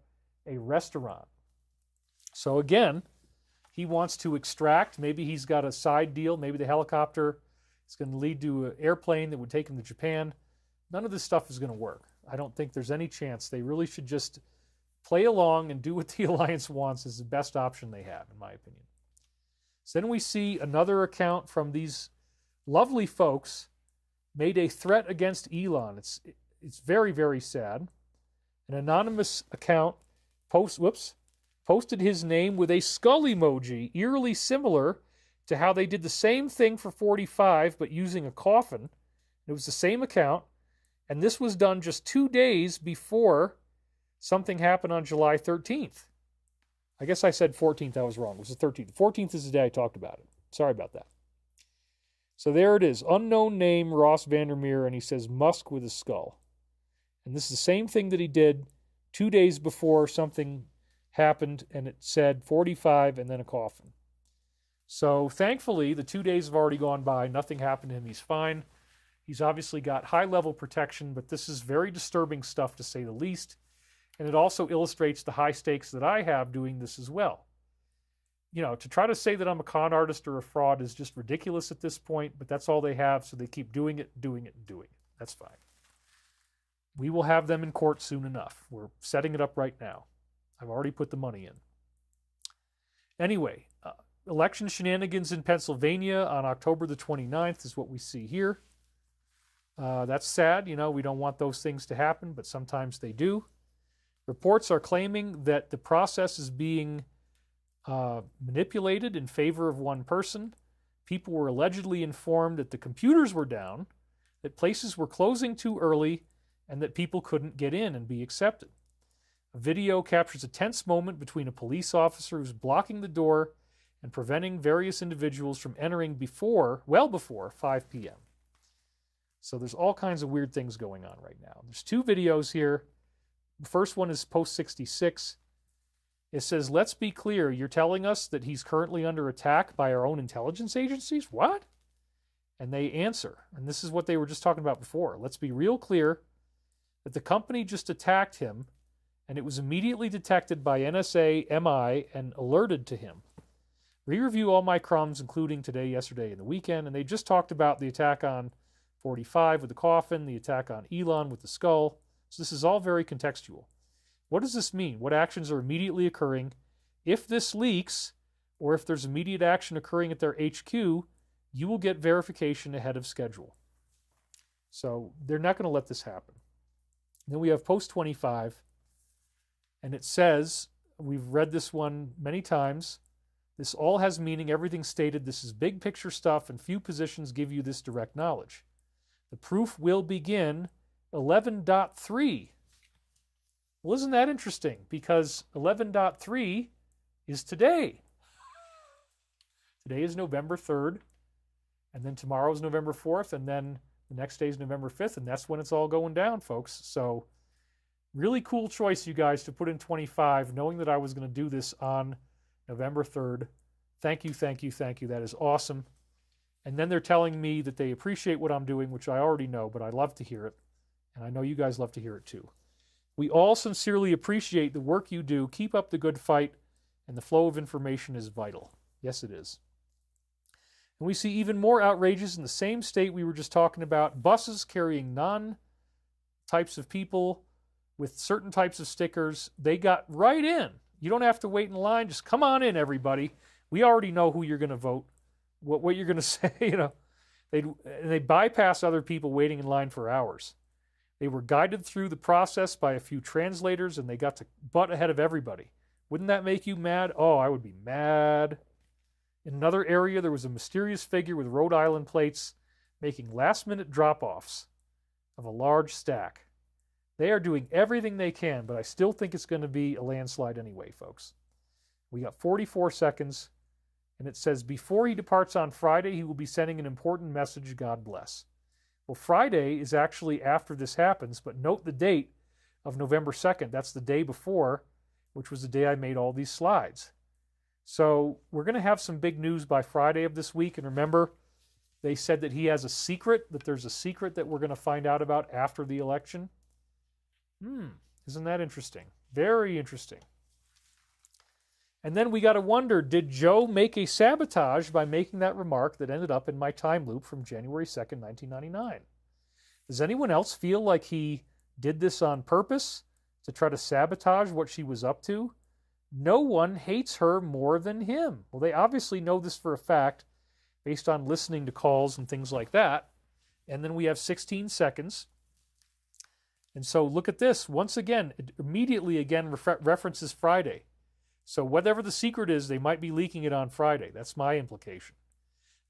a restaurant. So again, he wants to extract. Maybe he's got a side deal. Maybe the helicopter is going to lead to an airplane that would take him to Japan. None of this stuff is going to work. I don't think there's any chance. They really should just play along and do what the Alliance wants is the best option they have, in my opinion. So then we see another account from these lovely folks made a threat against Elon. It's very, very sad. An anonymous account posted his name with a skull emoji, eerily similar to how they did the same thing for 45, but using a coffin. It was the same account, and this was done just 2 days before something happened on July 13th. I guess I said 14th. I was wrong. It was the 13th. The 14th is the day I talked about it. Sorry about that. So there it is. Unknown name, Ross Vandermeer, and he says Musk with a skull. And this is the same thing that he did 2 days before something happened, and it said 45 and then a coffin. So thankfully, the 2 days have already gone by. Nothing happened to him. He's fine. He's obviously got high-level protection, but this is very disturbing stuff, to say the least. And it also illustrates the high stakes that I have doing this as well. You know, to try to say that I'm a con artist or a fraud is just ridiculous at this point, but that's all they have, so they keep doing it, and doing it. That's fine. We will have them in court soon enough. We're setting it up right now. I've already put the money in. Anyway, election shenanigans in Pennsylvania on October the 29th is what we see here. That's sad. You know, we don't want those things to happen, but sometimes they do. Reports are claiming that the process is being manipulated in favor of one person. People were allegedly informed that the computers were down, that places were closing too early, and that people couldn't get in and be accepted. A video captures a tense moment between a police officer who's blocking the door and preventing various individuals from entering well before 5 p.m. So there's all kinds of weird things going on right now. There's 2 videos here. The first one is post 66. It says, let's be clear, you're telling us that he's currently under attack by our own intelligence agencies? What? And they answer, and this is what they were just talking about before. Let's be real clear that the company just attacked him, and it was immediately detected by NSA, MI, and alerted to him. Re-review all my crumbs, including today, yesterday, and the weekend, and they just talked about the attack on 45 with the coffin, the attack on Elon with the skull. So this is all very contextual. What does this mean? What actions are immediately occurring? If this leaks, or if there's immediate action occurring at their HQ, you will get verification ahead of schedule. So they're not going to let this happen. Then we have post 25, and it says, we've read this one many times, this all has meaning, everything stated, this is big picture stuff, and few positions give you this direct knowledge. The proof will begin 11.3. Well, isn't that interesting? Because 11.3 is today. Today is November 3rd, and then tomorrow is November 4th, and then the next day is November 5th, and that's when it's all going down, folks. So really cool choice, you guys, to put in 25, knowing that I was going to do this on November 3rd. Thank you, thank you, thank you. That is awesome. And then they're telling me that they appreciate what I'm doing, which I already know, but I love to hear it. And I know you guys love to hear it too. We all sincerely appreciate the work you do. Keep up the good fight, and the flow of information is vital. Yes, it is. And we see even more outrages in the same state we were just talking about. Buses carrying non-types of people with certain types of stickers. They got right in. You don't have to wait in line. Just come on in, everybody. We already know who you're going to vote, what you're going to say. You know, they bypass other people waiting in line for hours. They were guided through the process by a few translators, and they got to butt ahead of everybody. Wouldn't that make you mad? Oh, I would be mad. In another area, there was a mysterious figure with Rhode Island plates making last-minute drop-offs of a large stack. They are doing everything they can, but I still think it's going to be a landslide anyway, folks. We got 44 seconds, and it says, before he departs on Friday, he will be sending an important message, God bless. Well, Friday is actually after this happens, but note the date of November 2nd. That's the day before, which was the day I made all these slides. So we're going to have some big news by Friday of this week. And remember, they said that he has a secret, that there's a secret that we're going to find out about after the election. Isn't that interesting? Very interesting. And then we got to wonder, did Joe make a sabotage by making that remark that ended up in my time loop from January 2nd, 1999? Does anyone else feel like he did this on purpose to try to sabotage what she was up to? No one hates her more than him. Well, they obviously know this for a fact based on listening to calls and things like that. And then we have 16 seconds. And so look at this. Once again, it immediately again references Friday. So whatever the secret is, they might be leaking it on Friday. That's my implication.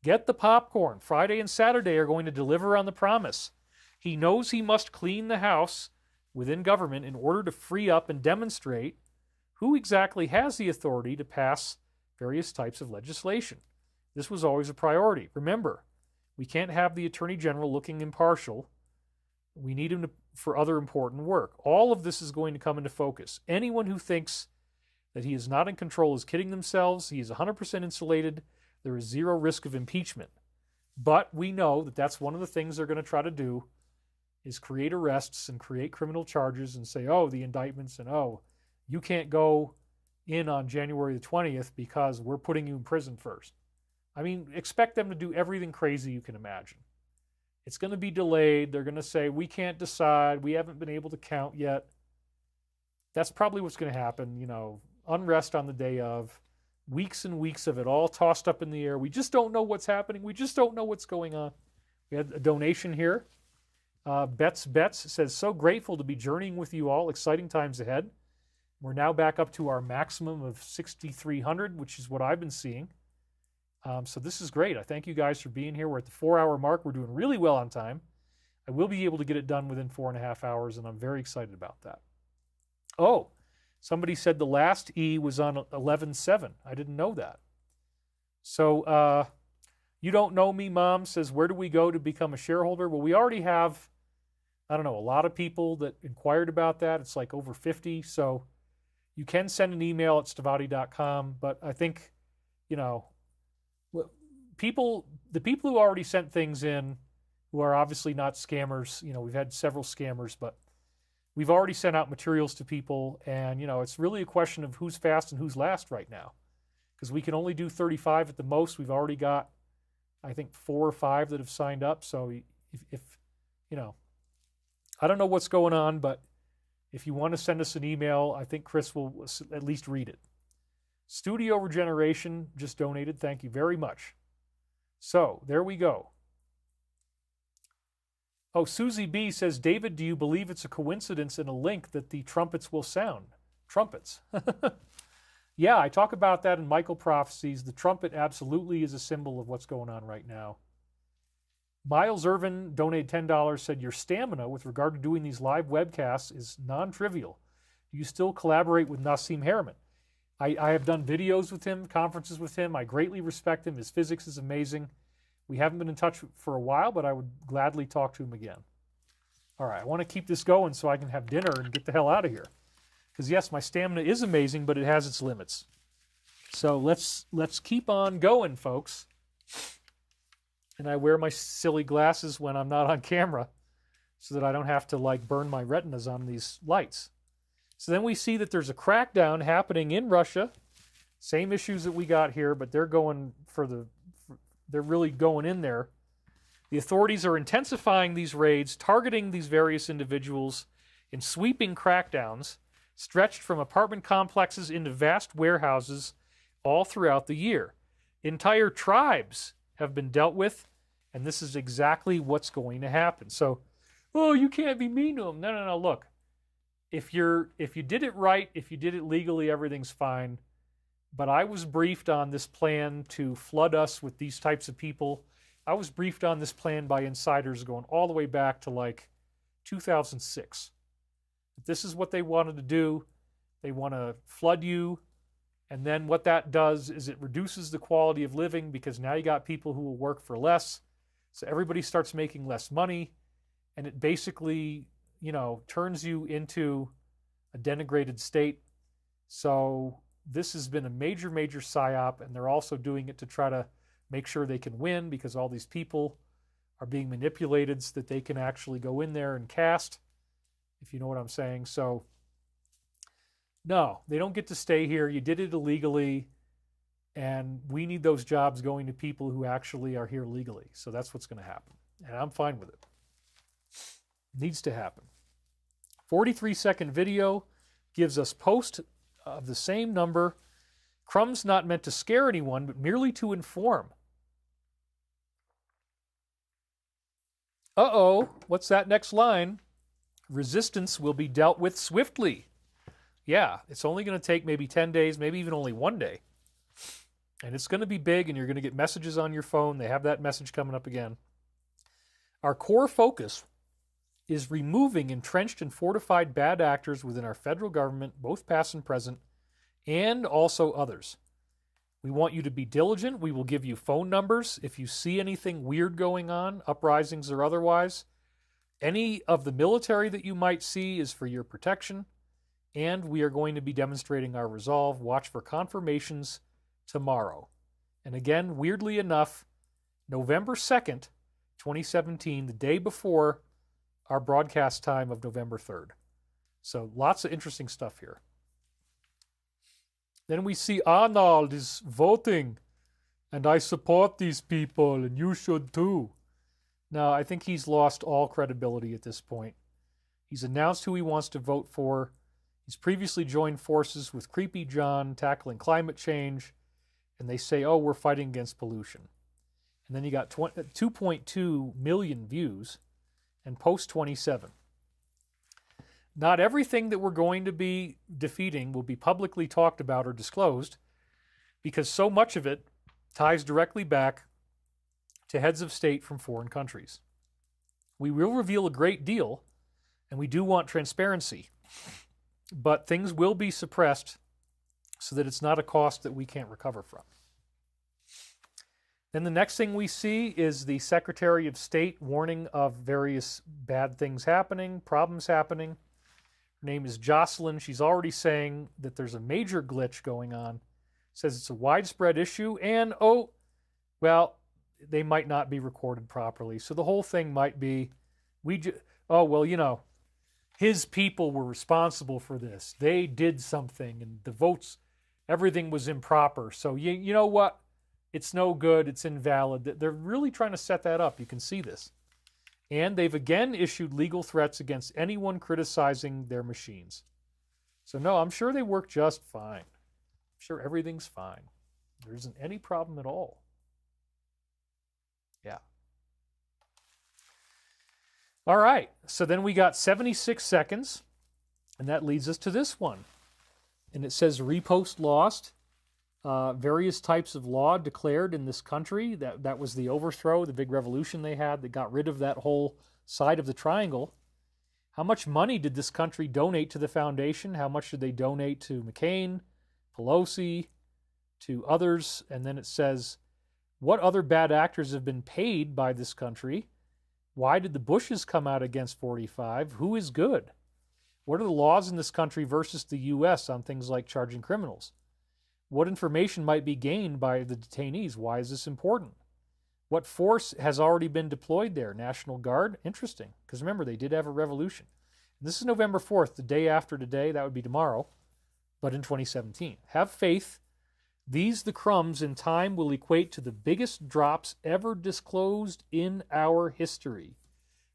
Get the popcorn. Friday and Saturday are going to deliver on the promise. He knows he must clean the house within government in order to free up and demonstrate who exactly has the authority to pass various types of legislation. This was always a priority. Remember, we can't have the Attorney General looking impartial. We need him for other important work. All of this is going to come into focus. Anyone who thinks that he is not in control is kidding themselves. He is 100% insulated. There is zero risk of impeachment. But we know that that's one of the things they're going to try to do is create arrests and create criminal charges and say, oh, the indictments, and oh, you can't go in on January the 20th because we're putting you in prison first. I mean, expect them to do everything crazy you can imagine. It's going to be delayed. They're going to say, we can't decide. We haven't been able to count yet. That's probably what's going to happen, unrest on the day of, weeks and weeks of it all tossed up in the air. We just don't know what's happening. We just don't know what's going on. We had a donation here. Bets says, so grateful to be journeying with you all. Exciting times ahead. We're now back up to our maximum of 6,300, which is what I've been seeing. So this is great. I thank you guys for being here. We're at the 4-hour mark. We're doing really well on time. I will be able to get it done within 4.5 hours, and I'm very excited about that. Oh, somebody said the last E was on 11/7. I didn't know that. So you don't know me, Mom says, where do we go to become a shareholder? Well, we already have, I don't know, a lot of people that inquired about that. It's like over 50. So you can send an email at stavati.com, but I think, you know, the people who already sent things in, who are obviously not scammers, you know, we've had several scammers, but we've already sent out materials to people, and, you know, it's really a question of who's fast and who's last right now, because we can only do 35 at the most. We've already got, I think, 4 or 5 that have signed up. So if you know, I don't know what's going on, but if you want to send us an email, I think Chris will at least read it. Studio Regeneration just donated. Thank you very much. So there we go. Oh, Susie B says, David, do you believe it's a coincidence and a link that the trumpets will sound? Trumpets. Yeah, I talk about that in Michael Prophecies. The trumpet absolutely is a symbol of what's going on right now. Miles Irvin donated $10, said, your stamina with regard to doing these live webcasts is non-trivial. Do you still collaborate with Nassim Harriman? I have done videos with him, conferences with him. I greatly respect him. His physics is amazing. We haven't been in touch for a while, but I would gladly talk to him again. All right, I want to keep this going so I can have dinner and get the hell out of here. Because yes, my stamina is amazing, but it has its limits. So let's keep on going, folks. And I wear my silly glasses when I'm not on camera so that I don't have to like burn my retinas on these lights. So then we see that there's a crackdown happening in Russia. Same issues that we got here, but they're going they're really going in there. The authorities are intensifying these raids, targeting these various individuals in sweeping crackdowns, stretched from apartment complexes into vast warehouses all throughout the year. Entire tribes have been dealt with, and this is exactly what's going to happen. So, oh, you can't be mean to them. No. Look, if you did it right, if you did it legally, everything's fine. But I was briefed on this plan to flood us with these types of people. I was briefed on this plan by insiders going all the way back to like 2006. This is what they wanted to do. They want to flood you. And then what that does is it reduces the quality of living, because now you got people who will work for less. So everybody starts making less money. And it basically, you know, turns you into a denigrated state. So this has been a major, major psyop, and they're also doing it to try to make sure they can win, because all these people are being manipulated so that they can actually go in there and cast, if you know what I'm saying. So, no, they don't get to stay here. You did it illegally, and we need those jobs going to people who actually are here legally. So that's what's going to happen, and I'm fine with it. Needs to happen. 43-second video gives us post of the same number. Crumbs not meant to scare anyone, but merely to inform. Uh-oh, what's that next line? Resistance will be dealt with swiftly. Yeah, it's only going to take maybe 10 days, maybe even only 1 day. And it's going to be big, and you're going to get messages on your phone. They have that message coming up again. Our core focus is removing entrenched and fortified bad actors within our federal government, both past and present, and also others. We want you to be diligent. We will give you phone numbers if you see anything weird going on, uprisings or otherwise. Any of the military that you might see is for your protection, and we are going to be demonstrating our resolve. Watch for confirmations tomorrow. And again, weirdly enough, November 2nd, 2017, the day before our broadcast time of November 3rd. So lots of interesting stuff here. Then we see Arnold is voting, and I support these people, and you should too. Now, I think he's lost all credibility at this point. He's announced who he wants to vote for. He's previously joined forces with Creepy John, tackling climate change. and they say, oh, we're fighting against pollution. And then you got 2.2 million views and post 27. Not everything that we're going to be defeating will be publicly talked about or disclosed, because so much of it ties directly back to heads of state from foreign countries. We will reveal a great deal, and we do want transparency, but things will be suppressed so that it's not a cost that we can't recover from. Then the next thing we see is the Secretary of State warning of various bad things happening, problems happening. Her name is Jocelyn. She's already saying that there's a major glitch going on. Says it's a widespread issue, and they might not be recorded properly. So the whole thing might be, his people were responsible for this. They did something, and the votes, everything was improper. So you know what? It's no good. It's invalid. They're really trying to set that up. You can see this. And they've again issued legal threats against anyone criticizing their machines. So no, I'm sure they work just fine. I'm sure everything's fine. There isn't any problem at all. Yeah. All right. So then we got 76 seconds. And that leads us to this one. And it says repost lost. Various types of law declared in this country. That was the overthrow, the big revolution they had that got rid of that whole side of the triangle. How much money did this country donate to the foundation? How much did they donate to McCain, Pelosi, to others? And then it says, what other bad actors have been paid by this country? Why did the Bushes come out against 45? Who is good? What are the laws in this country versus the U.S. on things like charging criminals? What information might be gained by the detainees? Why is this important? What force has already been deployed there? National Guard? Interesting, because remember, they did have a revolution. And this is November 4th, the day after today. That would be tomorrow, but in 2017. Have faith. These, the crumbs in time, will equate to the biggest drops ever disclosed in our history.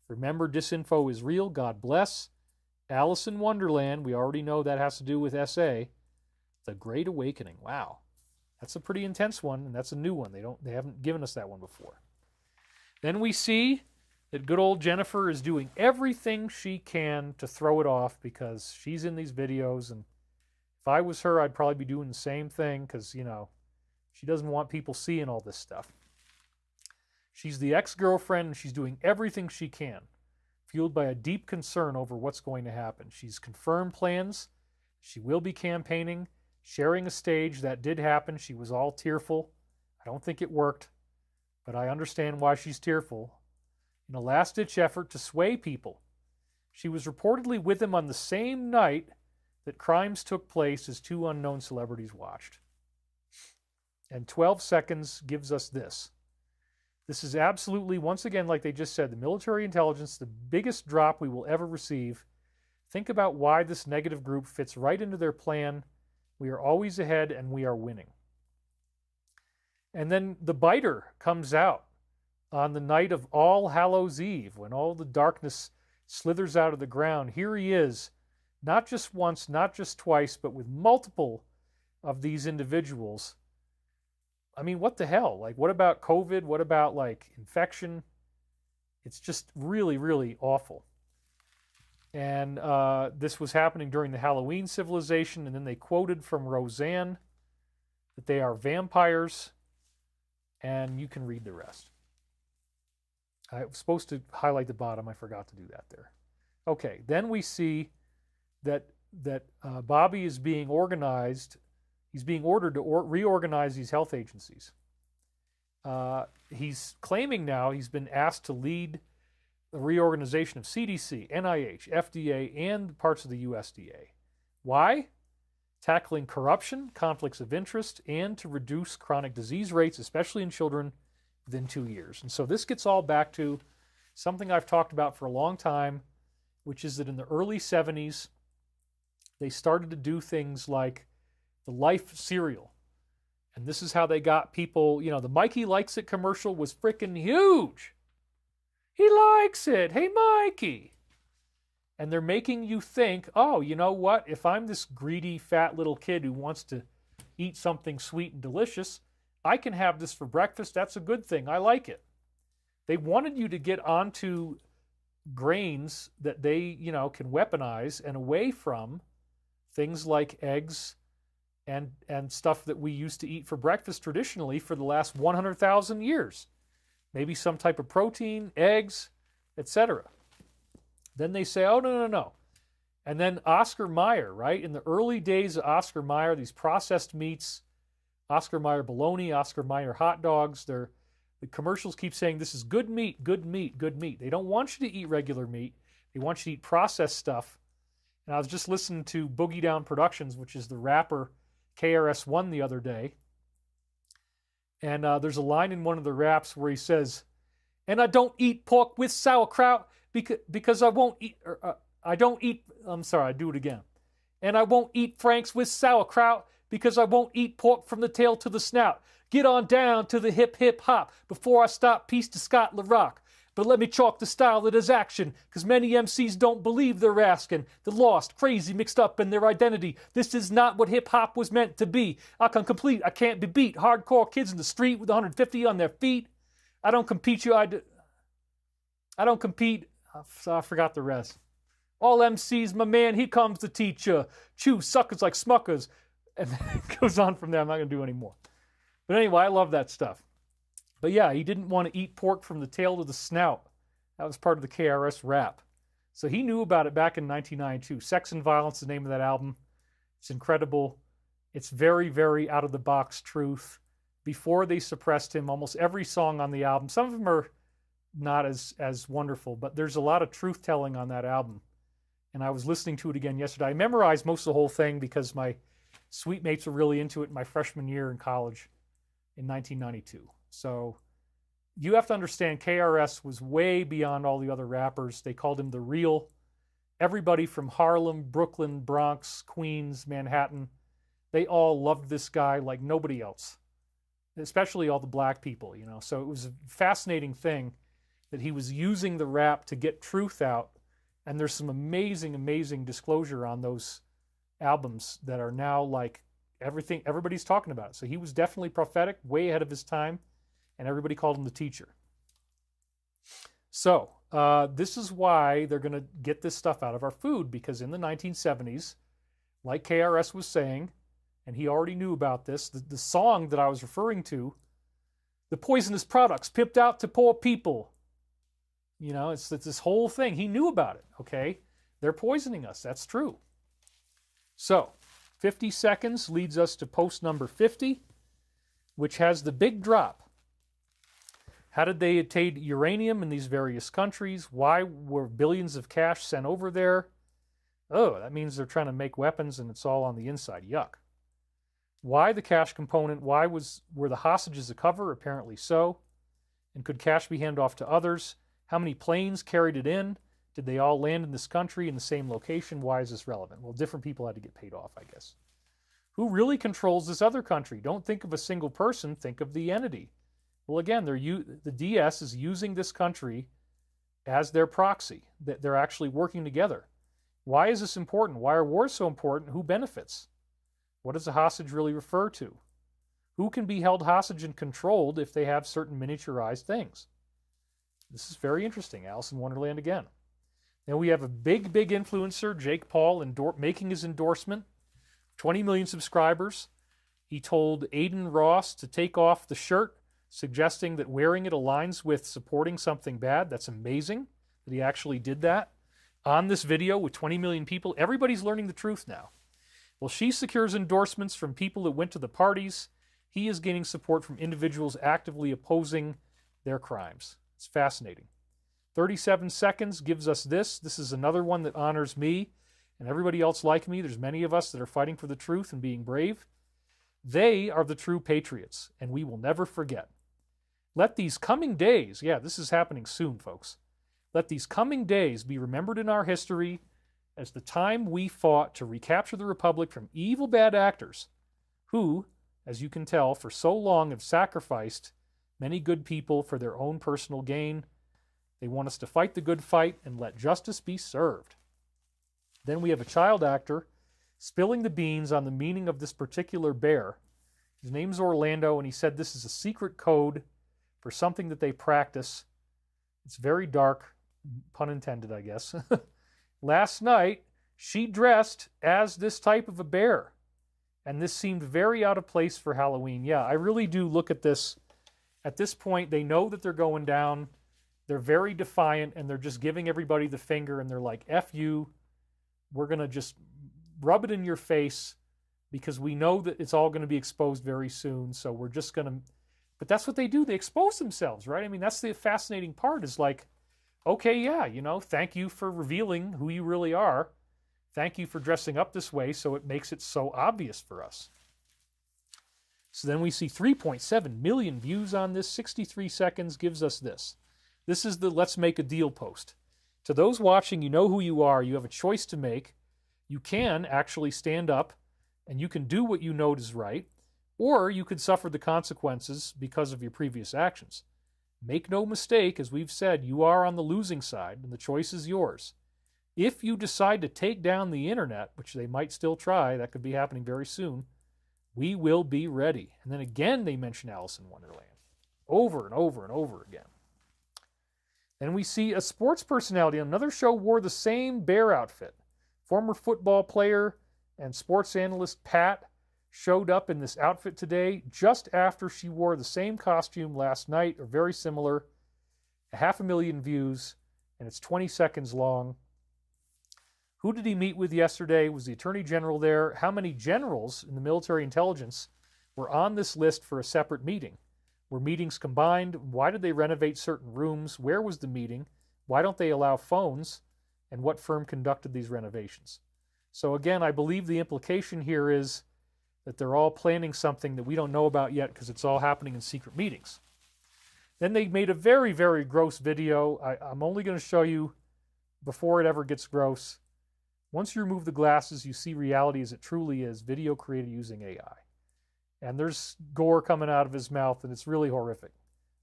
Remember, disinfo is real. God bless. Alice in Wonderland. We already know that has to do with SA. The Great Awakening. Wow. That's a pretty intense one, and that's a new one. They haven't given us that one before. Then we see that good old Jennifer is doing everything she can to throw it off because she's in these videos, and if I was her, I'd probably be doing the same thing because, she doesn't want people seeing all this stuff. She's the ex-girlfriend, and she's doing everything she can, fueled by a deep concern over what's going to happen. She's confirmed plans. She will be campaigning, sharing a stage. That did happen. She was all tearful. I don't think it worked, but I understand why she's tearful. In a last-ditch effort to sway people, she was reportedly with him on the same night that crimes took place as two unknown celebrities watched. And 12 seconds gives us this. This is absolutely, once again, like they just said, the military intelligence, the biggest drop we will ever receive. Think about why this negative group fits right into their plan. We are always ahead, and we are winning. And then the biter comes out on the night of All Hallows Eve, when all the darkness slithers out of the ground. Here he is, not just once, not just twice, but with multiple of these individuals. I mean, what the hell? Like, what about COVID? What about, infection? It's just really, really awful. And this was happening during the Halloween civilization, and then they quoted from Roseanne that they are vampires, and you can read the rest. I was supposed to highlight the bottom. I forgot to do that there. Okay, then we see that Bobby is being organized. He's being ordered to reorganize these health agencies. He's claiming now he's been asked to lead the reorganization of CDC, NIH, FDA, and parts of the USDA. Why? Tackling corruption, conflicts of interest, and to reduce chronic disease rates, especially in children, within 2 years. And so this gets all back to something I've talked about for a long time, which is that in the early 70s, they started to do things like the Life cereal. And this is how they got people, the Mikey Likes It commercial was freaking huge. He likes it. Hey, Mikey. And they're making you think, oh, you know what? If I'm this greedy, fat little kid who wants to eat something sweet and delicious, I can have this for breakfast. That's a good thing. I like it. They wanted you to get onto grains that they, you know, can weaponize and away from things like eggs and stuff that we used to eat for breakfast traditionally for the last 100,000 years. Maybe some type of protein, eggs, etc. Then they say, oh, no. And then Oscar Mayer, right? In the early days of Oscar Mayer, these processed meats, Oscar Mayer bologna, Oscar Mayer hot dogs, the commercials keep saying this is good meat, good meat, good meat. They don't want you to eat regular meat. They want you to eat processed stuff. And I was just listening to Boogie Down Productions, which is the rapper KRS-One the other day. And there's a line in one of the raps where he says, and I don't eat pork with sauerkraut because I won't eat, I'm sorry, I do it again. And I won't eat Franks with sauerkraut because I won't eat pork from the tail to the snout. Get on down to the hip hip hop before I stop piece to Scott LaRock. But let me chalk the style that is action, because many MCs don't believe they're asking. They're lost, crazy, mixed up in their identity. This is not what hip-hop was meant to be. I can't be beat. Hardcore kids in the street with 150 on their feet. I don't compete. I don't compete. I forgot the rest. All MCs, my man, he comes to teach you. Chew suckers like smuckers. And then it goes on from there. I'm not going to do any more. But anyway, I love that stuff. But yeah, he didn't want to eat pork from the tail to the snout. That was part of the KRS rap. So he knew about it back in 1992. Sex and Violence is the name of that album. It's incredible. It's very, very out-of-the-box truth. Before they suppressed him, almost every song on the album, some of them are not as wonderful, but there's a lot of truth-telling on that album. And I was listening to it again yesterday. I memorized most of the whole thing because my suite mates were really into it in my freshman year in college in 1992. So you have to understand KRS was way beyond all the other rappers. They called him the real. Everybody from Harlem, Brooklyn, Bronx, Queens, Manhattan, they all loved this guy like nobody else, especially all the black people, you know. So it was a fascinating thing that he was using the rap to get truth out. And there's some amazing, amazing disclosure on those albums that are now like everything, everybody's talking about it. So he was definitely prophetic, way ahead of his time. And everybody called him the teacher. So this is why they're going to get this stuff out of our food, because in the 1970s, like KRS was saying, and he already knew about this, the song that I was referring to, the poisonous products pimped out to poor people. You know, it's this whole thing. He knew about it, okay? They're poisoning us. That's true. So 50 seconds leads us to post number 50, which has the big drop. How did they obtain uranium in these various countries? Why were billions of cash sent over there? Oh, that means they're trying to make weapons and it's all on the inside. Yuck. Why the cash component? Were the hostages a cover? Apparently so. And could cash be handed off to others? How many planes carried it in? Did they all land in this country in the same location? Why is this relevant? Well, different people had to get paid off, I guess. Who really controls this other country? Don't think of a single person. Think of the entity. Well, again, the DS is using this country as their proxy. They're actually working together. Why is this important? Why are wars so important? Who benefits? What does a hostage really refer to? Who can be held hostage and controlled if they have certain miniaturized things? This is very interesting. Alice in Wonderland again. Then we have a big, big influencer, Jake Paul, making his endorsement. 20 million subscribers. He told Aiden Ross to take off the shirt, suggesting that wearing it aligns with supporting something bad. That's amazing that he actually did that. On this video with 20 million people, everybody's learning the truth now. Well, she secures endorsements from people that went to the parties. He is gaining support from individuals actively opposing their crimes. It's fascinating. 37 seconds gives us this. This is another one that honors me and everybody else like me. There's many of us that are fighting for the truth and being brave. They are the true patriots, and we will never forget. Let these coming days, yeah, this is happening soon, folks. Let these coming days be remembered in our history as the time we fought to recapture the Republic from evil bad actors who, as you can tell, for so long have sacrificed many good people for their own personal gain. They want us to fight the good fight and let justice be served. Then we have a child actor spilling the beans on the meaning of this particular bear. His name's Orlando, and he said this is a secret code for something that they practice. It's very dark, pun intended, I guess. Last night, she dressed as this type of a bear, and this seemed very out of place for Halloween. Yeah, I really do look at this. At this point, they know that they're going down. They're very defiant, and they're just giving everybody the finger, and they're like, F you. We're going to just rub it in your face because we know that it's all going to be exposed very soon, so we're just going to... But that's what they do. They expose themselves, right? I mean, that's the fascinating part is like, okay, yeah, you know, thank you for revealing who you really are. Thank you for dressing up this way so it makes it so obvious for us. So then we see 3.7 million views on this. 63 seconds gives us this. This is the Let's Make a Deal post. To those watching, you know who you are. You have a choice to make. You can actually stand up and you can do what you know is right, or you could suffer the consequences because of your previous actions. Make no mistake, as we've said, you are on the losing side and the choice is yours. If you decide to take down the internet, which they might still try, that could be happening very soon, we will be ready. And then again, they mention Alice in Wonderland. Over and over and over again. Then we see a sports personality on another show wore the same bear outfit. Former football player and sports analyst Pat showed up in this outfit today just after she wore the same costume last night, or very similar. 500,000 views, and it's 20 seconds long. Who did he meet with yesterday? Was the Attorney General there? How many generals in the military intelligence were on this list for a separate meeting? Were meetings combined? Why did they renovate certain rooms? Where was the meeting? Why don't they allow phones? And what firm conducted these renovations? So again, I believe the implication here is that they're all planning something that we don't know about yet because it's all happening in secret meetings. Then they made a very, very gross video. I'm only going to show you before it ever gets gross. Once you remove the glasses, you see reality as it truly is, video created using AI. And there's gore coming out of his mouth, and it's really horrific.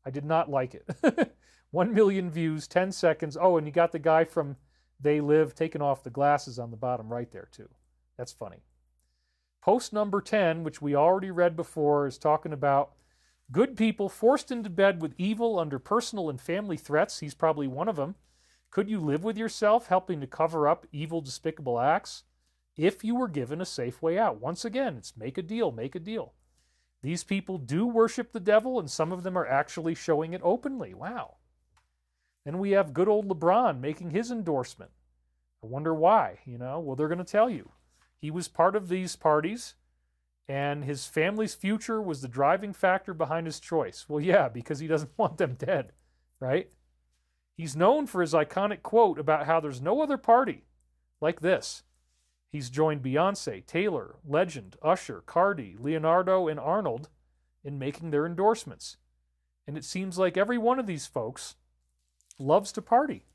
I did not like it. 1 million views, 10 seconds. Oh, and you got the guy from They Live taking off the glasses on the bottom right there, too. That's funny. Post number 10, which we already read before, is talking about good people forced into bed with evil under personal and family threats. He's probably one of them. Could you live with yourself, helping to cover up evil, despicable acts? If you were given a safe way out. Once again, it's make a deal, make a deal. These people do worship the devil, and some of them are actually showing it openly. Wow. Then we have good old LeBron making his endorsement. I wonder why, you know? Well, they're going to tell you. He was part of these parties, and his family's future was the driving factor behind his choice. Well, yeah, because he doesn't want them dead, right? He's known for his iconic quote about how there's no other party like this. He's joined Beyonce, Taylor, Legend, Usher, Cardi, Leonardo, and Arnold in making their endorsements. And it seems like every one of these folks loves to party.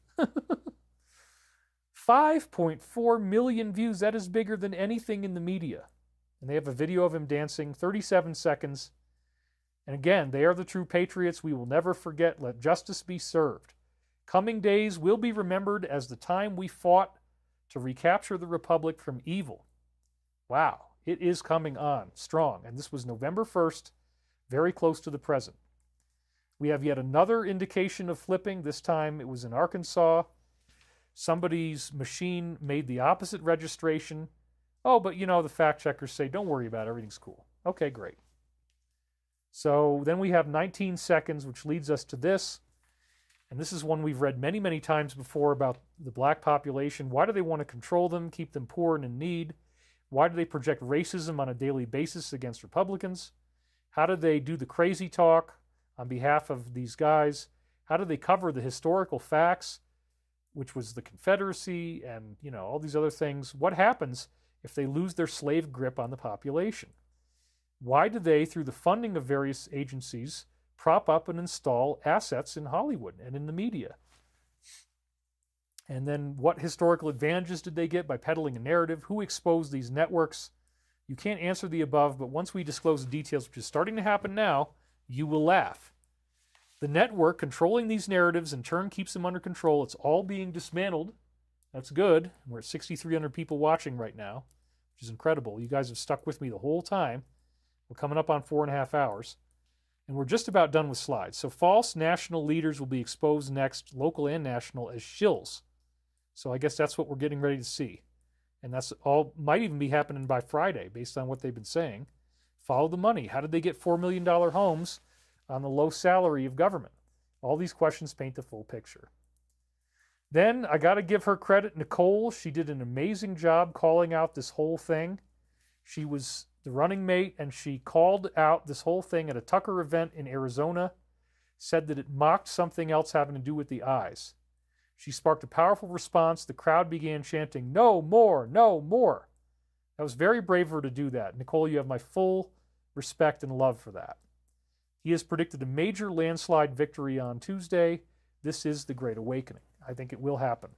5.4 million views. That is bigger than anything in the media. And they have a video of him dancing, 37 seconds. And again, they are the true patriots. We will never forget. Let justice be served. Coming days will be remembered as the time we fought to recapture the Republic from evil. Wow, it is coming on strong. And this was November 1st, very close to the present. We have yet another indication of flipping. This time it was in Arkansas. Somebody's machine made the opposite registration. Oh, but you know, the fact checkers say, don't worry about it, everything's cool. Okay, great. So then we have 19 seconds, which leads us to this. And this is one we've read many, many times before about the black population. Why do they want to control them, keep them poor and in need? Why do they project racism on a daily basis against Republicans? How do they do the crazy talk on behalf of these guys? How do they cover the historical facts, which was the Confederacy and, you know, all these other things? What happens if they lose their slave grip on the population? Why do they, through the funding of various agencies, prop up and install assets in Hollywood and in the media? And then what historical advantages did they get by peddling a narrative? Who exposed these networks? You can't answer the above, but once we disclose the details, which is starting to happen now, you will laugh. The network controlling these narratives in turn keeps them under control. It's all being dismantled. That's good. We're at 6,300 people watching right now, which is incredible. You guys have stuck with me the whole time. We're coming up on 4.5 hours. And we're just about done with slides. So false national leaders will be exposed next, local and national, as shills. So I guess that's what we're getting ready to see. And that's all, might even be happening by Friday, based on what they've been saying. Follow the money. How did they get $4 million homes on the low salary of government? All these questions paint the full picture. Then I got to give her credit, Nicole. She did an amazing job calling out this whole thing. She was the running mate, and she called out this whole thing at a Tucker event in Arizona, said that it mocked something else having to do with the eyes. She sparked a powerful response. The crowd began chanting, "No more, no more." That was very brave of her to do that. Nicole, you have my full respect and love for that. He has predicted a major landslide victory on Tuesday. This is the Great Awakening. I think it will happen.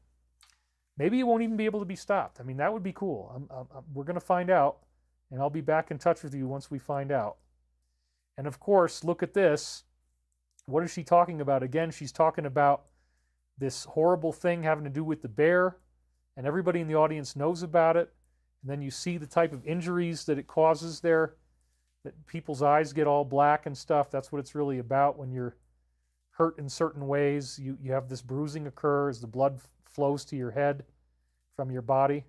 Maybe it won't even be able to be stopped. I mean, that would be cool. We're going to find out. And I'll be back in touch with you once we find out. And of course, look at this. What is she talking about? Again, she's talking about this horrible thing having to do with the bear, and everybody in the audience knows about it. And then you see the type of injuries that it causes there, that people's eyes get all black and stuff. That's what it's really about. When you're hurt in certain ways, you have this bruising occur as the blood flows to your head from your body.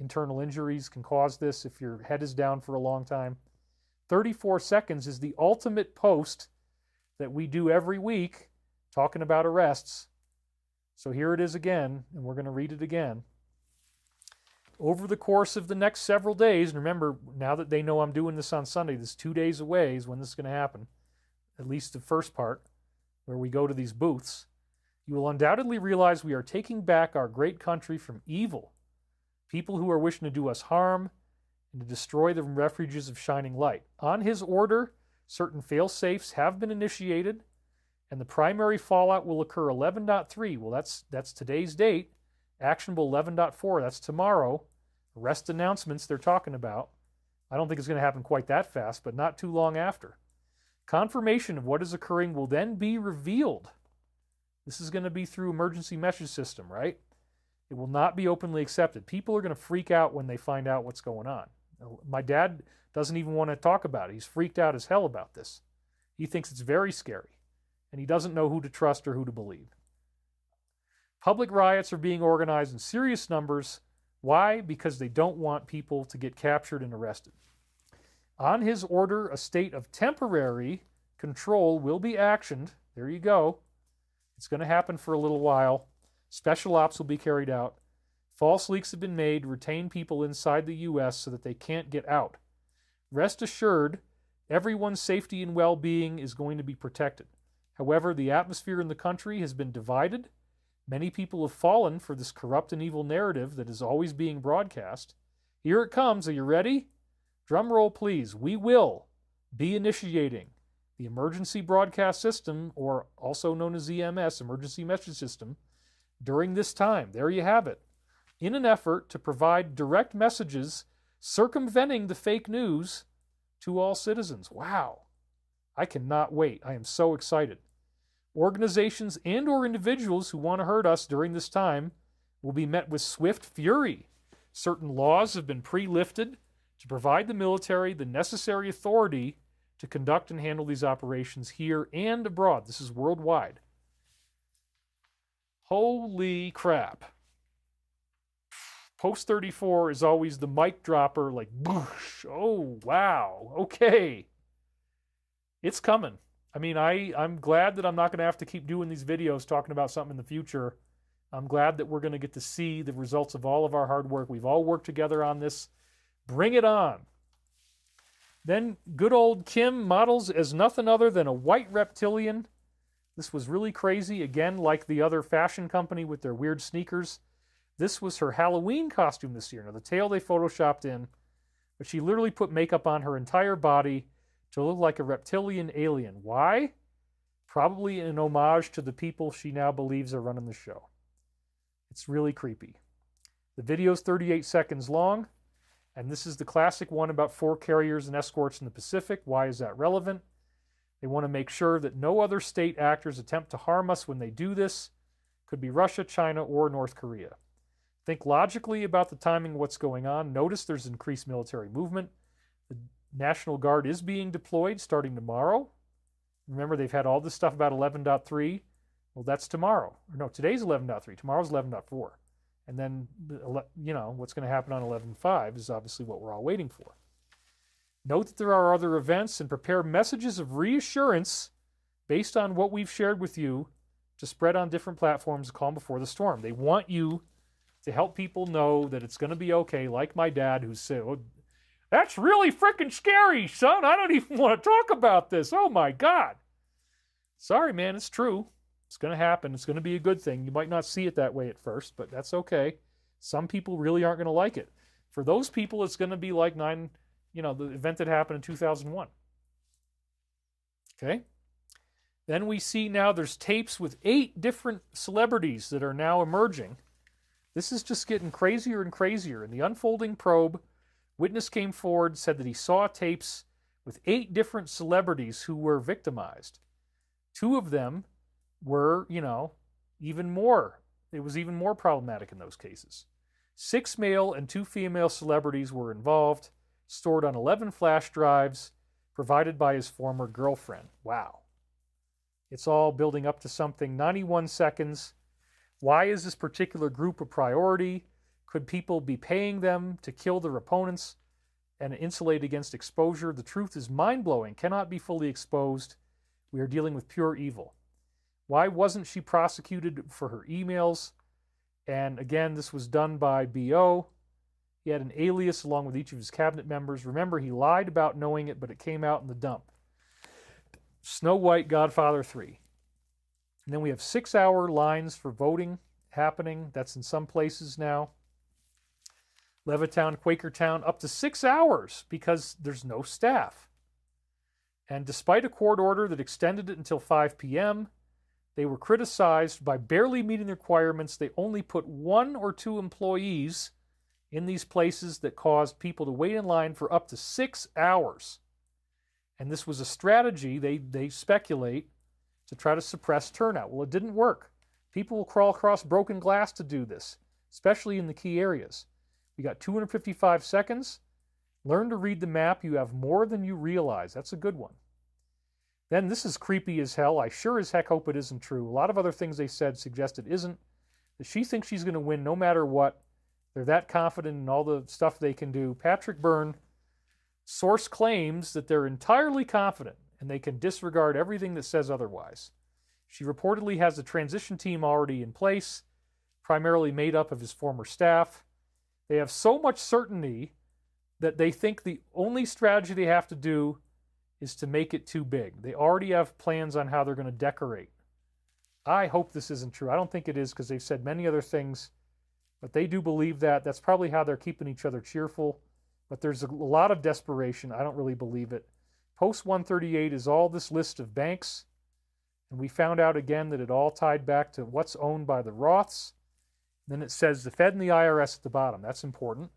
Internal injuries can cause this if your head is down for a long time. 34 seconds is the ultimate post that we do every week talking about arrests. So here it is again, and we're going to read it again. Over the course of the next several days, and remember, now that they know I'm doing this on Sunday, this 2 days away is when this is going to happen, at least the first part, where we go to these booths, you will undoubtedly realize we are taking back our great country from evil. People who are wishing to do us harm and to destroy the refuges of shining light. On his order, certain fail-safes have been initiated, and the primary fallout will occur 11.3. Well, that's today's date. Actionable 11.4, that's tomorrow. Arrest announcements they're talking about. I don't think it's going to happen quite that fast, but not too long after. Confirmation of what is occurring will then be revealed. This is going to be through emergency message system, right? It will not be openly accepted. People are going to freak out when they find out what's going on. My dad doesn't even want to talk about it. He's freaked out as hell about this. He thinks it's very scary, and he doesn't know who to trust or who to believe. Public riots are being organized in serious numbers. Why? Because they don't want people to get captured and arrested. On his order, a state of temporary control will be actioned. There you go. It's going to happen for a little while. Special ops will be carried out. False leaks have been made to retain people inside the U.S. so that they can't get out. Rest assured, everyone's safety and well-being is going to be protected. However, the atmosphere in the country has been divided. Many people have fallen for this corrupt and evil narrative that is always being broadcast. Here it comes. Are you ready? Drum roll, please. We will be initiating the Emergency Broadcast System, or also known as EMS, Emergency Message System, during this time. There you have it. In an effort to provide direct messages circumventing the fake news to all citizens. Wow. I cannot wait. I am so excited. Organizations and or individuals who want to hurt us during this time will be met with swift fury. Certain laws have been pre-lifted to provide the military the necessary authority to conduct and handle these operations here and abroad. This is worldwide. Holy crap. Post 34 is always the mic dropper, like, boosh. Oh, wow. Okay. It's coming. I mean, I'm glad that I'm not going to have to keep doing these videos talking about something in the future. I'm glad that we're going to get to see the results of all of our hard work. We've all worked together on this. Bring it on. Then good old Kim models as nothing other than a white reptilian. This was really crazy. Again, like the other fashion company with their weird sneakers. This was her Halloween costume this year. Now, the tail they photoshopped in, but she literally put makeup on her entire body to look like a reptilian alien. Why? Probably an homage to the people she now believes are running the show. It's really creepy. The video's 38 seconds long, and this is the classic one about 4 carriers and escorts in the Pacific. Why is that relevant? They want to make sure that no other state actors attempt to harm us when they do this. Could be Russia, China, or North Korea. Think logically about the timing of what's going on. Notice there's increased military movement. National Guard is being deployed starting tomorrow. Remember, they've had all this stuff about 11.3. Well, that's tomorrow. Or no, today's 11.3. Tomorrow's 11.4. And then, what's going to happen on 11.5 is obviously what we're all waiting for. Note that there are other events and prepare messages of reassurance based on what we've shared with you to spread on different platforms, calm before the storm. They want you to help people know that it's going to be okay, like my dad who said, oh, that's really freaking scary, son. I don't even want to talk about this. Oh, my God. Sorry, man, it's true. It's going to happen. It's going to be a good thing. You might not see it that way at first, but that's okay. Some people really aren't going to like it. For those people, it's going to be like the event that happened in 2001. Okay? Then we see now there's tapes with 8 different celebrities that are now emerging. This is just getting crazier and crazier. In the unfolding probe, witness came forward, said that he saw tapes with 8 different celebrities who were victimized. 2 of them were, even more. It was even more problematic in those cases. 6 male and 2 female celebrities were involved, stored on 11 flash drives, provided by his former girlfriend. Wow. It's all building up to something. 91 seconds. Why is this particular group a priority? Could people be paying them to kill their opponents and insulate against exposure? The truth is mind-blowing, cannot be fully exposed. We are dealing with pure evil. Why wasn't she prosecuted for her emails? And again, this was done by B.O. He had an alias along with each of his cabinet members. Remember, he lied about knowing it, but it came out in the dump. Snow White, Godfather 3. And then we have 6-hour lines for voting happening. That's in some places now. Levittown, Quakertown, up to 6 hours because there's no staff. And despite a court order that extended it until 5 p.m., they were criticized by barely meeting the requirements. They only put 1 or 2 employees in these places that caused people to wait in line for up to 6 hours. And this was a strategy, they speculate, to try to suppress turnout. Well, it didn't work. People will crawl across broken glass to do this, especially in the key areas. We got 255 seconds. Learn to read the map. You have more than you realize. That's a good one. Then this is creepy as hell. I sure as heck hope it isn't true. A lot of other things they said suggest it isn't. That she thinks she's going to win no matter what. They're that confident in all the stuff they can do. Patrick Byrne, source claims that they're entirely confident and they can disregard everything that says otherwise. She reportedly has a transition team already in place, primarily made up of his former staff. They have so much certainty that they think the only strategy they have to do is to make it too big. They already have plans on how they're going to decorate. I hope this isn't true. I don't think it is because they've said many other things, but they do believe that. That's probably how they're keeping each other cheerful. But there's a lot of desperation. I don't really believe it. Post 138 is all this list of banks. And we found out again that it all tied back to what's owned by the Roths. Then it says the Fed and the IRS at the bottom. That's important.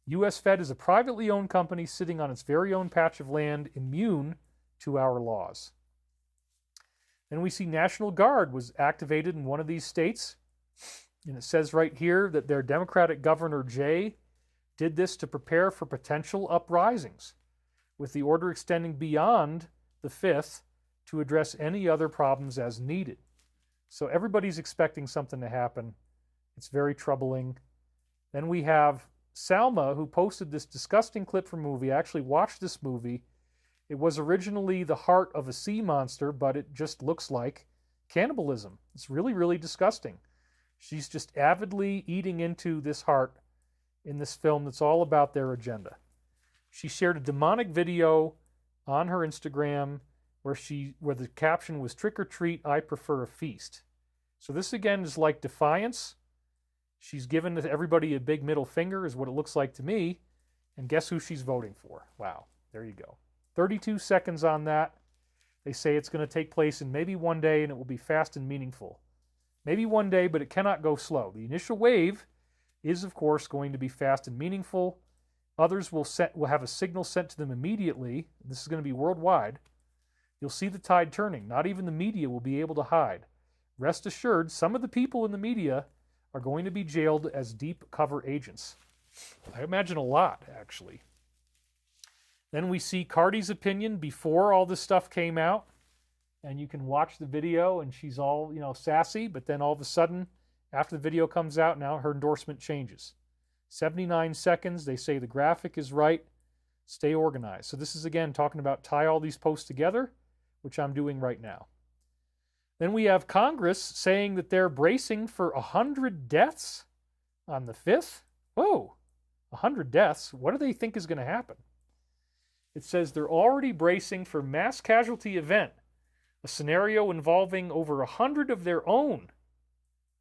U.S. Fed is a privately owned company sitting on its very own patch of land, immune to our laws. Then we see National Guard was activated in one of these states. And it says right here that their Democratic Governor Jay did this to prepare for potential uprisings, with the order extending beyond the 5th to address any other problems as needed. So everybody's expecting something to happen. It's very troubling. Then we have Salma, who posted this disgusting clip from a movie. I actually watched this movie. It was originally the heart of a sea monster, but it just looks like cannibalism. It's really, really disgusting. She's just avidly eating into this heart in this film that's all about their agenda. She shared a demonic video on her Instagram where the caption was, "Trick or treat, I prefer a feast." So this again is like defiance. She's given everybody a big middle finger is what it looks like to me. And guess who she's voting for? Wow, there you go. 32 seconds on that. They say it's going to take place in maybe one day and it will be fast and meaningful. Maybe one day, but it cannot go slow. The initial wave is, of course, going to be fast and meaningful. Others will have a signal sent to them immediately. This is going to be worldwide. You'll see the tide turning. Not even the media will be able to hide. Rest assured, some of the people in the media are going to be jailed as deep cover agents. I imagine a lot, actually. Then we see Cardi's opinion before all this stuff came out. And you can watch the video, and she's all, sassy. But then all of a sudden, after the video comes out, now her endorsement changes. 79 seconds. They say the graphic is right. Stay organized. So this is, again, talking about tie all these posts together, which I'm doing right now. Then we have Congress saying that they're bracing for 100 deaths on the 5th. Whoa, 100 deaths. What do they think is going to happen? It says they're already bracing for mass casualty event, a scenario involving over 100 of their own.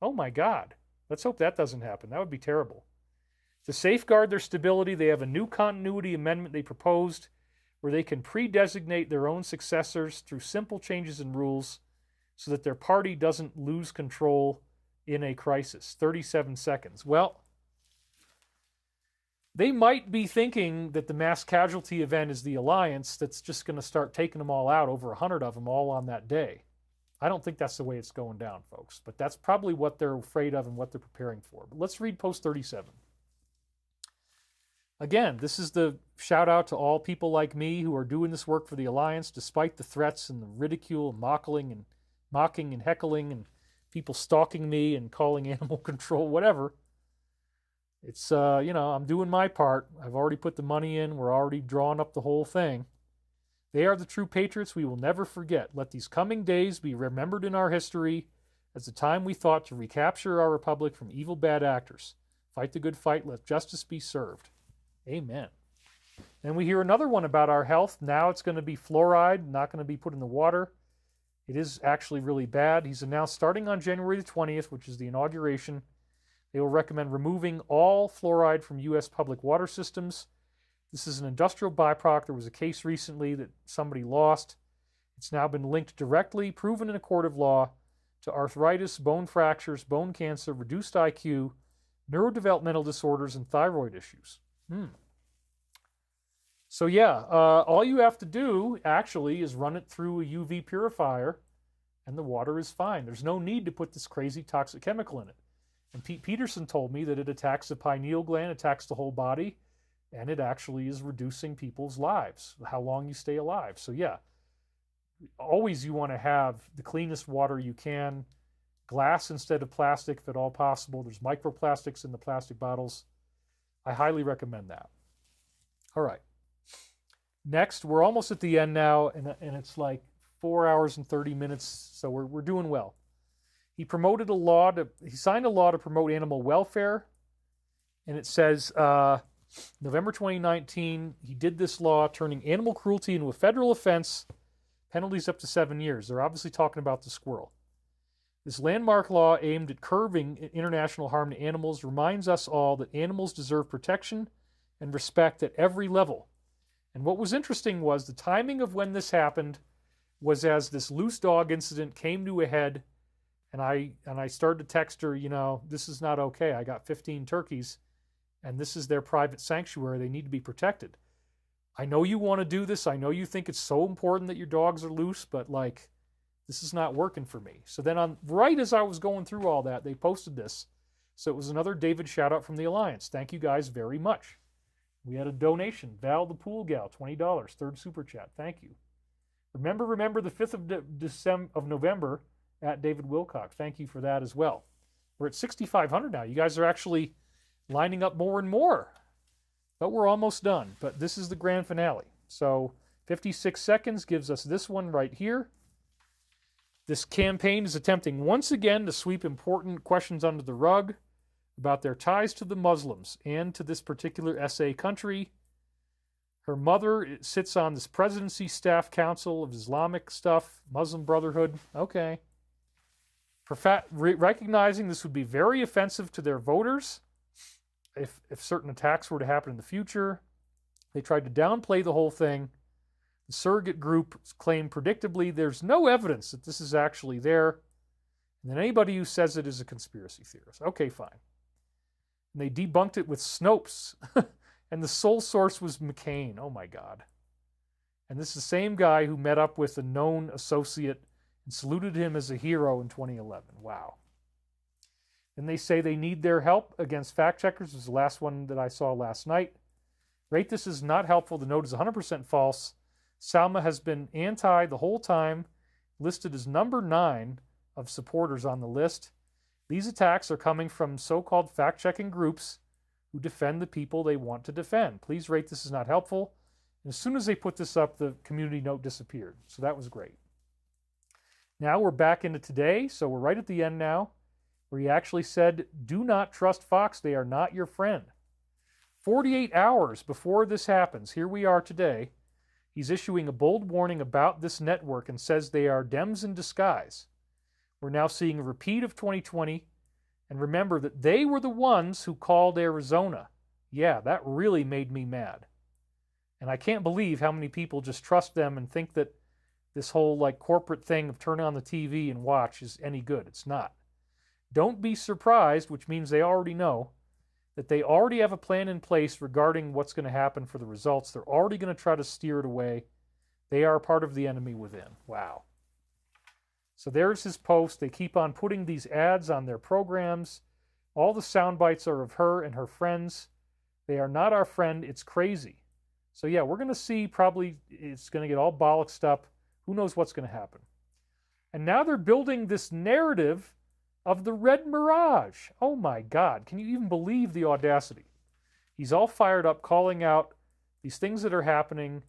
Oh my God. Let's hope that doesn't happen. That would be terrible. To safeguard their stability, they have a new continuity amendment they proposed where they can pre-designate their own successors through simple changes in rules so that their party doesn't lose control in a crisis. 37 seconds. Well, they might be thinking that the mass casualty event is the alliance that's just going to start taking them all out, over 100 of them all on that day. I don't think that's the way it's going down, folks, but that's probably what they're afraid of and what they're preparing for. But let's read post 37. Again, this is the shout out to all people like me who are doing this work for the alliance despite the threats and the ridicule and mocking and heckling and people stalking me and calling animal control, whatever. It's, I'm doing my part. I've already put the money in. We're already drawing up the whole thing. They are the true patriots we will never forget. Let these coming days be remembered in our history as the time we thought to recapture our republic from evil bad actors. Fight the good fight. Let justice be served. Amen. And we hear another one about our health. Now it's going to be fluoride, not going to be put in the water. It is actually really bad. He's announced starting on January the 20th, which is the inauguration, they will recommend removing all fluoride from U.S. public water systems. This is an industrial byproduct. There was a case recently that somebody lost. It's now been linked directly, proven in a court of law, to arthritis, bone fractures, bone cancer, reduced IQ, neurodevelopmental disorders, and thyroid issues. So yeah, all you have to do actually is run it through a UV purifier and the water is fine. There's no need to put this crazy toxic chemical in it. And Pete Peterson told me that it attacks the pineal gland, attacks the whole body, and it actually is reducing people's lives, how long you stay alive. So yeah, always you want to have the cleanest water you can, glass instead of plastic if at all possible. There's microplastics in the plastic bottles. I highly recommend that. All right. Next, we're almost at the end now, and it's like 4 hours and 30 minutes, so we're doing well. He signed a law to promote animal welfare, and it says November 2019, he did this law turning animal cruelty into a federal offense, penalties up to 7 years. They're obviously talking about the squirrel. This landmark law aimed at curbing international harm to animals reminds us all that animals deserve protection and respect at every level. And what was interesting was the timing of when this happened was as this loose dog incident came to a head, and I started to text her, this is not okay. I got 15 turkeys, and this is their private sanctuary. They need to be protected. I know you want to do this. I know you think it's so important that your dogs are loose, but this is not working for me. So then right as I was going through all that, they posted this. So it was another David shout out from the Alliance. Thank you guys very much. We had a donation. Val the Pool Gal, $20, third super chat. Thank you. Remember the 5th of November at David Wilcock. Thank you for that as well. We're at 6,500 now. You guys are actually lining up more and more. But we're almost done. But this is the grand finale. So 56 seconds gives us this one right here. This campaign is attempting once again to sweep important questions under the rug about their ties to the Muslims and to this particular SA country. Her mother sits on this presidency staff council of Islamic stuff, Muslim Brotherhood. Okay. Recognizing this would be very offensive to their voters if certain attacks were to happen in the future. They tried to downplay the whole thing. The surrogate group claimed predictably there's no evidence that this is actually there. And then anybody who says it is a conspiracy theorist. Okay, fine. And they debunked it with Snopes. And the sole source was McCain. Oh my God. And this is the same guy who met up with a known associate and saluted him as a hero in 2011. Wow. And they say they need their help against fact checkers. This is the last one that I saw last night. Rate this is not helpful. The note is 100% false. Salma has been anti the whole time, listed as number 9 of supporters on the list. These attacks are coming from so-called fact-checking groups who defend the people they want to defend. Please rate this is not helpful. And as soon as they put this up, the community note disappeared. So that was great. Now we're back into today, so we're right at the end now, where he actually said, do not trust Fox. They are not your friend. 48 hours before this happens, here we are today, he's issuing a bold warning about this network and says they are Dems in disguise. We're now seeing a repeat of 2020, and remember that they were the ones who called Arizona. Yeah, that really made me mad. And I can't believe how many people just trust them and think that this whole like corporate thing of turn on the TV and watch is any good. It's not. Don't be surprised, which means they already know, that they already have a plan in place regarding what's going to happen for the results. They're already going to try to steer it away. They are part of the enemy within. Wow. So there's his post. They keep on putting these ads on their programs. All the sound bites are of her and her friends. They are not our friend. It's crazy. So yeah, we're going to see probably it's going to get all bollocksed up. Who knows what's going to happen? And now they're building this narrative of the Red Mirage. Oh my God, can you even believe the audacity? He's all fired up, calling out these things that are happening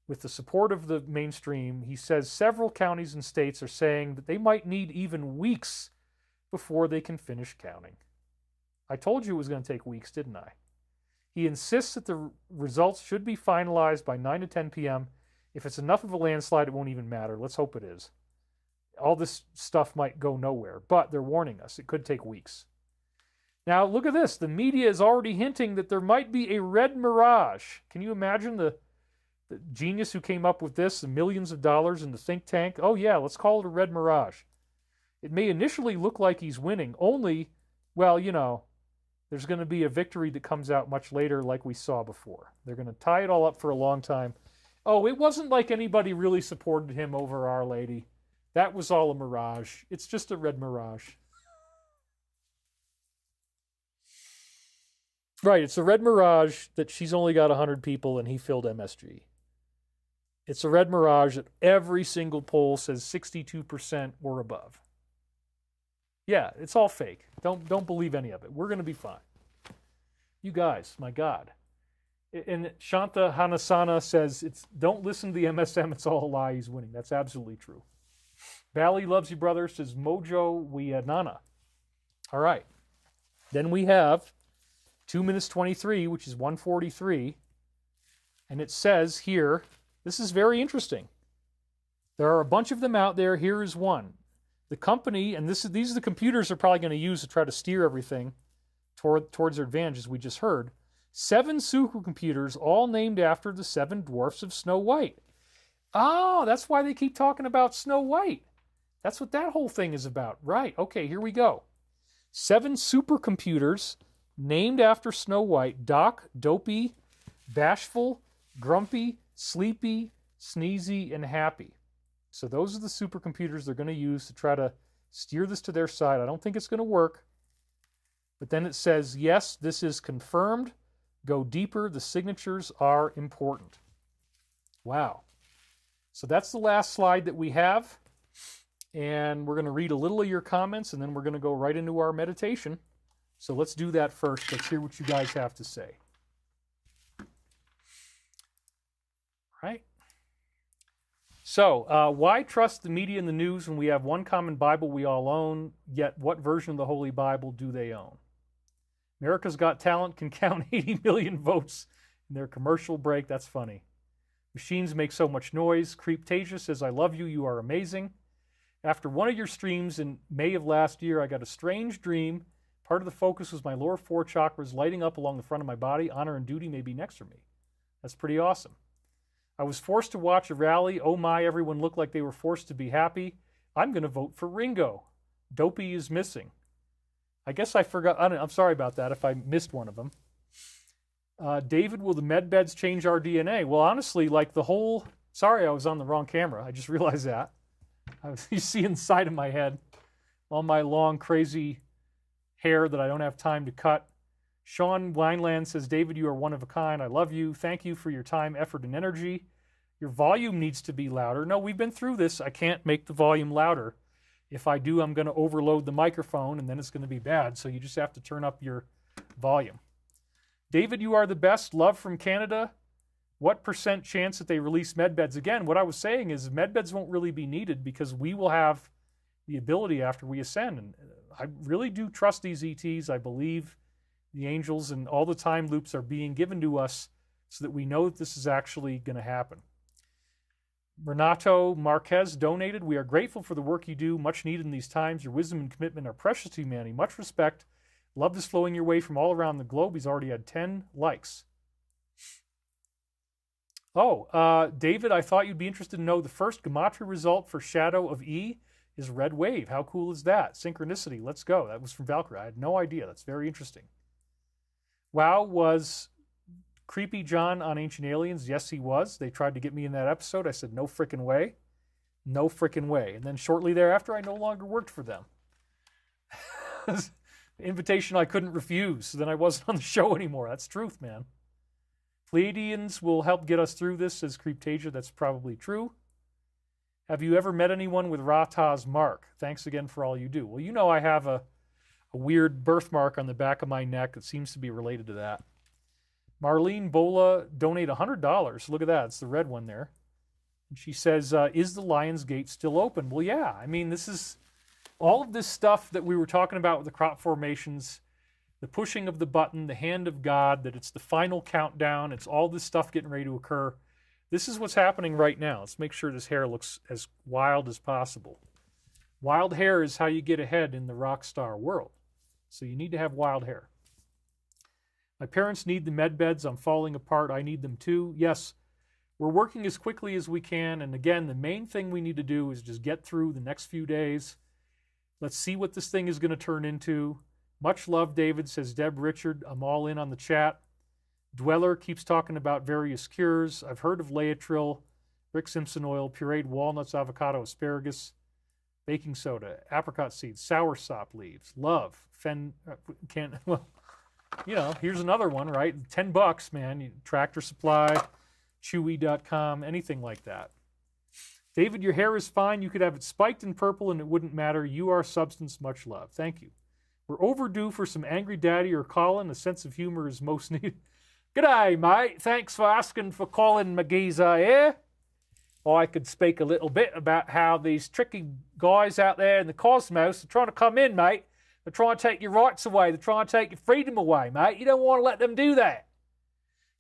with the support of the mainstream. He says several counties and states are saying that they might need even weeks before they can finish counting. I told you it was going to take weeks, didn't I? He insists that the results should be finalized by 9 to 10 p.m. If it's enough of a landslide, it won't even matter. Let's hope it is. All this stuff might go nowhere, but they're warning us. It could take weeks. Now, look at this. The media is already hinting that there might be a red mirage. Can you imagine the genius who came up with this, the millions of dollars in the think tank? Oh, yeah, let's call it a red mirage. It may initially look like he's winning, only, well, you know, there's going to be a victory that comes out much later like we saw before. They're going to tie it all up for a long time. Oh, it wasn't like anybody really supported him over Our Lady. That was all a mirage. It's just a red mirage. Right, it's a red mirage that she's only got 100 people and he filled MSG. It's a red mirage that every single poll says 62% or above. Yeah, it's all fake. Don't believe any of it. We're going to be fine. You guys, my God. And Shanta Hanasana says, don't listen to the MSM. It's all a lie. He's winning. That's absolutely true. Bally loves you, brother, says Mojo Wianana. All right. Then we have 2 minutes 23, which is 143. And it says here, this is very interesting. There are a bunch of them out there. Here is one. The company, and these are the computers they're probably going to use to try to steer everything towards their advantage, as we just heard. 7 supercomputers, all named after the 7 dwarfs of Snow White. Oh, that's why they keep talking about Snow White. That's what that whole thing is about. Right, okay, here we go. 7 supercomputers named after Snow White. Doc, Dopey, Bashful, Grumpy, Sleepy, Sneezy, and Happy. So those are the supercomputers they're going to use to try to steer this to their side. I don't think it's going to work. But then it says, yes, this is confirmed. Go deeper. The signatures are important. Wow. So that's the last slide that we have. And we're going to read a little of your comments, and then we're going to go right into our meditation. So let's do that first. Let's hear what you guys have to say. Right? So, why trust the media and the news when we have one common Bible we all own, yet what version of the Holy Bible do they own? America's Got Talent can count 80 million votes in their commercial break. That's funny. Machines make so much noise. Creeptasia says, I love you. You are amazing. After one of your streams in May of last year, I got a strange dream. Part of the focus was my lower 4 chakras lighting up along the front of my body. Honor and duty may be next to me. That's pretty awesome. I was forced to watch a rally. Oh my, everyone looked like they were forced to be happy. I'm going to vote for Ringo. Dopey is missing. I guess I forgot. I'm sorry about that if I missed one of them. David, will the med beds change our DNA? Well, honestly, like the whole... Sorry, I was on the wrong camera. I just realized that. You see inside of my head all my long, crazy hair that I don't have time to cut. Sean Wineland says, David, you are one of a kind. I love you. Thank you for your time, effort, and energy. Your volume needs to be louder. No, we've been through this. I can't make the volume louder. If I do, I'm going to overload the microphone, and then it's going to be bad. So you just have to turn up your volume. David, you are the best. Love from Canada. What % chance that they release medbeds? Again, what I was saying is medbeds won't really be needed because we will have the ability after we ascend. And I really do trust these ETs. I believe the angels and all the time loops are being given to us so that we know that this is actually going to happen. Renato Marquez donated. We are grateful for the work you do, much needed in these times. Your wisdom and commitment are precious to humanity. Much respect. Love is flowing your way from all around the globe. He's already had 10 likes. Oh, David, I thought you'd be interested to know the first gematria result for Shadow of E is red wave. How cool is that? Synchronicity. Let's go. That was from Valkyrie. I had no idea. That's very interesting. Wow, was Creepy John on Ancient Aliens? Yes, he was. They tried to get me in that episode. I said, no frickin' way. No frickin' way. And then shortly thereafter, I no longer worked for them. Invitation I couldn't refuse. So then I wasn't on the show anymore. That's truth, man. Pleiadians will help get us through this, says Creeptasia. That's probably true. Have you ever met anyone with Rata's mark? Thanks again for all you do. Well, you know I have a weird birthmark on the back of my neck that seems to be related to that. Marlene Bola donate $100. Look at that. It's the red one there. And she says, is the Lion's Gate still open? Well, yeah. I mean, this is all of this stuff that we were talking about with the crop formations, the pushing of the button, the hand of God, that it's the final countdown. It's all this stuff getting ready to occur. This is what's happening right now. Let's make sure this hair looks as wild as possible. Wild hair is how you get ahead in the rock star world. So you need to have wild hair. My parents need the med beds. I'm falling apart. I need them too. Yes, we're working as quickly as we can. And again, the main thing we need to do is just get through the next few days. Let's see what this thing is going to turn into. Much love, David, says Deb Richard. I'm all in on the chat. Dweller keeps talking about various cures. I've heard of Laetril, Rick Simpson oil, pureed walnuts, avocado, asparagus, baking soda, apricot seeds, soursop leaves, love, well, you know, here's another one, right? $10, man. Tractor Supply, Chewy.com, anything like that. David, your hair is fine. You could have it spiked in purple and it wouldn't matter. You are substance. Much love. Thank you. We're overdue for some Angry Daddy or Colin. A sense of humor is most needed. G'day, mate. Thanks for asking for Colin McGeezer here. I could speak a little bit about how these tricky guys out there in the cosmos are trying to come in, mate. They're trying to take your rights away. They're trying to take your freedom away, mate. You don't want to let them do that.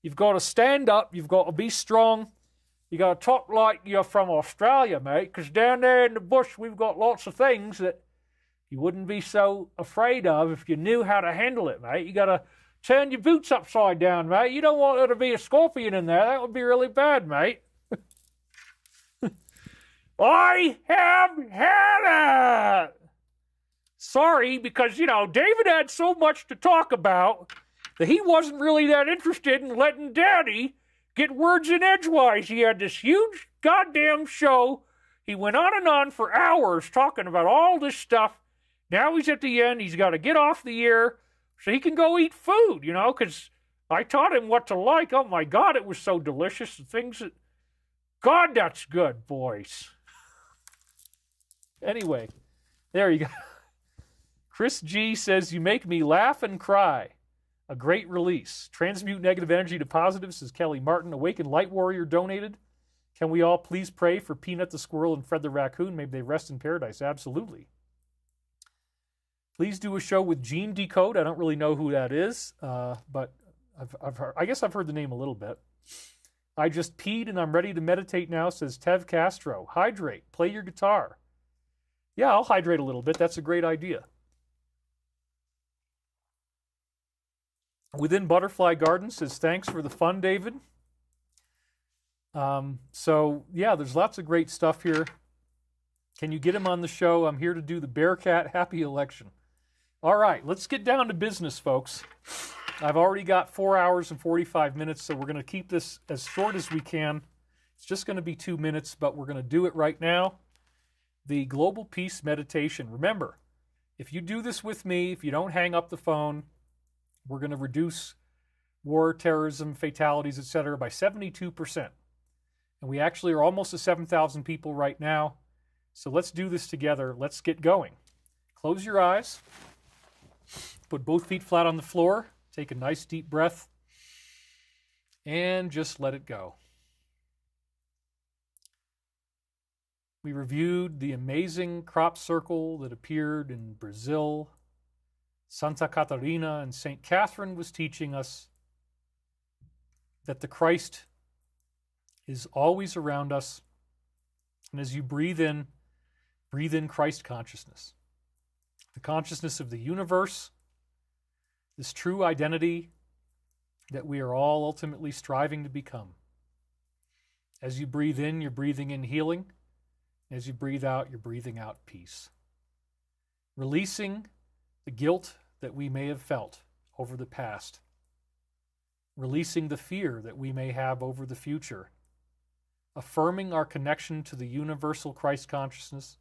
You've got to stand up. You've got to be strong. You got to talk like you're from Australia, mate, because down there in the bush, we've got lots of things that you wouldn't be so afraid of if you knew how to handle it, mate. You got to turn your boots upside down, mate. You don't want there to be a scorpion in there. That would be really bad, mate. I have had it. Sorry, because, you know, David had so much to talk about that he wasn't really that interested in letting Daddy get words in edgewise. He had this huge goddamn show. He went on and on for hours talking about all this stuff. Now he's at the end. He's got to get off the air so he can go eat food, you know, because I taught him what to like. Oh, my God, it was so delicious. The things that... God, that's good, boys. Anyway, there you go. Chris G says, you make me laugh and cry. A great release. Transmute negative energy to positive, says Kelly Martin. Awaken Light Warrior donated. Can we all please pray for Peanut the Squirrel and Fred the Raccoon? Maybe they rest in paradise. Absolutely. Please do a show with Gene Decode. I don't really know who that is, but I've heard, I guess I've heard the name a little bit. I just peed and I'm ready to meditate now, says Tev Castro. Hydrate. Play your guitar. Yeah, I'll hydrate a little bit. That's a great idea. Within Butterfly Garden says, thanks for the fun, David. So, yeah, there's lots of great stuff here. Can you get him on the show? I'm here to do the Bearcat Happy Election. All right, let's get down to business, folks. I've already got 4 hours and 45 minutes, so we're going to keep this as short as we can. It's just going to be 2 minutes, but we're going to do it right now. The Global Peace Meditation. Remember, if you do this with me, if you don't hang up the phone, We're going to reduce war, terrorism, fatalities, etc. by 72%. And we actually are almost to 7,000 people right now. So let's do this together. Let's get going. Close your eyes. Put both feet flat on the floor. Take a nice deep breath. And just let it go. We reviewed the amazing crop circle that appeared in Brazil. Santa Catarina and St. Catherine was teaching us that the Christ is always around us. And as you breathe in Christ consciousness. The consciousness of the universe, this true identity that we are all ultimately striving to become. As you breathe in, you're breathing in healing. As you breathe out, you're breathing out peace. Releasing the guilt that we may have felt over the past. Releasing the fear that we may have over the future. Affirming our connection to the universal Christ consciousness.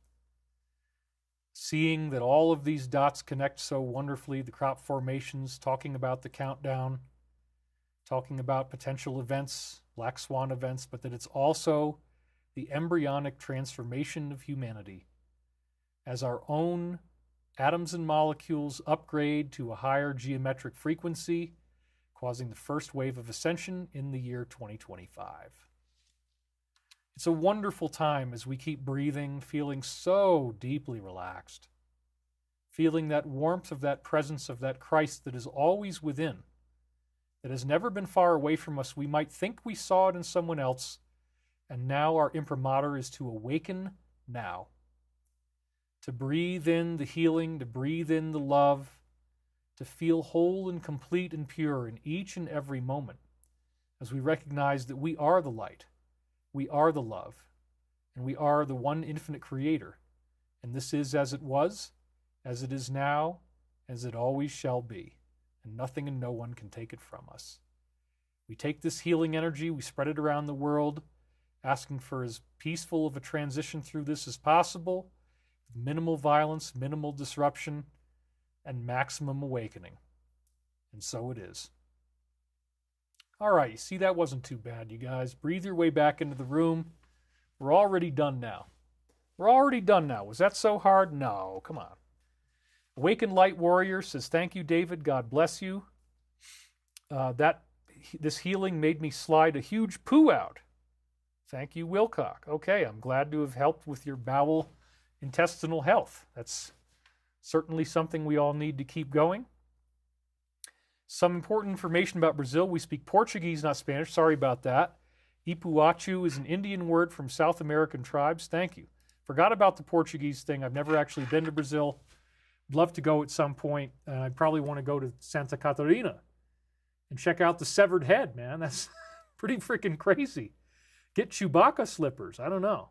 Seeing that all of these dots connect so wonderfully, the crop formations, talking about the countdown, talking about potential events, black swan events, but that it's also the embryonic transformation of humanity as our own atoms and molecules upgrade to a higher geometric frequency, causing the first wave of ascension in the year 2025. It's a wonderful time as we keep breathing, feeling so deeply relaxed, feeling that warmth of that presence of that Christ that is always within, that has never been far away from us. We might think we saw it in someone else, and now our imprimatur is to awaken now, to breathe in the healing, to breathe in the love, to feel whole and complete and pure in each and every moment, as we recognize that we are the light, we are the love, and we are the one infinite creator. And this is as it was, as it is now, as it always shall be. And nothing and no one can take it from us. We take this healing energy, we spread it around the world, asking for as peaceful of a transition through this as possible, with minimal violence, minimal disruption, and maximum awakening. And so it is. All right, you see, that wasn't too bad, you guys. Breathe your way back into the room. We're already done now. We're already done now. Was that so hard? No, come on. Awaken Light Warrior says, thank you, David. God bless you. This healing made me slide a huge poo out. Thank you, Wilcock. Okay, I'm glad to have helped with your bowel intestinal health. That's certainly something we all need to keep going. Some important information about Brazil. We speak Portuguese, not Spanish. Sorry about that. Ipuachu is an Indian word from South American tribes. Thank you. Forgot about the Portuguese thing. I've never actually been to Brazil. I'd love to go at some point. I'd probably want to go to Santa Catarina and check out the severed head, man. That's pretty freaking crazy. Get Chewbacca slippers. I don't know.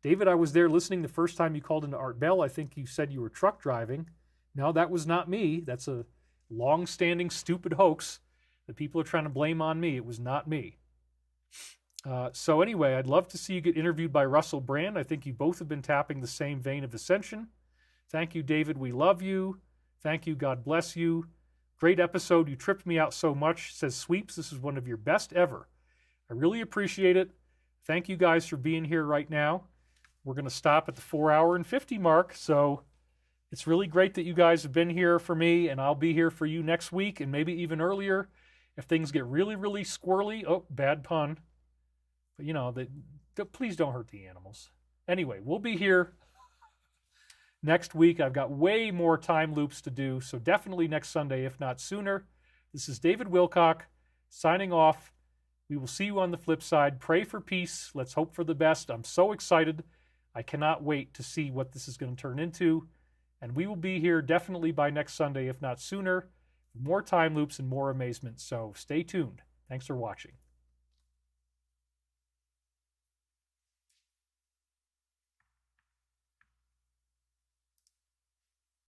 David, I was there listening the first time you called into Art Bell. I think you said you were truck driving. No, that was not me. That's a long-standing stupid hoax that people are trying to blame on me. It was not me. So anyway, I'd love to see you get interviewed by Russell Brand. I think you both have been tapping the same vein of ascension. Thank you, David. We love you. Thank you. God bless you. Great episode. You tripped me out so much. Says Sweeps, this is one of your best ever. I really appreciate it. Thank you guys for being here right now. We're going to stop at the 4-hour and 50 mark. So it's really great that you guys have been here for me, and I'll be here for you next week and maybe even earlier if things get really, really squirrely. Oh, bad pun. But, you know, please don't hurt the animals. Anyway, we'll be here next week. I've got way more time loops to do, so definitely next Sunday, if not sooner. This is David Wilcock signing off. We will see you on the flip side. Pray for peace. Let's hope for the best. I'm so excited. I cannot wait to see what this is going to turn into. And we will be here definitely by next Sunday, if not sooner. More time loops and more amazement. So stay tuned. Thanks for watching.